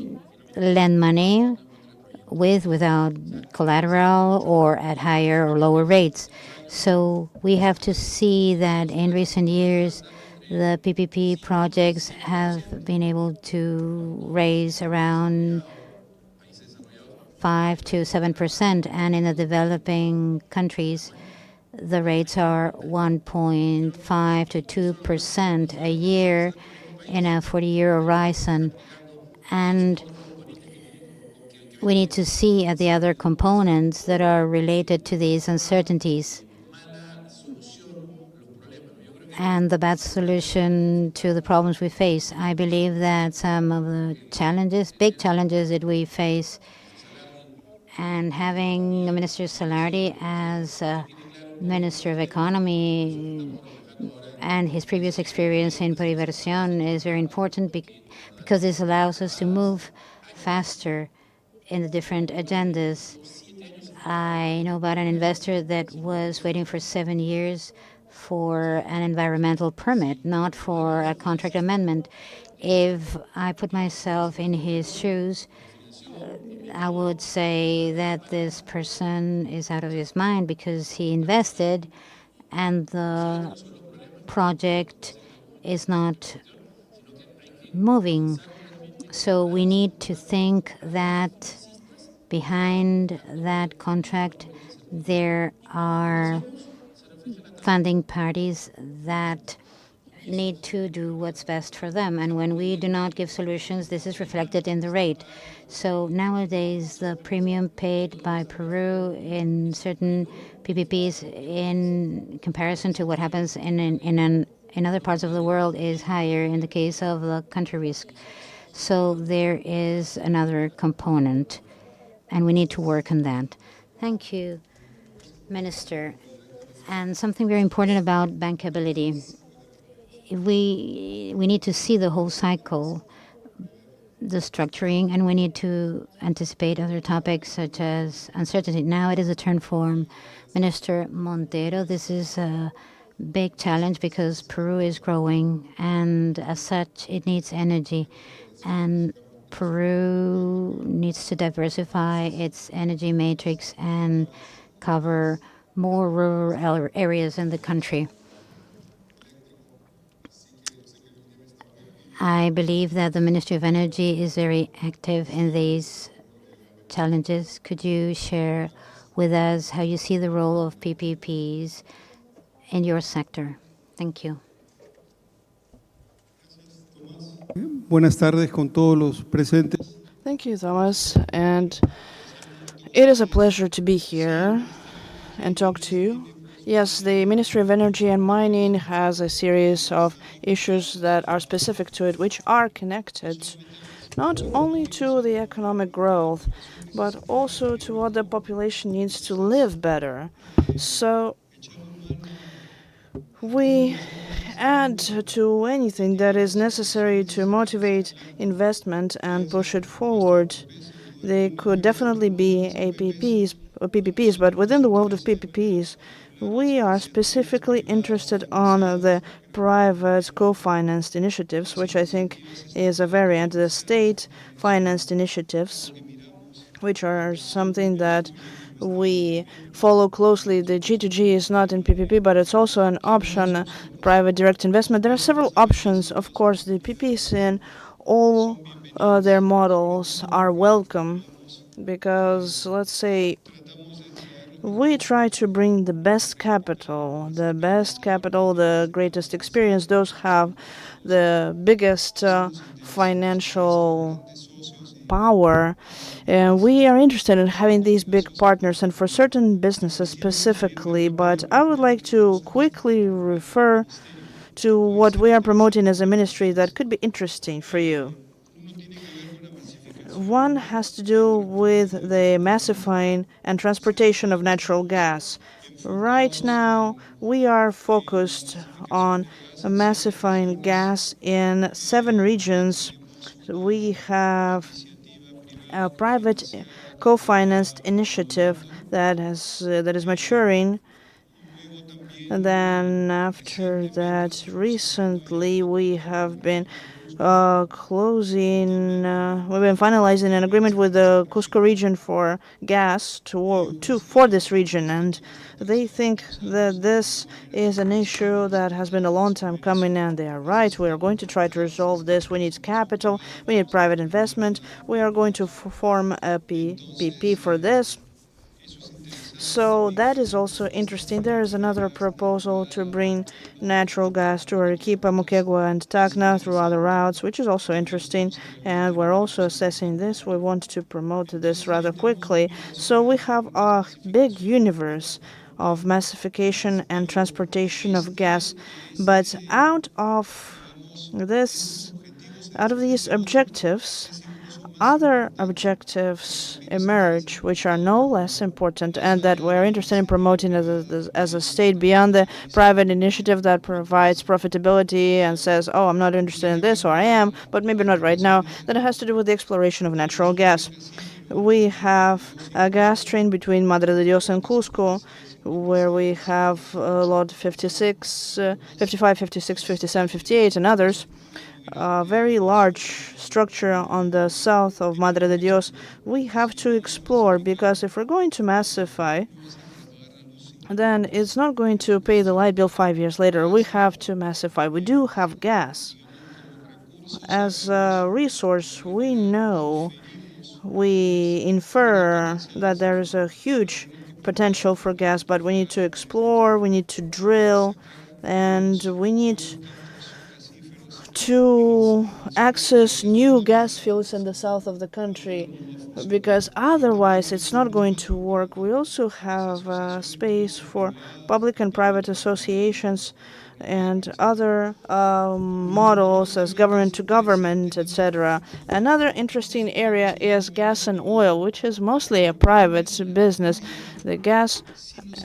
lend money without collateral, or at higher or lower rates? So we have to see that in recent years, the PPP projects have been able to raise around 5 to 7%, and in the developing countries, the rates are 1.5 to 2% a year in a 40-year horizon. And we need to see at the other components that are related to these uncertainties and the bad solution to the problems we face. I believe that some of the challenges, big challenges that we face, and having Minister Salardi as Minister of Economy and his previous experience in ProInversión is very important because this allows us to move faster in the different agendas. I know about an investor that was waiting for 7 years for an environmental permit, not for a contract amendment. If I put myself in his shoes, I would say that this person is out of his mind because he invested and the project is not moving. So we need to think that behind that contract there are funding parties that need to do what's best for them. And when we do not give solutions, this is reflected in the rate. So nowadays, the premium paid by Peru in certain PPPs in comparison to what happens in other parts of the world is higher in the case of the country risk. So there is another component, and we need to work on that. Thank you, Minister. And something very important about bankability. We need to see the whole cycle, the structuring, and we need to anticipate other topics such as uncertainty. Now it is a turn for Minister Montero. This is a big challenge because Peru is growing, and as such, it needs energy. And Peru needs to diversify its energy matrix and cover more rural areas in the country. I believe that the Ministry of Energy is very active in these challenges. Could you share with us how you see the role of PPPs in your sector? Thank you. Buenas tardes con todos los presentes. Thank you, Thomas. And it is a pleasure to be here and talk to you. Yes, the Ministry of Energy and Mining has a series of issues that are specific to it, which are connected not only to the economic growth, but also to what the population needs to live better. So we add to anything that is necessary to motivate investment and push it forward. They could definitely be PPPs, but within the world of PPPs, we are specifically interested on the private co-financed initiatives, which I think is a variant, the state-financed initiatives, which are something that we follow closely. The G2G is not in PPP, but it's also an option, private direct investment. There are several options. Of course, the PPPs in all their models are welcome because, let's say, we try to bring the best capital, the greatest experience. Those have the biggest financial power. And we are interested in having these big partners and for certain businesses specifically. But I would like to quickly refer to what we are promoting as a ministry that could be interesting for you. One has to do with the massifying and transportation of natural gas. Right now, we are focused on massifying gas in 7 regions. We have a private co-financed initiative that is maturing. And then after that, recently we have been finalizing an agreement with the Cusco region for gas for this region, and they think that this is an issue that has been a long time coming, and they are right. We are going to try to resolve this. We need capital, we need private investment. We are going to form a PPP for this. So that is also interesting. There is another proposal to bring natural gas to Arequipa, Moquegua, and Tacna through other routes, which is also interesting. And we're also assessing this. We want to promote this rather quickly. So we have a big universe of massification and transportation of gas. But out of these objectives, other objectives emerge, which are no less important and that we're interested in promoting as a state beyond the private initiative that provides profitability and says, oh, I'm not interested in this, or I am, but maybe not right now. That has to do with the exploration of natural gas. We have a gas train between Madre de Dios and Cusco, where we have lot 56, 55, 56, 57, 58, and others. A very large structure on the south of Madre de Dios we have to explore, because if we're going to massify, then it's not going to pay the light bill 5 years later. We have to massify. We do have gas. As a resource, we infer that there is a huge potential for gas, but we need to explore, we need to drill, and we need to access new gas fields in the south of the country, because otherwise it's not going to work. We also have space for public and private associations and other models as government to government, etc. Another interesting area is gas and oil, which is mostly a private business. The gas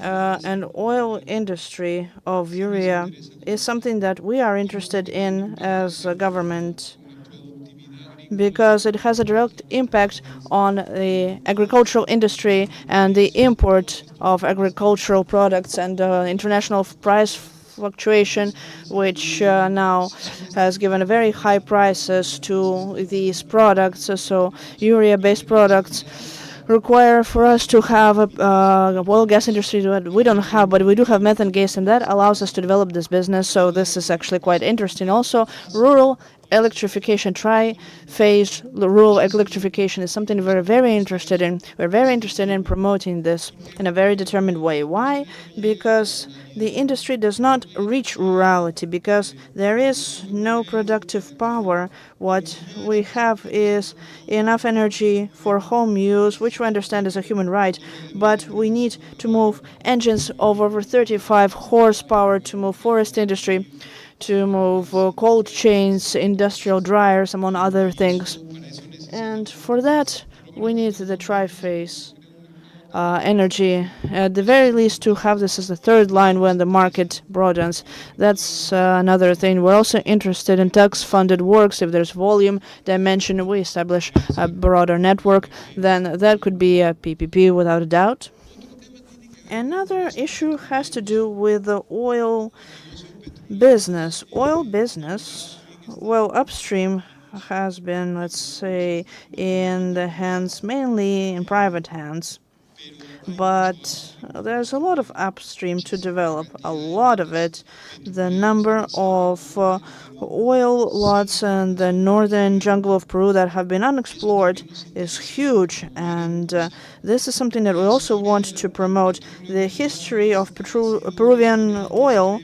and oil industry of urea is something that we are interested in as a government, because it has a direct impact on the agricultural industry and the import of agricultural products and international price fluctuation, which now has given very high prices to these products. So urea-based products require for us to have a oil gas industry that we don't have, but we do have methane gas, and that allows us to develop this business. So this is actually quite interesting. Also, rural electrification, tri-phase rural electrification is something we're very interested in. We're very interested in promoting this in a very determined way. Why? Because the industry does not reach rurality, because there is no productive power. What we have is enough energy for home use, which we understand is a human right, but we need to move engines of over 35 horsepower to move forest industry, to move cold chains, industrial dryers, among other things. And for that, we need the tri-phase energy, at the very least, to have this as the third line when the market broadens. That's another thing. We're also interested in tax-funded works. If there's volume dimension, we establish a broader network, then that could be a PPP without a doubt. Another issue has to do with the oil business. Oil business, well, upstream has been, let's say, in the hands, mainly in private hands. But there's a lot of upstream to develop, a lot of it. The number of oil lots in the northern jungle of Peru that have been unexplored is huge, and this is something that we also want to promote. The history of Peruvian oil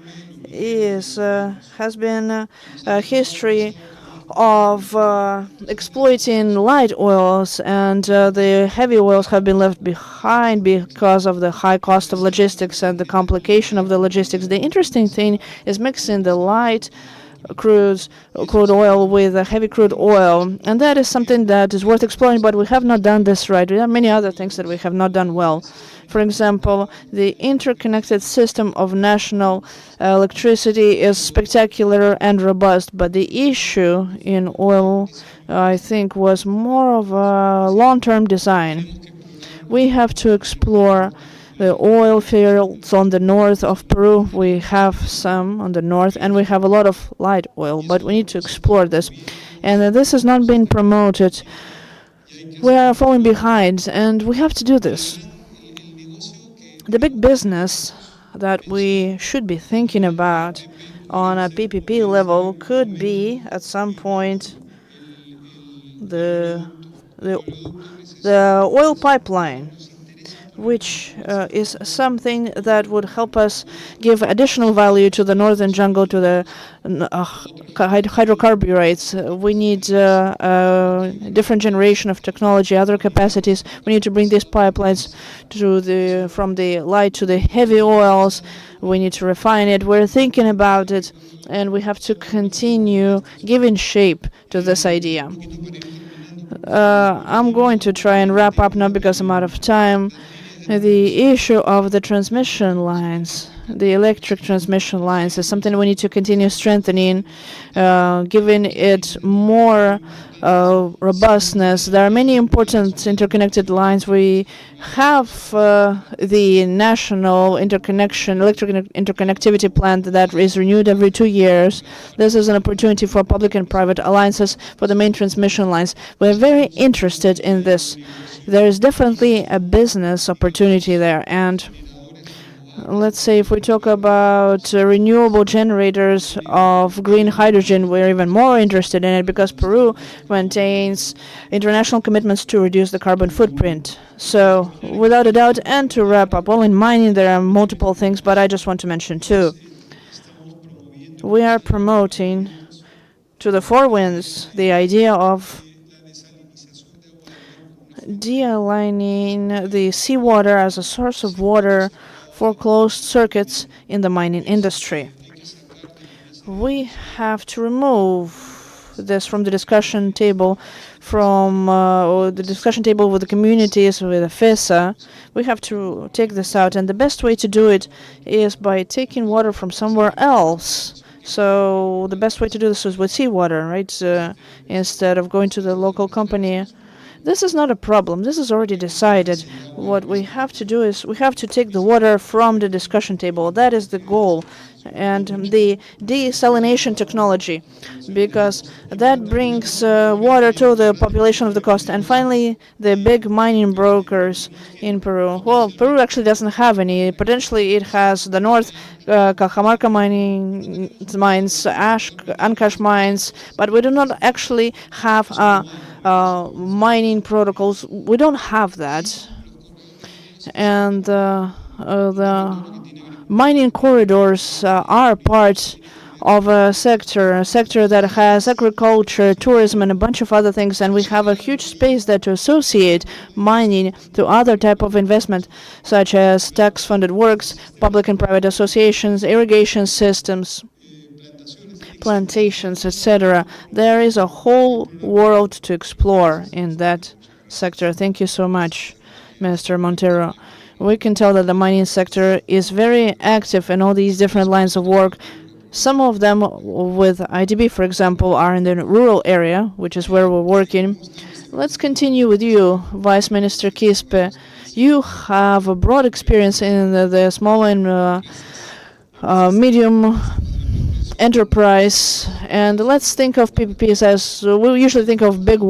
has been a history of exploiting light oils, and the heavy oils have been left behind because of the high cost of logistics and the complication of the logistics. The interesting thing is mixing the light crude oil with heavy crude oil, and that is something that is worth exploring, but we have not done this right. There are many other things that we have not done well. For example, the interconnected system of national electricity is spectacular and robust, but the issue in oil, I think, was more of a long-term design. We have to explore the oil fields on the north of Peru. We have some on the north, and we have a lot of light oil, but we need to explore this. And this has not been promoted. We are falling behind, and we have to do this. The big business that we should be thinking about on a PPP level could be, at some point, the oil pipeline, which is something that would help us give additional value to the northern jungle, to the hydrocarbons. We need a different generation of technology, other capacities. We need to bring these pipelines to from the light to the heavy oils. We need to refine it. We're thinking about it, and we have to continue giving shape to this idea. I'm going to try and wrap up now because I'm out of time. The issue of the transmission lines, the electric transmission lines, is something we need to continue strengthening, giving it more robustness. There are many important interconnected lines. We have the national electric interconnectivity plan that is renewed every 2 years. This is an opportunity for public and private alliances for the main transmission lines. We're very interested in this. There is definitely a business opportunity there, and let's say if we talk about renewable generators of green hydrogen, we're even more interested in it because Peru maintains international commitments to reduce the carbon footprint. So without a doubt, and to wrap up, well, in mining there are multiple things, but I just want to mention two. We are promoting to the four winds the idea of de-aligning the seawater as a source of water for closed circuits in the mining industry. We have to remove this from the discussion table, with the communities, with the FESA. We have to take this out, and the best way to do it is by taking water from somewhere else. So the best way to do this is with seawater, right? Instead of going to the local company. This is not a problem. This is already decided. What we have to do is we have to take the water from the discussion table. That is the goal. And the desalination technology, because that brings water to the population of the coast. And finally, the big mining brokers in Peru. Well, Peru actually doesn't have any. Potentially, it has the north Cajamarca mining mines, Ancash mines, but we do not actually have mining protocols. We don't have that. And the mining corridors are part of a sector that has agriculture, tourism, and a bunch of other things, and we have a huge space there to associate mining to other type of investment, such as tax-funded works, public and private associations, irrigation systems, plantations, etc. There is a whole world to explore in that sector. Thank you so much, Mr. Montero. We can tell that the mining sector is very active in all these different lines of work. Some of them with IDB, for example, are in the rural area, which is where we're working. Let's continue with you, Vice Minister Quispe. You have a broad experience in the small and medium enterprise, and let's think of PPPs as we usually think of big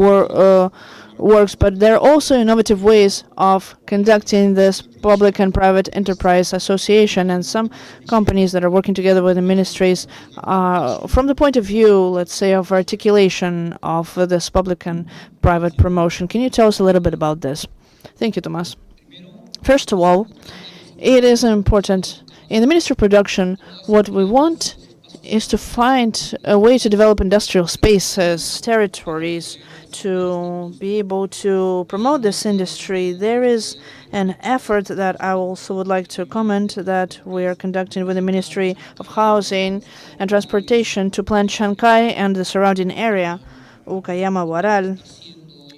works, but there are also innovative ways of conducting this public and private enterprise association, and some companies that are working together with the ministries from the point of view, let's say, of articulation of this public and private promotion. Can you tell us a little bit about this? Thank you, Tomas. First of all, it is important in the Ministry of Production. What we want is to find a way to develop industrial spaces, territories, to be able to promote this industry. There is an effort that I also would like to comment that we are conducting with the Ministry of Housing and Transportation to plan Chancay and the surrounding area, Ucayama, Huaral.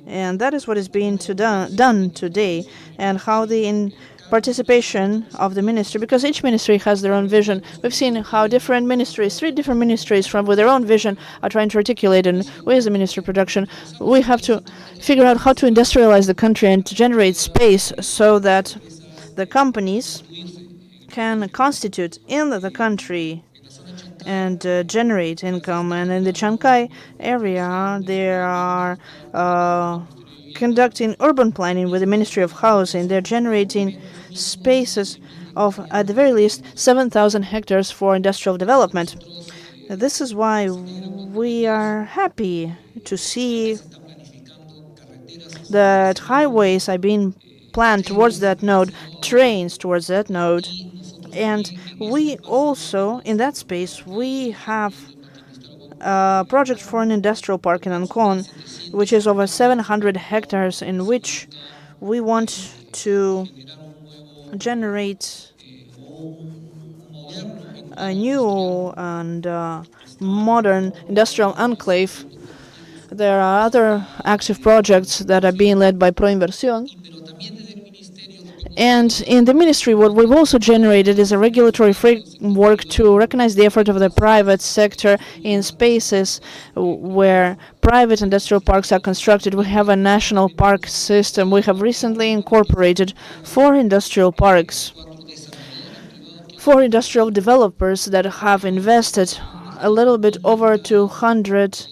And that is what is being done today, and how the participation of the ministry, because each ministry has their own vision. We've seen how different ministries, 3 different ministries with their own vision are trying to articulate, and we as the Ministry of Production, we have to figure out how to industrialize the country and to generate space so that the companies can constitute in the country and generate income. And in the Chancay area, they are conducting urban planning with the Ministry of Housing. They're generating spaces of, at the very least, 7,000 hectares for industrial development. This is why we are happy to see that highways are being planned towards that node, trains towards that node. And we also, in that space, we have a project for an industrial park in Ancon, which is over 700 hectares, in which we want to generate a new and modern industrial enclave. There are other active projects that are being led by ProInversión. And in the ministry, what we've also generated is a regulatory framework to recognize the effort of the private sector in spaces where private industrial parks are constructed. We have a national park system. We have recently incorporated 4 industrial parks, 4 industrial developers that have invested a little bit over 200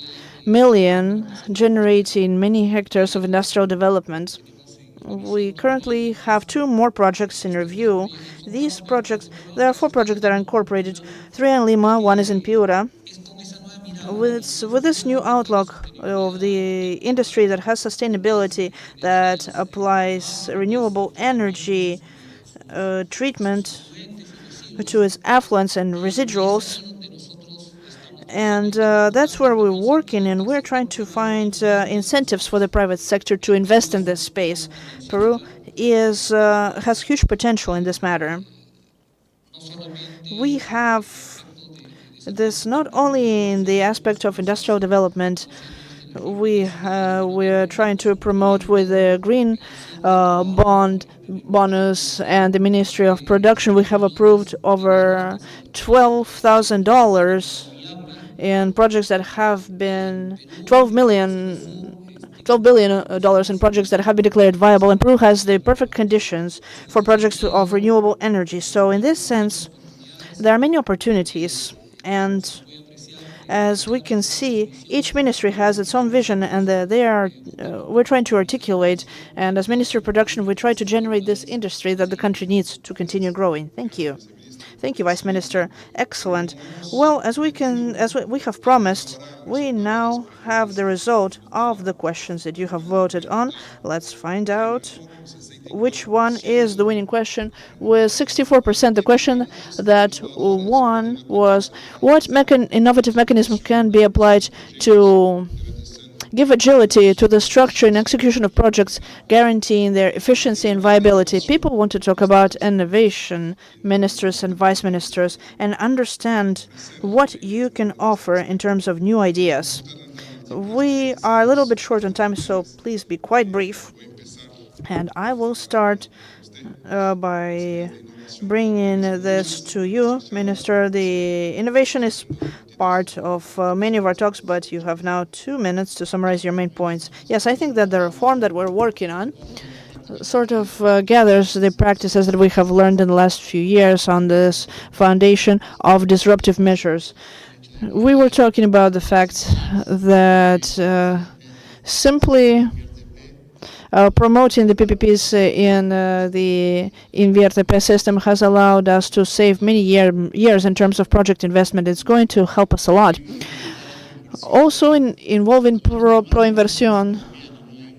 million, generating many hectares of industrial development. We currently have 2 more projects in review. These projects, there are 4 projects that are incorporated, 3 in Lima, 1 is in Piura. With this new outlook of the industry that has sustainability, that applies renewable energy treatment to its effluents and residuals, and that's where we're working, and we're trying to find incentives for the private sector to invest in this space. Peru has huge potential in this matter. We have this not only in the aspect of industrial development. We're trying to promote with the green bond bonus and the Ministry of Production. We have approved over $12,000 in projects that have been $12 billion in projects that have been declared viable, and Peru has the perfect conditions for projects of renewable energy. So in this sense, there are many opportunities, and as we can see, each ministry has its own vision, and we're trying to articulate, and as Ministry of Production, we try to generate this industry that the country needs to continue growing. Thank you. Thank you, Vice Minister. Excellent. Well, as we have promised, we now have the result of the questions that you have voted on. Let's find out which one is the winning question. With 64%, the question that won was, what innovative mechanism can be applied to give agility to the structure and execution of projects, guaranteeing their efficiency and viability? People want to talk about innovation, ministers and vice ministers, and understand what you can offer in terms of new ideas. We are a little bit short on time, so please be quite brief. And I will start by bringing this to you, Minister. The innovation is part of many of our talks, but you have now 2 minutes to summarize your main points. Yes, I think that the reform that we're working on sort of gathers the practices that we have learned in the last few years on this foundation of disruptive measures. We were talking about the fact that simply promoting the PPPs in the InviérteP system has allowed us to save many years in terms of project investment. It's going to help us a lot. Also involving ProInversión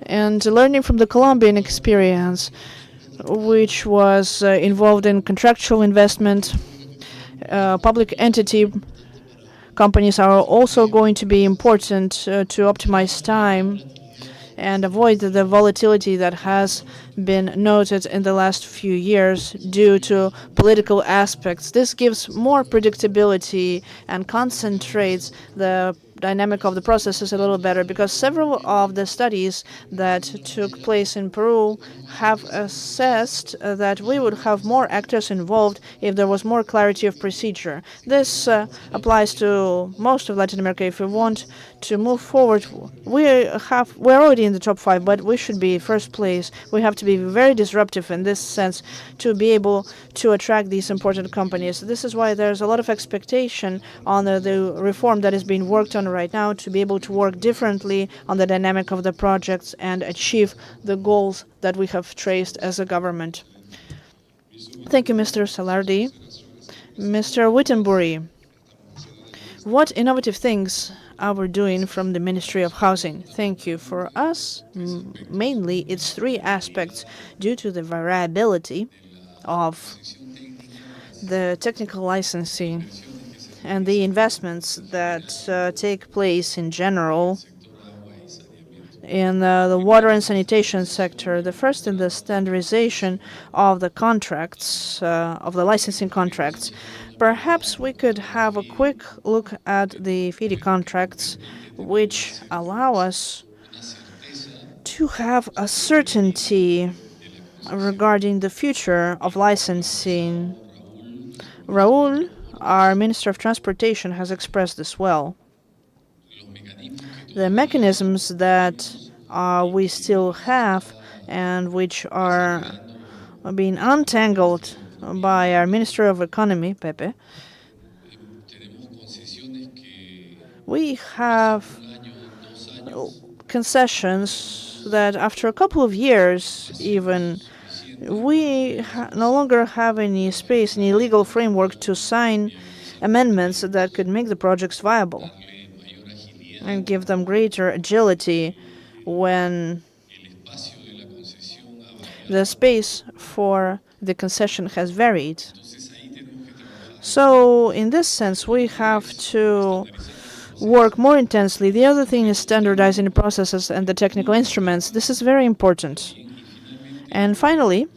and learning from the Colombian experience, which was involved in contractual investment, public entity companies are also going to be important to optimize time and avoid the volatility that has been noted in the last few years due to political aspects. This gives more predictability and concentrates the dynamic of the processes a little better, because several of the studies that took place in Peru have assessed that we would have more actors involved if there was more clarity of procedure. This applies to most of Latin America. If we want to move forward, we're already in the top 5, but we should be first place. We have to be very disruptive in this sense to be able to attract these important companies. This is why there's a lot of expectation on the reform that is being worked on right now, to be able to work differently on the dynamic of the projects and achieve the goals that we have traced as a government. Thank you, Mr. Salardi. Mr. Wittenbury, what innovative things are we doing from the Ministry of Housing? Thank you. For us, mainly it's 3 aspects due to the variability of the technical licensing and the investments that take place in general in the water and sanitation sector. The first in the standardization of the contracts, of the licensing contracts. Perhaps we could have a quick look at the FIDI contracts, which allow us to have a certainty regarding the future of licensing. Raúl, our Minister of Transportation, has expressed this well. The mechanisms that we still have and which are being untangled by our Minister of Economy, Pepe, we have concessions that after a couple of years even, we no longer have any space, any legal framework to sign amendments that could make the projects viable and give them greater agility when the space for the concession has varied. So in this sense, we have to work more intensely. The other thing is standardizing the processes and the technical instruments. This is very important. And finally,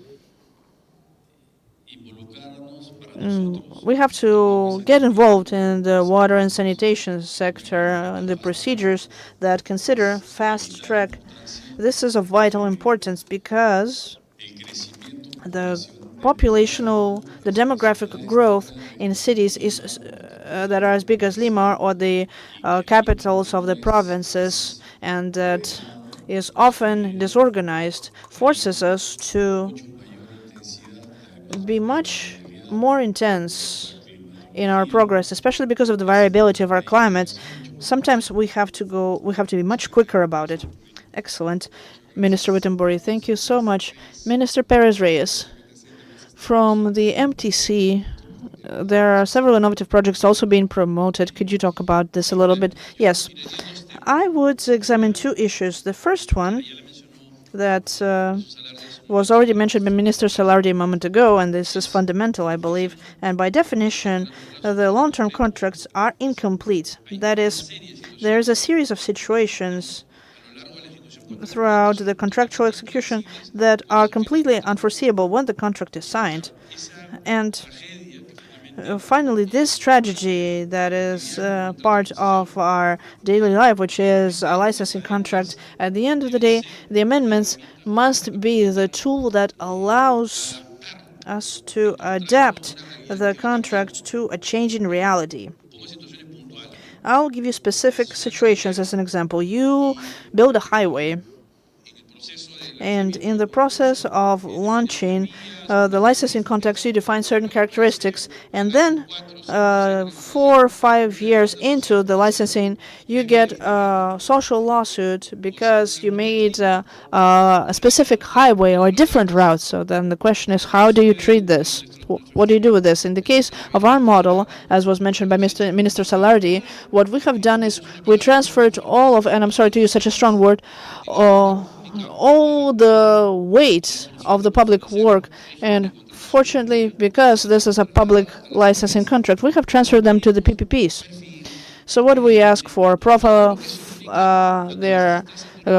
we have to get involved in the water and sanitation sector and the procedures that consider fast track. This is of vital importance because the demographic growth in cities is that are as big as Lima or the capitals of the provinces, and that is often disorganized, forces us to be much more intense in our progress, especially because of the variability of our climate. Sometimes we have to be much quicker about it. Excellent. Minister Wittenbury, thank you so much. Minister Perez Reyes, from the MTC, there are several innovative projects also being promoted. Could you talk about this a little bit? Yes. I would examine 2 issues. The first one that was already mentioned by Minister Salardi a moment ago, and this is fundamental, I believe, and by definition, the long-term contracts are incomplete. That is, there is a series of situations throughout the contractual execution that are completely unforeseeable when the contract is signed. And finally, this strategy that is part of our daily life, which is a licensing contract, at the end of the day, the amendments must be the tool that allows us to adapt the contract to a change in reality. I'll give you specific situations as an example. You build a highway, and in the process of launching the licensing contracts, you define certain characteristics, and then 4 or 5 years into the licensing, you get a social lawsuit because you made a specific highway or a different route. So then the question is, how do you treat this? What do you do with this? In the case of our model, as was mentioned by Minister Salardi, what we have done is we transferred all of, and I'm sorry to use such a strong word, all the weight of the public work, and fortunately, because this is a public licensing contract, we have transferred them to the PPPs. So what do we ask for? Profile, their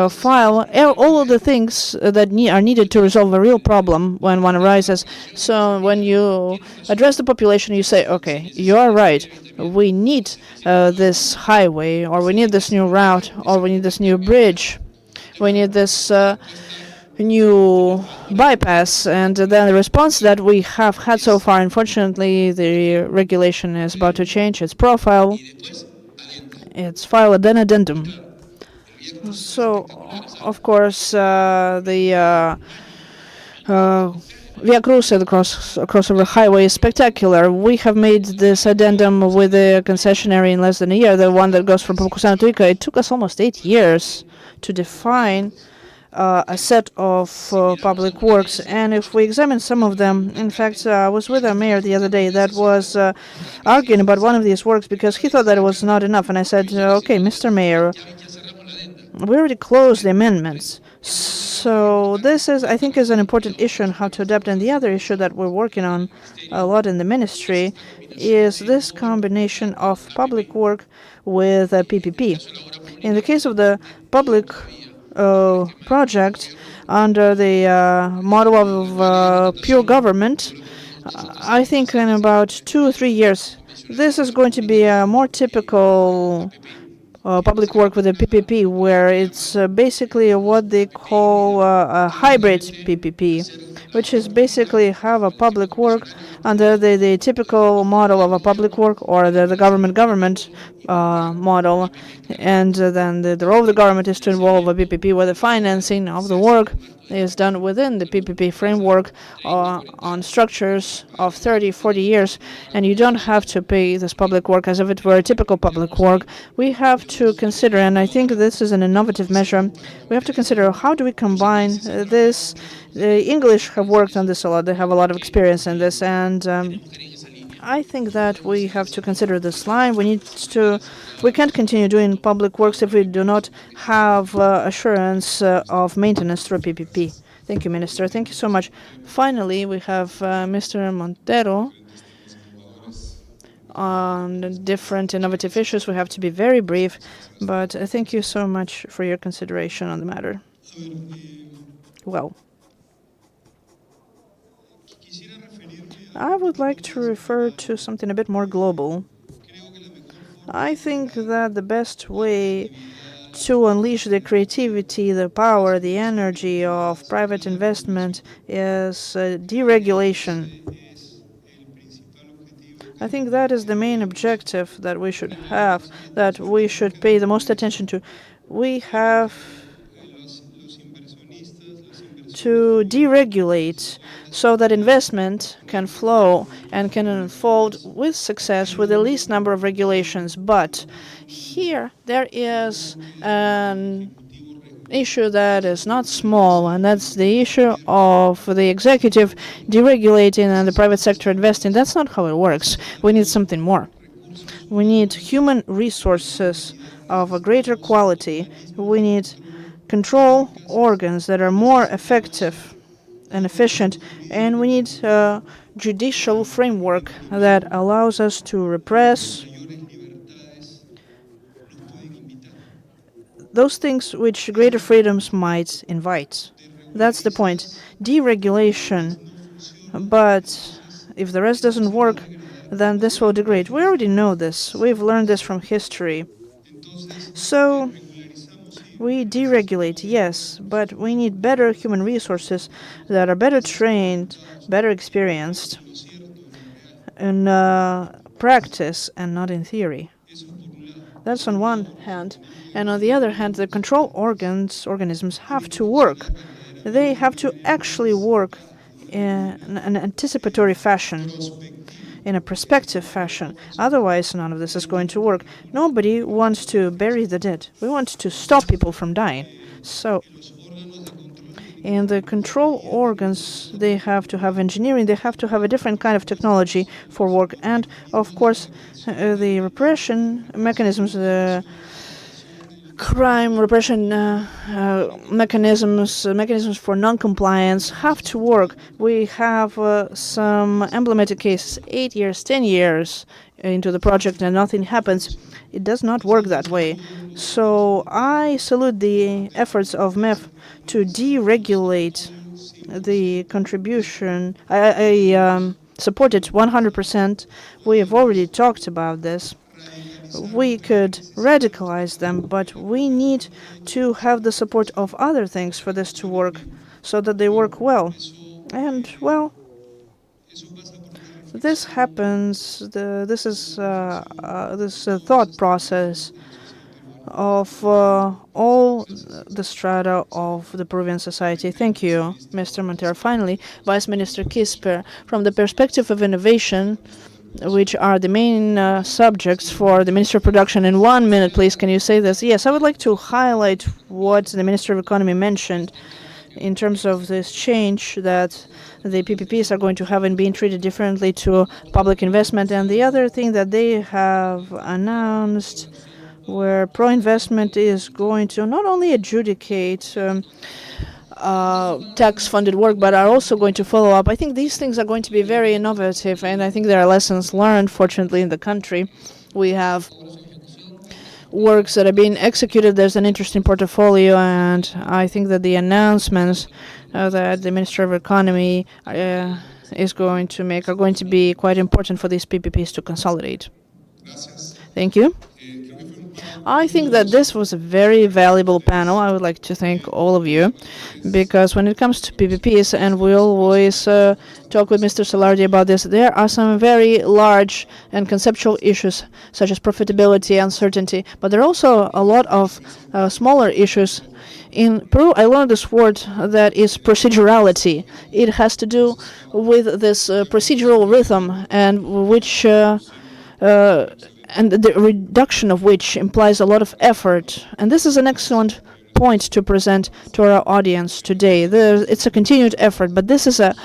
file, all of the things that are needed to resolve a real problem when one arises. So when you address the population, you say, okay, you are right. We need this highway, or we need this new route, or we need this new bridge. We need this new bypass. And then the response that we have had so far, unfortunately, the regulation is about to change its profile, its file, and then addendum. So, of course, the Via Crucis, the crossover highway, is spectacular. We have made this addendum with the concessionary in less than a year, the one that goes from Pocosano to Ica. It took us almost 8 years to define a set of public works. And if we examine some of them, in fact, I was with a mayor the other day that was arguing about one of these works because he thought that it was not enough. And I said, okay, Mr. Mayor, we already closed the amendments. So this is, I think, is an important issue on how to adapt. And the other issue that we're working on a lot in the ministry is this combination of public work with PPP. In the case of the public project, under the model of pure government, I think in about 2 or 3 years, this is going to be a more typical public work with a PPP, where it's basically what they call a hybrid PPP, which is basically have a public work under the typical model of a public work, or the government model, and then the role of the government is to involve a PPP where the financing of the work is done within the PPP framework on structures of 30, 40 years, and you don't have to pay this public work as if it were a typical public work. We have to consider, and I think this is an innovative measure, we have to consider how do we combine this. The English have worked on this a lot. They have a lot of experience in this, and I think that we have to consider this line. We can't continue doing public works if we do not have assurance of maintenance through PPP. Thank you, Minister. Thank you so much. Finally, we have Mr. Montero on different innovative issues. We have to be very brief, but thank you so much for your consideration on the matter. Well, I would like to refer to something a bit more global. I think that the best way to unleash the creativity, the power, the energy of private investment is deregulation. I think that is the main objective that we should have, that we should pay the most attention to. We have to deregulate so that investment can flow and can unfold with success with the least number of regulations. But here there is an issue that is not small, and that's the issue of the executive deregulating and the private sector investing. That's not how it works. We need something more. We need human resources of a greater quality. We need control organs that are more effective and efficient, and we need a judicial framework that allows us to repress those things which greater freedoms might invite. That's the point. Deregulation. But if the rest doesn't work, then this will degrade. We already know this. We've learned this from history. So we deregulate, yes, but we need better human resources that are better trained, better experienced in practice and not in theory. That's on one hand. And on the other hand, the control organisms have to work. They have to actually work in an anticipatory fashion, in a prospective fashion. Otherwise, none of this is going to work. Nobody wants to bury the dead. We want to stop people from dying. So, in the control organs, they have to have engineering. They have to have a different kind of technology for work. And, of course, the repression mechanisms, the crime repression mechanisms for non-compliance have to work. We have some emblematic cases, 8 years, 10 years into the project and nothing happens. It does not work that way. So I salute the efforts of MEF to deregulate the contribution. I support it 100%. We have already talked about this. We could radicalize them, but we need to have the support of other things for this to work, so that they work well. And, well, this happens, this thought process of all the strata of the Peruvian society. Thank you, Mr. Montero. Finally, Vice Minister Quispe, from the perspective of innovation, which are the main subjects for the Minister of Production. In 1 minute, please, can you say this? Yes, I would like to highlight what the Minister of Economy mentioned in terms of this change that the PPPs are going to have in being treated differently to public investment. And the other thing that they have announced, where ProInvestment is going to not only adjudicate tax-funded work, but are also going to follow up. I think these things are going to be very innovative, and I think there are lessons learned, fortunately, in the country. We have works that are being executed. There's an interesting portfolio, and I think that the announcements that the Minister of Economy is going to make are going to be quite important for these PPPs to consolidate. Thank you. I think that this was a very valuable panel. I would like to thank all of you, because when it comes to PPPs, and we always talk with Mr. Salardi about this, there are some very large and conceptual issues, such as profitability, uncertainty, but there are also a lot of smaller issues. In Peru, I learned this word that is procedurality. It has to do with this procedural rhythm, and which and the reduction of which implies a lot of effort. And this is an excellent point to present to our audience today. It's a continued effort, but this is a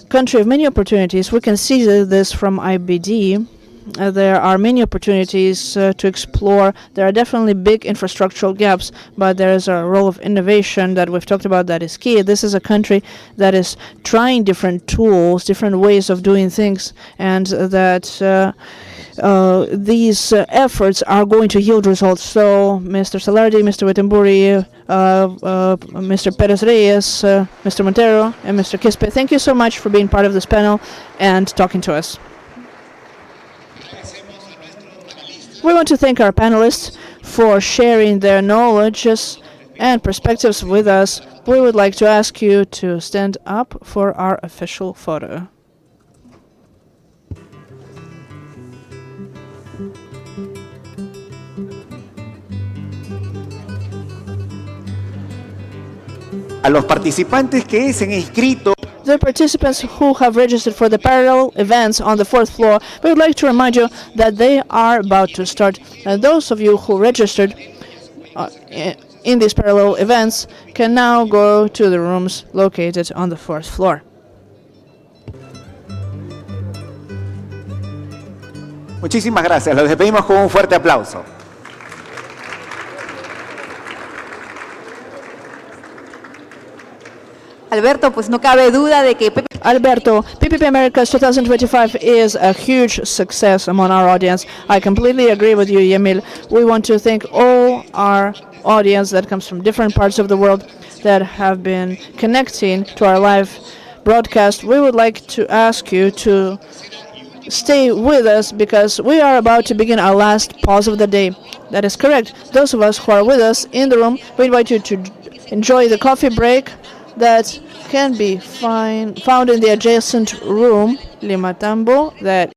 country of many opportunities. We can see this from IBD. There are many opportunities to explore. There are definitely big infrastructural gaps, but there is a role of innovation that we've talked about that is key. This is a country that is trying different tools, different ways of doing things, and that these efforts are going to yield results. So, Mr. Salardi, Mr. Wittenbury, Mr. Perez Reyes, Mr. Montero, and Mr. Quispe, thank you so much for being part of this panel and talking to us. We want to thank our panelists for sharing their knowledges and perspectives with us. We would like to ask you to stand up for our official photo. A los participantes que se han inscrito. The participants who have registered for the parallel events on the 4th floor, we would like to remind you that they are about to start. And those of you who registered in these parallel events can now go to the rooms located on the 4th floor. Muchísimas gracias. Los despedimos con un fuerte aplauso. Alberto, pues no cabe duda de que Alberto, PPP Americas 2025 is a huge success among our audience. I completely agree with you, Yemil. We want to thank all our audience that comes from different parts of the world that have been connecting to our live broadcast. We would like to ask you to stay with us, because we are about to begin our last pause of the day. That is correct. Those of us who are with us in the room, we invite you to enjoy the coffee break that can be found in the adjacent room, Lima Tambo, that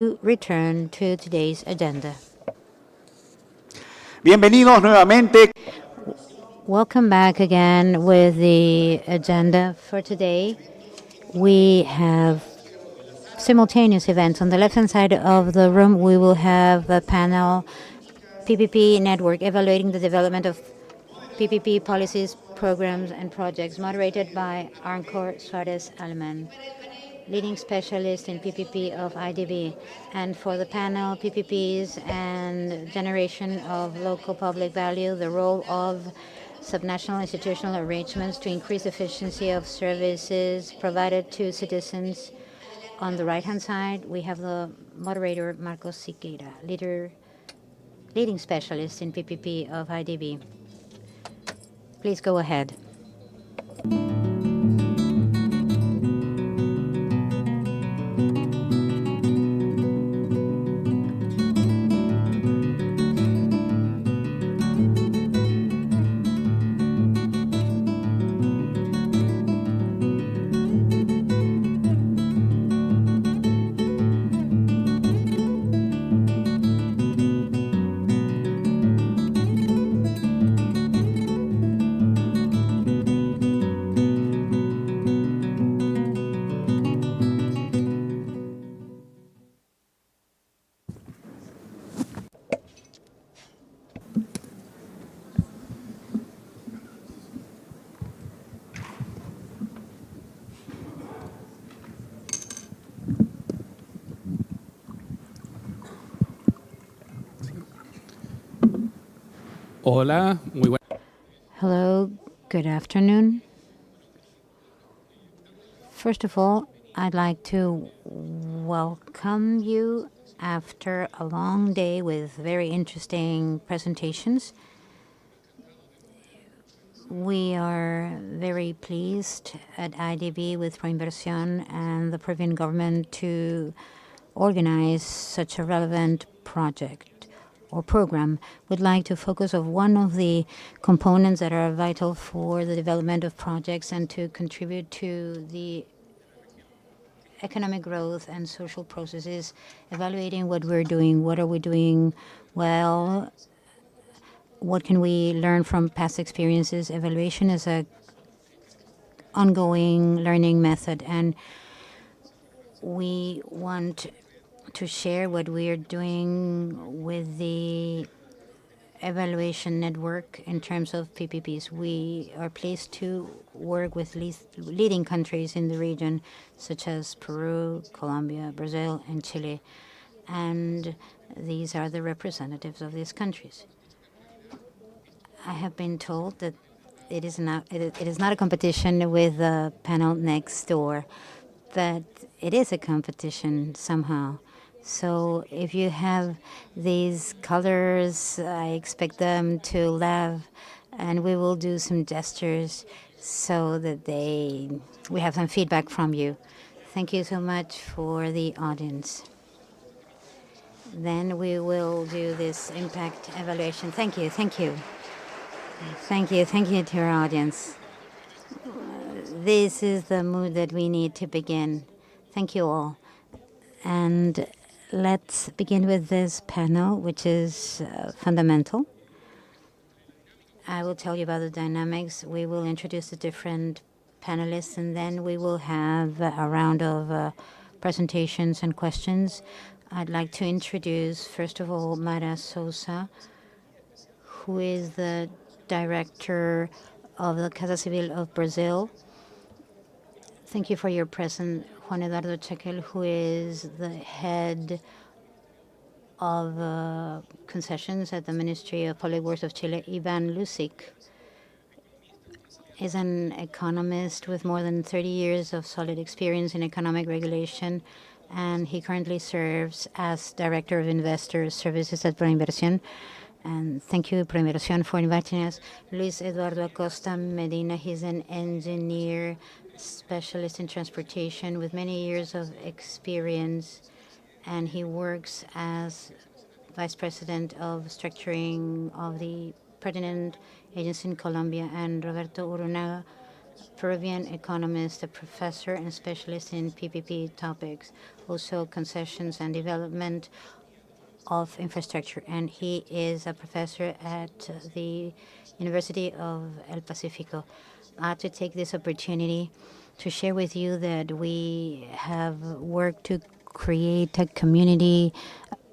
Return to today's agenda. Bienvenidos nuevamente. Welcome back again with the agenda for today. We have simultaneous events. On the left-hand side of the room, we will have a panel, PPP Network, evaluating the development of PPP policies, programs, and projects, moderated by Arncor Suarez Aleman, leading specialist in PPP of IDB. And for the panel, PPPs and generation of local public value, the role of subnational institutional arrangements to increase efficiency of services provided to citizens. On the right-hand side, we have the moderator, Marcos Siqueira, leading specialist in PPP of IDB. Please go ahead. Hola, muy buenas. Hello, good afternoon. First of all, I'd like to welcome you after a long day with very interesting presentations. We are very pleased at IDB with ProInversión and the Peruvian government to organize such a relevant project or program. We'd like to focus on one of the components that are vital for the development of projects and to contribute to the economic growth and social processes, evaluating what we're doing, what are we doing well, what can we learn from past experiences. Evaluation is an ongoing learning method, and we want to share what we are doing with the evaluation network in terms of PPPs. We are pleased to work with leading countries in the region, such as Peru, Colombia, Brazil, and Chile, and these are the representatives of these countries. I have been told that it is not a competition with the panel next door, but it is a competition somehow. So if you have these colors, I expect them to laugh, and we will do some gestures so that we have some feedback from you. Thank you so much for the audience. Then we will do this impact evaluation. Thank you, thank you. Thank you to our audience. This is the mood that we need to begin. Thank you all. And let's begin with this panel, which is fundamental. I will tell you about the dynamics. We will introduce the different panelists, and then we will have a round of presentations and questions. I'd like to introduce, first of all, Mara Sousa, who is the director of the Casa Civil of Brazil. Thank you for your presence. Juan Eduardo Chequel, who is the head of concessions at the Ministry of Public Works of Chile. Ivan Lusic is an economist with more than 30 years of solid experience in economic regulation, and he currently serves as Director of Investor Services at ProInversión. And thank you, ProInversión, for inviting us. Luis Eduardo Acosta Medina, he's an engineer, specialist in transportation with many years of experience, and he works as Vice President of Structuring of the Pertinent Agency in Colombia. And Roberto Urunaga, Peruvian economist, a professor and specialist in PPP topics, also concessions and development of infrastructure, and he is a professor at the University of El Pacifico. I have to take this opportunity to share with you that we have worked to create a community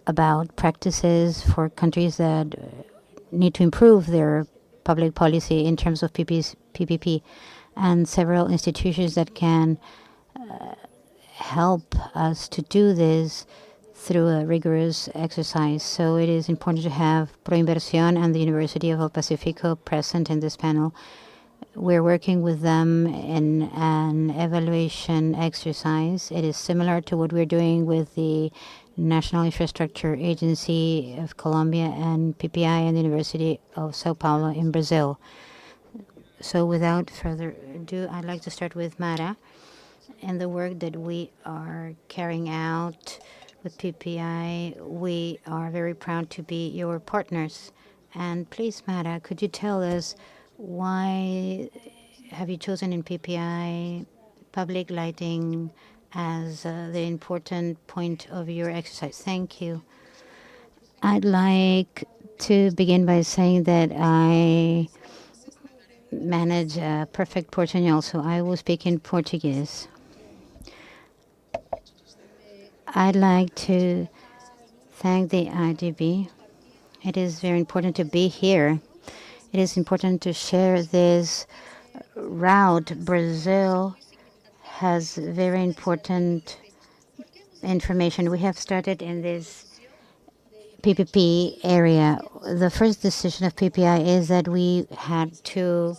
about practices for countries that need to improve their public policy in terms of PPP, and several institutions that can help us to do this through a rigorous exercise. So it is important to have ProInversión and the University of El Pacifico present in this panel. We're working with them in an evaluation exercise. It is similar to what we're doing with the National Infrastructure Agency of Colombia and PPI and the University of Sao Paulo in Brazil. So without further ado, I'd like to start with Mara and the work that we are carrying out with PPI. We are very proud to be your partners. And please, Mara, could you tell us why have you chosen in PPI public lighting as the important point of your exercise? Thank you. I'd like to begin by saying that I manage perfect Portuñol, so I will speak in Portuguese. I'd like to thank the IDB. It is very important to be here. It is important to share this route. Brazil has very important information. We have started in this PPP area. The first decision of PPI is that we had to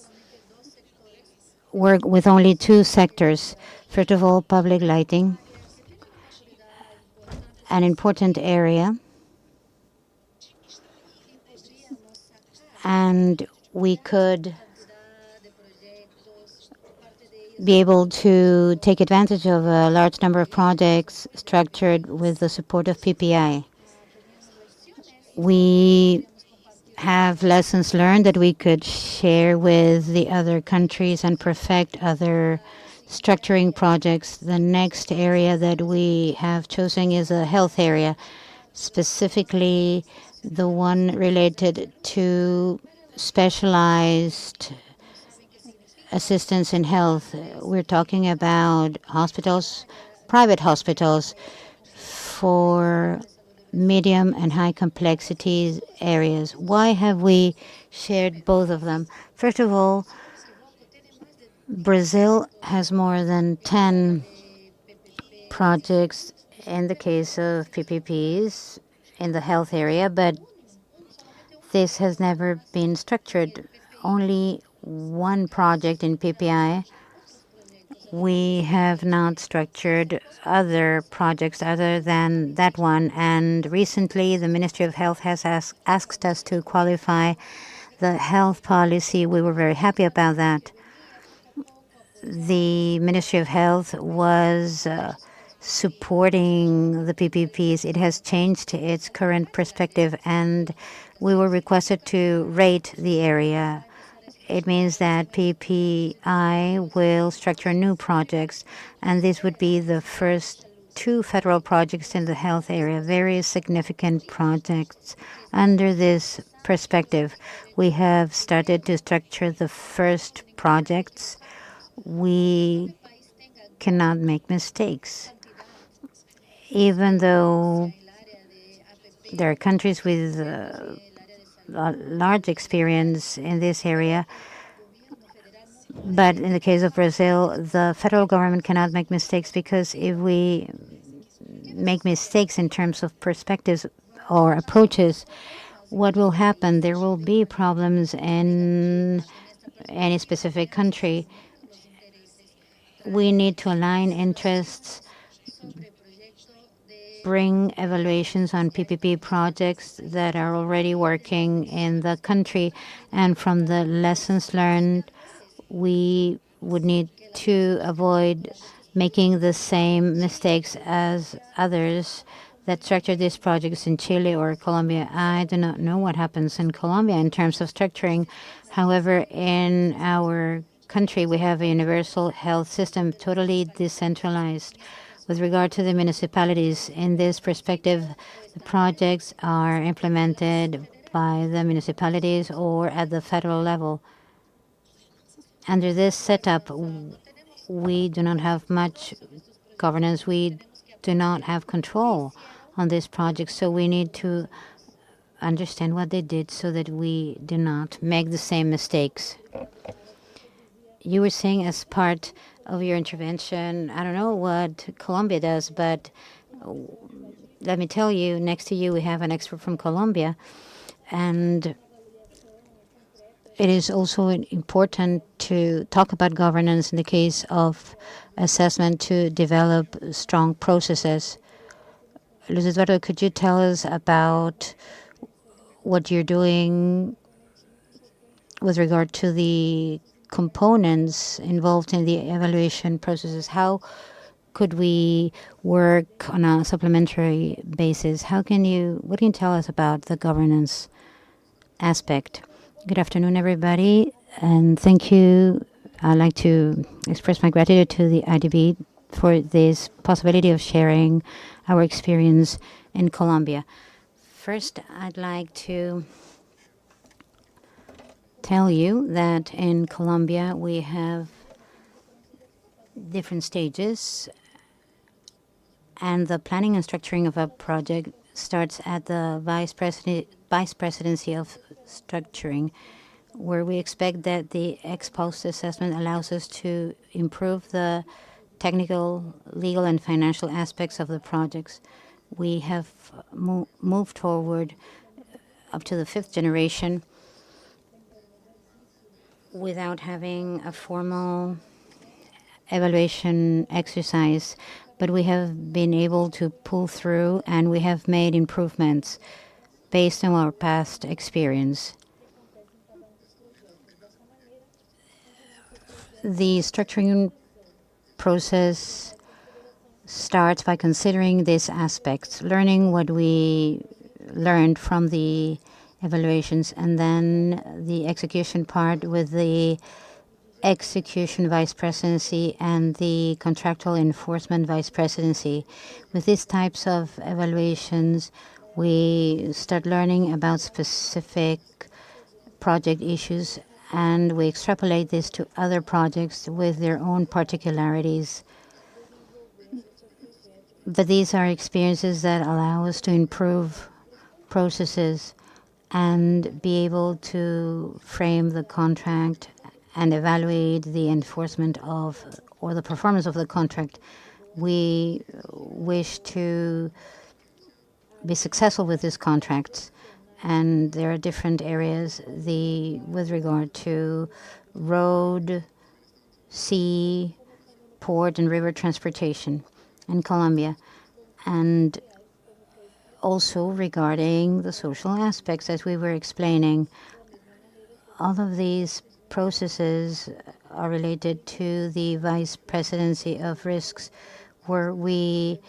work with only two sectors. First of all, public lighting, an important area, and we could be able to take advantage of a large number of projects structured with the support of PPI. We have lessons learned that we could share with the other countries and perfect other structuring projects. The next area that we have chosen is a health area, specifically the one related to specialized assistance in health. We're talking about hospitals, private hospitals for medium and high complexity areas. Why have we shared both of them? First of all, Brazil has more than 10 projects in the case of PPPs in the health area, but this has never been structured. Only one project in PPI. We have not structured other projects other than that one. And recently, the Ministry of Health has asked us to qualify the health policy. We were very happy about that. The Ministry of Health was supporting the PPPs. It has changed its current perspective, and we were requested to rate the area. It means that PPI will structure new projects, and this would be the first two federal projects in the health area, very significant projects. Under this perspective, we have started to structure the first projects. We cannot make mistakes. Even though there are countries with large experience in this area, but in the case of Brazil, the federal government cannot make mistakes, because if we make mistakes in terms of perspectives or approaches, what will happen? There will be problems in any specific country. We need to align interests, bring evaluations on PPP projects that are already working in the country, and from the lessons learned, we would need to avoid making the same mistakes as others that structure these projects in Chile or Colombia. I do not know what happens in Colombia in terms of structuring. However, in our country, we have a universal health system totally decentralized. With regard to the municipalities, in this perspective, the projects are implemented by the municipalities or at the federal level. Under this setup, we do not have much governance. We do not have control on this project, so we need to understand what they did so that we do not make the same mistakes. You were saying as part of your intervention, I don't know what Colombia does, but let me tell you, next to you we have an expert from Colombia, and it is also important to talk about governance in the case of assessment to develop strong processes. Luis Eduardo, could you tell us about what you're doing with regard to the components involved in the evaluation processes? How could we work on a supplementary basis? What can you tell us about the governance aspect? Good afternoon, everybody, and thank you. I'd like to express my gratitude to the IDB for this possibility of sharing our experience in Colombia. First, I'd like to tell you that in Colombia we have different stages, and the planning and structuring of a project starts at the vice presidency of structuring, where we expect that the ex post assessment allows us to improve the technical, legal, and financial aspects of the projects. We have moved forward up to the 5th generation without having a formal evaluation exercise, but we have been able to pull through, and we have made improvements based on our past experience. The structuring process starts by considering these aspects, learning what we learned from the evaluations, and then the execution part with the execution vice presidency and the contractual enforcement vice presidency. With these types of evaluations, we start learning about specific project issues, and we extrapolate this to other projects with their own particularities. But these are experiences that allow us to improve processes and be able to frame the contract and evaluate the enforcement of or the performance of the contract. We wish to be successful with these contracts, and there are different areas with regard to road, sea, port, and river transportation in Colombia, and also regarding the social aspects, as we were explaining. All of these processes are related to the vice presidency of risks, where we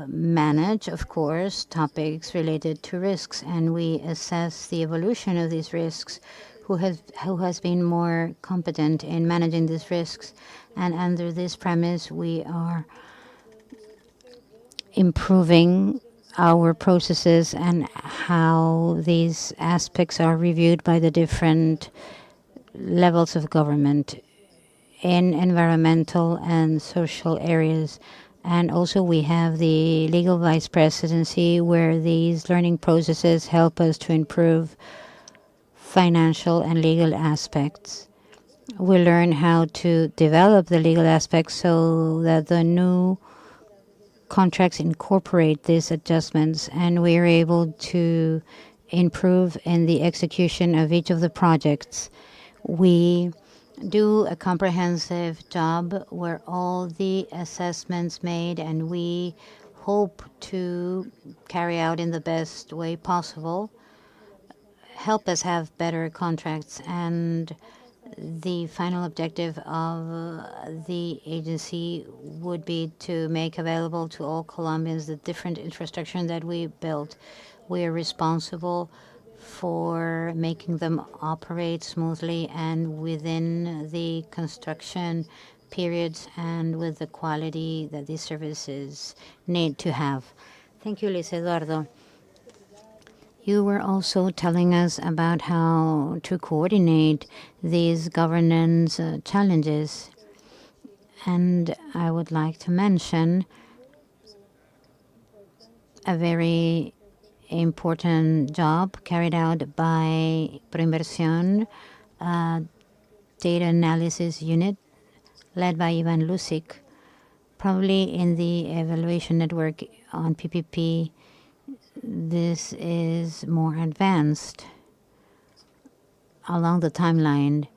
manage, of course, topics related to risks, and we assess the evolution of these risks, who has been more competent in managing these risks. And under this premise, we are improving our processes and how these aspects are reviewed by the different levels of government in environmental and social areas. And also we have the legal vice presidency, where these learning processes help us to improve financial and legal aspects. We learn how to develop the legal aspects so that the new contracts incorporate these adjustments, and we are able to improve in the execution of each of the projects. We do a comprehensive job where all the assessments made, and we hope to carry out in the best way possible, help us have better contracts. And the final objective of the agency would be to make available to all Colombians the different infrastructure that we built. We are responsible for making them operate smoothly and within the construction periods and with the quality that these services need to have. Thank you, Luis Eduardo. You were also telling us about how to coordinate these governance challenges. And I would like to mention a very important job carried out by ProInversión, data analysis unit led by Ivan Lusic. Probably in the evaluation network on PPP, this is more advanced along the timeline.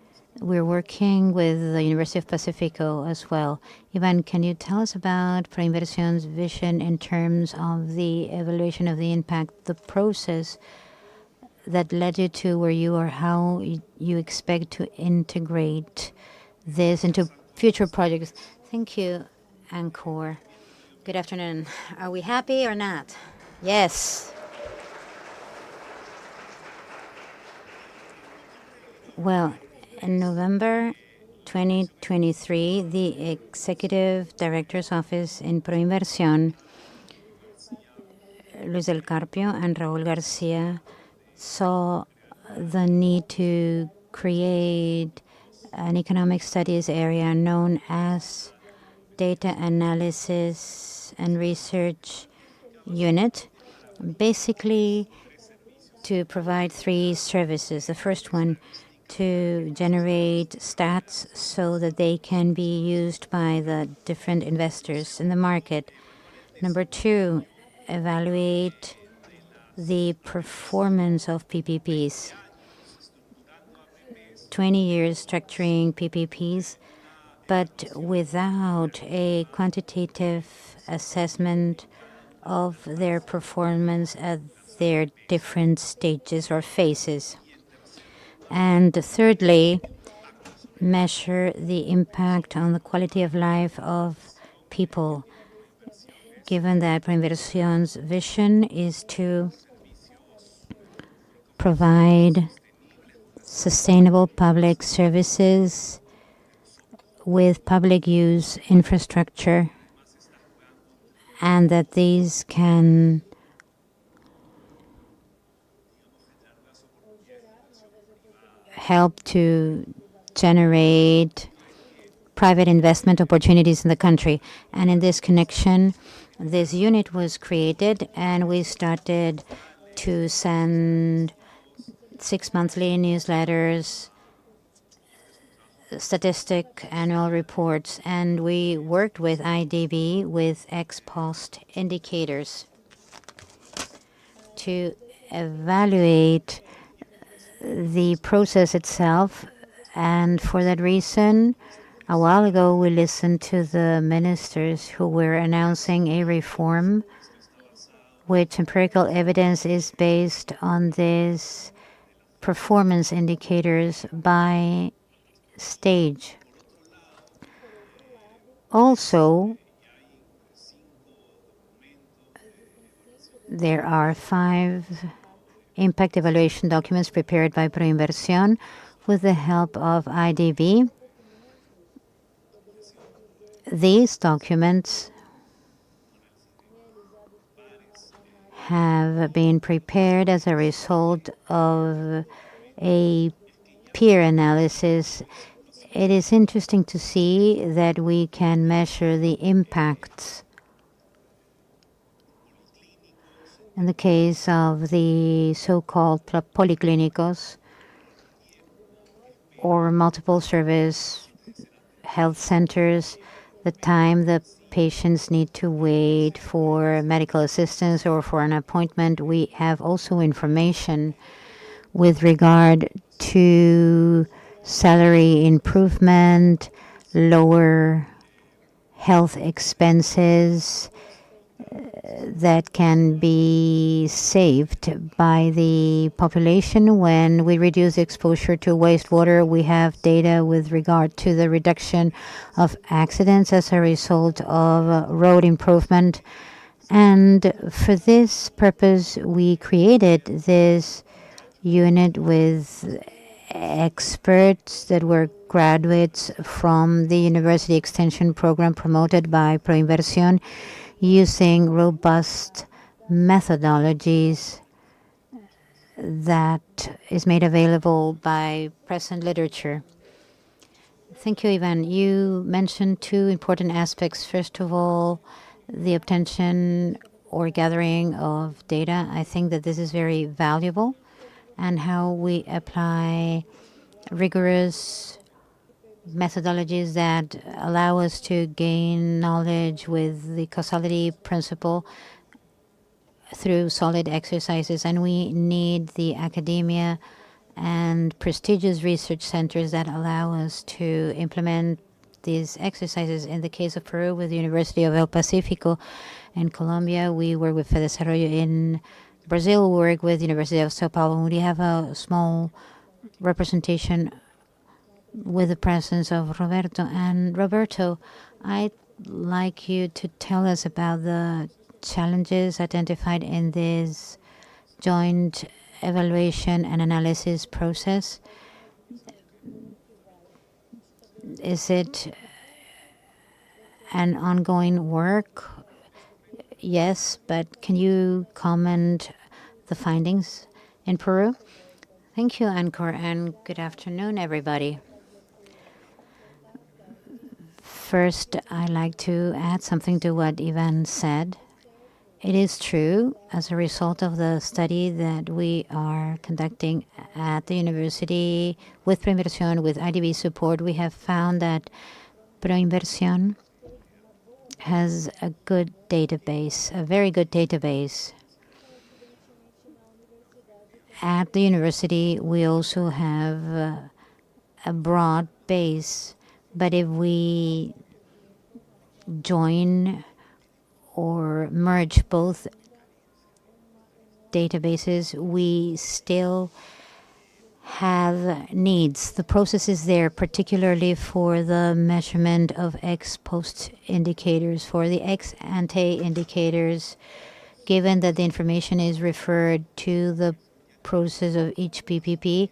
We're working with the University of Pacifico as well. Ivan, can you tell us about ProInversión's vision in terms of the evaluation of the impact, the process that led you to where you are, how you expect to integrate this into future projects? Thank you, Anchor. Good afternoon. Are we happy or not? Yes. Well, in November 2023, the Executive Director's Office in ProInversión, Luis del Carpio and Raúl García, saw the need to create an economic studies area known as Data Analysis and Research Unit, basically to provide 3 services. The first one, to generate stats so that they can be used by the different investors in the market. Number 2, evaluate the performance of PPPs. 20 years structuring PPPs, but without a quantitative assessment of their performance at their different stages or phases. And thirdly, measure the impact on the quality of life of people, given that ProInversión's vision is to provide sustainable public services with public use infrastructure, and that these can help to generate private investment opportunities in the country. And in this connection, this unit was created, and we started to send 6 monthly newsletters, statistic annual reports, and we worked with IDB with ex post indicators to evaluate the process itself. And for that reason, a while ago, we listened to the ministers who were announcing a reform which empirical evidence is based on these performance indicators by stage. Also, there are 5 impact evaluation documents prepared by ProInversión with the help of IDB. These documents have been prepared as a result of a peer analysis. It is interesting to see that we can measure the impacts in the case of the so-called policlínicos or multiple service health centers, the time the patients need to wait for medical assistance or for an appointment. We have also information with regard to salary improvement, lower health expenses that can be saved by the population when we reduce exposure to wastewater. We have data with regard to the reduction of accidents as a result of road improvement. And for this purpose, we created this unit with experts that were graduates from the university extension program promoted by ProInversión, using robust methodologies that is made available by present literature. Thank you, Ivan. You mentioned two important aspects. First of all, the obtention or gathering of data. I think that this is very valuable, and how we apply rigorous methodologies that allow us to gain knowledge with the causality principle through solid exercises. And we need the academia and prestigious research centers that allow us to implement these exercises. In the case of Peru, with the University of El Pacifico. In Colombia, we work with FEDESarrollo. In Brazil, we work with the University of Sao Paulo. We have a small representation with the presence of Roberto. And Roberto, I'd like you to tell us about the challenges identified in this joint evaluation and analysis process. Is it an ongoing work? Yes, but can you comment the findings in Peru? Thank you, Anchor, and good afternoon, everybody. First, I'd like to add something to what Ivan said. It is true, as a result of the study that we are conducting at the university with ProInversión, with IDB support, we have found that ProInversión has a good database, a very good database. At the university, we also have a broad base, but if we join or merge both databases, we still have needs. The process is there, particularly for the measurement of ex post indicators. For the ex ante indicators, given that the information is referred to the process of each PPP,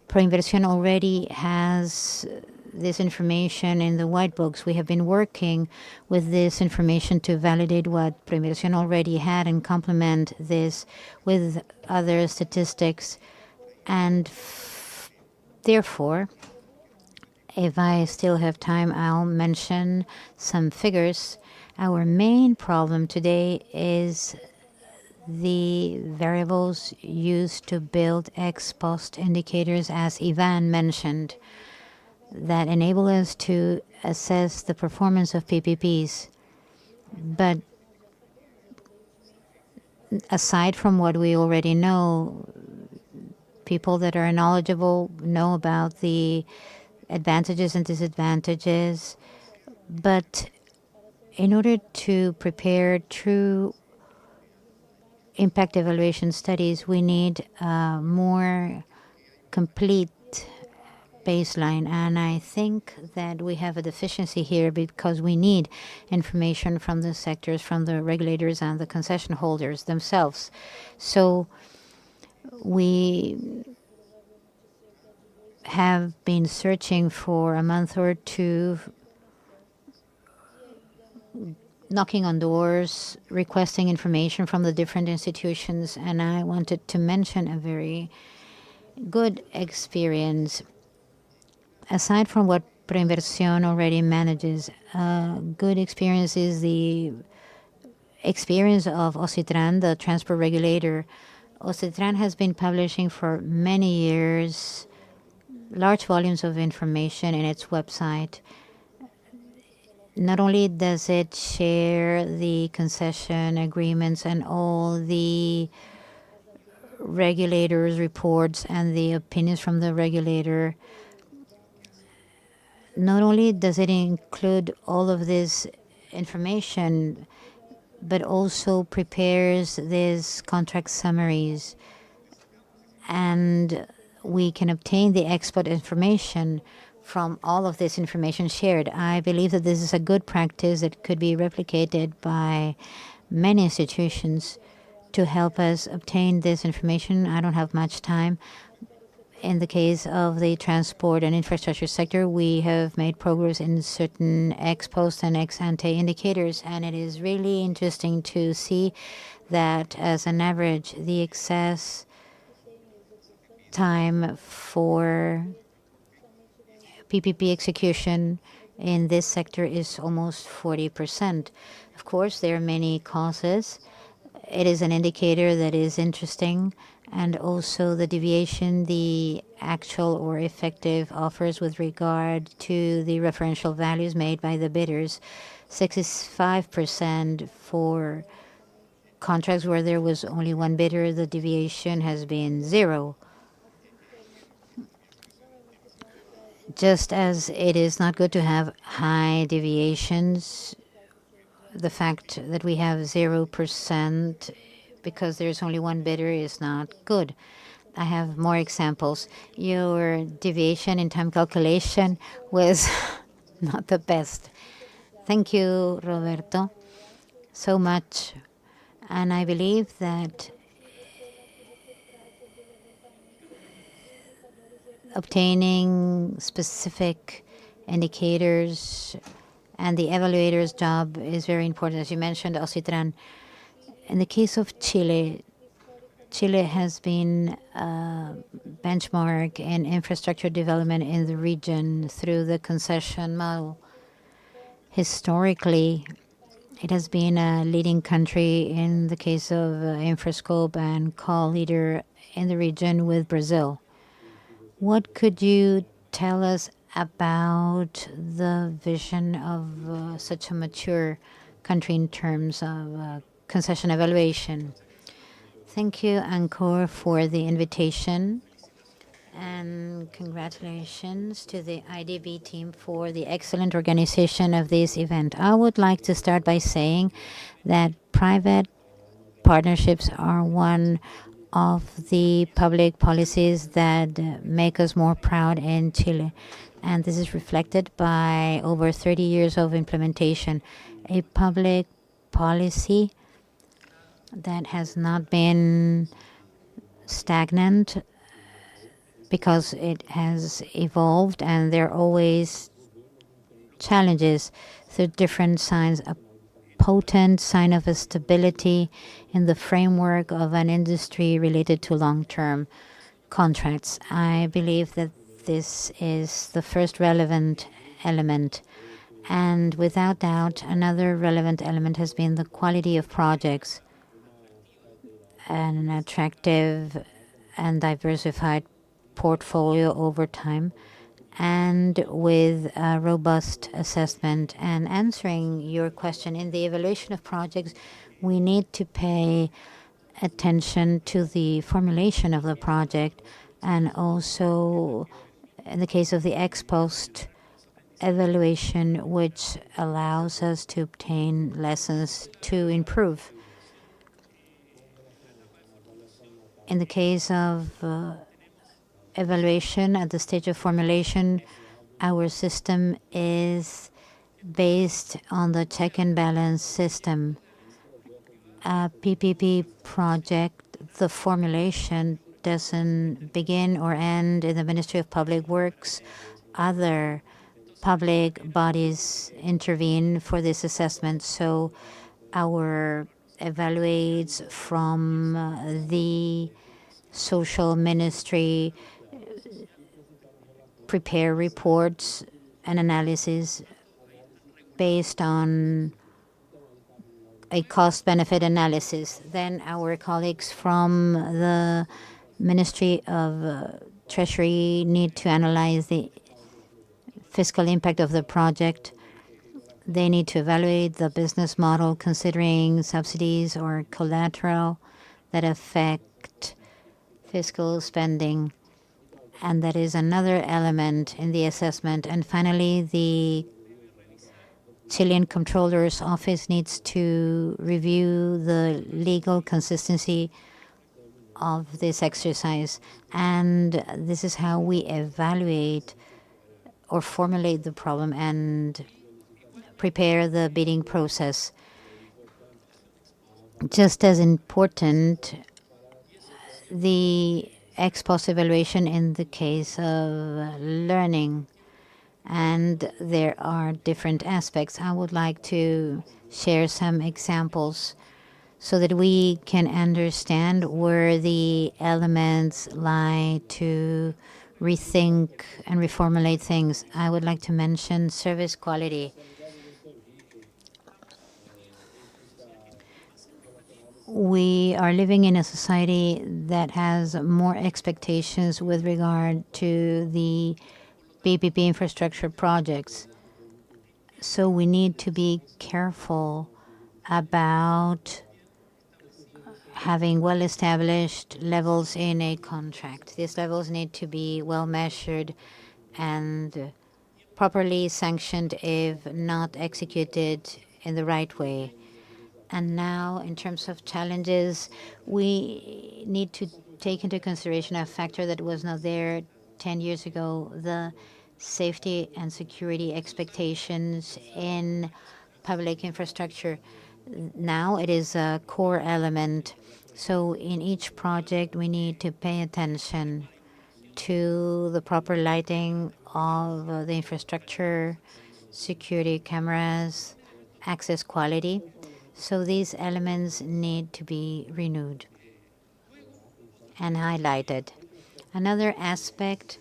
ProInversión already has this information in the white books. We have been working with this information to validate what ProInversión already had and complement this with other statistics. And therefore, if I still have time, I'll mention some figures. Our main problem today is the variables used to build ex post indicators, as Ivan mentioned, that enable us to assess the performance of PPPs. But aside from what we already know, people that are knowledgeable know about the advantages and disadvantages. But in order to prepare true impact evaluation studies, we need a more complete baseline. And I think that we have a deficiency here because we need information from the sectors, from the regulators and the concession holders themselves. So we have been searching for a month or two, knocking on doors, requesting information from the different institutions, and I wanted to mention a very good experience. Aside from what ProInversión already manages, good experience is the experience of OCITRAN, the transport regulator. OCITRAN has been publishing for many years large volumes of information in its website. Not only does it share the concession agreements and all the regulators' reports and the opinions from the regulator, not only does it include all of this information, but also prepares these contract summaries. And we can obtain the export information from all of this information shared. I believe that this is a good practice that could be replicated by many institutions to help us obtain this information. I don't have much time. In the case of the transport and infrastructure sector, we have made progress in certain ex post and ex ante indicators, and it is really interesting to see that as an average, the excess time for PPP execution in this sector is almost 40%. Of course, there are many causes. It is an indicator that is interesting, and also the deviation, the actual or effective offers with regard to the referential values made by the bidders. 65% for contracts where there was only one bidder, the deviation has been 0. Just as it is not good to have high deviations, the fact that we have 0% because there's only one bidder is not good. I have more examples. Your deviation in time calculation was not the best. Thank you, Roberto, so much. And I believe that obtaining specific indicators and the evaluator's job is very important. As you mentioned, Ocitran, in the case of Chile, Chile has been a benchmark in infrastructure development in the region through the concession model. Historically, it has been a leading country in the case of Infrascope and co-leader in the region with Brazil. What could you tell us about the vision of such a mature country in terms of concession evaluation? Thank you, Anchor, for the invitation. And congratulations to the IDB team for the excellent organization of this event. I would like to start by saying that private partnerships are one of the public policies that make us more proud in Chile. And this is reflected by over 30 years of implementation. A public policy that has not been stagnant because it has evolved, and there are always challenges through different signs. A potent sign of a stability in the framework of an industry related to long-term contracts. I believe that this is the first relevant element. And without doubt, another relevant element has been the quality of projects. An attractive and diversified portfolio over time, and with a robust assessment. And answering your question, in the evaluation of projects, we need to pay attention to the formulation of the project, and also in the case of the ex post evaluation, which allows us to obtain lessons to improve. In the case of evaluation at the stage of formulation, our system is based on the check and balance system. A PPP project, the formulation doesn't begin or end in the Ministry of Public Works. Other public bodies intervene for this assessment. So our evaluates from the social ministry prepare reports and analysis based on a cost-benefit analysis. Then our colleagues from the Ministry of Treasury need to analyze the fiscal impact of the project. They need to evaluate the business model considering subsidies or collateral that affect fiscal spending. And that is another element in the assessment. And finally, the Chilean Comptroller's Office needs to review the legal consistency of this exercise. And this is how we evaluate or formulate the problem and prepare the bidding process. Just as important, the ex post evaluation in the case of learning. And there are different aspects. I would like to share some examples so that we can understand where the elements lie to rethink and reformulate things. I would like to mention service quality. We are living in a society that has more expectations with regard to the PPP infrastructure projects. So we need to be careful about having well-established levels in a contract. These levels need to be well measured and properly sanctioned if not executed in the right way. And now, in terms of challenges, we need to take into consideration a factor that was not there 10 years ago, the safety and security expectations in public infrastructure. Now it is a core element. So in each project, we need to pay attention to the proper lighting of the infrastructure, security cameras, access quality. So these elements need to be renewed and highlighted. Another aspect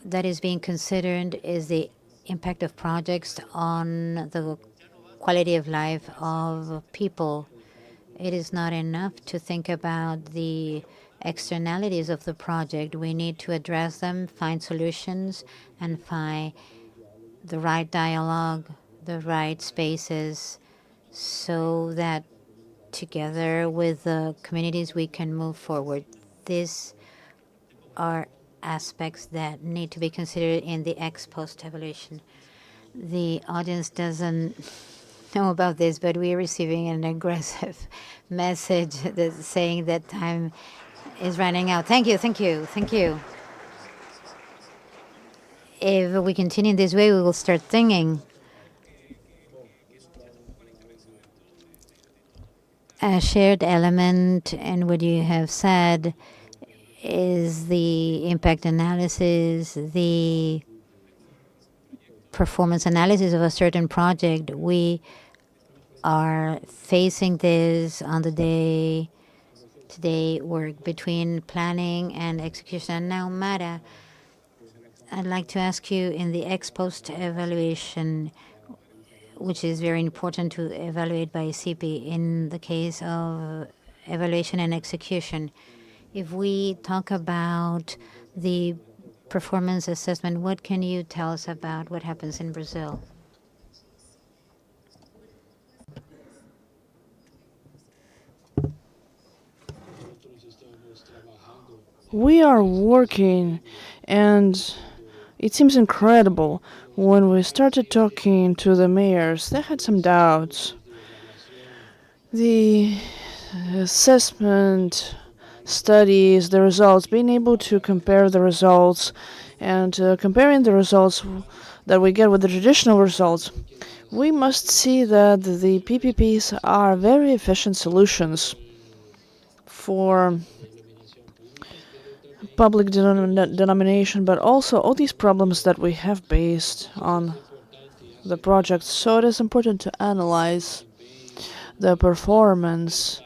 that is being considered is the impact of projects on the quality of life of people. It is not enough to think about the externalities of the project. We need to address them, find solutions, and find the right dialogue, the right spaces, so that together with the communities we can move forward. These are aspects that need to be considered in the ex post evaluation. The audience doesn't know about this, but we're receiving an aggressive message that's saying that time is running out. Thank you, thank you, thank you. If we continue this way, we will start thinking. A shared element in what you have said is the impact analysis, the performance analysis of a certain project. We are facing this on the day-to-day work between planning and execution. Now, Mara, I'd like to ask you in the ex post evaluation, which is very important to evaluate by CP in the case of evaluation and execution. If we talk about the performance assessment, what can you tell us about what happens in Brazil? We are working, and it seems incredible. When we started talking to the mayors, they had some doubts. The assessment studies, the results, being able to compare the results and comparing the results that we get with the traditional results, we must see that the PPPs are very efficient solutions for public denomination, but also all these problems that we have based on the project. So it is important to analyze the performance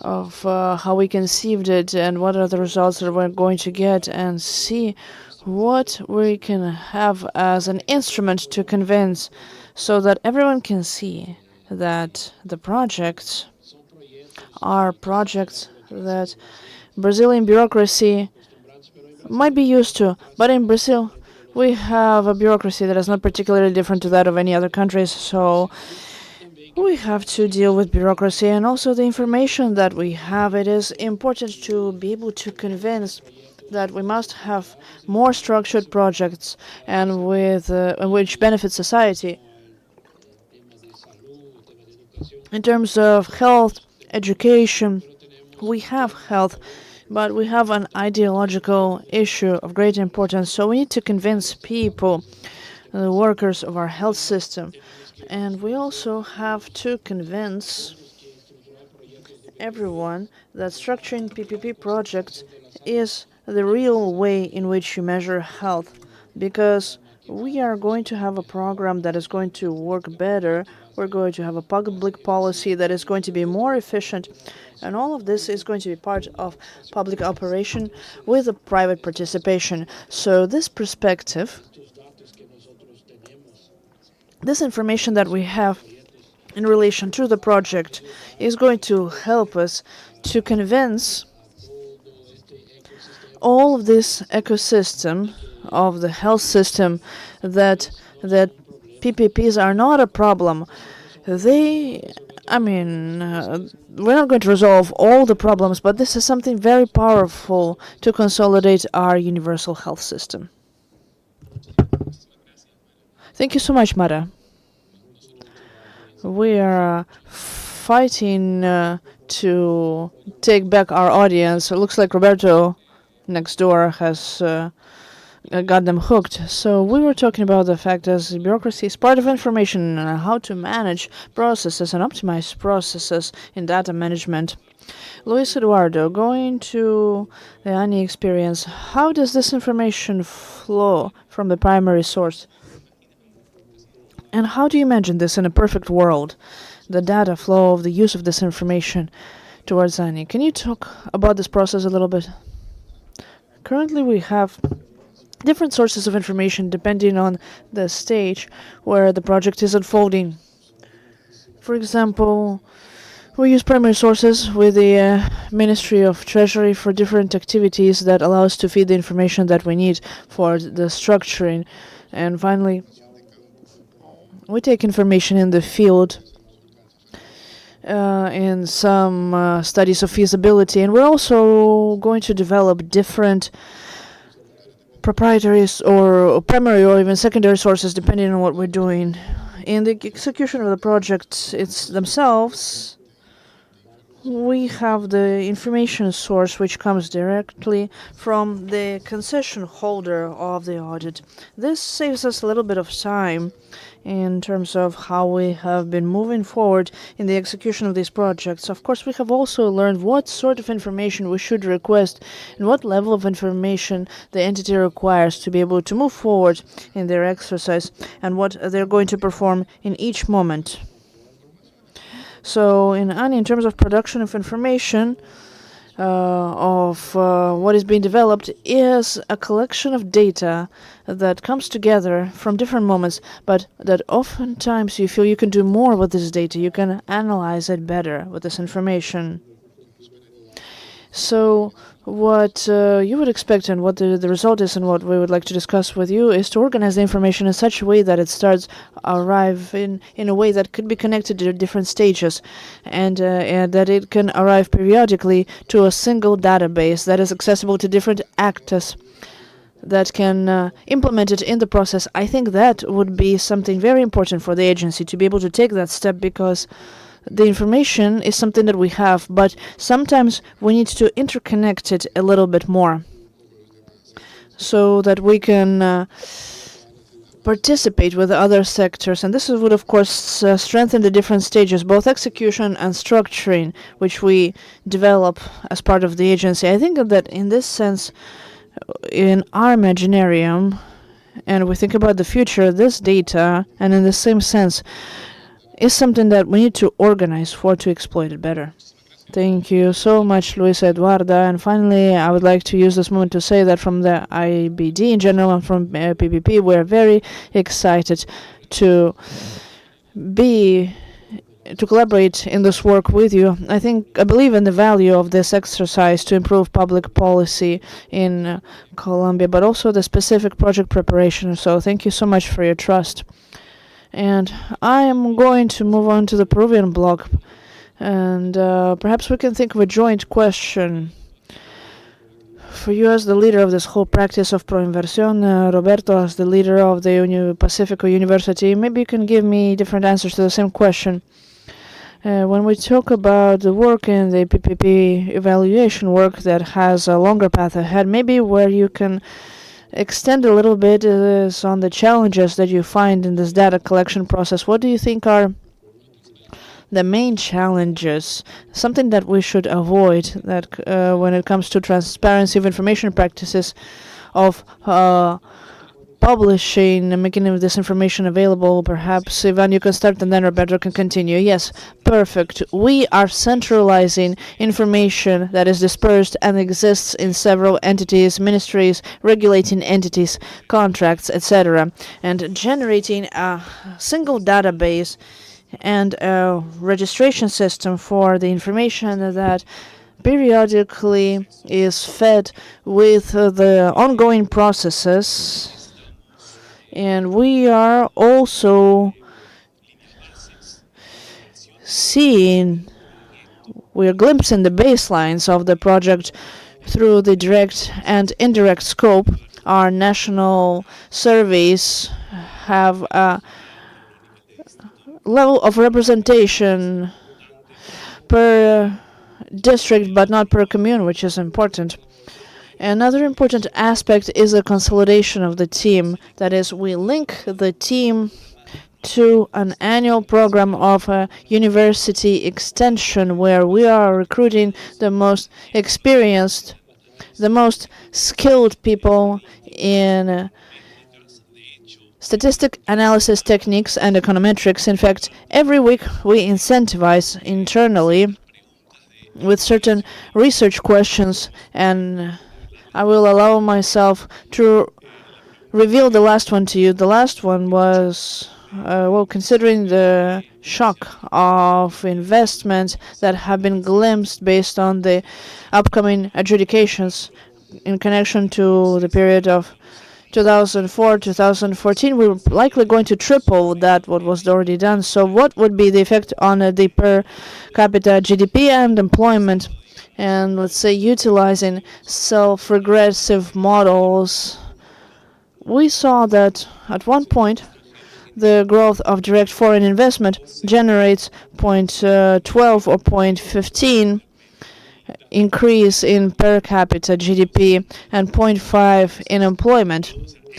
of how we conceived it and what are the results that we're going to get, and see what we can have as an instrument to convince, so that everyone can see that the projects are projects that Brazilian bureaucracy might be used to. But in Brazil, we have a bureaucracy that is not particularly different to that of any other countries, so we have to deal with bureaucracy and also the information that we have. It is important to be able to convince that we must have more structured projects and with which benefit society. In terms of health, education, we have health, but we have an ideological issue of great importance. So we need to convince people, the workers of our health system, And we also have to convince everyone that structuring PPP projects is the real way in which you measure health, because we are going to have a program that is going to work better. We're going to have a public policy that is going to be more efficient, and all of this is going to be part of public operation with a private participation. So this perspective, this information that we have in relation to the project is going to help us to convince all of this ecosystem of the health system that PPPs are not a problem. We're not going to resolve all the problems, but this is something very powerful to consolidate our universal health system. Thank you so much, Mara. We are fighting to take back our audience. It looks like Roberto next door has got them hooked. So we were talking about the fact that bureaucracy is part of information and how to manage processes and optimize processes in data management. Luis Eduardo, going to the ANI experience, how does this information flow from the primary source? And how do you imagine this in a perfect world, the data flow of the use of this information towards ANI? Can you talk about this process a little bit? Currently, we have different sources of information depending on the stage where the project is unfolding. For example, we use primary sources with the Ministry of Treasury for different activities that allow us to feed the information that we need for the structuring. And finally, we take information in the field in some studies of feasibility, and we're also going to develop different proprietary or primary or even secondary sources depending on what we're doing. In the execution of the projects themselves, we have the information source which comes directly from the concession holder of the audit. This saves us a little bit of time in terms of how we have been moving forward in the execution of these projects. Of course, we have also learned what sort of information we should request and what level of information the entity requires to be able to move forward in their exercise and what they're going to perform in each moment. So in ANI, in terms of production of information, what is being developed is a collection of data that comes together from different moments, but that oftentimes you feel you can do more with this data. You can analyze it better with this information. So what you would expect and what the result is and what we would like to discuss with you is to organize the information in such a way that it starts arriving in a way that could be connected to different stages and that it can arrive periodically to a single database that is accessible to different actors that can implement it in the process. I think that would be something very important for the agency to be able to take that step, because the information is something that we have, but sometimes we need to interconnect it a little bit more so that we can participate with other sectors. And this would, of course, strengthen the different stages, both execution and structuring, which we develop as part of the agency. I think that in this sense, in our imaginarium, and we think about the future, this data, and in the same sense, is something that we need to organize for to exploit it better. Thank you so much, Luisa Eduarda. And finally, I would like to use this moment to say that from the IBD in general and from PPP, we're very excited to collaborate in this work with you. I believe in the value of this exercise to improve public policy in Colombia, but also the specific project preparation. So thank you so much for your trust. And I am going to move on to the Peruvian block, and perhaps we can think of a joint question for you as the leader of this whole practice of ProInversión, Roberto as the leader of the Pacifico University. Maybe you can give me different answers to the same question. When we talk about the work in the PPP evaluation work that has a longer path ahead, maybe where you can extend a little bit is on the challenges that you find in this data collection process. What do you think are the main challenges, something that we should avoid that when it comes to transparency of information practices, of publishing and making this information available? Perhaps, Ivan, you can start and then Roberto can continue. Yes, perfect. We are centralizing information that is dispersed and exists in several entities, ministries, regulating entities, contracts, etc., and generating a single database and a registration system for the information that periodically is fed with the ongoing processes. And we are also we are glimpsing the baselines of the project through the direct and indirect scope. Our national surveys have a level of representation per district, but not per commune, which is important. Another important aspect is the consolidation of the team. That is, we link the team to an annual program of university extension where we are recruiting the most experienced, the most skilled people in statistic analysis techniques and econometrics. In fact, every week we incentivize internally with certain research questions, and I will allow myself to reveal the last one to you. The last one was, considering the shock of investments that have been glimpsed based on the upcoming adjudications in connection to the period of 2004-2014, we were likely going to triple that what was already done. So what would be the effect on the per capita GDP and employment? And let's say utilizing self-regressive models, we saw that at one point the growth of direct foreign investment generates 0.12 or 0.15 increase in per capita GDP and 0.5 in employment.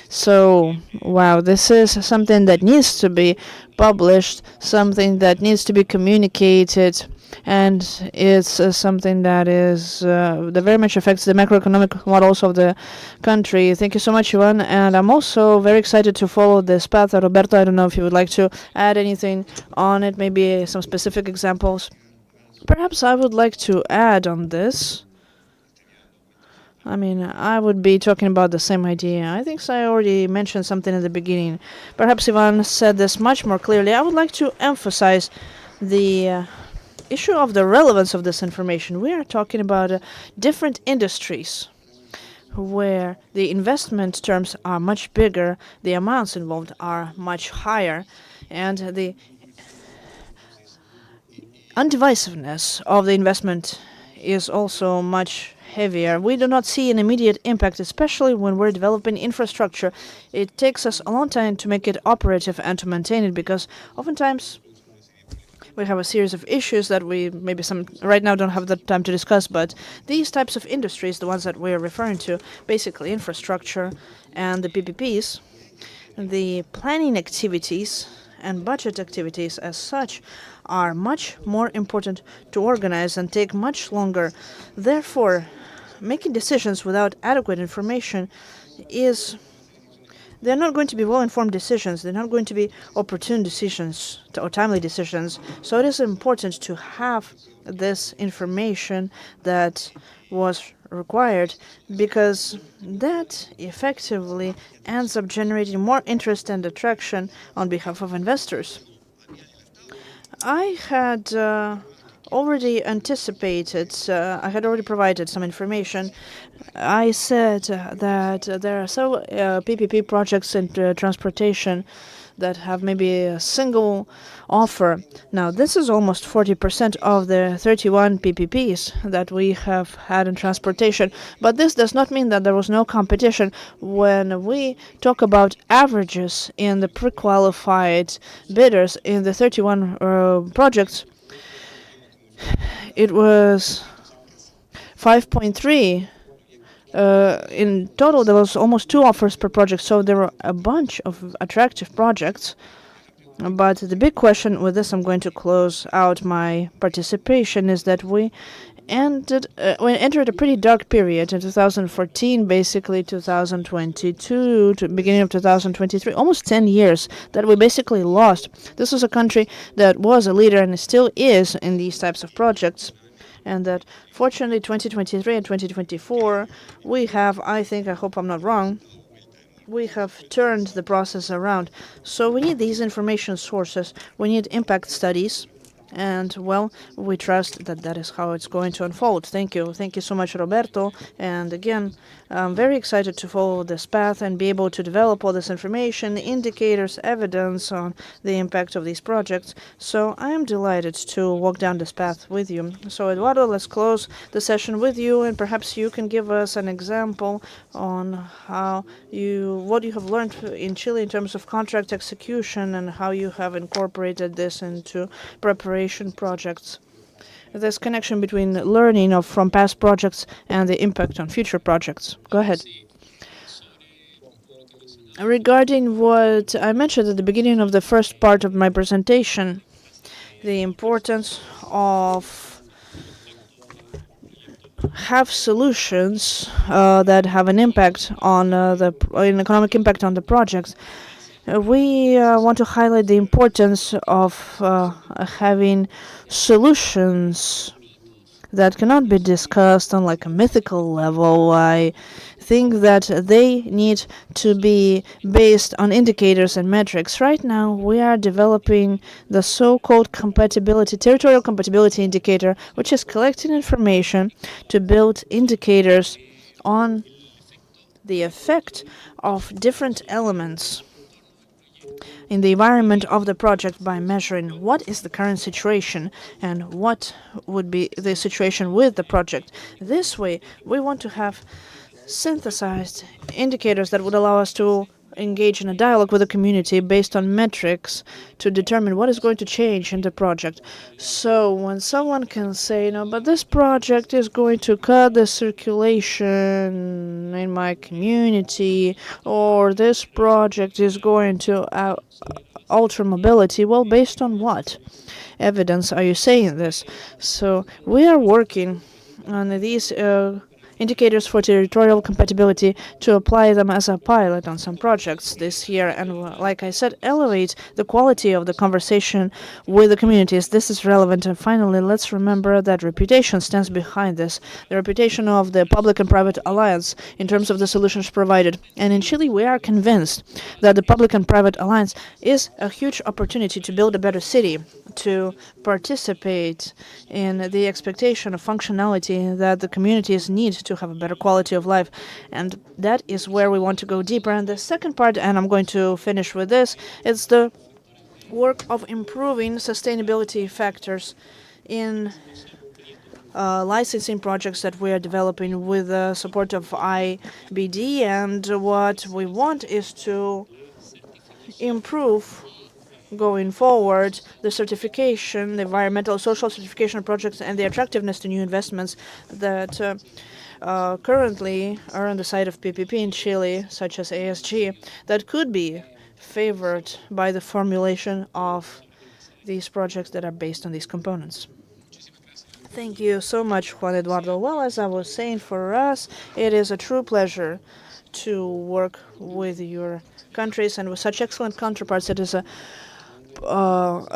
So, wow, this is something that needs to be published, something that needs to be communicated, and it's something that is that very much affects the macroeconomic models of the country. Thank you so much, Ivan, and I'm also very excited to follow this path. Roberto, I don't know if you would like to add anything on it, maybe some specific examples. Perhaps I would like to add on this. I mean, I would be talking about the same idea. I think I already mentioned something at the beginning. Perhaps Ivan said this much more clearly. I would like to emphasize the issue of the relevance of this information. We are talking about different industries where the investment terms are much bigger, the amounts involved are much higher, and the undivisiveness of the investment is also much heavier. We do not see an immediate impact, especially when we're developing infrastructure. It takes us a long time to make it operative and to maintain it, because oftentimes we have a series of issues that we maybe right now don't have the time to discuss, but these types of industries, the ones that we're referring to, basically infrastructure and the PPPs, the planning activities and budget activities as such are much more important to organize and take much longer. Therefore, making decisions without adequate information they're not going to be well-informed decisions. They're not going to be opportune decisions or timely decisions. So it is important to have this information that was required, because that effectively ends up generating more interest and attraction on behalf of investors. I had already anticipated, I had already provided some information. I said that there are several PPP projects in transportation that have maybe a single offer. Now, this is almost 40% of the 31 PPPs that we have had in transportation. But this does not mean that there was no competition. When we talk about averages in the pre-qualified bidders in the 31 projects, it was 5.3 in total, there was almost 2 offers per project, so there were a bunch of attractive projects. But the big question with this, I'm going to close out my participation, is that we entered a pretty dark period in 2014, basically 2022 to beginning of 2023, almost 10 years that we basically lost. This is a country that was a leader and still is in these types of projects. And that fortunately 2023 and 2024, we have, I hope I'm not wrong, we have turned the process around. So we need these information sources, we need impact studies, and well, we trust that that is how it's going to unfold. Thank you. Thank you so much, Roberto. And again, I'm very excited to follow this path and be able to develop all this information, indicators, evidence on the impact of these projects. So I am delighted to walk down this path with you. So Eduardo, let's close the session with you, and perhaps you can give us an example on what you have learned in Chile in terms of contract execution and how you have incorporated this into preparation projects. This connection between learning from past projects and the impact on future projects. Go ahead. Regarding what I mentioned at the beginning of the first part of my presentation, the importance of have solutions that have an impact on an economic impact on the projects. We want to highlight the importance of having solutions that cannot be discussed on like a mythical level. I think that they need to be based on indicators and metrics. Right now, we are developing the so-called territorial compatibility indicator, which is collecting information to build indicators on the effect of different elements in the environment of the project by measuring what is the current situation and what would be the situation with the project. This way, we want to have synthesized indicators that would allow us to engage in a dialogue with the community based on metrics to determine what is going to change in the project. So when someone can say, but this project is going to cut the circulation in my community, or this project is going to alter mobility, well, based on what evidence are you saying this? So we are working on these indicators for territorial compatibility to apply them as a pilot on some projects this year, and like I said, elevate the quality of the conversation with the communities. This is relevant. And finally, let's remember that reputation stands behind this, the reputation of the public and private alliance in terms of the solutions provided. And in Chile, we are convinced that the public and private alliance is a huge opportunity to build a better city, to participate in the expectation of functionality that the communities need to have a better quality of life. And that is where we want to go deeper. And the second part, and I'm going to finish with this, it's the work of improving sustainability factors in licensing projects that we are developing with the support of IBD. And what we want is to improve going forward the certification, the environmental social certification of projects, and the attractiveness to new investments that currently are on the side of PPP in Chile, such as ASG, that could be favored by the formulation of these projects that are based on these components. Thank you so much, Juan Eduardo. Well, as I was saying, for us, it is a true pleasure to work with your countries and with such excellent counterparts. It is a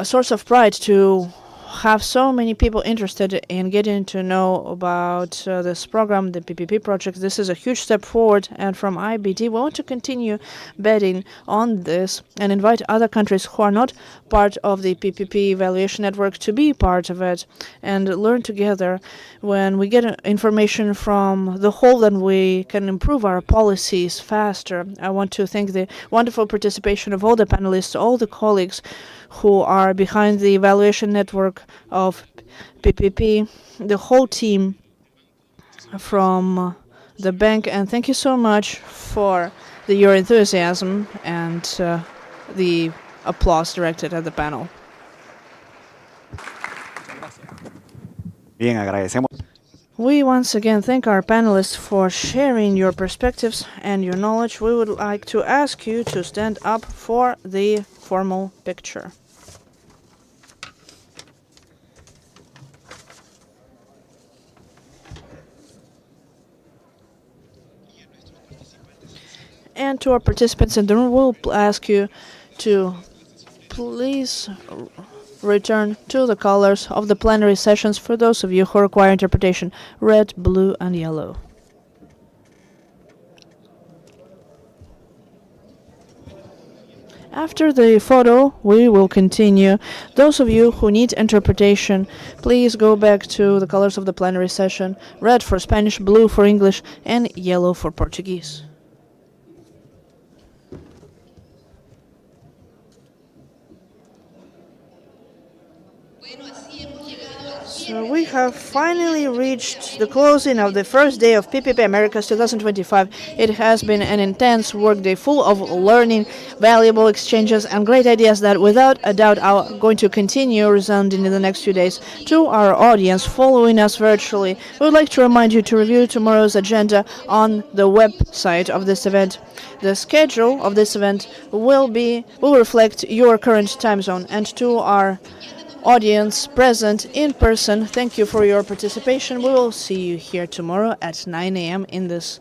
source of pride to have so many people interested in getting to know about this program, the PPP project. This is a huge step forward, and from IBD, we want to continue betting on this and invite other countries who are not part of the PPP evaluation network to be part of it and learn together. When we get information from the whole, then we can improve our policies faster. I want to thank the wonderful participation of all the panelists, all the colleagues who are behind the evaluation network of PPP, the whole team from the bank, and thank you so much for your enthusiasm and the applause directed at the panel. Bien, agradecemos. We once again thank our panelists for sharing your perspectives and your knowledge. We would like to ask you to stand up for the formal picture. And to our participants in the room, we'll ask you to please return to the colors of the plenary sessions for those of you who require interpretation: red, blue, and yellow. After the photo, we will continue. Those of you who need interpretation, please go back to the colors of the plenary session: red for Spanish, blue for English, and yellow for Portuguese. So we have finally reached the closing of the first day of PPP Americas 2025. It has been an intense workday full of learning, valuable exchanges, and great ideas that without a doubt are going to continue resounding in the next few days. To our audience following us virtually, we would like to remind you to review tomorrow's agenda on the website of this event. The schedule of this event will reflect your current time zone. And to our audience present in person, thank you for your participation. We will see you here tomorrow at 9 a.m. in this